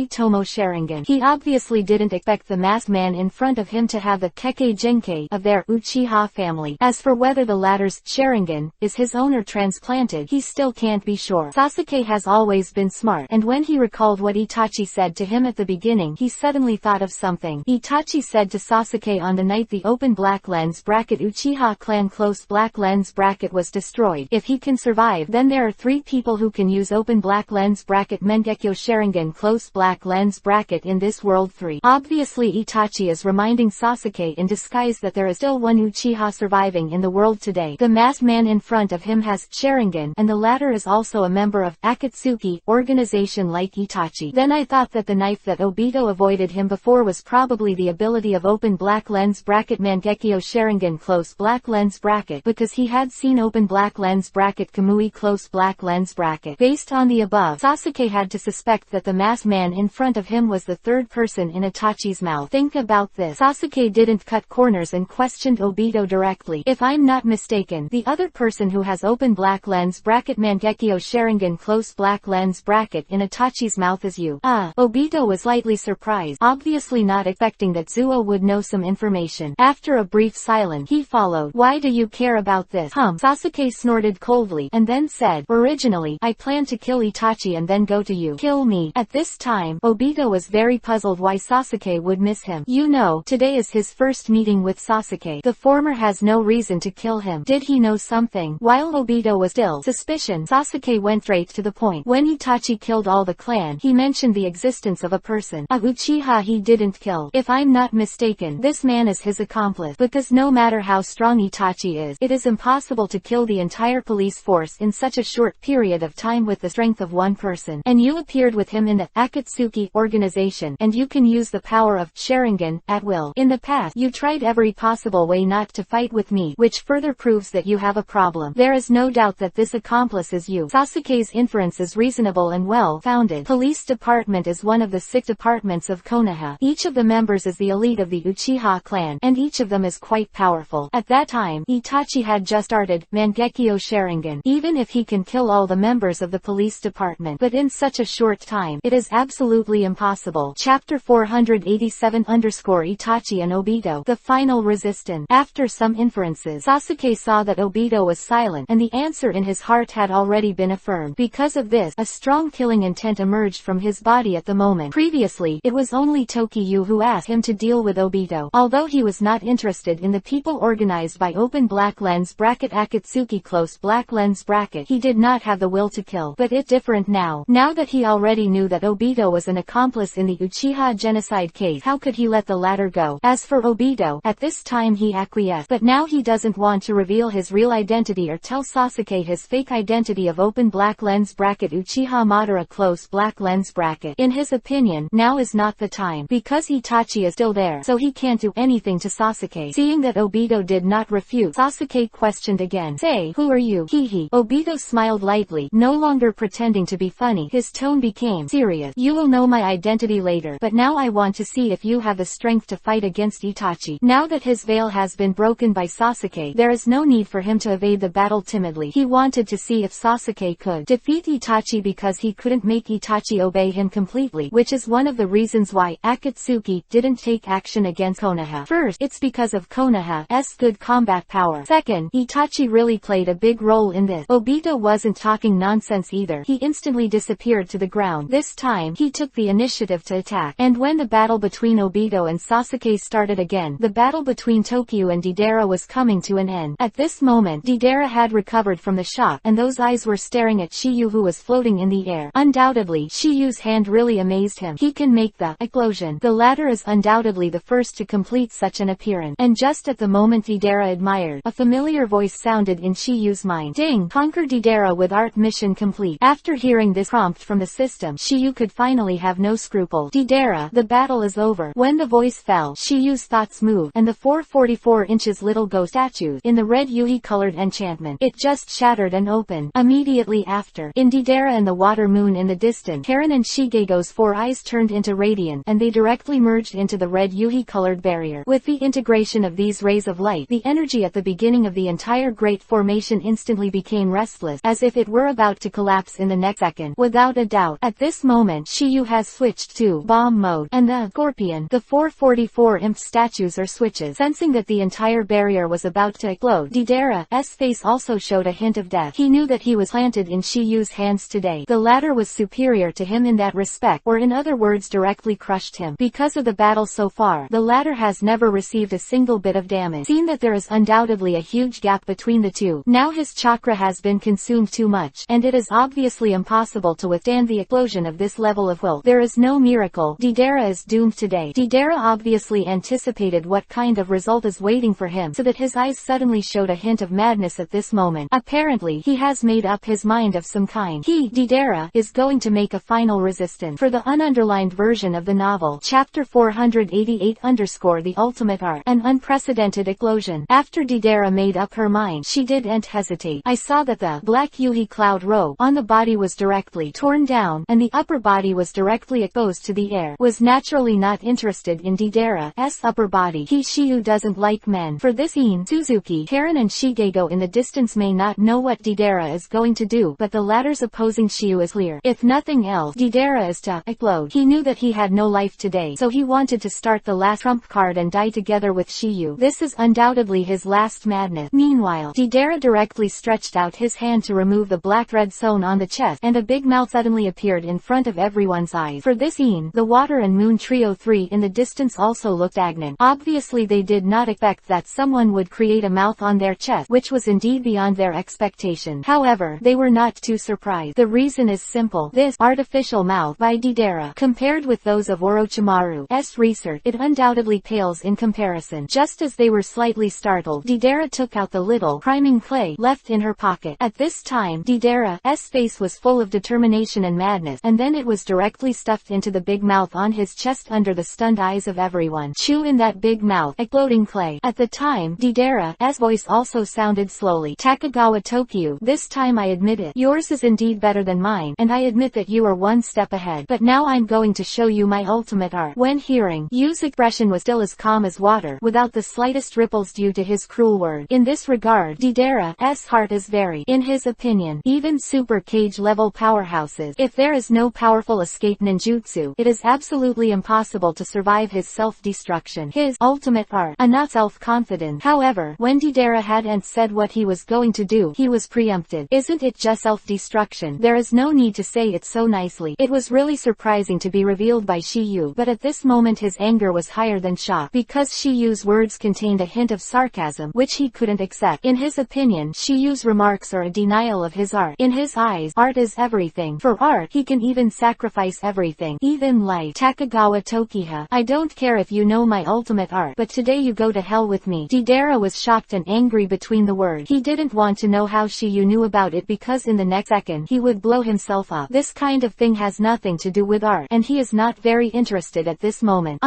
Tomo Sharingan. He obviously didn't expect the masked man in front of him to have the Kekkei Genkai of their Uchiha family. As for whether the latter's Sharingan is his own or transplanted, he still can't be sure. Sasuke has always been smart, and when he recalled what Itachi said to him at the beginning, he suddenly thought of something. Itachi said to Sasuke on the night the open black lens bracket Uchiha clan close black lens bracket was destroyed, if he can survive, then there are three people who can use open black lens bracket Mangekyo Sharingan close black lens bracket in this world 3. Obviously Itachi is reminding Sasuke in disguise that there is still one Uchiha surviving in the world today. The masked man in front of him has Sharingan, and the latter is also a member of Akatsuki organization like Itachi. Then I thought that the knife that Obito avoided him before was probably the ability of open black lens bracket Mangekyo Sharingan close black lens bracket because he had seen open black lens bracket Kamui close black lens bracket. Based on the above, Sasuke had to suspect that the masked man in front of him was the third person in Itachi's mouth. Think about this. Sasuke didn't cut corners and questioned Obito directly. If I'm not mistaken, the other person who has open black lens bracket Mangekyo Sharingan close black lens bracket in Itachi's mouth is you. Obito was slightly surprised, obviously not expecting that Zuo would know some information. After a brief silence, he followed. Why do you care about this? Sasuke snorted coldly, and then said, originally, I planned to kill Itachi and then go to you. Kill me. At this time, Obito was very puzzled why Sasuke would miss him. You know, today is his first meeting with Sasuke. The former has no reason to kill him. Did he know something? While Obito was still suspicion, Sasuke went straight to the point. When Itachi killed all the clan, he mentioned the existence of a person, a Uchiha he didn't kill. If I'm not mistaken, this man is his accomplice, because no matter how strong Itachi is, it is impossible to kill the entire police force in such a short period of time with the strength of one person. And you appeared with him in the Akatsuki organization, and you can use the power of Sharingan at will. In the past, you tried every possible way not to fight with me, which further proves that you have a problem. There is no doubt that this accomplice is you. Sasuke's inference is reasonable and well-founded. Police department is one of the 6 departments of Konoha. Each of the members is the elite of the Uchiha clan, and each of them is quite powerful. At that time, Itachi had just started Mangekyo Sharingan. Even if he can kill all the members of the police department. But in such a short time, it is absolutely impossible. Chapter 487 Itachi and Obito. The final resistance. After some inferences, Sasuke saw that Obito was silent, and the answer in his heart had already been affirmed. Because of this, a strong killing intent emerged from his body at the moment. Previously, it was only Tokyu who asked him to deal with Obito. Although he was not interested in the people organized by open black lens bracket Akatsuki close black lens bracket, he did not have the will to kill. But it different now. Now that he already knew that Obito was an accomplice in the Uchiha genocide case, how could he let the latter go? As for Obito, at this time he acquiesced, but now he doesn't want to reveal his real identity or tell Sasuke his fake identity of open black lens bracket Uchiha Madara close black lens bracket. In his opinion, now is not the time, because Itachi is still there, so he can't do anything to Sasuke. Seeing that Obito did not refute, Sasuke questioned again. Say, who are you? Hehe. Obito smiled lightly, no longer pretending to be funny. His tone became serious. You will know my identity later, but now I want to see if you have the strength to fight against Itachi. Now that his veil has been broken by Sasuke, there is no need for him to evade the battle timidly. He wanted to see if Sasuke could defeat Itachi because he couldn't make Itachi obey him completely, which is one of the reasons why Akatsuki didn't take action against Konoha. First, it's because of Konoha's good combat power. Second, Itachi really played a big role in this. Obito wasn't talking nonsense either. He instantly disappeared to the ground. This time, he took the initiative to attack. And when the battle between Obito and Sasuke started again, the battle between Tokyu and Deidara was coming to an end. At this moment, Deidara had recovered from the shock, and those eyes were staring at Shiyu, who was floating in the air. Undoubtedly, Shiyu's hand really amazed him. He can make the explosion. The latter is undoubtedly the first to complete such an appearance. And just at the moment Deidara admired, a familiar voice sounded in Shiyu's mind. Ding! Conquer Deidara with art mission complete. After hearing this prompt from the system, Shiyu could finally have no scruple. Deidara, the battle is over. When the voice fell, Shiyu's thoughts moved, and the 444 inches little ghost statues in the red Yuhi-colored enchantment, it just shattered and opened. Immediately after, in Deidara and the water moon in the distance, Karen and Shigego's four eyes turned into radiant, and they directly merged into the red Yuhi-colored barrier. With the integration of these rays of light, the energy at the beginning of the entire great formation instantly became restless, as if it were about to collapse in the next second. Without a doubt, at this moment Shiyu has switched to bomb mode, and the scorpion, the 444 imp statues or switches. Sensing that the entire barrier was about to explode, Deidara's face also showed a hint of death. He knew that he was planted in Shiyu's hands today. The latter was superior to him in that respect, or in other words directly crushed him. Because of the battle so far, the latter has never received a single bit of damage. Seeing that there is undoubtedly a huge gap between the two, now his chakra has been consumed too much, and it is obviously impossible to withstand the explosion of this level of will. There is no miracle. Deidara is doomed today. Deidara obviously anticipated what kind of result is waiting for him, so that his eyes suddenly showed a hint of madness at this moment. Apparently, he has made up his mind of some kind. He, Deidara, is going to make a final resistance. For the ununderlined version of the novel, Chapter 488 The Ultimate Art, an unprecedented explosion. After Deidara made up her mind, she didn't hesitate. I saw that the black Yuhi cloud robe on the body was directly torn down, and the upper body was directly exposed to the air. Was naturally not interested in Deidara's upper body. Shiyu doesn't like men. For this scene, Suzuki, Karen and Shigego in the distance may not know what Deidara is going to do, but the latter's opposing Shiyu is clear. If nothing else, Deidara is to explode. He knew that he had no life today, so he wanted to start the last trump card and die together with Shiyu. This is undoubtedly his last madness. Meanwhile, Deidara directly stretched out his hand to remove the black-red sewn on the chest, and a big mouth suddenly appeared in front of everyone's eyes. For this scene, the Water and Moon Trio 3 in the distance also looked stagnant. Obviously they did not expect that someone would create a mouth on their chest, which was indeed beyond their expectation. However, they were not too surprised. The reason is simple. This artificial mouth by Deidara, compared with those of Orochimaru's research, it undoubtedly pales in comparison. Just as they were slightly startled, Deidara took out the little priming clay left in her pocket. At this time, Deidara's face was full of determination and madness, and then it was directly stuffed into the big mouth on his chest under the stunned eyes of everyone. Chew in that big mouth, exploding clay. At the time, Deidara's voice also sounded slowly. Takagawa Tokyu, this time I admit it. Yours is indeed better than mine, and I admit that you are one step ahead. But now I'm going to show you my ultimate art. When hearing, Yu's expression was still as calm as water, without the slightest ripples due to his cruel word. In this regard, Deidara's heart is very In his opinion, even super cage level powerhouses, if there is no powerful escape ninjutsu, it is absolutely impossible to survive his self-destruction. His ultimate art, a not self-confidence. However, when Deidara hadn't said what he was going to do, he was preempted. Isn't it just self-destruction? There is no need to say it so nicely. It was really surprising to be revealed by Shiyu, but at this moment his anger was higher than shock, because Shiyu's words contained a hint of sarcasm, which he couldn't accept. In his opinion, Shiyu's remarks are a denial of his art. In his eyes, art is everything. For art, he can even sacrifice everything, even life. Takagawa Tokiha, I don't care if you know my ultimate art, but today you go to hell with me. Deidara was shocked and angry between the words. He didn't want to know how Shiyu knew about it, because in the next second, he would blow himself up. This kind of thing has nothing to do with art, and he is not very interested at this moment.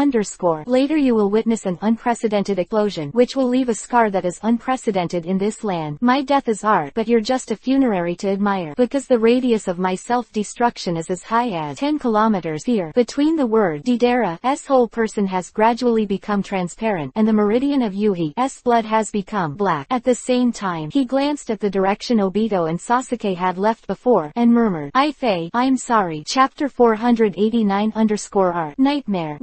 Later you will witness an unprecedented explosion, which will leave a scar that is unprecedented in this land. My death is art, but you're just a funerary to admire, because the radius of my self-destruction is as high as 10 kilometers here. Between the word, Deidara's whole person has gradually become transparent, and the meridian of Yuhi's blood has become black. At the same time, he glanced at the direction Obito and Sasuke had left before, and murmured, I'm sorry. Chapter 489_art. Nightmare.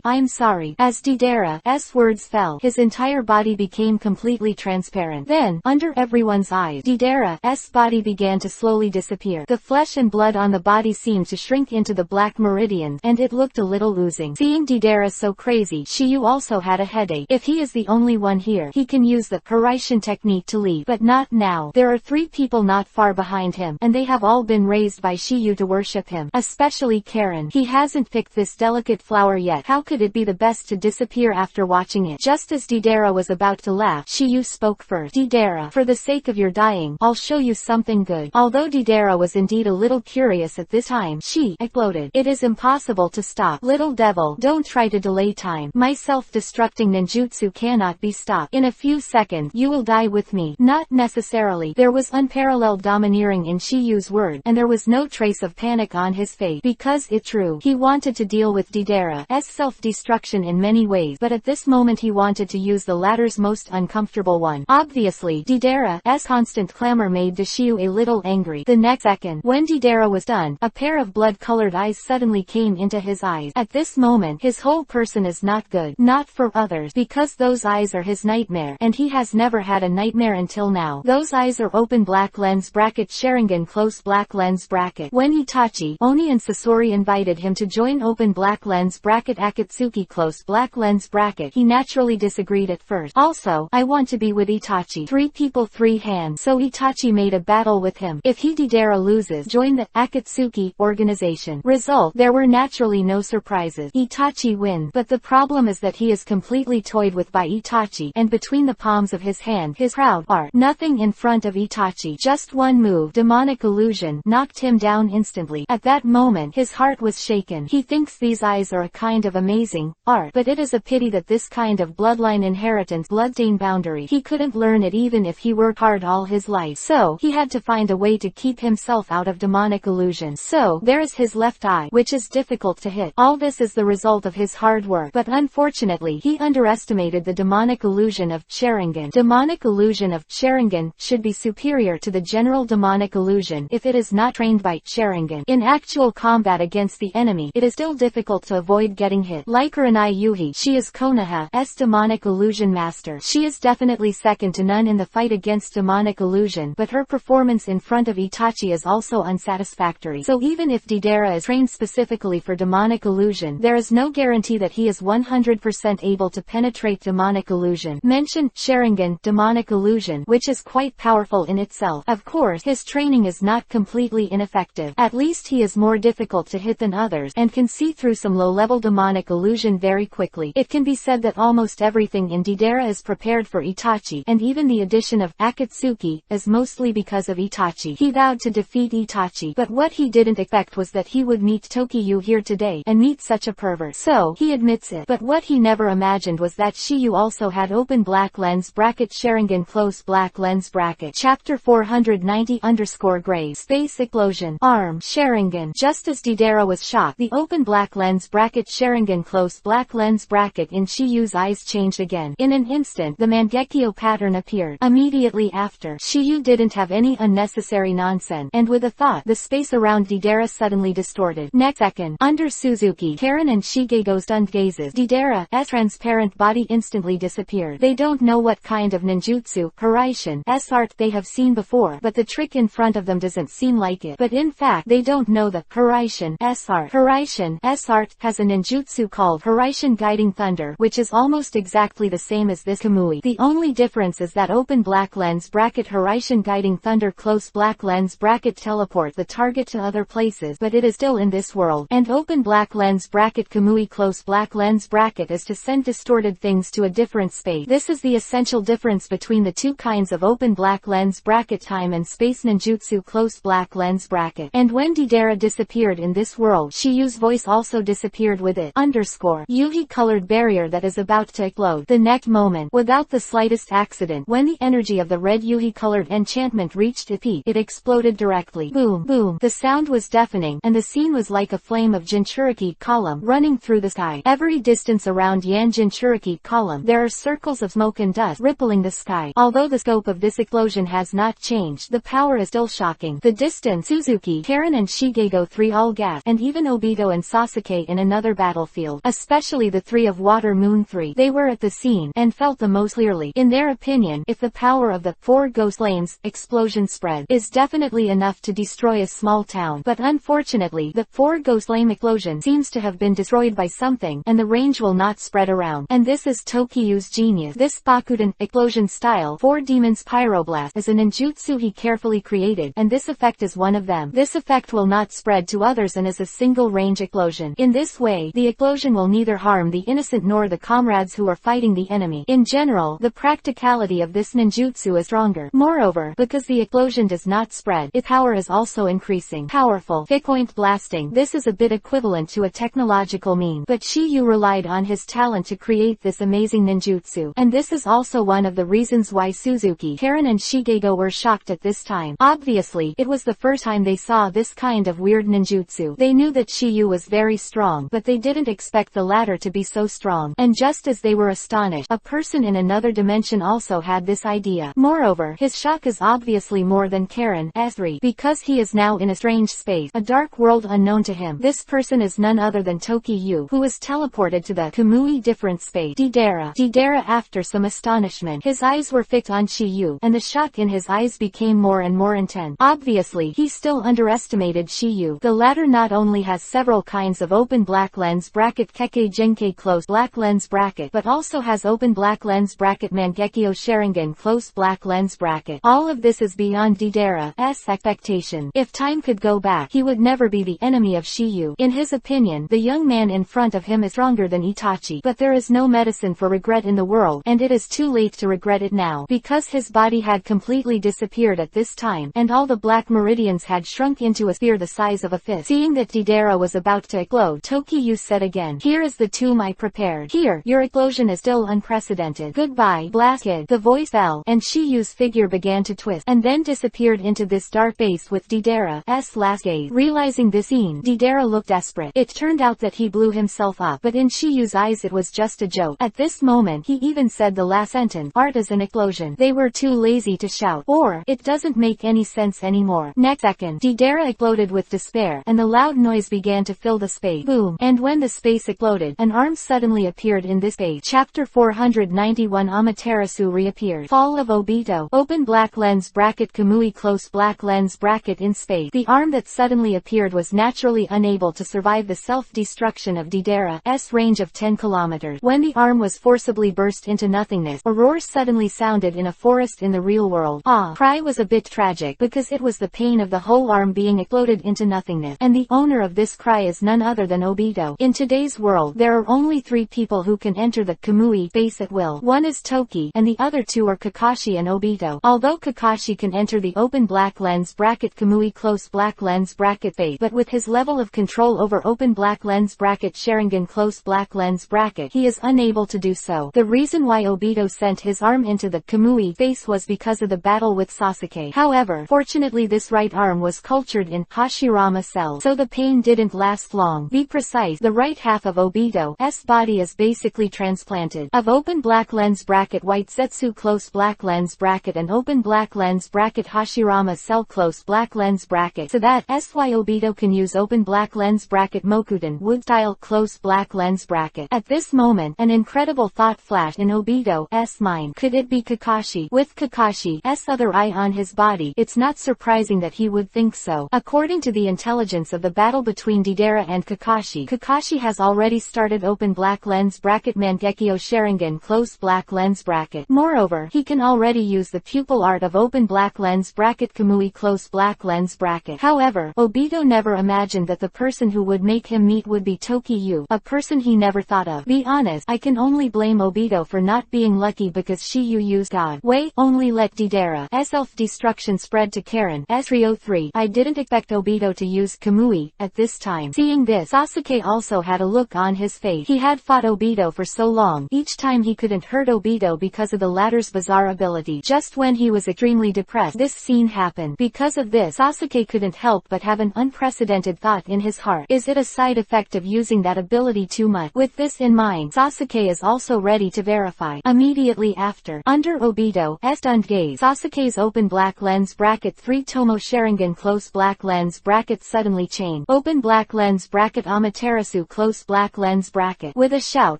I'm sorry. As Deidara's words fell, his entire body became completely transparent. Then, under everyone's eyes, Deidara's body began to slowly disappear. The flesh and blood on the body seemed to shrink into the black meridian, and it looked a little oozing. Seeing Deidara so crazy, Shiyu also had a headache. If he is the only one here, he can use the Hiraishin technique to leave, but not now. There are 3 people not far behind him, and they have all been raised by Shiyu to worship him, especially Karen. He hasn't picked this delicate flower yet. How could it be the best to disappear after watching it? Just as Deidara was about to laugh, Shiyu spoke first. Deidara, for the sake of your dying, I'll show you something good. Although Deidara was indeed a little curious at this time, she exploded. It is impossible to stop. Little devil, don't try to delay time. My self-destructing ninjutsu cannot be stopped. In a few seconds, you will die with me. Not necessarily. There was unparalleled domineering in Shiyu's word, and there was no trace of panic on his face, because it's true. He wanted to deal with Deidara's self-destruction in many ways, but at this moment he wanted to use the latter's most uncomfortable one. Obviously, Deidara's constant clamor made Shiyu a little angry. The next second, when Deidara was done, a pair of blood-colored eyes suddenly came into his eyes. At this moment, his whole person is not good. Not for others, because those eyes are his nightmare, and he has never had a nightmare until now. Those eyes are open black lens bracket Sharingan close black lens bracket. When Itachi, Oni and Sasori invited him to join open black lens bracket Akatsuki close black lens bracket, he naturally disagreed at first. Also, I want to be with Itachi. 3 people 3 hands. So Itachi made a battle with him. If Deidara loses, join the Akatsuki organization. Result, there were naturally no surprises. Itachi wins, but the problem is that he is completely toyed with by Itachi, and between the palms of his hand, his proud art, nothing in front of Itachi. Just one move, demonic illusion, knocked him down instantly. At that moment, his heart was shaken. He thinks these eyes are a kind of amazing art, but it is a pity that this kind of bloodline inheritance, bloodline boundary, he couldn't learn it even if he worked hard all his life. So, he had to find a way to keep himself out of demonic illusion. So, there is his left eye, which is difficult to hit. All this is the result of his hard work, but unfortunately, he underestimated the demonic illusion of Sharingan. Demonic illusion of Sharingan should be superior to the general demonic illusion if it is not trained by Sharingan. In actual combat against the enemy, it is still difficult to avoid getting hit. Like Kurenai Yuhi, she is Konoha's demonic illusion master. She is definitely second to none in the fight against demonic illusion, but her performance in front of Itachi is also unsatisfactory. So even if Deidara is trained specifically for demonic illusion, there is no guarantee that he is 100% able to penetrate demonic illusion. Mention Sharingan, demonic illusion, which is quite powerful in itself. Of course, his training is not completely ineffective. At least he is more difficult to hit than others, and can see through some low-level demonic illusion very quickly. It can be said that almost everything in Deidara is prepared for Itachi, and even the addition of Akatsuki is mostly because of Itachi. He vowed to defeat Itachi, but what he didn't expect was that he would meet Tokiyu here today, and meet such a pervert. So, he admits it. But what he never imagined was that Shiyu also had open black lens bracket Sharingan close black lens bracket. Chapter 490_Gray Space Explosion. Arm. Sharingan. Just as Deidara was shocked, the open black lens bracket Sharingan close black lens bracket in Shiyu's eyes changed again. In an instant, the Mangekyo pattern appeared. Immediately after, after. Shiyu didn't have any unnecessary nonsense, and with a thought, the space around Deidara suddenly distorted. Next second, under Suzuki, Karen and Shigego's stunned gazes, Deidara's transparent body instantly disappeared. They don't know what kind of ninjutsu, Hiraishin's art they have seen before, but the trick in front of them doesn't seem like it. But in fact, they don't know the Hiraishin's art. Hiraishin's art has a ninjutsu called Hiraishin Guiding Thunder, which is almost exactly the same as this Kamui. The only difference is that open black lens bracket Hiraishin Guiding Thunder close black lens bracket teleport the target to other places, but it is still in this world, and open black lens bracket Kamui close black lens bracket is to send distorted things to a different space. This is the essential difference between the two kinds of open black lens bracket time and space ninjutsu close black lens bracket. And when Deidara disappeared in this world, Shiyu's voice also disappeared with it. Yuhi colored barrier that is about to explode. The next moment, without the slightest accident, when the energy of the red Yuhi colored enchantment reached its peak, it exploded directly. Boom, boom. The sound was deafening, and the scene was like a flame of Jinchuriki column running through the sky. Every distance around Yan Jinchuriki column, there are circles of smoke and dust rippling the sky. Although the scope of this explosion has not changed, the power is still shocking. The distance, Suzuki, Karen and Shigego 3 all gasped, and even Obito and Sasuke in another battlefield, especially the 3 of Water Moon 3. They were at the scene, and felt the most clearly. In their opinion, if the power of the 4 ghost flames explosion spread, is definitely enough to destroy a small town. But unfortunately, the 4 ghost flame explosion seems to have been destroyed by something, and the range will not spread around. And this is Tokiyu's genius. This Bakuden explosion style 4 demons pyroblast is a ninjutsu he carefully created, and this effect is one of them. This effect will not spread to others and is a single range explosion. In this way, the explosion will neither harm the innocent nor the comrades who are fighting the enemy. In general, the practicality of this ninjutsu is stronger. Moreover, because the explosion does not spread, its power is also increasing. Powerful point blasting. This is a bit equivalent to a technological mean, but Shiyu relied on his talent to create this amazing ninjutsu, and this is also one of the reasons why Suzuki, Karen and Shigego were shocked at this time. Obviously, it was the first time they saw this kind of weird ninjutsu. They knew that Shiyu was very strong, but they didn't expect the latter to be so strong. And just as they were astonished, a person in another dimension also had this idea. Moreover, his shock is obviously more than Karen's 3, because he is now in a strange space, a dark world unknown to him. This person is none other than Tokiyu, who was teleported to the Kamui different space. Deidara after some astonishment, his eyes were fixed on Shiyu, and the shock in his eyes became more and more intense. Obviously, he still underestimated Shiyu. The latter not only has several kinds of open black lens bracket Kekkei Genkei close black lens bracket, but also has open black lens bracket Mangekyo Sharingan close black lens bracket. All of this is beyond Deidara's expectation. If time could go back, he would never be the enemy of Shiyu. In his opinion, the young man in front of him is stronger than Itachi, but there is no medicine for regret in the world, and it is too late to regret it now, because his body had completely disappeared at this time, and all the black meridians had shrunk into a sphere the size of a fist. Seeing that Deidara was about to explode, Tokiyu said again, "Here is the tomb I prepared. Here, your explosion is still unprecedented. Goodbye, blast kid." The voice fell, and Shiyu's figure began to twist, and then disappeared into this dark base with Deidara's last gaze. Realizing this scene, Deidara looked desperate. It turned out that he blew himself up, but in Shiyu's eyes it was just a joke. At this moment, he even said the last sentence, "Art is an explosion." They were too lazy to shout, or, "It doesn't make any sense anymore." Next second, Deidara exploded with despair, and the loud noise began to fill the space. Boom. And when the space exploded, an arm suddenly appeared in this space. Chapter 491 Amaterasu reappeared. Fall of Obito. Open black lens bracket Kamui close black lens bracket in space. The arm that suddenly appeared was naturally unable to survive the self-destruction of Deidara's range of 10 kilometers. When the arm was forcibly burst into nothingness, a roar suddenly sounded in a forest in the real world. Cry was a bit tragic, because it was the pain of the whole arm being exploded into nothingness, and the owner of this cry is none other than Obito. In today's world, there are only 3 people who can enter the Kamui base at will. One is Toki, and the other 2 are Kakashi and Obito. Although Kakashi can enter the open black lens bracket Kamui close black lens bracket base, but with his level of control over open black lens bracket Sharingan close black lens bracket, he is unable to do so. The reason why Obito sent his arm into the Kamui base was because of the battle with Sasuke. However, fortunately this right arm was cultured in Hashirama cells, so the pain didn't last long. Be precise, the right half of Obito's body is basically transplanted. Of open black lens bracket white Zetsu close black lens bracket and open black lens bracket Hashirama cell close black lens bracket so that SY Obito can use open black lens bracket Mokuten wood style close black lens bracket. At this moment, an incredible thought flashed in Obito's mind. Could it be Kakashi? With Kakashi's other eye on his body, it's not surprising that he would think so. According to the intelligence of the battle between Deidara and Kakashi, Kakashi has already started open black lens bracket Mangekyo Sharingan close black lens bracket. Moreover, he can already use the pupil art of open black lens bracket Kamui close black lens bracket. However, Obito never imagined that the person who would make him meet would be Tokiyu, a person he never thought of. Be honest, I can only blame Obito for not being lucky because Shiyu used God. Wait, only let Deidara's self-destruction spread to Karen's Rio 3. I didn't expect Obito to use Kamui at this time. Seeing this, Sasuke also had a look on his face. He had fought Obito for so long. Each time he couldn't hurt Obito because of the latter's bizarre ability. Just when he was extremely depressed, this scene happened. Because of this, Sasuke couldn't help but have an unprecedented thought in his heart. Is it a side effect of using that ability too much? With this in mind, Sasuke is also ready to verify. Immediately after, under Obito's stunned gaze, Sasuke's open black lens bracket 3 Tomo Sharingan close black lens bracket suddenly changed. Open black lens bracket Amaterasu close black lens bracket. With a shout,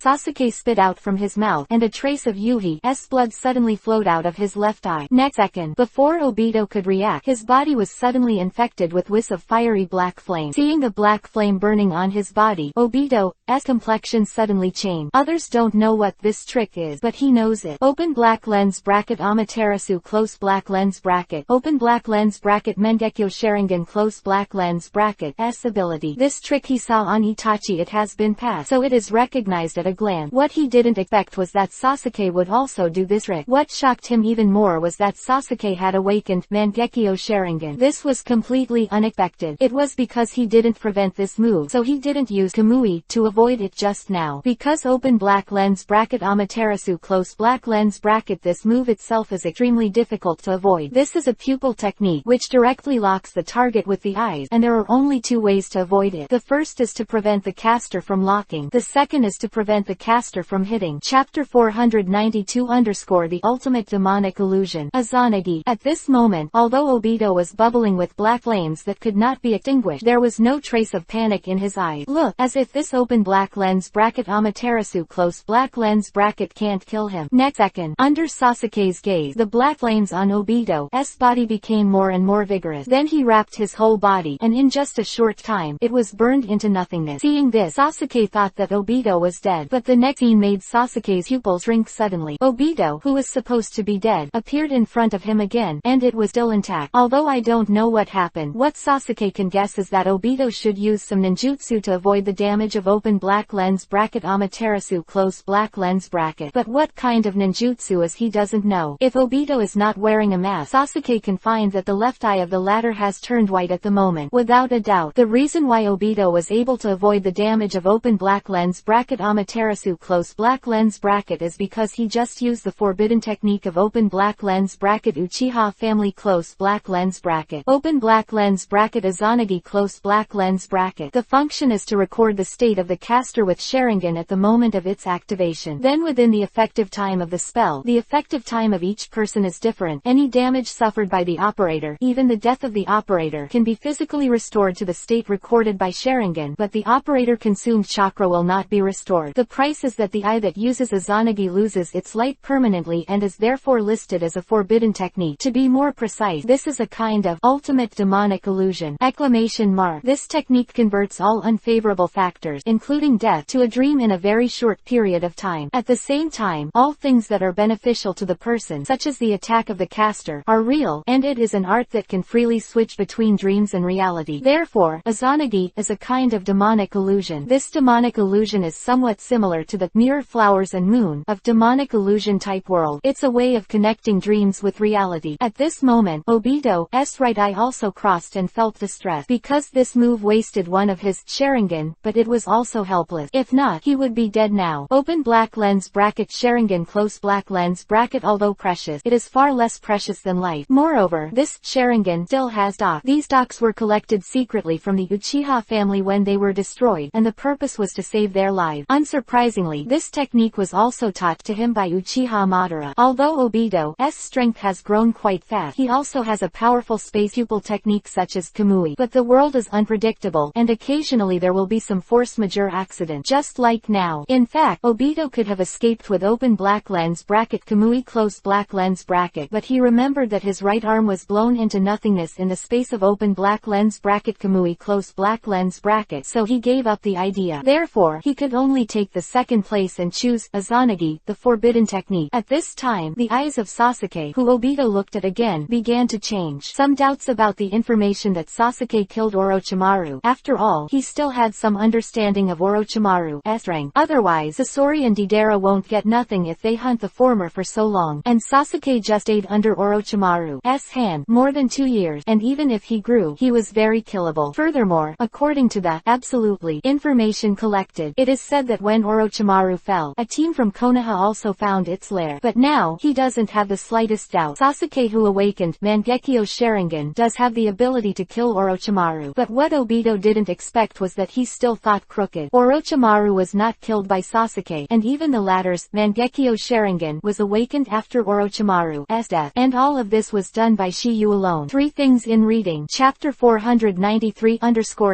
Sasuke spit out from his mouth, and a trace of Yuhi's blood suddenly flowed out of his left eye. Next second, before Obito could react, his body was suddenly infected with wisps of fiery black flame. Seeing the black flame burning on his body, Obito's complexion suddenly changed. Others don't know what this trick is, but he knows it. Open black lens bracket Amaterasu close black lens bracket. Open black lens bracket Mangekyo Sharingan close black lens bracket S ability. This trick he saw on Itachi. It has been passed, so it is recognized at a glance. What he didn't expect was that Sasuke would also do this trick. What shocked him even more was that Sasuke had awakened Mangekyo Sharingan. This was completely unexpected. It was because he didn't prevent this move, so he didn't use Kamui to avoid it just now. Because open black lens bracket Amaterasu close black lens bracket, this move itself is extremely difficult to avoid. This is a pupil technique which directly locks the target with the eyes, and there are only two ways to avoid it. The first is to prevent the caster from locking. The second is to prevent the caster from hitting. Chapter 492 The ultimate demonic illusion. Izanagi. At this moment, although Obito was bubbling with black flames that could not be extinguished, there was no trace of panic in his eyes. Look, as if this open black lens bracket Amaterasu close black lens bracket can't kill him. Next second, under Sasuke's gaze, the black flames on Obito's body became more and more vigorous. Then he wrapped his whole body, and in just a short time, it was burned into nothingness. Seeing this, Sasuke thought that Obito was dead, but the next scene made Sasuke's pupils shrink suddenly. Obito, who was supposed to be dead, appeared in front of him again, and it was still intact. Although I don't know what happened, what Sasuke can guess is that Obito should use some ninjutsu to avoid the damage of open black lens bracket Amaterasu close black lens bracket. But what kind of ninjutsu is he doesn't know. If Obito is not wearing a mask, Sasuke can find that the left eye of the latter has turned white at the moment. Without a doubt, the reason why Obito was able to avoid the damage of open black lens bracket Amaterasu close black lens bracket is because he just used the forbidden technique of open black lens bracket Uchiha family close black lens bracket. Open black lens bracket Izanagi close black lens bracket. The function is to record the state of the caster with Sharingan at the moment of its activation. Then within the effective time of the spell, the effective time of each person is different. Any damage suffered by the operator, even the death of the operator, can be physically restored to the state recorded by Sharingan, but the operator consumed chakra will not be restored. The price is that the eye that uses Izanagi loses its light permanently and is therefore listed as a forbidden technique. To be more precise, this is a kind of ultimate demonic illusion. Exclamation mark. This technique converts all unfavorable factors, including death, to a dream in a very short period of time. At the same time, all things that are beneficial to the person, such as the attack of the caster, are real, and it is an art that can freely switch between dreams and reality. Therefore, Izanagi is a kind of demonic illusion. This demonic illusion is somewhat similar to the mirror flowers and moon of demonic illusion type world. It's a way of connecting dreams with reality. At this moment, Obito's right eye also crossed and felt distress, because this move wasted one of his Sharingan, but it was also helpless. If not, he would be dead now. Open black lens bracket Sharingan close black lens bracket. Although precious, it is far less precious than life. Moreover, this Sharingan still has dots. These dots were collected secretly from the Uchiha family when they were destroyed, and the purpose was to save their lives. Unsurprisingly, this technique was also taught to him by Uchiha Madara. Although Obito's Obito's strength has grown quite fast. He also has a powerful space pupil technique such as Kamui. But the world is unpredictable, and occasionally there will be some force majeure accident, just like now. In fact, Obito could have escaped with open black lens bracket Kamui close black lens bracket, but he remembered that his right arm was blown into nothingness in the space of open black lens bracket Kamui close black lens bracket, so he gave up the idea. Therefore, he could only take the second place and choose Izanagi, the forbidden technique. At this time, the eyes of Sasuke, who Obito looked at again, began to change. Some doubts about the information that Sasuke killed Orochimaru. After all, he still had some understanding of Orochimaru's rank. Otherwise, Sasori and Deidara won't get nothing if they hunt the former for so long. And Sasuke just stayed under Orochimaru's hand more than 2 years, and even if he grew, he was very killable. Furthermore, according to the absolutely information collected, it is said that when Orochimaru fell, a team from Konoha also found its lair. But now, he doesn't have the slightest doubt. Sasuke, who awakened Mangekyo's Sharingan, does have the ability to kill Orochimaru. But what Obito didn't expect was that he still thought crooked. Orochimaru was not killed by Sasuke, and even the latter's Mangekyo's Sharingan was awakened after Orochimaru's death. And all of this was done by Shiyu alone. 3 things in reading. Chapter 493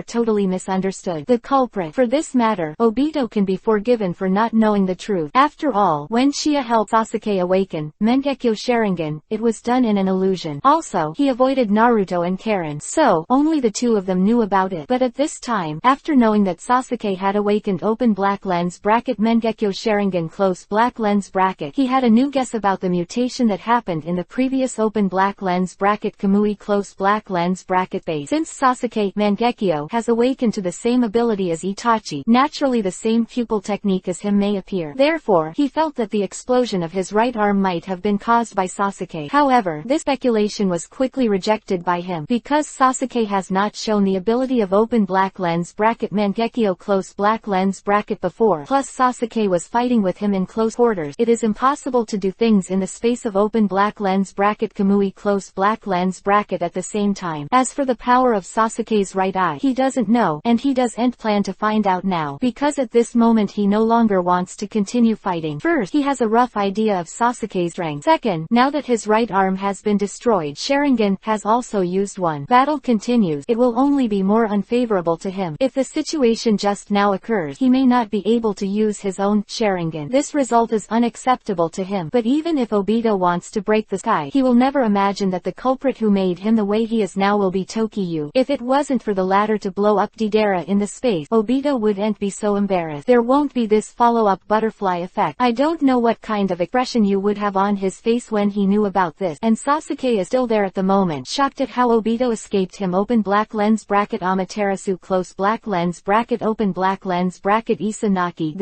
Totally misunderstood. The culprit. For this matter, Obito can be forgiven for not knowing the truth. After all, when Shia helped Sasuke awaken Mangekyo Sharingan, it was done in an illusion. Also, he avoided Naruto and Karen, so only the two of them knew about it. But at this time, after knowing that Sasuke had awakened open black lens bracket Mangekyo Sharingan close black lens bracket, he had a new guess about the mutation that happened in the previous open black lens bracket Kamui close black lens bracket base. Since Sasuke Mangekyo has awakened to the same ability as Itachi, naturally the same pupil technique as him may appear. Therefore, he felt that the explosion of his right arm might have been caused by Sasuke. However, this speculation was quickly rejected by him, because Sasuke has not shown the ability of open black lens bracket Mangekyo close black lens bracket before. Plus Sasuke was fighting with him in close quarters. It is impossible to do things in the space of open black lens bracket Kamui close black lens bracket at the same time. As for the power of Sasuke's right eye, he doesn't know, and he doesn't plan to find out now, because at this moment he no longer wants to continue fighting. First, he has a rough idea of Sasuke's strength. Second, now that his right arm has been destroyed, Sharingan has also used one. Battle continues. It will only be more unfavorable to him. If the situation just now occurs, he may not be able to use his own Sharingan. This result is unacceptable to him. But even if Obito wants to break the sky, he will never imagine that the culprit who made him the way he is now will be Tokiyu. If it wasn't for the latter to blow up Deidara in the space, Obito wouldn't be so embarrassed. There won't be this follow-up butterfly effect. I don't know what kind of expression you would have on his face when he knew about this. And Sasuke is still there at the moment, shocked at how Obito escaped him. Open black lens bracket Amaterasu close black lens bracket open black lens bracket Izanagi.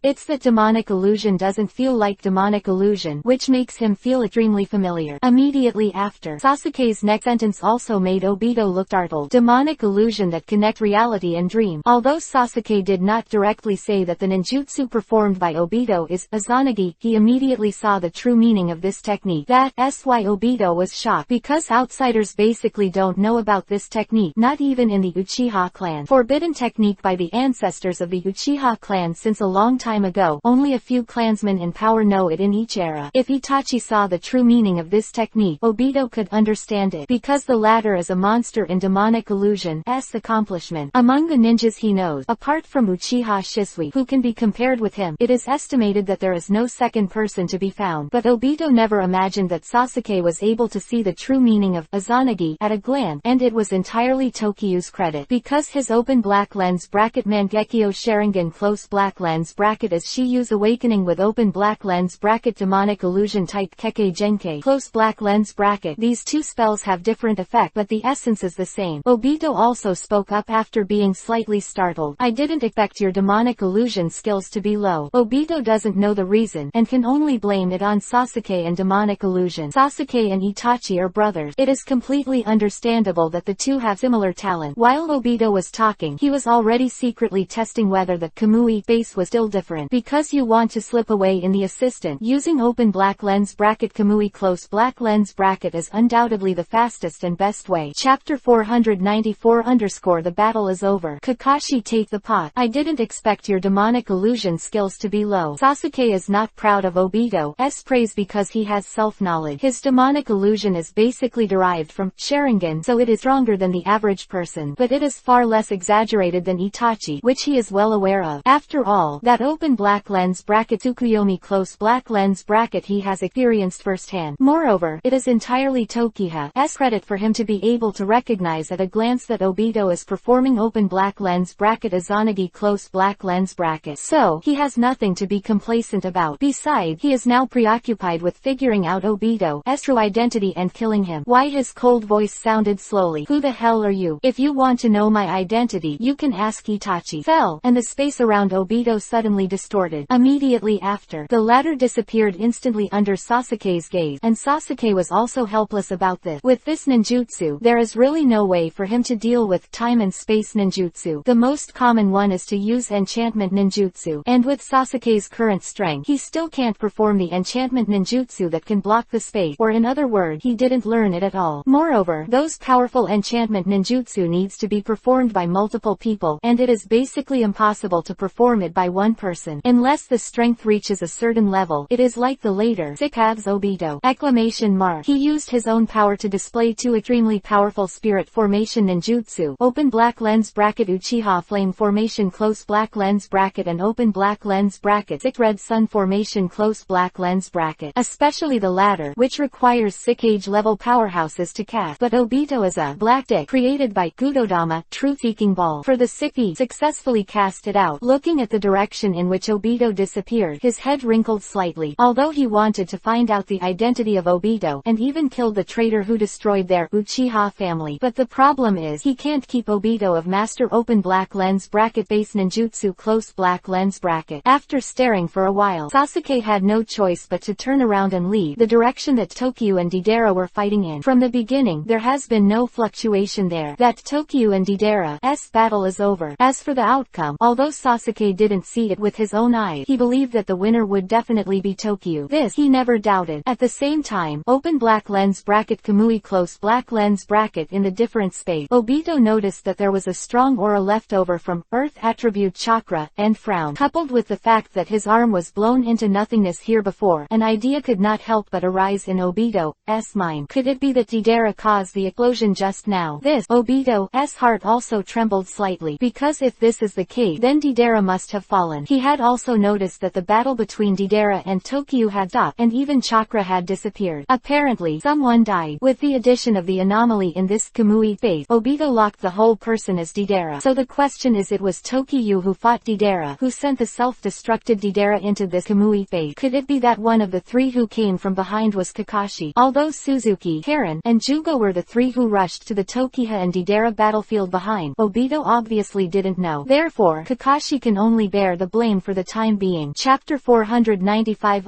It's that demonic illusion doesn't feel like demonic illusion, which makes him feel extremely familiar. Immediately after, Sasuke's next sentence also made Obito look startled. Demonic illusion that connect reality and dream. Although Sasuke did not directly say that the ninjutsu performed by Obito is Izanagi, he immediately saw the true meaning of this technique. That's why Obito was shocked, because outsiders basically don't know about this technique, not even in the Uchiha clan. Forbidden technique by the ancestors of the Uchiha clan since a long time ago. Only a few clansmen in power know it in each era. If Itachi saw the true meaning of this technique, Obito could understand it, because the latter is a monster in demonic illusion's accomplishment. Among the ninjas he knows, apart from Uchiha Shisui, who can be compared with him, it is estimated that there is no second person to be found. But Obito never imagined that Sasuke was able to see the true meaning of Izanagi at a glance, and it was entirely Tokiyu's credit, because his open black lens bracket Mangekyo Sharingan close black lens bracket is Shiyu's awakening with open black lens bracket demonic illusion type Kekkei Genkai close black lens bracket. These two spells have different effect, but the essence is the same. Obito also spoke up after being slightly startled. I didn't expect your demonic illusion skills to be low. Obito doesn't know the reason, and can only blame it on Sasuke and demonic illusion. Sasuke and Itachi are brothers. It is completely understandable that the two have similar talent. While Obito was talking, he was already secretly testing whether the Kamui face was still different. Because you want to slip away in the assistant, using open black lens bracket Kamui close black lens bracket is undoubtedly the fastest and best way. Chapter 494 The battle is over. Kakashi take the pot. I didn't expect your demonic illusion skills to be low. Sasuke is not proud of Obito's praise because he has has self-knowledge. His demonic illusion is basically derived from Sharingan, so it is stronger than the average person, but it is far less exaggerated than Itachi, which he is well aware of. After all, that open black lens bracket Tsukuyomi close black lens bracket he has experienced firsthand. Moreover, it is entirely Tokiha's credit for him to be able to recognize at a glance that Obito is performing open black lens bracket Izanagi close black lens bracket. So, he has nothing to be complacent about. Besides, he is now preoccupied with figuring out Obito's true identity and killing him. Why his cold voice sounded slowly. Who the hell are you? If you want to know my identity, you can ask Itachi. Fell, and the space around Obito suddenly distorted. Immediately after, the latter disappeared instantly under Sasuke's gaze, and Sasuke was also helpless about this. With this ninjutsu, there is really no way for him to deal with time and space ninjutsu. The most common one is to use enchantment ninjutsu, and with Sasuke's current strength, he still can't perform the enchantment ninjutsu that can block the space, or in other words, he didn't learn it at all. Moreover, those powerful enchantment ninjutsu needs to be performed by multiple people, and it is basically impossible to perform it by one person. Unless the strength reaches a certain level, it is like the later sick paths Obito. Exclamation mark. He used his own power to display two extremely powerful spirit formation ninjutsu, open black lens bracket Uchiha flame formation close black lens bracket and open black lens bracket sick red sun formation close black lens bracket. Especially the latter, which requires sick age level powerhouses to cast. But Obito is a black dick created by Gudodama, truth-seeking ball. For the sick he successfully cast it out. Looking at the direction in which Obito disappeared, his head wrinkled slightly. Although he wanted to find out the identity of Obito, and even killed the traitor who destroyed their Uchiha family. But the problem is, he can't keep Obito of master open black lens bracket base ninjutsu close black lens bracket. After staring for a while, Sasuke had no choice but to turn around and leave the direction that Tokyo and Deidara were fighting in. From the beginning, there has been no fluctuation there. That Tokyo and Deidara's battle is over. As for the outcome, although Sasuke didn't see it with his own eyes, he believed that the winner would definitely be Tokyo. This he never doubted. At the same time, open black lens bracket Kamui close black lens bracket in the different space, Obito noticed that there was a strong aura left over from Earth attribute chakra, and frowned. Coupled with the fact that his arm was blown into nothingness here before, an idea could not help but arise in Obito's mind. Could it be that Deidara caused the explosion just now? This Obito's heart also trembled slightly, because if this is the case, then Deidara must have fallen. He had also noticed that the battle between Deidara and Tokyo had stopped, and even chakra had disappeared. Apparently, someone died. With the addition of the anomaly in this Kamui phase, Obito locked the whole person as Deidara. So the question is, it was Tokyo who fought Deidara, who sent the self-destructed Deidara into this Kamui phase. Could it be that one of the three who came from behind was Kakashi? Although Suzuki, Karen, and Jugo were the three who rushed to the Tokiha and Deidara battlefield behind, Obito obviously didn't know. Therefore, Kakashi can only bear the blame for the time being. Chapter 495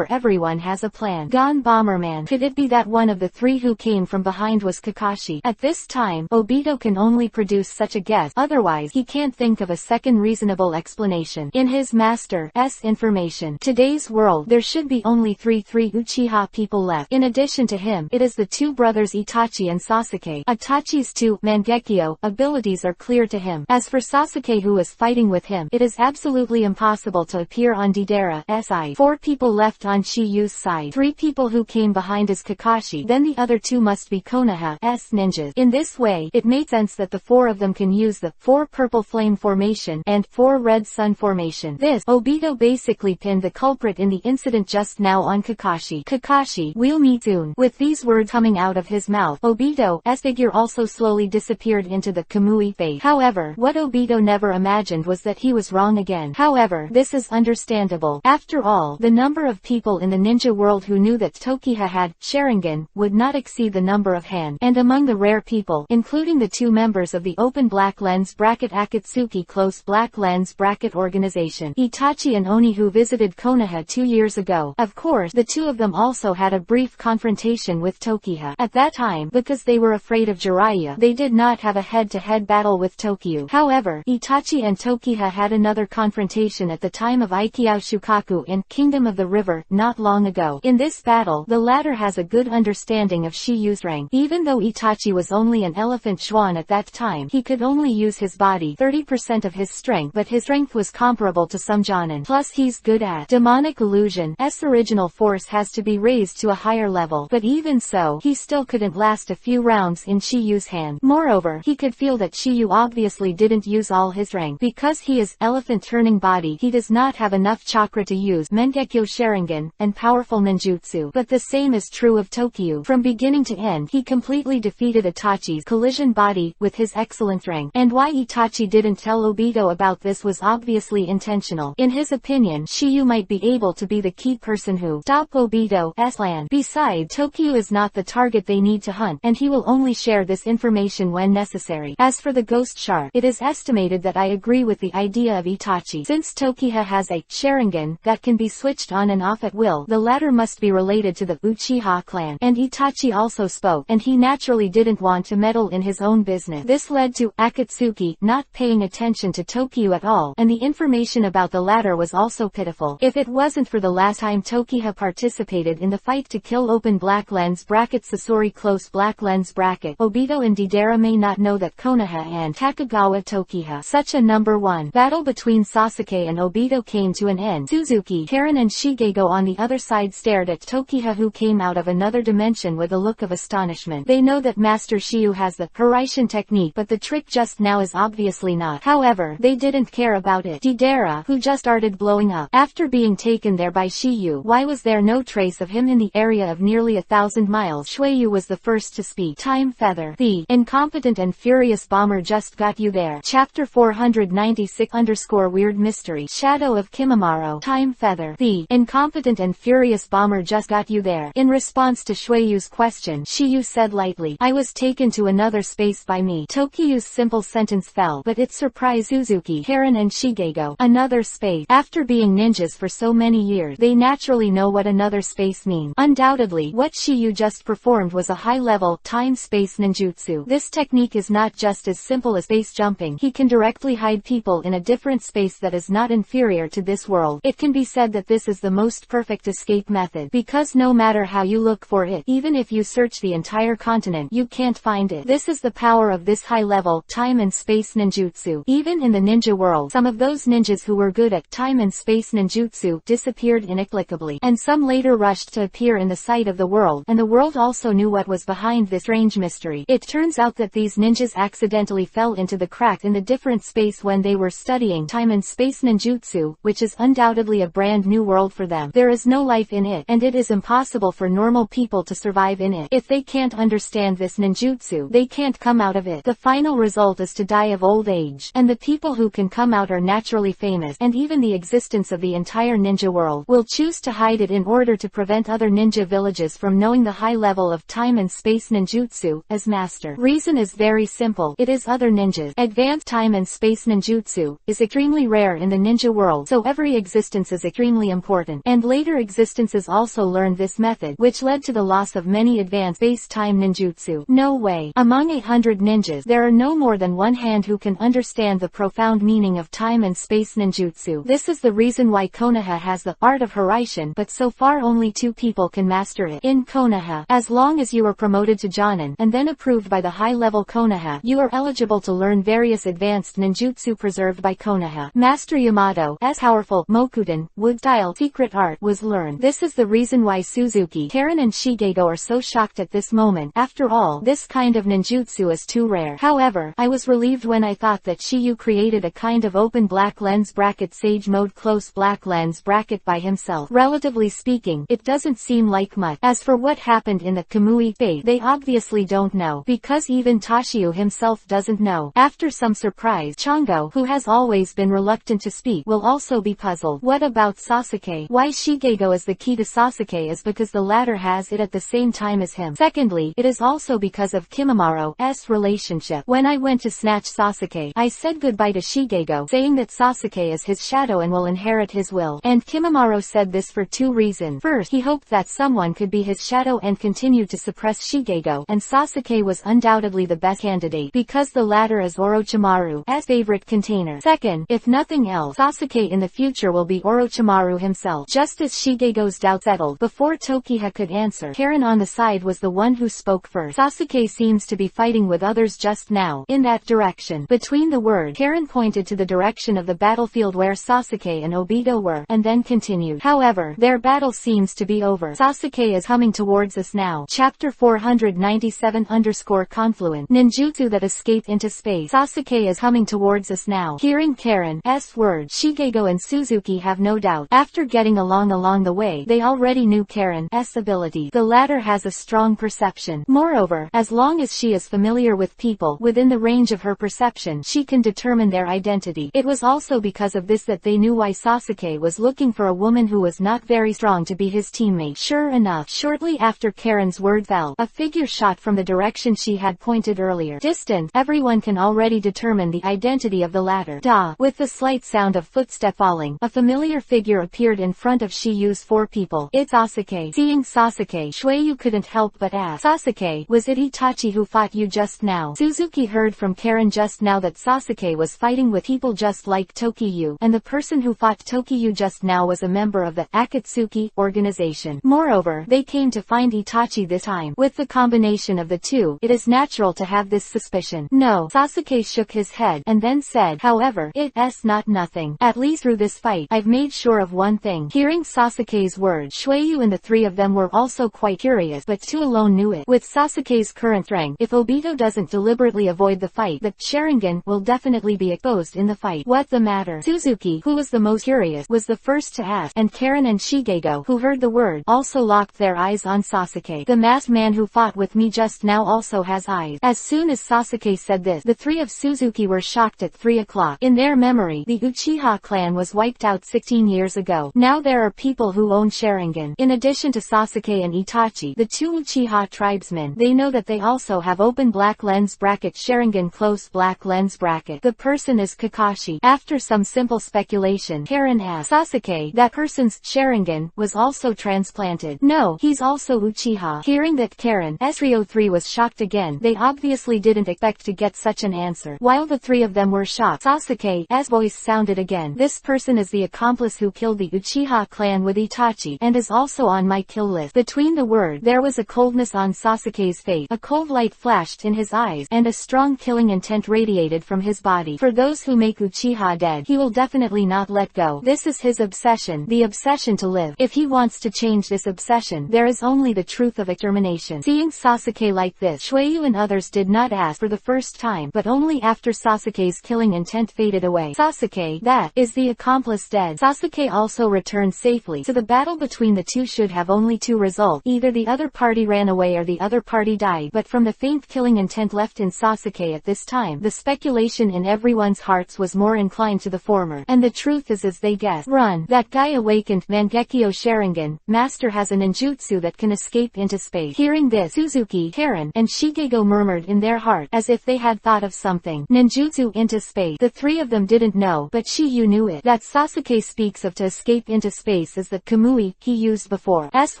Everyone has a plan. Gone Bomberman. Could it be that one of the three who came from behind was Kakashi? At this time, Obito can only produce such a guess, otherwise he can't think of a second reasonable explanation. In his master's information, today's world, there should be only three Uchiha people left. In addition to him, it is the two brothers Itachi and Sasuke. Itachi's two Mangekyo abilities are clear to him. As for Sasuke who is fighting with him, it is absolutely impossible to appear on Deidara's side. 4 people left on Shiyu's side. 3 people who came behind is Kakashi, then the other 2 must be Konoha's ninjas. In this way, it makes sense that the 4 of them can use the 4 purple flame formation and 4 red sun formation. This, Obito basically pinned the culprit in the incident just now on Kakashi. Kakashi, we'll meet soon. With these words coming out of his mouth, Obito's figure also slowly disappeared into the Kamui phase. However, what Obito never imagined was that he was wrong again. However, this is understandable. After all, the number of people in the ninja world who knew that Tokiha had Sharingan would not exceed the number of Han, and among the rare people, including the 2 members of the open black lens bracket Akatsuki close black lens bracket organization, Itachi and Oni, who visited Konoha 2 years ago. Of course, the 2 of them also had a brief confrontation with Tokiha. At that time, because they were afraid of Jiraiya, they did not have a head-to-head battle with Tokyo. However, Itachi and Tokiha had another confrontation at the time of Aikiao Shukaku in Kingdom of the River, not long ago. In this battle, the latter has a good understanding of Shiyu's rank. Even though Itachi was only an elephant Chuan at that time, he could only use his body 30% of his strength, but his strength was comparable to some Jonin. Plus he's good at demonic illusion. Original force force has to be raised to a higher level. But even so, he still couldn't last a few rounds in Shiyu's hand. Moreover, he could feel that Shiyu obviously didn't use all his strength. Because he is elephant-turning body, he does not have enough chakra to use Mangekyo Sharingan and powerful ninjutsu. But the same is true of Tokyo. From beginning to end, he completely defeated Itachi's collision body with his excellent strength. And why Itachi didn't tell Obito about this was obviously intentional. In his opinion, Shiyu might be able to be the key person who stop Obito's plan. Besides, Tokyo is not the target they need to hunt, and he will only share this information when necessary. As for the ghost shark, it is estimated that I agree with the idea of Itachi. Since Tokiha has a Sharingan that can be switched on and off at will, the latter must be related to the Uchiha clan. And Itachi also spoke, and he naturally didn't want to meddle in his own business. This led to Akatsuki not paying attention to Tokyo at all, and the information about the latter was also pitiful. If it wasn't for the last time Tokiha participated in the fight to kill open black lens bracket Sasori close black lens bracket, Obito and Deidara may not know that Konoha and Takagawa Tokiha. Such a number 1 battle between Sasuke and Obito came to an end. Suzuki, Karen and Shigego on the other side stared at Tokiha, who came out of another dimension with a look of astonishment. They know that Master Shiyu has the Hiraishin technique, but the trick just now is obviously not. However, they didn't care about it. Deidara, who just started blowing up after being taken there by Shiyu. Why was there no trace of him in the area of nearly 1,000 miles? Shueyu was the first to speak. Time Feather. The incompetent and furious bomber just got you there. Chapter 496_Weird Mystery. Shadow of Kimimaro. Time Feather. The incompetent and furious bomber just got you there. In response to Shueyu's question, Shiyu said lightly, I was taken to another space by me. Tokyo's simple sentence fell, but it surprised Suzuki, Karen and Shigego. Another space. After being ninjas for so many years, they naturally know what another space means. Undoubtedly, what Shiyu just performed was a high-level, time-space ninjutsu. This technique is not just as simple as space jumping. He can directly hide people in a different space that is not inferior to this world. It can be said that this is the most perfect escape method, because no matter how you look for it, even if you search the entire continent, you can't find it. This is the power of this high-level, time and space ninjutsu. Even in the ninja world, some of those ninjas who were good at time and space ninjutsu disappeared inexplicably, and some later rushed to appear in the sight of the world, and the world also knew what was behind this strange mystery. It turns out that these ninjas accidentally fell into the crack in the different space when they were studying time and space ninjutsu, which is undoubtedly a brand new world for them. There is no life in it, and it is impossible for normal people to survive in it. If they can't understand this ninjutsu, they can't come out of it. The final result is to die of old age, and the people who can come out are naturally famous, and even the existence of the entire ninja world will choose to hide it in order to prevent other ninja villages from knowing the high level of time and space ninjutsu as master. Reason is very simple. It is other ninjas. Advanced time and space ninjutsu is extremely rare in the ninja world, so every existence is extremely important, and later existences also learned this method, which led to the loss of many advanced space-time ninjutsu. No way. Among 800 ninjas, there are no more than one hand who can understand the profound meaning of time and space ninjutsu. This is the reason why Konoha has the art of Hiraishin, but so far only 2 people can master it. In Konoha, as long as you are promoted to Jonin, and then approved by the high-level Konoha, you are eligible to learn various advanced ninjutsu preserved by Konoha. Master Yamato's powerful Mokudan wood-style secret art was learned. This is the reason why Suzuki, Karen and Shigego are so shocked at this moment. After all, this kind of ninjutsu is too rare. However, I was relieved when I thought that Shiyu created a kind of open black lens bracket sage mode close black lens bracket by himself. Relatively speaking, it doesn't seem like much. As for what happened in the Kamui fate, they obviously don't know, because even Toshio himself doesn't know. After some surprise, Chongo, who has always been reluctant to speak, will also be puzzled. What about Sasuke? Why Shigego is the key to Sasuke is because the latter has it at the same time as him. Secondly, it is also because of Kimimaro's relationship. When I went to snatch Sasuke, I said goodbye to Shigego, saying that Sasuke is his shadow and will inherit his will. And Kimimaro said this for 2 reasons. First, he hoped that someone could be his shadow and continue to suppress Shigego, and Sasuke was undoubtedly the best candidate, because the latter is Orochimaru's favorite container. Second, if nothing else, Sasuke in the future will be Orochimaru himself. Just as Shigego's doubt settled, before Tokiha could answer, Karen on the side was the one who spoke first. Sasuke seems to be fighting with others just now, in that direction. Between the words, Karen pointed to the direction of the battlefield where Sasuke and Obito were, and then continued. However, their battle battle seems to be over. Sasuke is coming towards us now. Chapter 497_confluent. Ninjutsu that escape into space. Sasuke is coming towards us now. Hearing Karen's words, Shigego and Suzuki have no doubt. After getting along the way, they already knew Karen's ability. The latter has a strong perception. Moreover, as long as she is familiar with people within the range of her perception, she can determine their identity. It was also because of this that they knew why Sasuke was looking for a woman who was not very strong to be his teammate. Sure enough, shortly after Karen's word fell, a figure shot from the direction she had pointed earlier. Distant, everyone can already determine the identity of the latter. With the slight sound of footstep falling, a familiar figure appeared in front of Shiyu's four people. It's Sasuke. Seeing Sasuke, Shueyu couldn't help but ask, Sasuke, was it Itachi who fought you just now? Suzuki heard from Karen just now that Sasuke was fighting with people just like Tokiyu, and the person who fought Tokiyu just now was a member of the Akatsuki organization. Moreover, they came to find Itachi this time. With the combination of the two, it is natural to have this suspicion. No, Sasuke shook his head, and then said, however, it's not nothing. At least through this fight, I've made sure of one thing. Hearing Sasuke's words, Shueyu and the three of them were also quite curious, but two alone knew it. With Sasuke's current rank, if Obito doesn't deliberately avoid the fight, the Sharingan will definitely be exposed in the fight. What the matter? Suzuki, who was the most curious, was the first to ask, and Karen and Shigego, who heard the word, also locked their eyes on Sasuke. The masked man who fought with me just now also has eyes. As soon as Sasuke said this, the three of Suzuki were shocked at 3 o'clock. In their memory, the Uchiha clan was wiped out 16 years ago. Now there are people who own Sharingan. In addition to Sasuke and Itachi, the two Uchiha tribesmen, they know that they also have open black lens bracket Sharingan close black lens bracket. The person is Kakashi. After some simple speculation, Karen asked Sasuke, that person's Sharingan was also transplanted. No, he's also Uchiha. Hearing that Karen Trio 3 was shocked again, they obviously didn't expect to get such an answer. While the three of them were shocked, Sasuke's voice sounded again. This person is the accomplice who killed the Uchiha clan with Itachi, and is also on my kill list. Between the word, there was a coldness on Sasuke's face, a cold light flashed in his eyes, and a strong killing intent radiated from his body. For those who make Uchiha dead, he will definitely not let go. This is his obsession, the obsession to live. If he wants to change this obsession, there is only the truth of extermination. Seeing Sasuke like this, Shueyu and others did not ask for the first time, but only after Sasuke's killing intent faded away. Sasuke, that is the accomplice dead. Sasuke also returned safely, so the battle between the two should have only two results. Either the other party ran away or the other party died, but from the faint killing intent left in Sasuke at this time, the speculation in everyone's hearts was more inclined to the former. And the truth is as they guessed. Run! That guy awakened Mangekyo Sharingan. Master has a ninjutsu that can escape into space. Hearing this, Suzuki, Karen, and Shigego murmured in their heart, as if they had thought of something. Ninjutsu into space. The three of them didn't know, but Shiyu knew it. That Sasuke speaks of to escape into space is the Kamui he used before. That's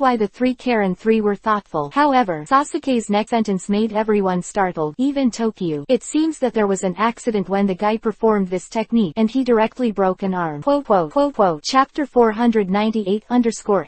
why the three Karen 3 were thoughtful. However, Sasuke's next sentence made everyone startled, even Tokiyu. It seems that there was an accident when the guy performed this technique, and he directly broke an arm. Chapter 498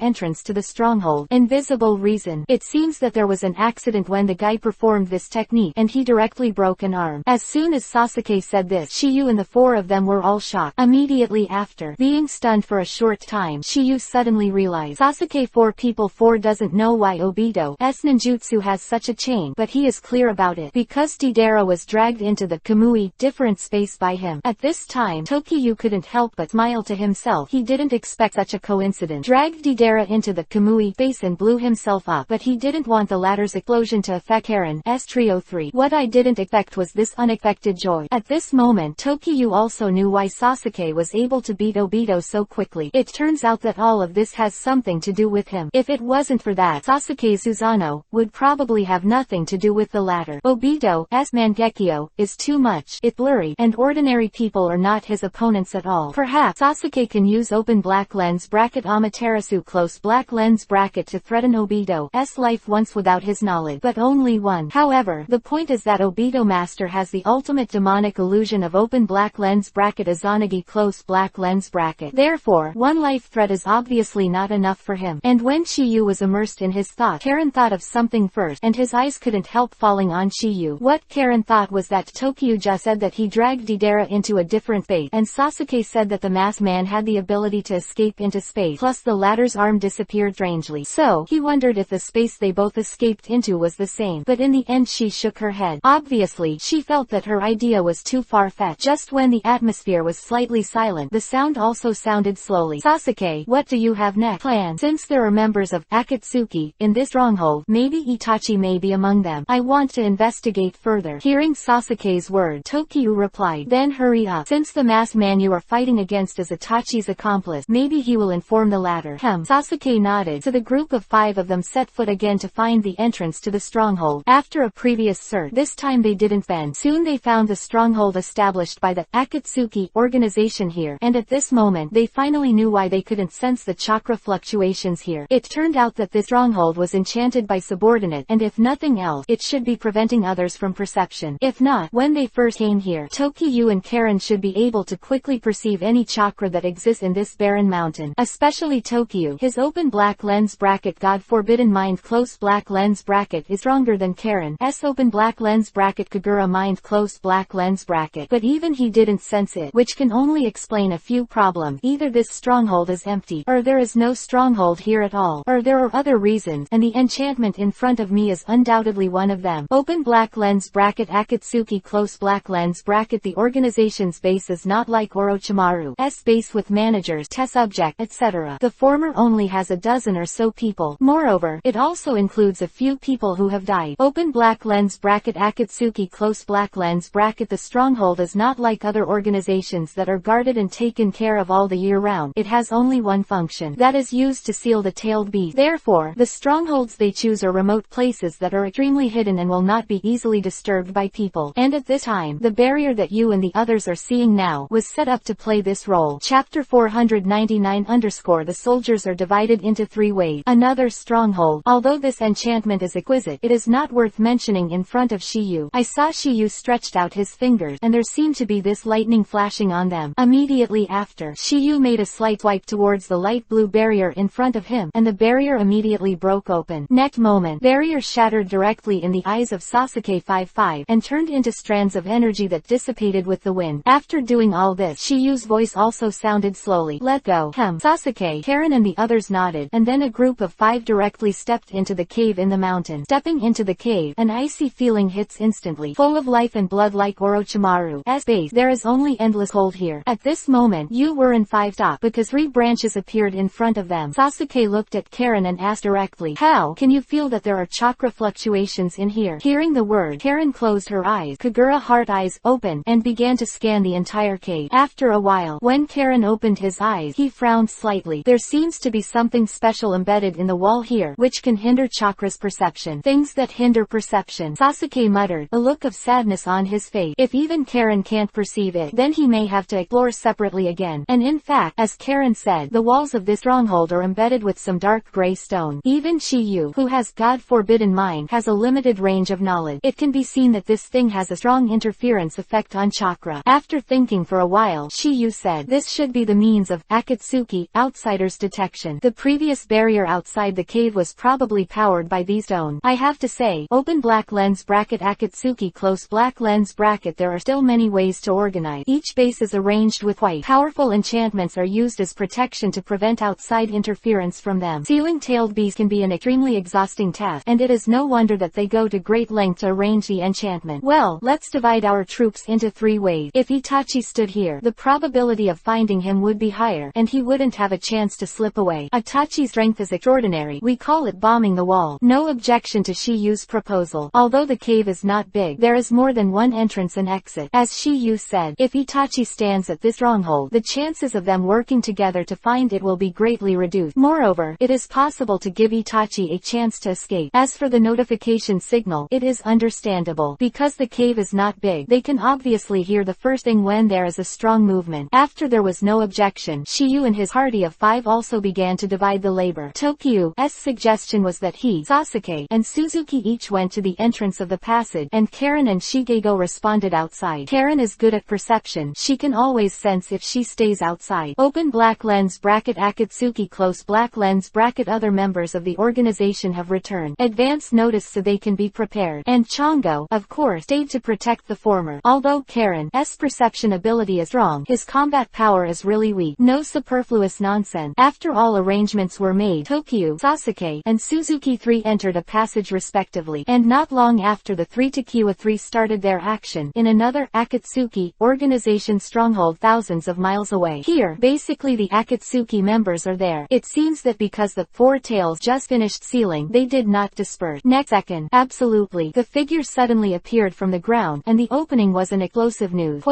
entrance to the stronghold. Invisible reason. It seems that there was an accident when the guy performed this technique, and he directly broke an arm. As soon as Sasuke said this, Shiyu and the four of them were all shocked. Immediately after, being stunned for a short time, Shiyu suddenly realized Sasuke 4 doesn't know why Obito's ninjutsu has such a chain, but he is clear about it. Because Deidara was dragged into the Kamui, different space by him. At this time, Tokiyu couldn't help but smile to himself. He didn't expect such a coincidence. Dragged Deidara into the Kamui space and blew himself up, but he didn't want the latter's explosion to affect Karen's Trio 3. What I didn't expect was this unexpected joy. At this moment, Tokiyu also knew why Sasuke was able to beat Obito so quickly. It turns out that all of this has something to do with him. If it wasn't for that, Sasuke Susanoo would probably have nothing to do with the latter. Obito's Mangekyo is too much. It's blurry, and ordinary people are not his opponents at all. Perhaps Sasuke can use open black lens bracket Amaterasu close black lens bracket to threaten Obito's life once without his knowledge, but only one. However, the point is that Obito Master has the ultimate demonic illusion of open black lens bracket Izanagi close black lens bracket. Therefore, one life threat is obviously not enough for him. And when Shiyu was immersed in his thought, Karen thought of something first, and his eyes couldn't help falling on Shiyu. What Karen thought was that Tokiyu just said that he dragged Deidara into a different space, and Sasuke said that the masked man had the ability to escape into space, plus the latter latter's arm disappeared strangely. So, he wondered if the space they both escaped into was the same. But in the end she shook her head. Obviously, she felt that her idea was too far-fetched. Just when the atmosphere was slightly silent, the sound also sounded slowly. Sasuke, what do you have next? Plan. Since there are members of Akatsuki in this stronghold, maybe Itachi may be among them. I want to investigate further. Hearing Sasuke's word, Tokyo replied, then hurry up. Since the masked man you are fighting against is Itachi's accomplice, maybe he will inform the latter. Sasuke nodded. So the group of 5 of them set foot again to find the entrance to the stronghold. After a previous search, this time they didn't bend. Soon they found the stronghold established by the Akatsuki organization here, and at this moment they finally knew why they couldn't sense the chakra fluctuations here. It turned out that this stronghold was enchanted by subordinate, and if nothing else, it should be preventing others from perception. If not, when they first came here, Tokyo and Karen should be able to quickly perceive any chakra that exists in this barren mountain. Especially Tokyo. His open black lens bracket God forbidden mind close black lens bracket is stronger than Karen's open black lens bracket Kagura mind close black lens bracket. But even he didn't sense it, which can only explain a few problems. Either this stronghold is empty, or there is no stronghold here at all, or there are other reasons, and the enchantment in front of me is undoubtedly one of them. Open black lens bracket Akatsuki close black lens bracket the organization's base is not like Orochimaru's base with managers, test subject, etc. The former only has a dozen or so people. Moreover, it also includes a few people who have died. Open black lens bracket Akatsuki close black lens bracket the stronghold is not like other organizations that are guarded and taken care of all the year round. It has only one function, that is used to seal the tailed beast. Therefore, the strongholds they choose are remote places that are extremely hidden and will not be easily disturbed by people. And at this time, the barrier that you and the others are seeing now was set up to play this role. Chapter 499 _ The soldiers are divided into 3 ways. Another stronghold. Although this enchantment is exquisite, it is not worth mentioning in front of Shiyu. I saw Shiyu stretched out his fingers, and there seemed to be this lightning flashing on them. Immediately after, Shiyu made a slight swipe towards the light blue barrier in front of him, and the barrier immediately broke open. Next moment, barrier shattered directly in the eyes of Sasuke 5-5, and turned into strands of energy that dissipated with the wind. After doing all this, Shiyu's voice also sounded slowly. Let go. Sasuke, Karen and the others nodded, and then a group of 5 directly stepped into the cave in the mountain. Stepping into the cave, an icy feeling hits instantly. Full of life and blood like Orochimaru's base, there is only endless cold here. At this moment, you were in 5 stopped, because 3 branches appeared in front of them. Sasuke looked at Karen and asked directly, how can you feel that there are chakra fluctuations in here? Hearing the word, Karen closed her eyes, Kagura heart eyes open, and began to scan the entire cave. After a while, when Karen opened his eyes, he frowned slightly. There seems to be something special embedded in the wall here, which can hinder chakra's perception. Things that hinder perception. Sasuke muttered, a look of sadness on his face. If even Karen can't perceive it, then he may have to explore separately again. And in fact, as Karen said, the walls of this stronghold are embedded with some dark gray stone. Even Shiyu, who has God forbidden mind, has a limited range of knowledge. It can be seen that this thing has a strong interference effect on chakra. After thinking for a while, Shiyu said, this should be the means of Akatsuki outsiders detection. The previous barrier outside the cave was probably powered by these stone. I have to say, open black lens bracket Akatsuki close black lens bracket there are still many ways to organize. Each base is arranged with quite powerful enchantments are used as protection to prevent outside interference from them. Sealing tailed beasts can be an extremely exhausting task, and it is no wonder that they go to great length to arrange the enchantment. Well, let's divide our troops into 3 ways. If Itachi stood here, the probability of finding him would be higher, and he wouldn't have a chance to slip away. Itachi's strength is extraordinary. We call it bombing the wall. No objection to Shiyu's proposal. Although the cave is not big, there is more than one entrance and exit. As Shiyu said, if Itachi stands at this stronghold, the chances of them working together to find it will be greatly reduced. Moreover, it is possible to give Itachi a chance to escape. As for the notification signal, it is understandable. Because the cave is not big, they can obviously hear the first thing when there is a strong movement. After there was no objection, Shiyu and his party of 5 also began to divide the labor. Tokyo's suggestion was that he, Sasuke, and Suzuki each went to the entrance of the passage, and Karen and Shigego responded outside. Karen is good at perception. She can always sense if she stays outside. Open black lens bracket Akatsuki close black lens bracket other members of the organization have returned. Advance notice so they can be prepared. And Chongo, of course, stayed to protect the former. Although Karen's perception ability is strong, his combat power is really weak. No superfluous nonsense. After After all arrangements were made, Tokyo, Sasuke, and Suzuki 3 entered a passage respectively, and not long after the three Takiwa 3 started their action in another Akatsuki organization stronghold thousands of miles away. Here, basically the Akatsuki members are there. It seems that because the Four Tails just finished sealing, they did not disperse. Next second, absolutely, the figure suddenly appeared from the ground, and the opening was an explosive news.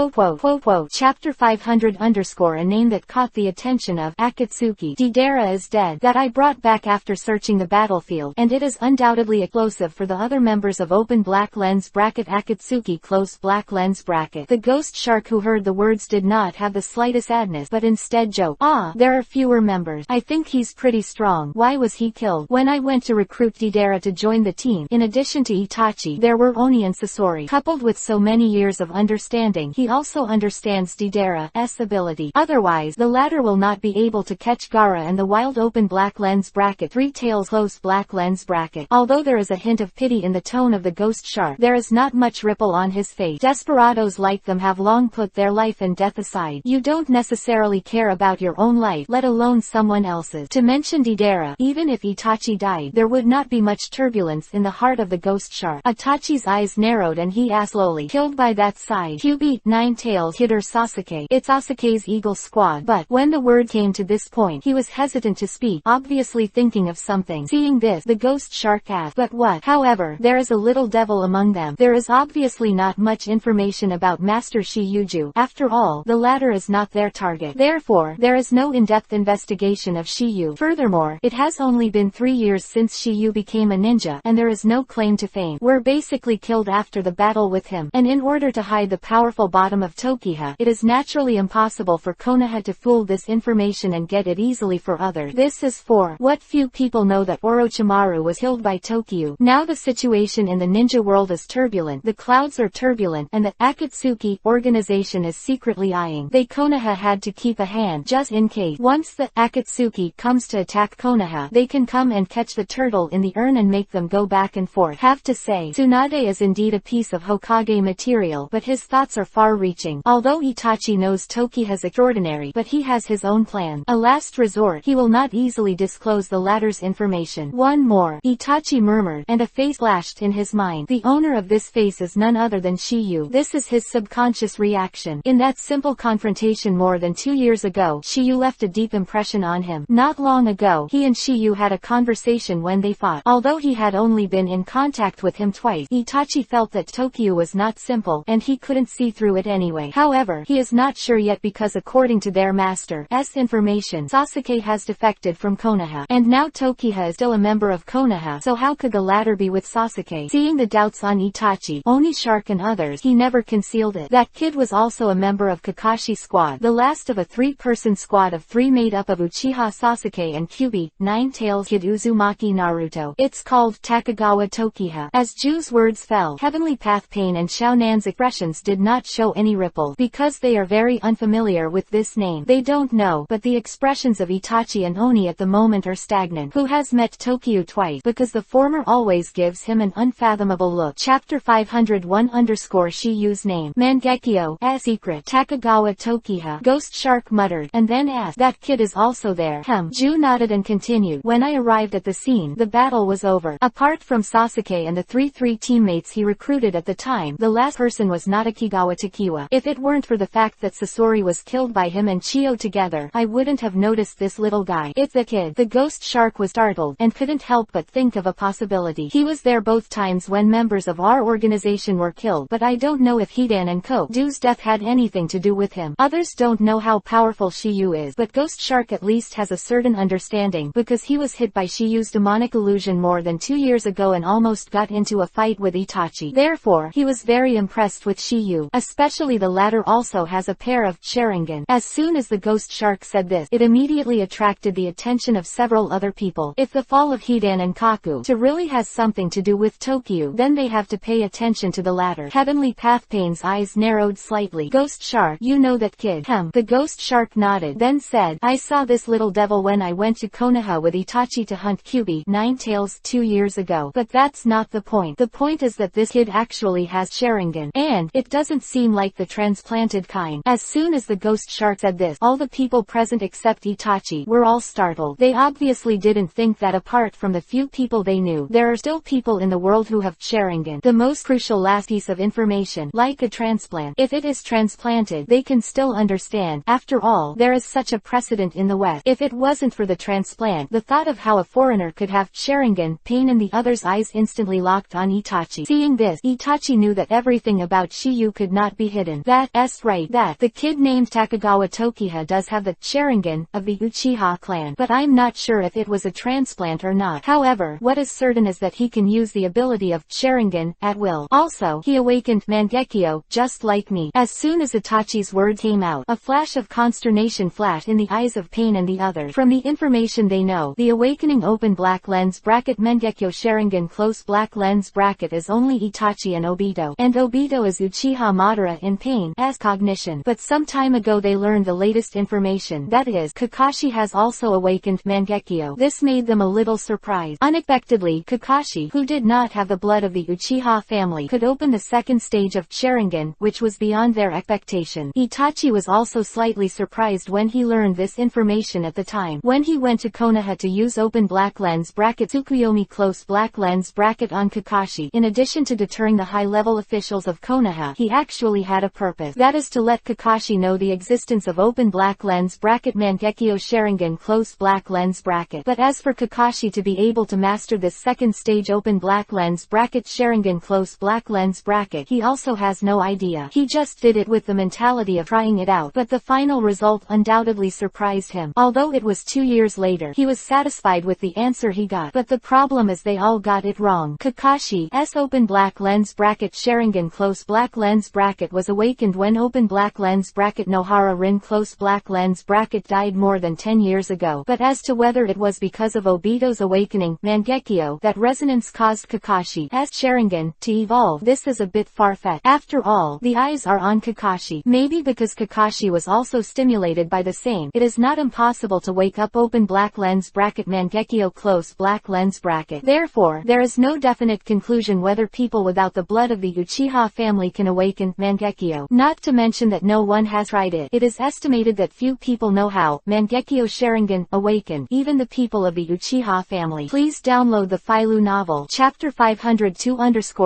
Chapter 500 a name that caught the attention of Akatsuki. Deidara is dead. That I brought back after searching the battlefield, and it is undoubtedly explosive for the other members of open black lens bracket Akatsuki close black lens bracket. The ghost shark who heard the words did not have the slightest sadness, but instead joked, "Ah, there are fewer members. I think he's pretty strong. Why was he killed?" When I went to recruit Deidara to join the team, in addition to Itachi, there were Oni and Sasori. Coupled with so many years of understanding, he also understands Deidara's ability. Otherwise, the latter will not be able to catch Gaara and the wild open black lens bracket Three Tails close black lens bracket. Although there is a hint of pity in the tone of the ghost shark, there is not much ripple on his face. Desperados like them have long put their life and death aside. You don't necessarily care about your own life, let alone someone else's. To mention Deidara, even if Itachi died, there would not be much turbulence in the heart of the ghost shark. Itachi's eyes narrowed and he asked slowly, "Killed by that side QB, Nine Tails Kid or Sasuke?" "It's Sasuke's Eagle Squad." But when the word came to this point, he was hesitant to speak, obviously thinking of something. Seeing this, the ghost shark asked, "But what?" However, there is a little devil among them. There is obviously not much information about Master Shiyuju. After all, the latter is not their target. Therefore, there is no in-depth investigation of Shiyu. Furthermore, it has only been 3 years since Shiyu became a ninja, and there is no claim to fame. We're basically killed after the battle with him, and in order to hide the powerful bottom of Tokiha, it is naturally impossible for Konoha to fool this information and get it easily for others. This is for what few people know, that Orochimaru was killed by Tokyo. Now the situation in the ninja world is turbulent, the clouds are turbulent, and the Akatsuki organization is secretly eyeing. Konoha had to keep a hand just in case. Once the Akatsuki comes to attack Konoha, they can come and catch the turtle in the urn and make them go back and forth. Have to say, Tsunade is indeed a piece of Hokage material, but his thoughts are far-reaching. Although Itachi knows Tokiha's extraordinary, but he has his own plan. A last resort, he will not easily disclose the latter's information. One more, Itachi murmured, and a face flashed in his mind. The owner of this face is none other than Shiyu. This is his subconscious reaction. In that simple confrontation more than 2 years ago, Shiyu left a deep impression on him. Not long ago, he and Shiyu had a conversation when they fought. Although he had only been in contact with him twice, Itachi felt that Tokyo was not simple, and he couldn't see through it anyway. However, he is not sure yet because according to their master's information, Sasuke has defected from Konoha, and now Tokiha is still a member of Konoha, so how could the latter be with Sasuke? Seeing the doubts on Itachi, Oni Shark and others, he never concealed it. That kid was also a member of Kakashi Squad, the last of a 3-person squad of 3 made up of Uchiha Sasuke and Kyuubi, Nine Tails Kid Uzumaki Naruto. It's called Takagawa Tokiha. As Ju's words fell, Heavenly Path Pain and Xiaonan's expressions did not show any ripple, because they are very unfamiliar with this name. They don't know, but the expressions of Itachi and Oni at the moment are stagnant. Who has met Tokyo twice, because the former always gives him an unfathomable look. Chapter 501 Shiyu's name. Mangekyo, secret. Takagawa Tokiha. Ghost Shark muttered, and then asked, "That kid is also there?" Ju nodded and continued, "When I arrived at the scene, the battle was over. Apart from Sasuke and the 3 teammates he recruited at the time, the last person was Natakigawa Takiwa. If it weren't for the fact that Sasori was killed by him and Chio together, I wouldn't have noticed this little guy. It's the kid." The ghost shark was startled, and couldn't help but think of a possibility. He was there both times when members of our organization were killed, but I don't know if Hidan and Kodo's death had anything to do with him. Others don't know how powerful Shiyu is, but Ghost Shark at least has a certain understanding, because he was hit by Shiyu's demonic illusion more than 2 years ago and almost got into a fight with Itachi. Therefore, he was very impressed with Shiyu, especially the latter also has a pair of Sharingan. As soon as the Ghost Shark said this, it immediately attracted the attention of several other people. If the fall of Hidan and Kaku really has something to do with Tokyo, then they have to pay attention to the latter. Heavenly Path Pain's eyes narrowed slightly. "Ghost Shark, you know that kid?" The Ghost Shark nodded, then said, "I saw this little devil when I went to Konoha with Itachi to hunt Kyuubi, Nine Tails 2 years ago. But that's not the point. The point is that this kid actually has Sharingan, and it doesn't seem like the transplanted kind." As soon as the Ghost Shark said this, all the people present except Itachi Itachi were all startled. They obviously didn't think that apart from the few people they knew, there are still people in the world who have Sharingan, the most crucial last piece of information, like a transplant. If it is transplanted, they can still understand. After all, there is such a precedent in the West. If it wasn't for the transplant, the thought of how a foreigner could have Sharingan, pain in the other's eyes instantly locked on Itachi. Seeing this, Itachi knew that everything about Shiyu could not be hidden. That's right, that the kid named Takagawa Tokiha does have the Sharingan of the Uchiha clan, but I'm not sure if it was a transplant or not. However, what is certain is that he can use the ability of Sharingan at will. Also, he awakened Mangekyo, just like me. As soon as Itachi's word came out, a flash of consternation flashed in the eyes of Pain and the others. From the information they know, the awakening open black lens bracket Mangekyo Sharingan close black lens bracket is only Itachi and Obito is Uchiha Madara in Pain as cognition. But some time ago they learned the latest information, that is, Kakashi has also awakened Mangekyo. This made them a little surprised. Unexpectedly, Kakashi, who did not have the blood of the Uchiha family, could open the second stage of Sharingan, which was beyond their expectation. Itachi was also slightly surprised when he learned this information at the time. When he went to Konoha to use open black lens bracket Tsukuyomi close black lens bracket on Kakashi, in addition to deterring the high-level officials of Konoha, he actually had a purpose. That is to let Kakashi know the existence of open black lens bracket Mangekyo Sharingan close black lens bracket. But as for Kakashi to be able to master this second stage open black lens bracket Sharingan close black lens bracket, he also has no idea. He just did it with the mentality of trying it out. But the final result undoubtedly surprised him. Although it was 2 years later, he was satisfied with the answer he got. But the problem is they all got it wrong. Kakashi's open black lens bracket Sharingan close black lens bracket was awakened when open black lens bracket Nohara Rin close black lens bracket died more than 10 years ago. But as to whether it was because of Obito's awakening, Mangekyo, that resonance caused Kakashi's Sharingan to evolve, this is a bit far-fetched. After all, the eyes are on Kakashi. Maybe because Kakashi was also stimulated by the same, it is not impossible to wake up open black lens bracket Mangekyo close black lens bracket. Therefore, there is no definite conclusion whether people without the blood of the Uchiha family can awaken Mangekyo. Not to mention that no one has tried it. It is estimated that few people know how Mangekyo Sharingan awakened, even the people of the Uchiha family. Please download the Filu novel. Chapter 502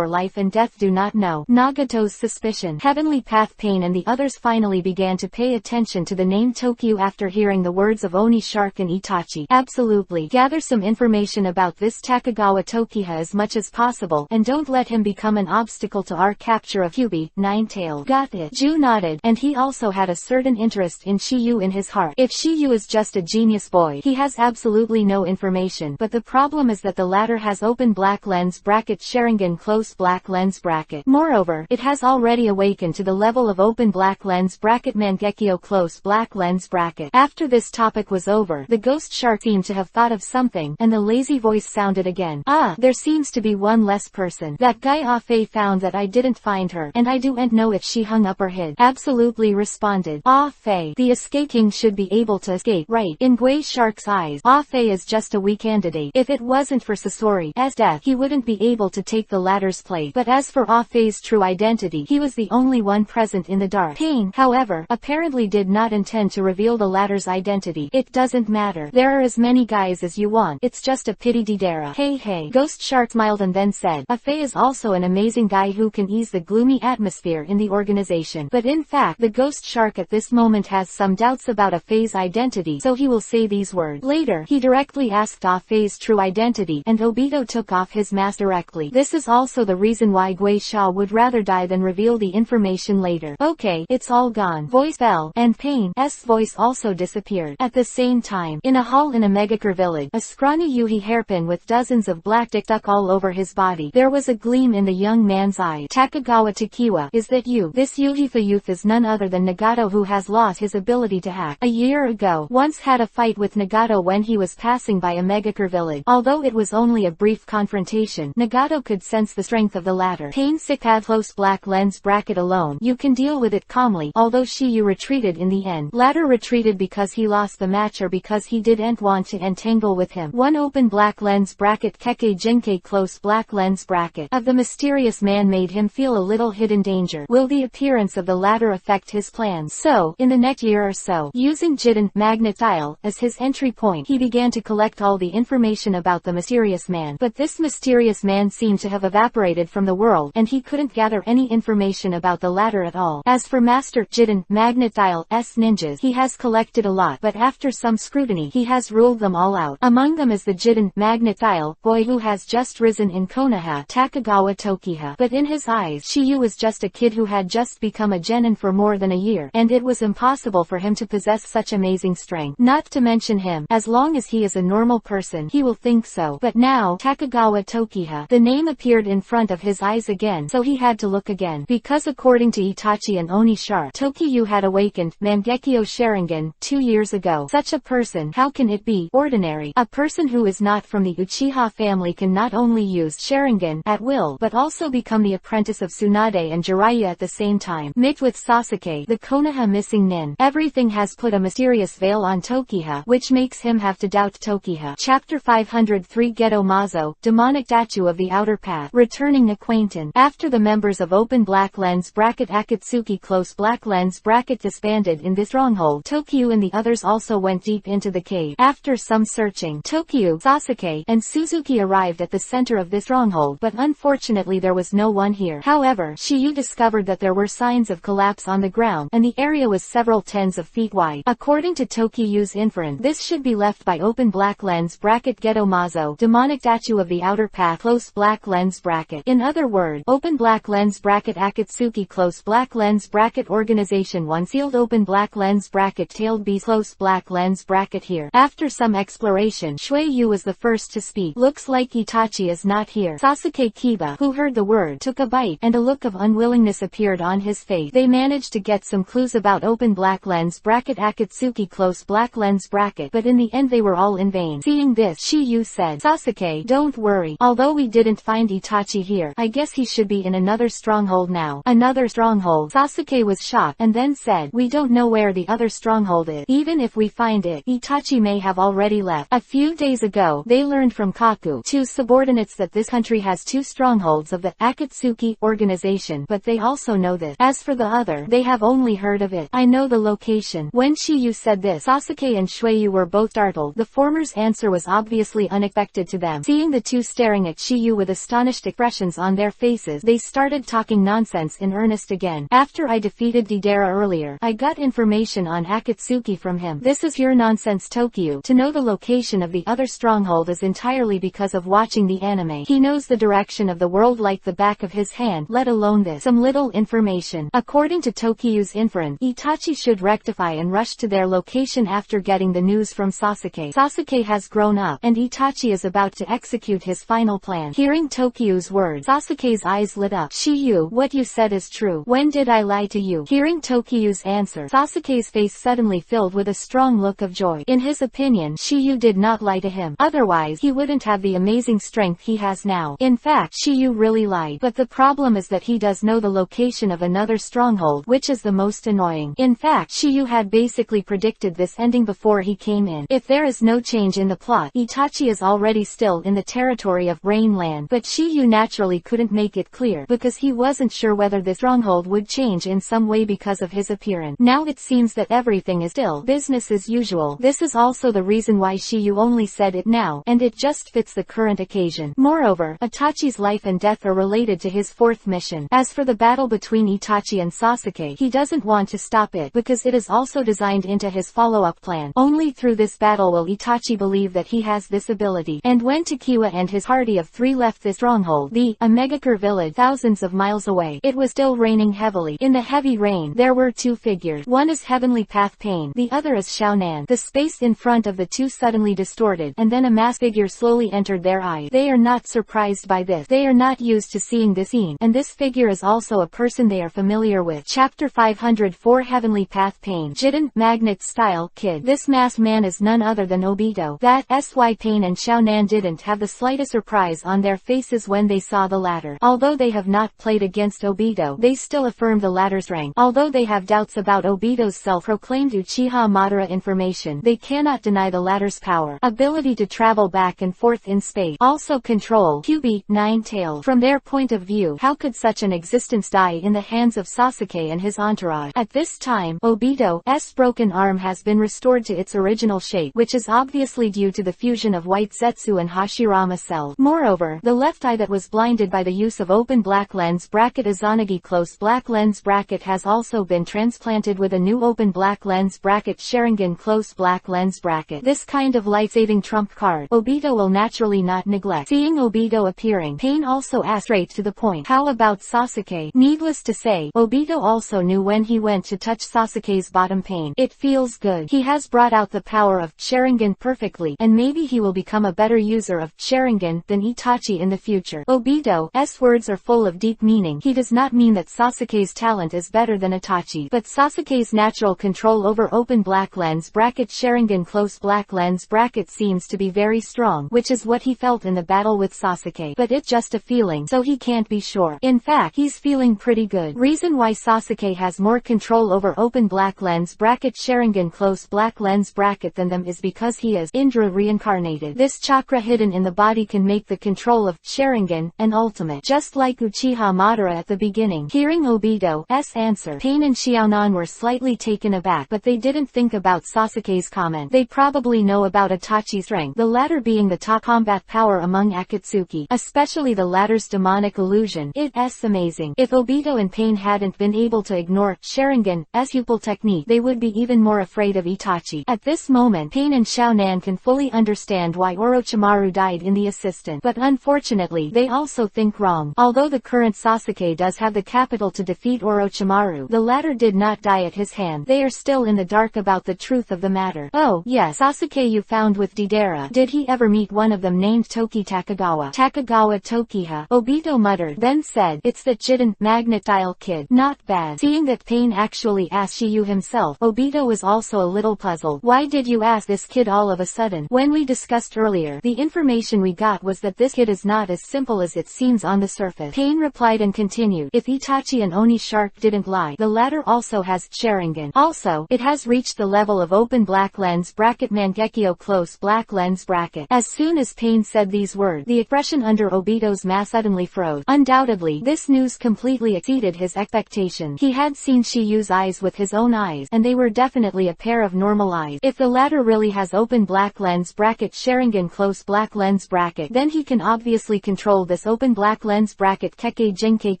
Life and Death Do Not Know. Nagato's suspicion. Heavenly Path Pain and the others finally began to pay attention to the name Tokyo after hearing the words of Oni Shark and Itachi. Absolutely. Gather some information about this Takagawa Tokiha as much as possible, and don't let him become an obstacle to our capture of EPUB, Nine-Tailed. Got it. Ju nodded, and he also had a certain interest in Shiyu in his heart. If Shiyu is just a genius boy, he has absolutely no information, but the problem is that the latter has open black lens bracket Sharingan close black lens bracket. Moreover, it has already awakened to the level of open black lens bracket Mangekyo close black lens bracket. After this topic was over, the ghost shark seemed to have thought of something, and the lazy voice sounded again. Ah, there seems to be one less person. That guy Ah-Fei found that I didn't find her, and I don't know if she hung up or hid. Absolutely, responded Ah-Fei. The escape king should be able to escape, right? In Gui Shark's eyes, Ah-Fei is just a weak candidate. If it wasn't for Sasori's death, he wouldn't be able to take the latter's place. But as for Ah-Fei's true identity, he was the only one present in the dark. Pain, however, apparently did not intend to reveal the latter's identity. It doesn't matter. There are as many guys as you want. It's just a pity Didera. Hey. Ghost Shark smiled and then said, Ah-Fei is also an amazing guy who can ease the gloomy atmosphere in the organization. But in fact, the Ghost Shark at this moment has some doubts about Ah-Fei's identity, so he will say these words. Later, he directly asked Ah-Fei's true identity, and Obito took off his mask directly. This is also the reason why Gui Sha would rather die than reveal the information later. Okay, it's all gone. Voice fell, and Pain's voice also disappeared. At the same time, in a hall in a Megakure village, a scrawny Yuhi hairpin with dozens of black dick stuck all over his body, there was a gleam in the young man's eye. Takagawa Takiwa, is that you? This Yuhifa youth is none other than Nagato, who has lost his ability to hack. A year ago, once had a fight with Nagato when he was passing by a Megakure village. Although it was only a brief confrontation, Nagato could sense the strength of the latter. Pain sick had close black lens bracket alone. You can deal with it calmly. Although Shiyu retreated in the end, latter retreated because he lost the match or because he didn't want to entangle with him. One open black lens bracket Keke Jinke close black lens bracket of the mysterious man made him feel a little hidden danger. Will the appearance of the latter affect his plans? So, in the next year or so, using Jiden magnet style, as his entry point. He began to collect all the information about the mysterious man, but this mysterious man seemed to have evaporated from the world, and he couldn't gather any information about the latter at all. As for Master Jiden, magnet style's ninjas, he has collected a lot, but after some scrutiny he has ruled them all out. Among them is the Jiden, magnet style, boy who has just risen in Konoha, Takagawa Tokiha. But in his eyes, Shiyu was just a kid who had just become a genin for more than a year, and it was impossible for him to possess such amazing strength. Not to mention him, as long as he is a normal person, he will think so. But now, Takagawa Tokiha, the name appeared in front of his eyes again, so he had to look again. Because according to Itachi and Onishar, Tokiyu had awakened Mangekyo Sharingan 2 years ago. Such a person, how can it be ordinary? A person who is not from the Uchiha family can not only use Sharingan at will, but also become the apprentice of Tsunade and Jiraiya at the same time. Mixed with Sasuke, the Konoha missing nin. Everything has put a mysterious veil on Tokiha, which makes him have to doubt Tokiha. Chapter 503 Geto Mazo, Demonic Statue of the Outer Path. Returning acquaintance. After the members of Open Black Lens bracket Akatsuki Close Black Lens bracket disbanded in this stronghold, Tokiyu and the others also went deep into the cave. After some searching, Tokiyu, Sasuke, and Suzuki arrived at the center of this stronghold, but unfortunately there was no one here. However, Shiyu discovered that there were signs of collapse on the ground, and the area was several tens of feet wide. According to Tokiyu's inference, this should be left by Open Black Lens bracket Geto Mazo, Demonic Statue of the Outer Path Close Black Lens bracket. In other words, Open Black Lens bracket Akatsuki Close Black Lens bracket Organization 1 Sealed Open Black Lens bracket Tailed B Close Black Lens bracket here. After some exploration, Shuei was the first to speak. Looks like Itachi is not here. Sasuke Kiba, who heard the word, took a bite, and a look of unwillingness appeared on his face. They managed to get some clues about Open Black Lens bracket Akatsuki Close Black Lens bracket, but in the end they were all in vain. Seeing this, Shiyu said, Sasuke, don't worry. Although we didn't find Itachi here, I guess he should be in another stronghold now. Another stronghold? Sasuke was shocked, and then said, we don't know where the other stronghold is. Even if we find it, Itachi may have already left. A few days ago, they learned from Kaku, 2 subordinates, that this country has 2 strongholds of the Akatsuki organization, but they also know this. As for the other, they have only heard of it. I know the location. When Shiyu said this, Sasuke and Shuei were both startled. The former's answer was obviously unexpected to them. Seeing the two staring at Shiyu with astonished expressions on their faces, they started talking nonsense in earnest again. After I defeated Deidara earlier, I got information on Akatsuki from him. This is pure nonsense, Tokiyu. To know the location of the other stronghold is entirely because of watching the anime. He knows the direction of the world like the back of his hand, let alone this. Some little information. According to Tokiyu's inference, Itachi should rectify and rush to their location after getting the news from Sasuke. Sasuke has grown up, and Itachi is about to execute his final plan. Hearing Tokiyu's words, Sasuke's eyes lit up. Shiyu, what you said is true. When did I lie to you? Hearing Tokiyu's answer, Sasuke's face suddenly filled with a strong look of joy. In his opinion, Shiyu did not lie to him. Otherwise, he wouldn't have the amazing strength he has now. In fact, Shiyu really lied. But the problem is that he does know the location of another stronghold, which is the most annoying. In fact, Shiyu had basically predicted this ending before he came in. If there is no change in the plot, Itachi is already still in the territory of Rainland, but Shiyu naturally couldn't make it clear, because he wasn't sure whether this stronghold would change in some way because of his appearance. Now it seems that everything is still business as usual. This is also the reason why Shiyu only said it now, and it just fits the current occasion. Moreover, Itachi's life and death are related to his fourth mission. As for the battle between Itachi and Sasuke, he doesn't want to stop it, because it is also designed into his follow-up plan. Only through this battle will Itachi believe that he has this ability. And when Takiwa and his party of 3 left this stronghold, the Megakure village, thousands of miles away, it was still raining heavily. In the heavy rain, there were 2 figures. One is Heavenly Path Pain, the other is Xiaonan. The space in front of the two suddenly distorted, and then a masked figure slowly entered their eyes. They are not surprised by this. They are not used to seeing this scene, and this figure is also a person they are familiar with. Chapter 504 Heavenly Path Pain. Jiden, Magnet Style, Kid. This masked man is none other than Obito. That S.Y. Pain and Xiaonan didn't have the slightest surprise on their faces when they saw the latter. Although they have not played against Obito, they still affirm the latter's rank. Although they have doubts about Obito's self-proclaimed Uchiha Madara information, they cannot deny the latter's power, ability to travel back and forth in space, also control EPUB, 9 tails. From their point of view, how could such an existence die in the hands of Sasuke and his entourage? At this time, Obito's broken arm has been restored to its original shape, which is obviously due to the fusion of white Zetsu and Hashirama cells. Moreover, the left eye that was blinded by the use of open black lens bracket Izanagi close black lens bracket has also been transplanted with a new open black lens bracket Sharingan close black lens bracket. This kind of light-saving trump card, Obito will naturally not neglect. Seeing Obito appearing, Pain also asked straight to the point, "How about Sasuke?" Needless to say, Obito also knew when he went to touch Sasuke's bottom. Pain. It feels good. He has brought out the power of Sharingan perfectly, and maybe he will become a better user of Sharingan than Itachi in the future. Obito's words are full of deep meaning. He does not mean that Sasuke's talent is better than Itachi, but Sasuke's natural control over open black lens bracket Sharingan close black lens bracket seems to be very strong, which is what he felt in the battle with Sasuke. But it's just a feeling, so he can't be sure. In fact, he's feeling pretty good. Reason why Sasuke has more control over open black lens bracket Sharingan close black lens bracket than them is because he is Indra reincarnated. This chakra hidden in the body can make the control of Sharingan an ultimate, just like Uchiha Madara at the beginning. Hearing Obito's answer, Pain and Xiaonan were slightly taken aback, but they didn't think about Sasuke's comment. They probably know about Itachi's strength, the latter being the top combat power among Akatsuki, especially the latter's demonic illusion. It's amazing. If Obito and Pain hadn't been able to ignore Sharingan's pupil technique, they would be even more afraid of Itachi. At this moment, Pain and Xiaonan can fully understand why Orochimaru died in the assistant, but unfortunately, they also think wrong. Although the current Sasuke does have the capital to defeat Orochimaru, the latter did not die at his hand. They are still in the dark about the truth of the matter. Oh, yes, Sasuke you found with Deidara. Did he ever meet one of them named Toki Takagawa? Takagawa Tokiha, Obito muttered, then said, "It's that Jiden, magnet-style kid. Not bad." Seeing that Pain actually asked Shiyu himself, Obito was also a little puzzled. Why did you ask this kid all of a sudden? When we discussed earlier, the information we got was that this kid is not as simple as it seems on the surface. Pain replied and continued, "If Itachi and Oni Shark didn't lie, the latter also has Sharingan. Also, it has reached the level of open black lens bracket Mangekyo close black lens bracket." As soon as Pain said these words, the expression under Obito's mask suddenly froze. Undoubtedly, this news completely exceeded his expectations. He had seen Shiyu's eyes with his own eyes, and they were definitely a pair of normal eyes. If the latter really has open black lens bracket Sharingan close black lens bracket, then he can obviously control this open black lens bracket Kekkei Jinkai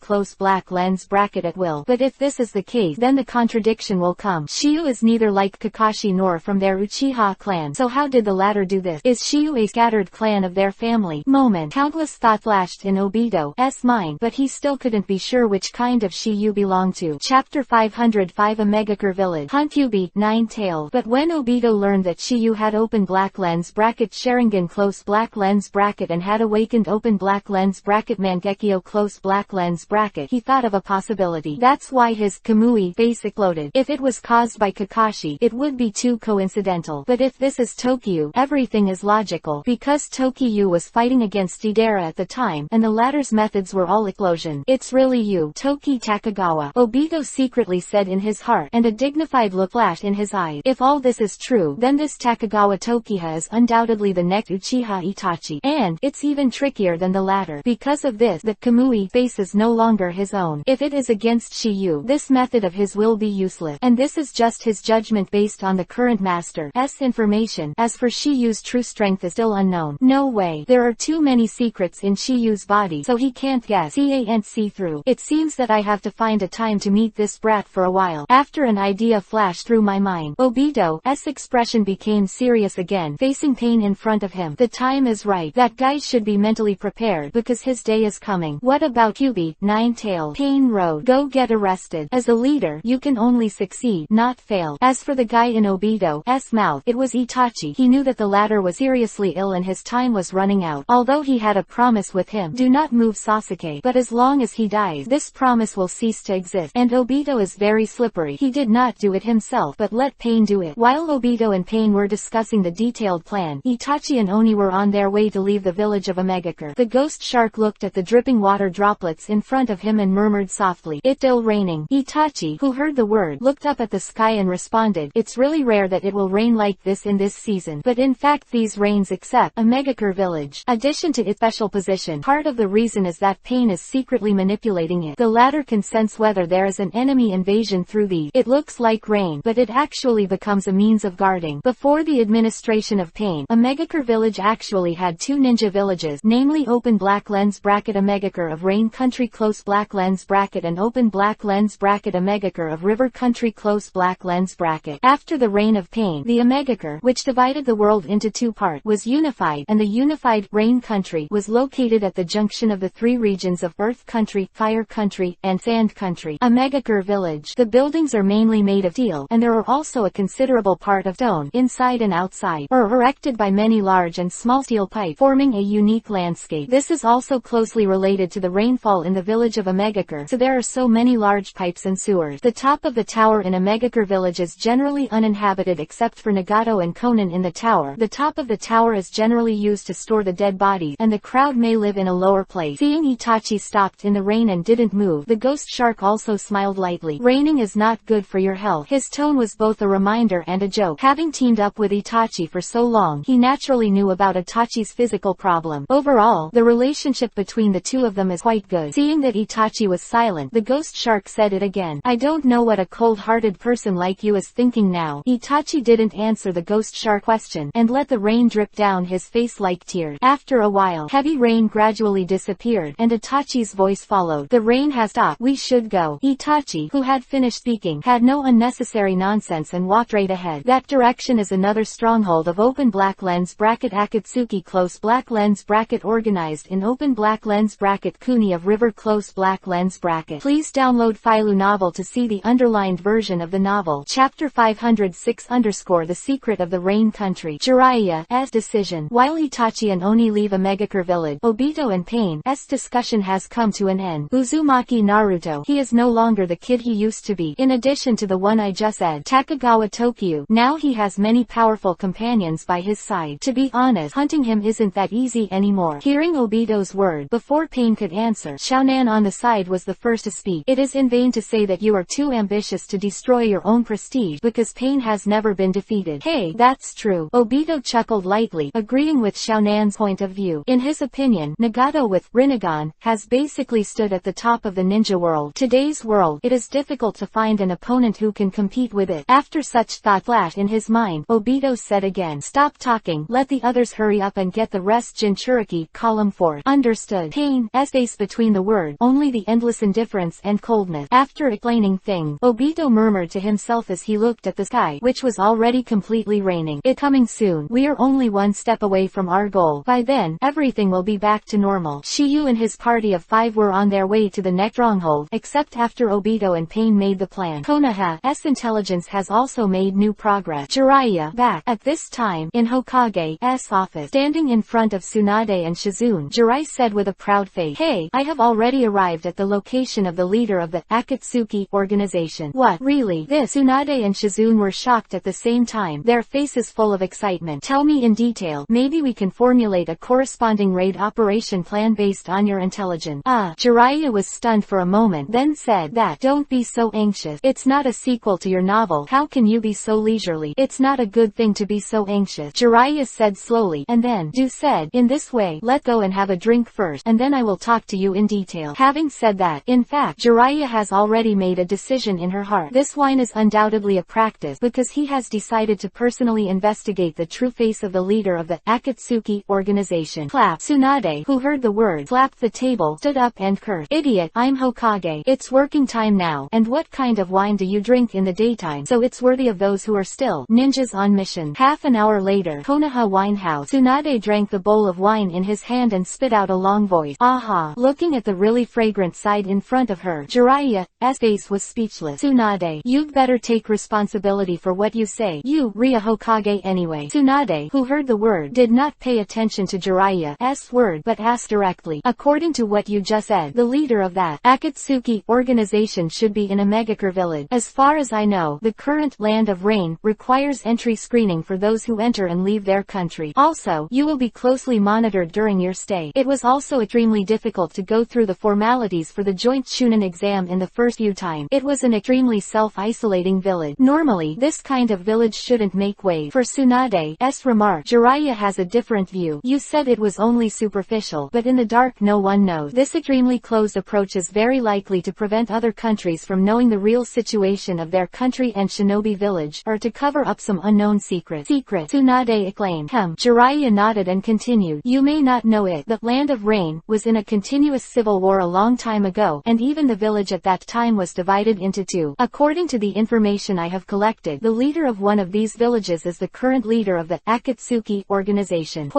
close black lens bracket at will. But if this is the case, then the contradiction will come. Shiyu is neither like Kakashi nor from their Uchiha clan, so how did the latter do this? Is Shiyu a scattered clan of their family? Countless thoughts flashed in Obito's mind, but he still couldn't be sure which kind of Shiyu belonged to. Chapter 505 A Megakure Village. Hankyubi, Nine-Tailed. But when Obito learned that Shiyu had open black lens bracket Sharingan close black lens bracket and had awakened open black lens bracket Mangekyo close black lens bracket, he thought of a possibility. That's why his Kamui face exploded. If it was caused by Kakashi, it would be too coincidental. But if this is Tokyu, everything is logical, because Tokyu was fighting against Deidara at the time, and the latter's methods were all explosion. It's really you, Toki Takagawa, Obito secretly said in his heart, and a dignified look flashed in his eyes. If all this is true, then this Takagawa Tokiha is undoubtedly the next Uchiha Itachi. And it's even trickier than the latter. Because of this, the Kamui face is no longer his own. If it is against Shiyu, this method of his will be useless. And this is just his judgment based on the current master's information. As for Shiyu's true strength is still unknown. No way. There are too many secrets in Shiyu's body, so he can't guess. Can't see through. It seems that I have to find a time to meet this brat for a while. After an idea flashed through my mind, Obito's expression became serious again, facing Pain in front of him. The time is right. That guy should be mentally prepared, because his day is coming. What about Kyubi, Nine-Tailed? Pain wrote, "Go get arrested. As a leader, you can only succeed, not fail." As for the guy in Obito's mouth, it was Itachi. He knew that the latter was seriously ill and his time was running out. Although he had a promise with him, "Do not move Sasuke." But as long as he dies, this promise will cease to exist. And Obito is very slippery. He did not do it himself, but let Pain do it. While Obito and Pain were discussing the detailed plan, Itachi and Oni were on their way to leave the village of Amegakure. The ghost shark looked at the dripping water droplets in front of him and murmured softly, "It's still raining." Itachi, who heard the word, looked up at the sky and responded, "It's really rare that it will rain like this in this season. But in fact these rains except Amegakure village." Addition to its special position, part of the reason is that Pain is secretly manipulating it. The latter can sense whether there is an enemy invasion through these. It looks like rain, but it actually gradually becomes a means of guarding. Before the administration of pain, a megakure village actually had two ninja villages, namely open black lens bracket a megakure of rain country close black lens bracket and open black lens bracket a megakure of river country close black lens bracket. After the reign of pain, the megakure, which divided the world into two parts, was unified, and the unified rain country was located at the junction of the three regions of earth country, fire country, and sand country. A megakure village. The buildings are mainly made of steel, and there are also a considerable part of stone, inside and outside, erected by many large and small steel pipes, forming a unique landscape. This is also closely related to the rainfall in the village of a megakure, so there are so many large pipes and sewers. The top of the tower in a megakure village is generally uninhabited except for Nagato and Conan in the tower. The top of the tower is generally used to store the dead bodies, and the crowd may live in a lower place. Seeing Itachi stopped in the rain and didn't move, the ghost shark also smiled lightly. Raining is not good for your health. His tone was both a reminder and a joke. Having teamed up with Itachi for so long, he naturally knew about Itachi's physical problem. Overall, the relationship between the two of them is quite good. Seeing that Itachi was silent, the ghost shark said it again. I don't know what a cold-hearted person like you is thinking now. Itachi didn't answer the ghost shark question, and let the rain drip down his face like tears. After a while, heavy rain gradually disappeared, and Itachi's voice followed. The rain has stopped. We should go. Itachi, who had finished speaking, had no unnecessary nonsense and walked right ahead. That direction is another stronghold of open black lens bracket Akatsuki close black lens bracket organized in open black lens bracket Kuni of river close black lens bracket. Please download Filu novel to see the underlined version of the novel. Chapter 506 The Secret of the Rain Country. Jiraiya's decision. While Itachi and Oni leave a megakure village, Obito and Pain's discussion has come to an end. Uzumaki Naruto. He is no longer the kid he used to be. In addition to the one I just said, Takagawa Tokyo. Now he has many powerful companions by his side. To be honest, hunting him isn't that easy anymore. Hearing Obito's word, before Pain could answer, Xiaonan on the side was the first to speak. It is in vain to say that you are too ambitious to destroy your own prestige, because Pain has never been defeated. Hey, that's true. Obito chuckled lightly, agreeing with Xiaonan's point of view. In his opinion, Nagato with Rinnegan has basically stood at the top of the ninja world. Today's world, it is difficult to find an opponent who can compete with it. After such thought flashed in his mind, Obito said again, stop talking, let the others hurry up and get the rest. Jinchuriki, column 4. Understood. Pain's face between the word, only the endless indifference and coldness. After explaining things, Obito murmured to himself as he looked at the sky, which was already completely raining. It coming soon. We are only one step away from our goal. By then, everything will be back to normal. Shiyu and his party of 5 were on their way to the next stronghold, except after Obito and Pain made the plan. Konoha's intelligence has also made new progress. Jiraiya, back at this time in Hokage's office, standing in front of Tsunade and Shizune, Jiraiya said with a proud face, hey, I have already arrived at the location of the leader of the Akatsuki organization. What, really? This? Tsunade and Shizune were shocked at the same time, their faces full of excitement. Tell me in detail. Maybe we can formulate a corresponding raid operation plan based on your intelligence. Jiraiya was stunned for a moment, then said, that, don't be so anxious. It's not a sequel to your novel. How can you be so leisurely? It's not a good thing to be so anxious. Jiraiya said slowly, and then, said, in this way, let go and have a drink first, and then I will talk to you in detail. Having said that, in fact, Jiraiya has already made a decision in her heart. This wine is undoubtedly a practice, because he has decided to personally investigate the true face of the leader of the Akatsuki organization. Clap. Tsunade, who heard the word, slapped the table, stood up and cursed. Idiot, I'm Hokage. It's working time now, and what kind of wine do you drink in the daytime? So it's worthy of those who are still ninjas on mission. Half an hour later, Konoha Winehouse. Tsunade drank the bowl of wine in his hand and spit out a long voice. Aha. Looking at the really fragrant side in front of her, Jiraiya's face was speechless. Tsunade, you'd better take responsibility for what you say. You, Ria Hokage anyway. Tsunade, who heard the word, did not pay attention to Jiraiya's word but asked directly, according to what you just said, the leader of that Akatsuki organization should be in a megakure village. As far as I know, the current Land of Rain requires entry screening for those who enter and leave their country. Also, you will be closely monitored during your stay. It was also extremely difficult to go through the formalities for the joint Chunin exam in the first few times. It was an extremely self-isolating village. Normally, this kind of village shouldn't make way. For Tsunade's remark, Jiraiya has a different view. You said it was only superficial, but in the dark no one knows. This extremely closed approach is very likely to prevent other countries from knowing the real situation of their country and shinobi shinobi village, or to cover up some unknown secret. Tsunade exclaimed. Jiraiya nodded and continued. You may not know it, the Land of Rain was in a continuous civil war a long time ago, and even the village at that time was divided into two. According to the information I have collected, the leader of one of these villages is the current leader of the Akatsuki organization.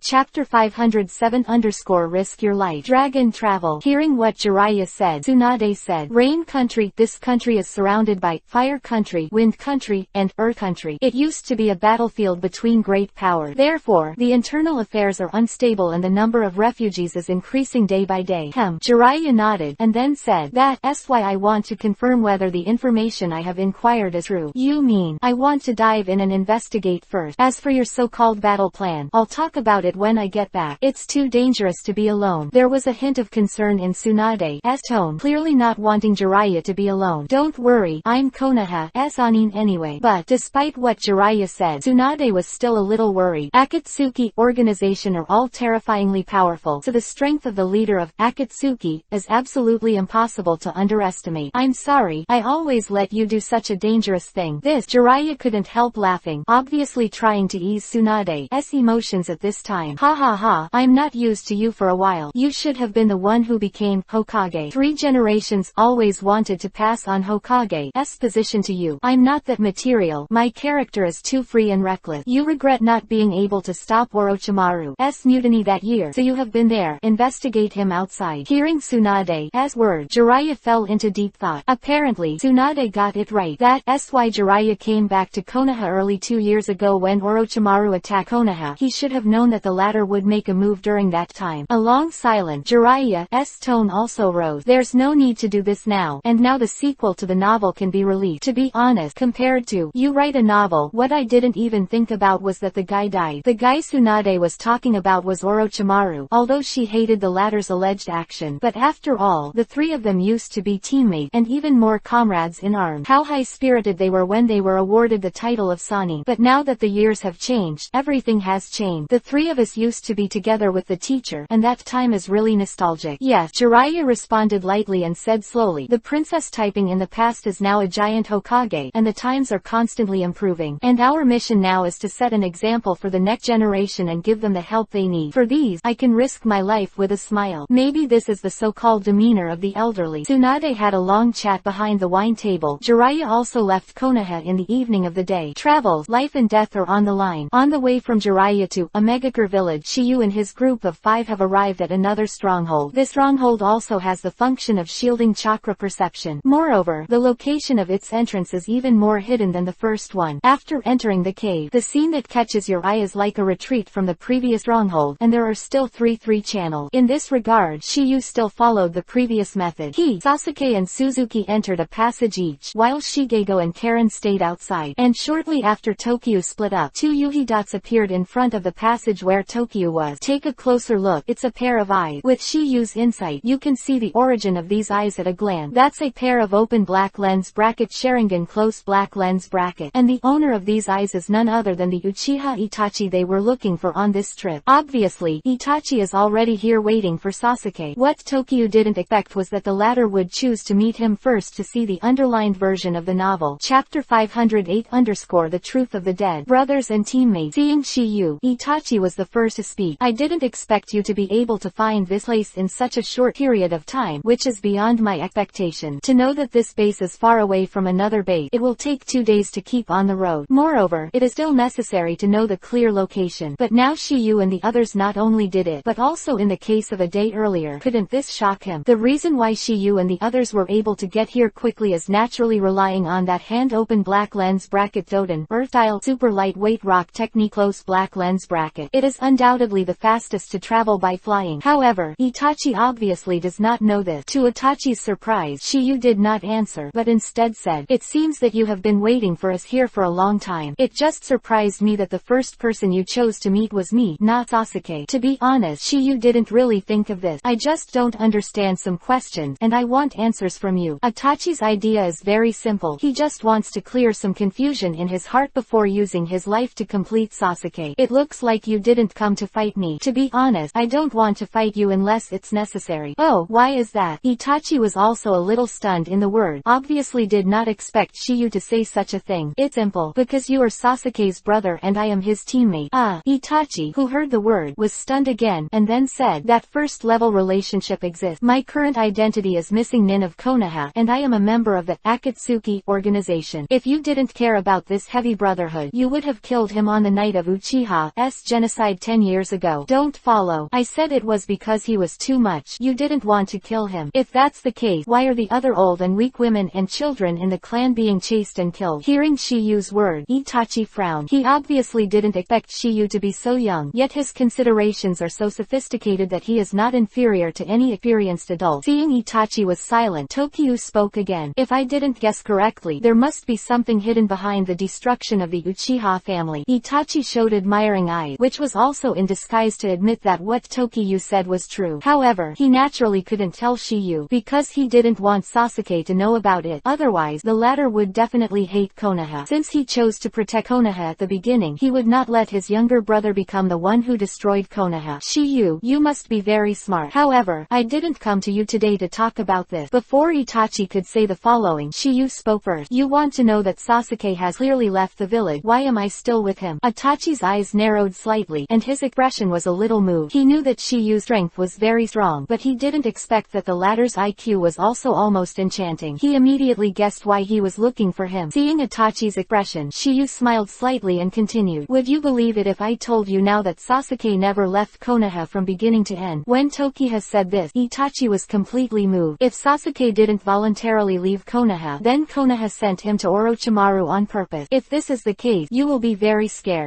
Chapter 507 _ Your Life. Dragon Travel. Hearing what Jiraiya said, Tsunade said, Rain Country. This country is surrounded by Fire Country, Wind Country, and Earth Country. It used to be a battlefield between great powers. Therefore, the internal affairs are unstable and the number of refugees is increasing day by day. Jiraiya nodded, and then said, That's why I want to confirm whether the information I have inquired is true. You mean, I want to dive in and investigate first. As for your so-called battle plan, I'll talk about it when I get back. It's too dangerous to be alone. There was a hint of concern in Tsunade's tone, clearly not wanting Jiraiya to be alone. Don't worry, I'm Konoha's Anin anyway. But, despite what Jiraiya said, Tsunade was still a little worried. Akatsuki organization are all terrifyingly powerful, so the strength of the leader of Akatsuki is absolutely impossible to underestimate. I'm sorry, I always let you do such a dangerous thing. Jiraiya couldn't help laughing, obviously trying to ease Tsunade's emotions at this time. I'm not used to you for a while. You should have been the one who became Hokage. 3 generations always wanted to pass on Hokage's position to you. I'm not that material. My character is too free and reckless. You regret not being able to stop Orochimaru's mutiny that year, so you have been there. Investigate him outside. Hearing Tsunade's words, Jiraiya fell into deep thought. Apparently, Tsunade got it right. That's why Jiraiya came back to Konoha early 2 years ago when Orochimaru attacked Konoha. He should have known that the latter would make a move during that time. A long silence. Jiraiya's tone also rose. There's no need to do this now, and now the sequel to the novel can be released. To be honest, compared to you write a novel, what I didn't even think about was that the guy died. The guy Tsunade was talking about was Orochimaru, although she hated the latter's alleged action. But after all, the 3 of them used to be teammates, and even more comrades in arms. How high-spirited they were when they were awarded the title of Sani. But now that the years have changed, everything has changed. The 3 of us used to be together with the teacher, and that time is really nostalgic. Yes, Jiraiya responded lightly and said slowly, the princess typing in the past is now a giant Hokage, and the times are constantly improving. And our mission now is to set an example for the next generation and give them the help they need. For these, I can risk my life with a smile. Maybe this is the so-called demeanor of the elderly. Tsunade had a long chat behind the wine table. Jiraiya also left Konoha in the evening of the day. Travels, life and death are on the line. On the way from Jiraiya to Omegakure village, Shiyu and his group of 5 have arrived at another stronghold. This stronghold also has the function of shielding chakra perception. Moreover, the location of its entrance is even more hidden than the first one. After entering the cave, the scene that catches your eye is like a retreat from the previous stronghold, and there are still 3 channels. In this regard, Shiyu still followed the previous method. Sasuke and Suzuki entered a passage each, while Shigego and Karen stayed outside. And shortly after Tokyo split up, 2 Yuhi dots appeared in front of the passage where Tokyo was. Take a closer look. It's a pair of eyes. With Shiyu's insight, you can see the origin of these eyes at a glance. That's a pair of open black lens bracket Sharingan close black lens bracket. And the owner of these eyes is none other than the Uchiha Itachi they were looking for on this trip. Obviously, Itachi is already here waiting for Sasuke. What Tokyo didn't expect was that the latter would choose to meet him first to see the underlined version of the novel. Chapter 508 _ The Truth of the Dead. Brothers and teammates. Seeing Shiyu, Itachi was the first to speak. I didn't expect you to be able to find this place in such a short period of time, which is beyond my expectation. To know that this base is far away from another base, it will take 2 days to keep on the road. Moreover, it is still necessary to know the clear location. But now Shiyu and the others not only did it, but also in the case of a day earlier. Couldn't this shock him? The reason why Shiyu and the others were able to get here quickly is naturally relying on that hand-open black lens bracket Doden, Earth-style super lightweight rock technique close black lens bracket. It is undoubtedly the fastest to travel by flying. However, Itachi obviously does not know this. To Itachi's surprise, Shiyu did not answer, but instead said, it seems that you have been waiting for us here for a long time. It just surprised me that the first person you chose to meet was me, not Sasuke. To be honest, Shiyu didn't really think of this. I just don't understand some questions, and I want answers from you. Itachi's idea is very simple. He just wants to clear some confusion in his heart before using his life to complete Sasuke. It looks like you didn't come to fight me. To be honest, I don't want to fight you unless it's necessary. Oh, why is that? Itachi was also a little stunned in the word. Obviously did not expect expect Shiyu to say such a thing. It's simple. Because you are Sasuke's brother and I am his teammate. Itachi, who heard the word, was stunned again, and then said, that first-level relationship exists. My current identity is Missing Nin of Konoha, and I am a member of the Akatsuki organization. If you didn't care about this heavy brotherhood, you would have killed him on the night of Uchiha's genocide 10 years ago. Don't follow. I said it was because he was too much. You didn't want to kill him. If that's the case, why are the other old and weak women and children in the clan being chased and killed? Hearing Shiyu's word, Itachi frowned. He obviously didn't expect Shiyu to be so young, yet his considerations are so sophisticated that he is not inferior to any experienced adult. Seeing Itachi was silent, Tokyu spoke again. If I didn't guess correctly, there must be something hidden behind the destruction of the Uchiha family. Itachi showed admiring eyes, which was also in disguise to admit that what Tokyu said was true. However, he naturally couldn't tell Shiyu, because he didn't want Sasuke to know about it. Otherwise, the latter would definitely hate Konoha. Since he chose to protect Konoha at the beginning, he would not let his younger brother become the one who destroyed Konoha. Shiyu, you must be very smart. However, I didn't come to you today to talk about this. Before Itachi could say the following, Shiyu spoke first. You want to know that Sasuke has clearly left the village. Why am I still with him? Itachi's eyes narrowed slightly, and his expression was a little moved. He knew that Shiyu's strength was very strong, but he didn't expect that the latter's IQ was also almost enchanting. He immediately guessed why he was looking for him. Seeing Itachi's expression, Shiyu smiled slightly and continued. Would you believe it if I told you now that Sasuke never left Konoha from beginning to end? When Tokyu said this, Itachi was completely moved. If Sasuke didn't voluntarily leave Konoha, then Konoha sent him to Orochimaru on purpose. If this is the case, you will be very scared.